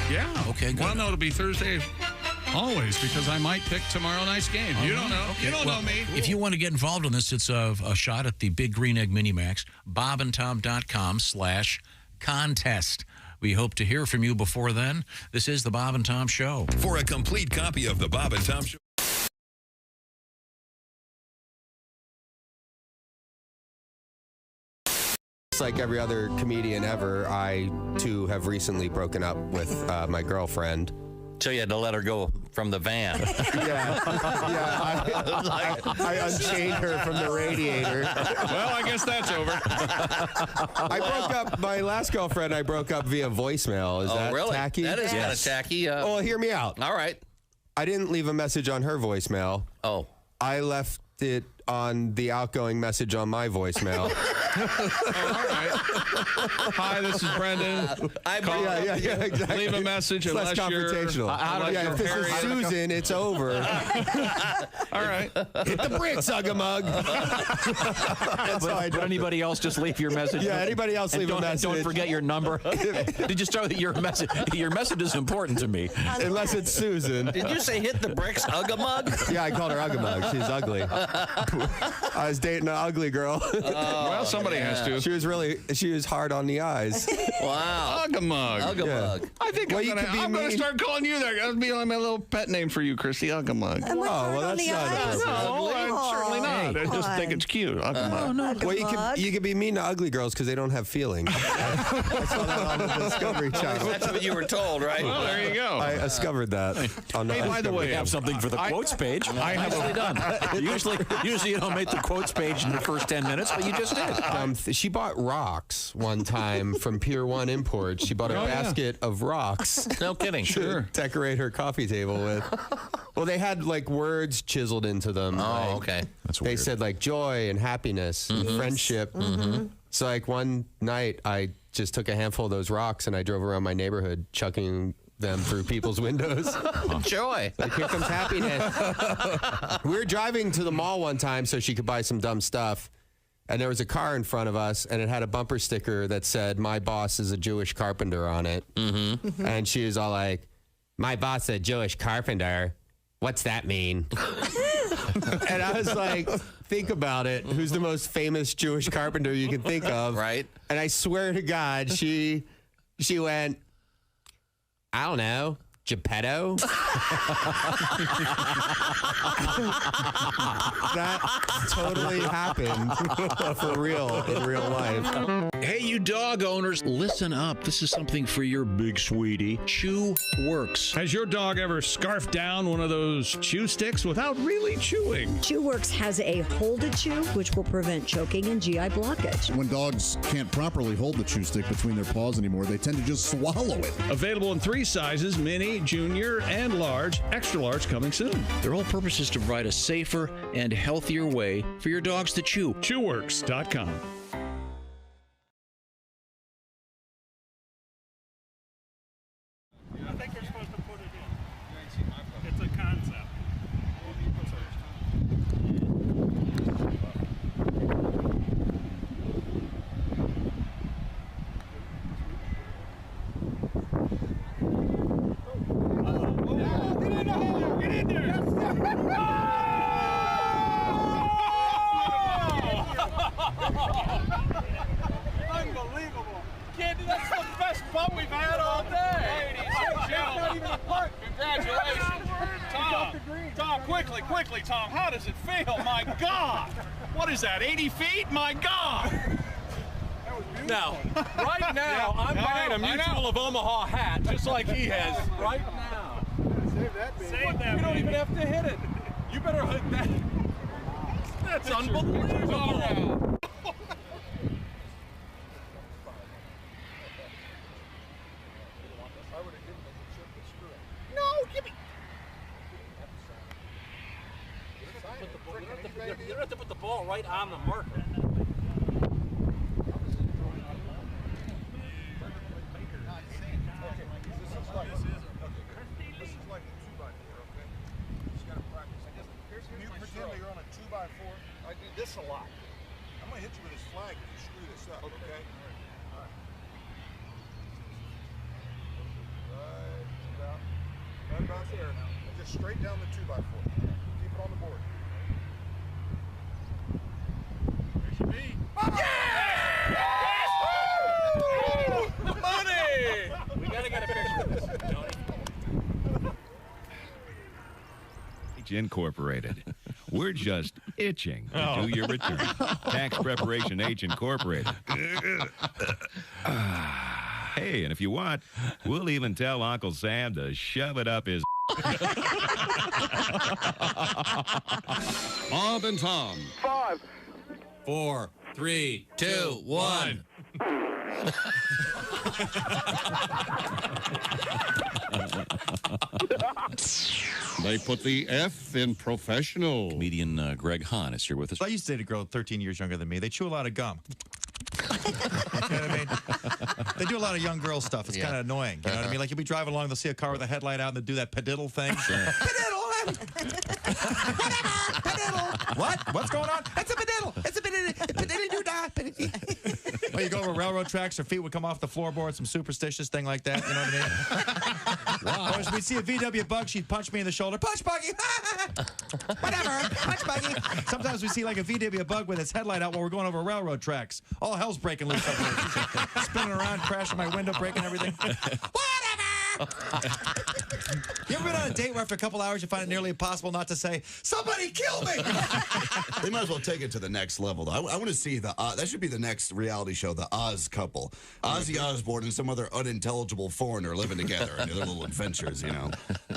Yeah.
Okay, good.
Well, no, it'll be Thursday always because I might pick tomorrow night's game. You don't know.
Okay.
You don't know me.
If you want to get involved in this, it's a shot at the Big Green Egg Minimax, bobandtom.com/contest. We hope to hear from you before then. This is the Bob and Tom Show.
For a complete copy of the Bob and Tom Show.
Like every other comedian ever, I too have recently broken up with my girlfriend.
So you had to let her go from the van.
I unchained her from the radiator.
Well, I guess that's over.
I broke up my last girlfriend. I broke up via voicemail. Is that
really?
tacky?
That is kind of tacky.
Well, hear me out.
All right.
I didn't leave a message on her voicemail.
Oh.
I left it on the outgoing message on my voicemail.
Hi, this is Brendan.
Exactly.
Leave a message
It's less
unless you're
confrontational. If this is Susan, it's over.
All right.
Hit the bricks, Hug-a-mug.
But anybody else just leave your message?
Yeah, anybody else leave a message.
Don't forget your number. Did you start with your message? Your message is important to me.
Unless it's Susan.
Did you say hit the bricks, Hug-a-mug?
Yeah, I called her Hug-a-mug. She's ugly. I was dating an ugly girl.
Well, somebody has to.
She was hard on the eyes.
Wow.
Hug-a-mug.
Hug-a-mug.
Yeah. I think I'm going to start calling you that. That'll be my little pet name for you, Christy. Hug-a-mug.
Am I hard on the eyes?
No, I'm certainly not. I just think it's cute. Hug-a-mug.
Well, you could be mean to ugly girls because they don't have feelings. I saw that on the Discovery Channel.
That's what you were told, right?
Well, there you go.
I discovered that.
Hey, by the way, we have something for the quotes page. Nicely done. Usually you don't make the quotes page in the first 10 minutes, but you just did.
She bought rocks one time from Pier 1 Imports. She bought a basket of rocks.
No kidding.
To decorate her coffee table with. Well, they had like words chiseled into them.
Oh, okay.
That's
They
weird.
said like joy and happiness and friendship. So like one night I just took a handful of those rocks and I drove around my neighborhood chucking them through people's windows.
Joy.
Like, here comes happiness. We were driving to the mall one time so she could buy some dumb stuff. And there was a car in front of us, and it had a bumper sticker that said, "My boss is a Jewish carpenter" on it. And she was all like, "My boss is a Jewish carpenter? What's that mean?" And I was like, think about it. Who's the most famous Jewish carpenter you can think of?
Right.
And I swear to God, she went, "I don't know, Geppetto." That totally happened for real in real life.
Hey, you dog owners, listen up. This is something for your big sweetie. Chew Works.
Has your dog ever scarfed down one of those chew sticks without really chewing?
ChewWorks has a hold to chew, which will prevent choking and GI blockage.
When dogs can't properly hold the chew stick between their paws anymore, they tend to just swallow it.
Available in 3 sizes, mini, junior, and large. Extra large coming soon.
Their whole purpose is to provide a safer and healthier way for your dogs to chew.
Chewworks.com.
I think they're supposed to put it in. It's a concept. Get in there! Unbelievable! Kid, that's the best bump we've had all day. Ladies and gentlemen, not even a putt. Congratulations, Tom. Quickly, Tom. How does it feel? My God! What is that? 80 feet? My God!
Now, right now, I'm buying a Mutual of Omaha hat, just like he has. Right now.
Save that.
You don't even have to hit it. You better hit that. That's unbelievable.
No, give me.
You don't have to put the ball right on the marker.
Pretend that you're on a 2x4. I do this a lot. I'm gonna hit you with this flag if you screw this up. Okay. All right. Right about there. And just straight down the 2x4. Keep it on the board. There should be.
Money! We gotta get a picture of this, Tony.
Incorporated. We're just itching to do your return. Tax Preparation H Incorporated. Hey, and if you want, we'll even tell Uncle Sam to shove it up his.
Bob and Tom.
5,
4, 3, 2, 1.
They put the F in professional.
Comedian Greg Hahn is here with us.
I used to date a girl 13 years younger than me. They chew a lot of gum.
You know what I mean? They do a lot of young girl stuff. It's kind of annoying. You know what I mean? Like, you'll be driving along, they'll see a car with a headlight out, and they do that padiddle thing. Padiddle! Padiddle! What? What's going on? It's a padiddle! It's a padiddle! Padiddle-doo-dah! Well, you go over railroad tracks, her feet would come off the floorboard, some superstitious thing like that. You know what I mean? Wow. Or we'd see a VW Bug, she'd punch me in the shoulder. Punch Buggy! Whatever! Punch Buggy! Sometimes we see like a VW Bug with its headlight out while we're going over railroad tracks. All hell's breaking loose up there. Spinning around, crashing my window, breaking everything. You ever been on a date where after a couple hours you find it nearly impossible not to say, "Somebody kill me"?
They might as well take it to the next level, though. I want to see that should be the next reality show, the Oz couple. Ozzy Osbourne and some other unintelligible foreigner living together and their little adventures, you know.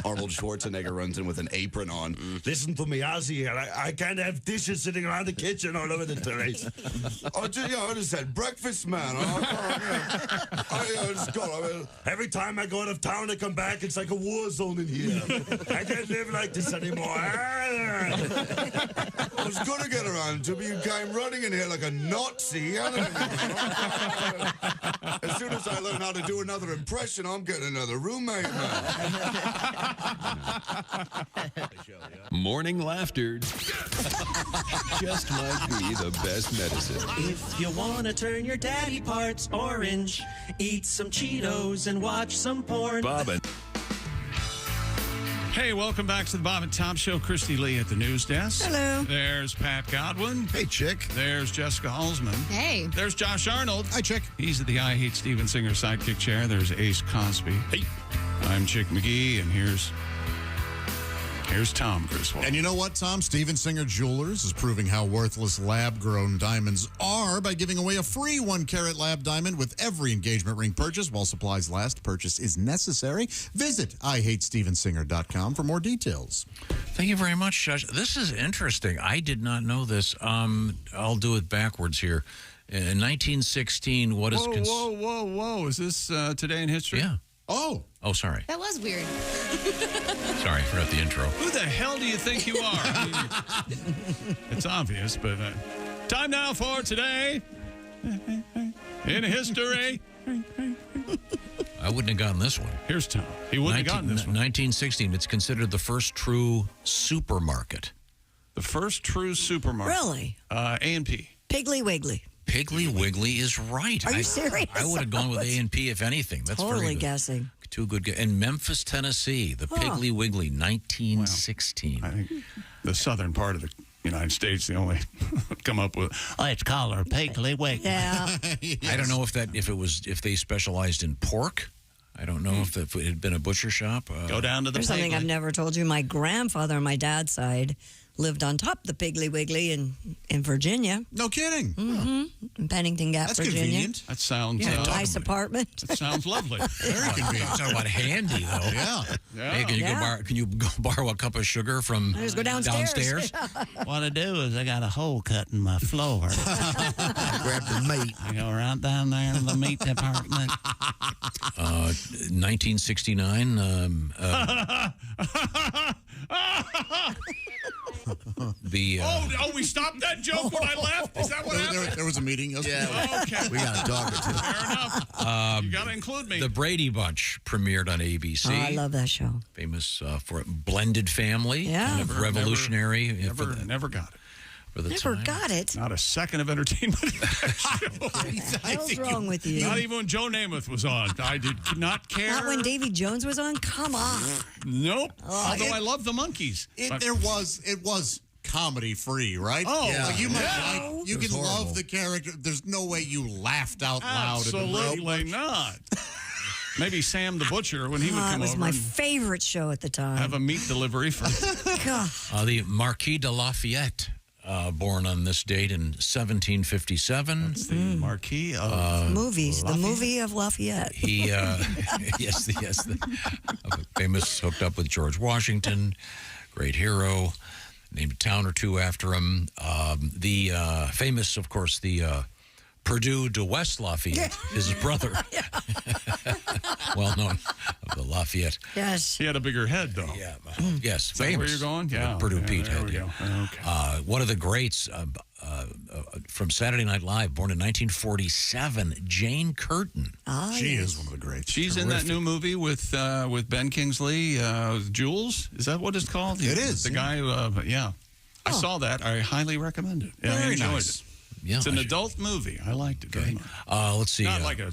Arnold Schwarzenegger runs in with an apron on. Listen to me, Ozzy, I can't have dishes sitting around the kitchen all over the terrace. I just said, breakfast, man. Every time I go out of town, I come back, it's like a war zone in here. I can't live like this anymore. I was going to get around until you came running in here like a Nazi. As soon as I learn how to do another impression, I'm getting another roommate, man.
Morning laughter just might be the best medicine.
If you want to turn your daddy parts orange, eat some Cheetos and watch some porn.
Bob and
Hey, welcome back to the Bob and Tom Show. Christy Lee at the news desk.
Hello.
There's Pat Godwin.
Hey, Chick.
There's Jessica Alsman.
Hey.
There's Josh Arnold.
Hi, Chick.
He's at the I Hate Steven Singer sidekick chair. There's Ace Cosby.
Hey.
I'm Chick McGee, and here's Tom Griswold.
And you know what, Tom? Steven Singer Jewelers is proving how worthless lab-grown diamonds are by giving away a free 1-carat lab diamond with every engagement ring purchase while supplies last. Purchase is necessary. Visit IHateStevenSinger.com for more details.
Thank you very much, Josh. This is interesting. I did not know this. I'll do it backwards here. In 1916, what is...
Whoa. Is this Today in History?
Yeah.
Oh,
sorry.
That was weird.
Sorry, I forgot the intro.
Who the hell do you think you are? I mean, it's obvious, but time now for Today in History.
I wouldn't have gotten this one.
Here's Tom. He wouldn't have gotten this one.
1916. It's considered the first true supermarket.
The first true supermarket.
Really?
A&P.
Piggly Wiggly.
Piggly Wiggly is right.
Are you serious?
I would have gone with A&P if anything. That's
totally
very good.
guessing.
Too good. In Memphis, Tennessee, the Piggly Wiggly, 1916.
Well, I think the southern part of the United States, they only come up with, let's call her Piggly Wiggly.
Yeah.
Yes. I don't know if they specialized in pork. I don't know if it had been a butcher shop.
Go down to the
There's something I've never told you. My grandfather on my dad's side lived on top of the Piggly Wiggly in Virginia.
No kidding.
Mm-hmm. In Pennington Gap,
That's
Virginia.
convenient.
That sounds...
nice apartment.
That sounds lovely.
Very convenient.
Talking about handy, though.
Yeah.
Hey, can you go borrow a cup of sugar from
Just go downstairs.
What I do is I got a hole cut in my floor.
Grab the meat.
I go right down there in the meat department.
1969.
We stopped that joke when I left? Is that what happened?
There was a meeting yesterday.
Yeah. Okay.
We got to talk or two.
Fair enough. You got to include me.
The Brady Bunch premiered on ABC.
Oh, I love that show.
Famous for blended family.
Yeah.
Kind of revolutionary.
Never got it.
Never got it.
Not a second of entertainment in that show.
What the hell's wrong with you?
Not even when Joe Namath was on. I did not care.
Not when Davy Jones was on? Come on.
Nope. Although I love the Monkees.
It was comedy free, right?
Oh,
yeah. Like you can
horrible.
love the character. There's no way you laughed out loud.
Absolutely not. Maybe Sam the Butcher when he would come over.
It was my favorite show at the time.
Have a meat delivery for.
God.
The Marquis de Lafayette. Born on this date in 1757.
That's the Marquis of
movies.
Lafayette.
The movie of Lafayette.
He, yes, famous, hooked up with George Washington, great hero, named a town or two after him. The famous, of course, the Purdue de West Lafayette, his brother. Well known of the Lafayette.
Yes.
He had a bigger head, though.
Yeah. Yes.
Is that where you're going? Yeah.
Purdue Pete
there
had.
we go. Okay.
One of the greats from Saturday Night Live, born in 1947, Jane Curtin.
She is one of the greats.
She's in that new movie with Ben Kingsley, Jules. Is that what it's called?
It is.
The guy, yeah. I saw that. I highly recommend it. Yeah, I
Very
enjoyed
nice.
it.
Yeah,
It's an adult movie. I liked it very much.
Let's see.
Not like a,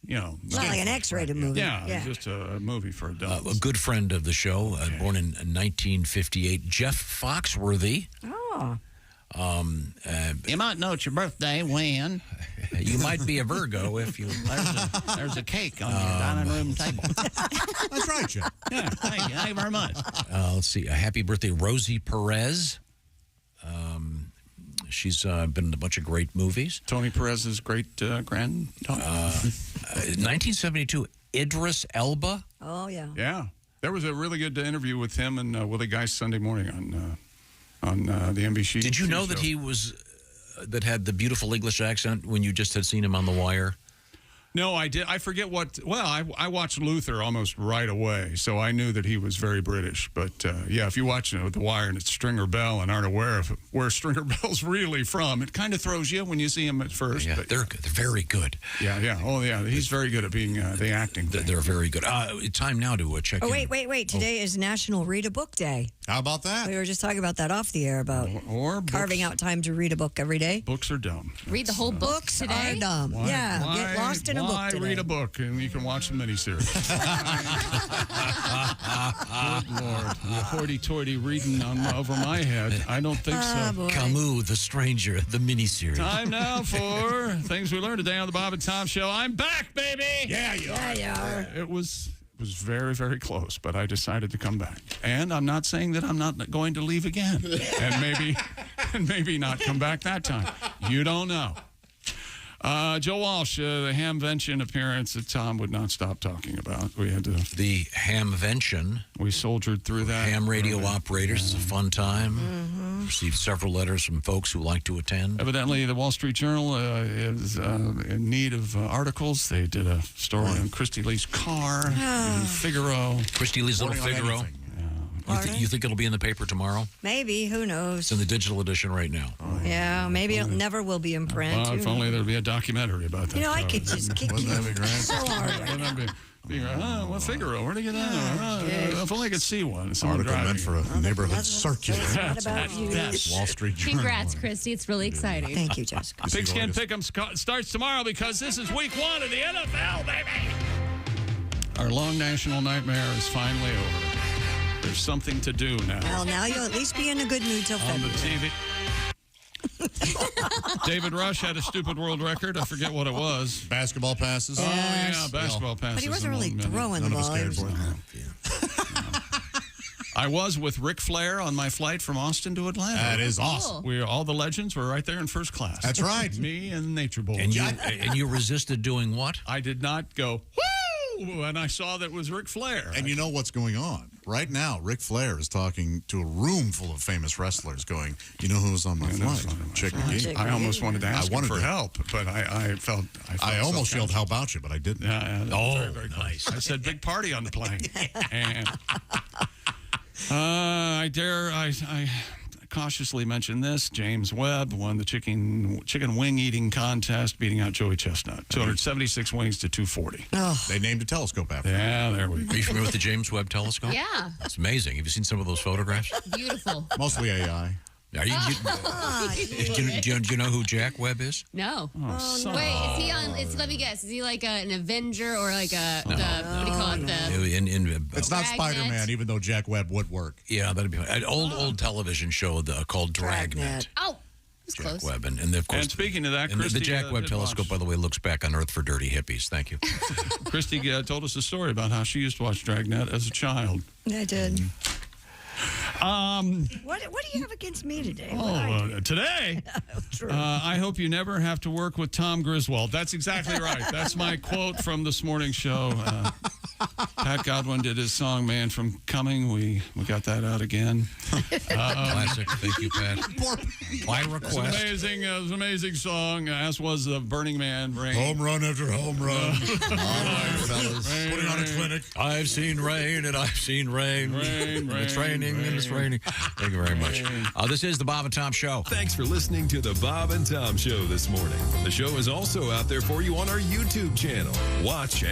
Not like an X-rated movie.
Yeah, just a movie for adults.
a good friend of the show, born in 1958, Jeff Foxworthy.
Oh.
You might know it's your birthday when.
You might be a Virgo if you.
There's a cake on your dining room table.
That's right, Jeff.
Yeah, thank you very much.
Let's see. Happy birthday, Rosie Perez. She's been in a bunch of great movies.
Tony Perez's great granddaughter.
1972, Idris Elba.
Oh, yeah.
Yeah. There was a really good interview with him and Willie Geist Sunday morning on the NBC.
Did you know
show.
that he was that had the beautiful English accent when you just had seen him on The Wire?
No, I did. I forget what. Well, I watched Luther almost right away, so I knew that he was very British. But yeah, if you watch The Wire and it's Stringer Bell and aren't aware of where Stringer Bell's really from, it kind of throws you when you see him at first.
Yeah,
but,
they're very good.
Yeah, yeah. Oh, yeah. He's very good at being the acting.
They're very good. Time now to check in.
Oh, wait. Today is National Read a Book Day.
How about that?
We were just talking about that off the air about carving out time to read a book every day.
Books are dumb.
Read the whole book
Books
today.
are dumb. Get lost in a book today.
Read a book and you can watch the miniseries. Good Lord. The hoity-toity reading over my head. I don't think so.
Boy.
Camus, The Stranger, the miniseries.
Time now for things we learned today on the Bob and Tom Show. I'm back, baby.
Yeah, you are.
It was very, very close, but I decided to come back. And I'm not saying that I'm not going to leave again. and maybe not come back that time. You don't know. Joe Walsh, the Hamvention appearance that Tom would not stop talking about. We had to.
The Hamvention.
We soldiered through that.
Ham radio operators. It's a fun time. Received several letters from folks who like to attend.
Evidently, the Wall Street Journal is in need of articles. They did a story on Christy Lee's car in Figaro.
Christy Lee's little Figaro. You think it'll be in the paper tomorrow?
Maybe. Who knows?
It's in the digital edition right now.
Yeah, maybe it never will be in print.
If only there'd be a documentary about that.
You know, I could just kick you so hard right now.
Well, Figaro, where'd he get on? If only I could see one.
Article meant for a neighborhood circular.
That's not about you.
Wall Street Journal.
Congrats, Christy. It's really exciting.
Thank you, Jessica.
Pigskin Pick'em starts tomorrow because this is week 1 of the NFL, baby. Our long national nightmare is finally over. There's something to do now.
Well, now you'll at least be in a good mood till
On the
February.
TV. David Rush had a stupid world record. I forget what it was.
Basketball passes.
Oh, yeah, basketball passes.
But he wasn't really throwing the ball.
I was with Ric Flair on my flight from Austin to Atlanta.
That is awesome.
All the legends were right there in first class.
That's right.
Me and Nature Boy.
And you resisted doing what?
I did not go, woo! And I saw that it was Ric Flair.
And you know what's going on? Right now, Ric Flair is talking to a room full of famous wrestlers going, you know who was on my flight? Chick McGee.
I almost wanted to ask him for help, but I felt
I almost yelled, how about you? But I didn't.
Very, very nice. I said, big party on the plane. And I cautiously mention this. James Webb won the chicken wing eating contest, beating out Joey Chestnut. 276 wings to 240.
Oh. They named a telescope after him.
Yeah, there we go.
Are you familiar with the James Webb telescope?
Yeah.
It's amazing. Have you seen some of those photographs?
Beautiful.
Mostly AI.
Do you know who Jack Webb is?
No.
Oh,
wait, is he on? Let me guess. Is he like an Avenger or like what do you call it?
It's not Spider-Man, even though Jack Webb would work.
Yeah, that'd be an old television show called Dragnet.
Oh.
Jack
close.
Webb, and of course.
And speaking of that,
and
Christy,
the Jack Webb telescope, by the way, looks back on Earth for dirty hippies. Thank you.
Christy told us a story about how she used to watch Dragnet as a child.
I did.
What
do you have against me today?
Today, I hope you never have to work with Tom Griswold. That's exactly right. That's my quote from this morning's show. Pat Godwin did his song "Man from Coming." We got that out again.
Classic. Thank you, Pat. By request.
It was an amazing song, as was Burning Man. Rain.
Home run after home run. All right, fellas. Putting on a clinic.
I've seen rain and I've seen rain. It's raining and it's raining. Thank you very much. This is the Bob and Tom Show.
Thanks for listening to the Bob and Tom Show this morning. The show is also out there for you on our YouTube channel. Watch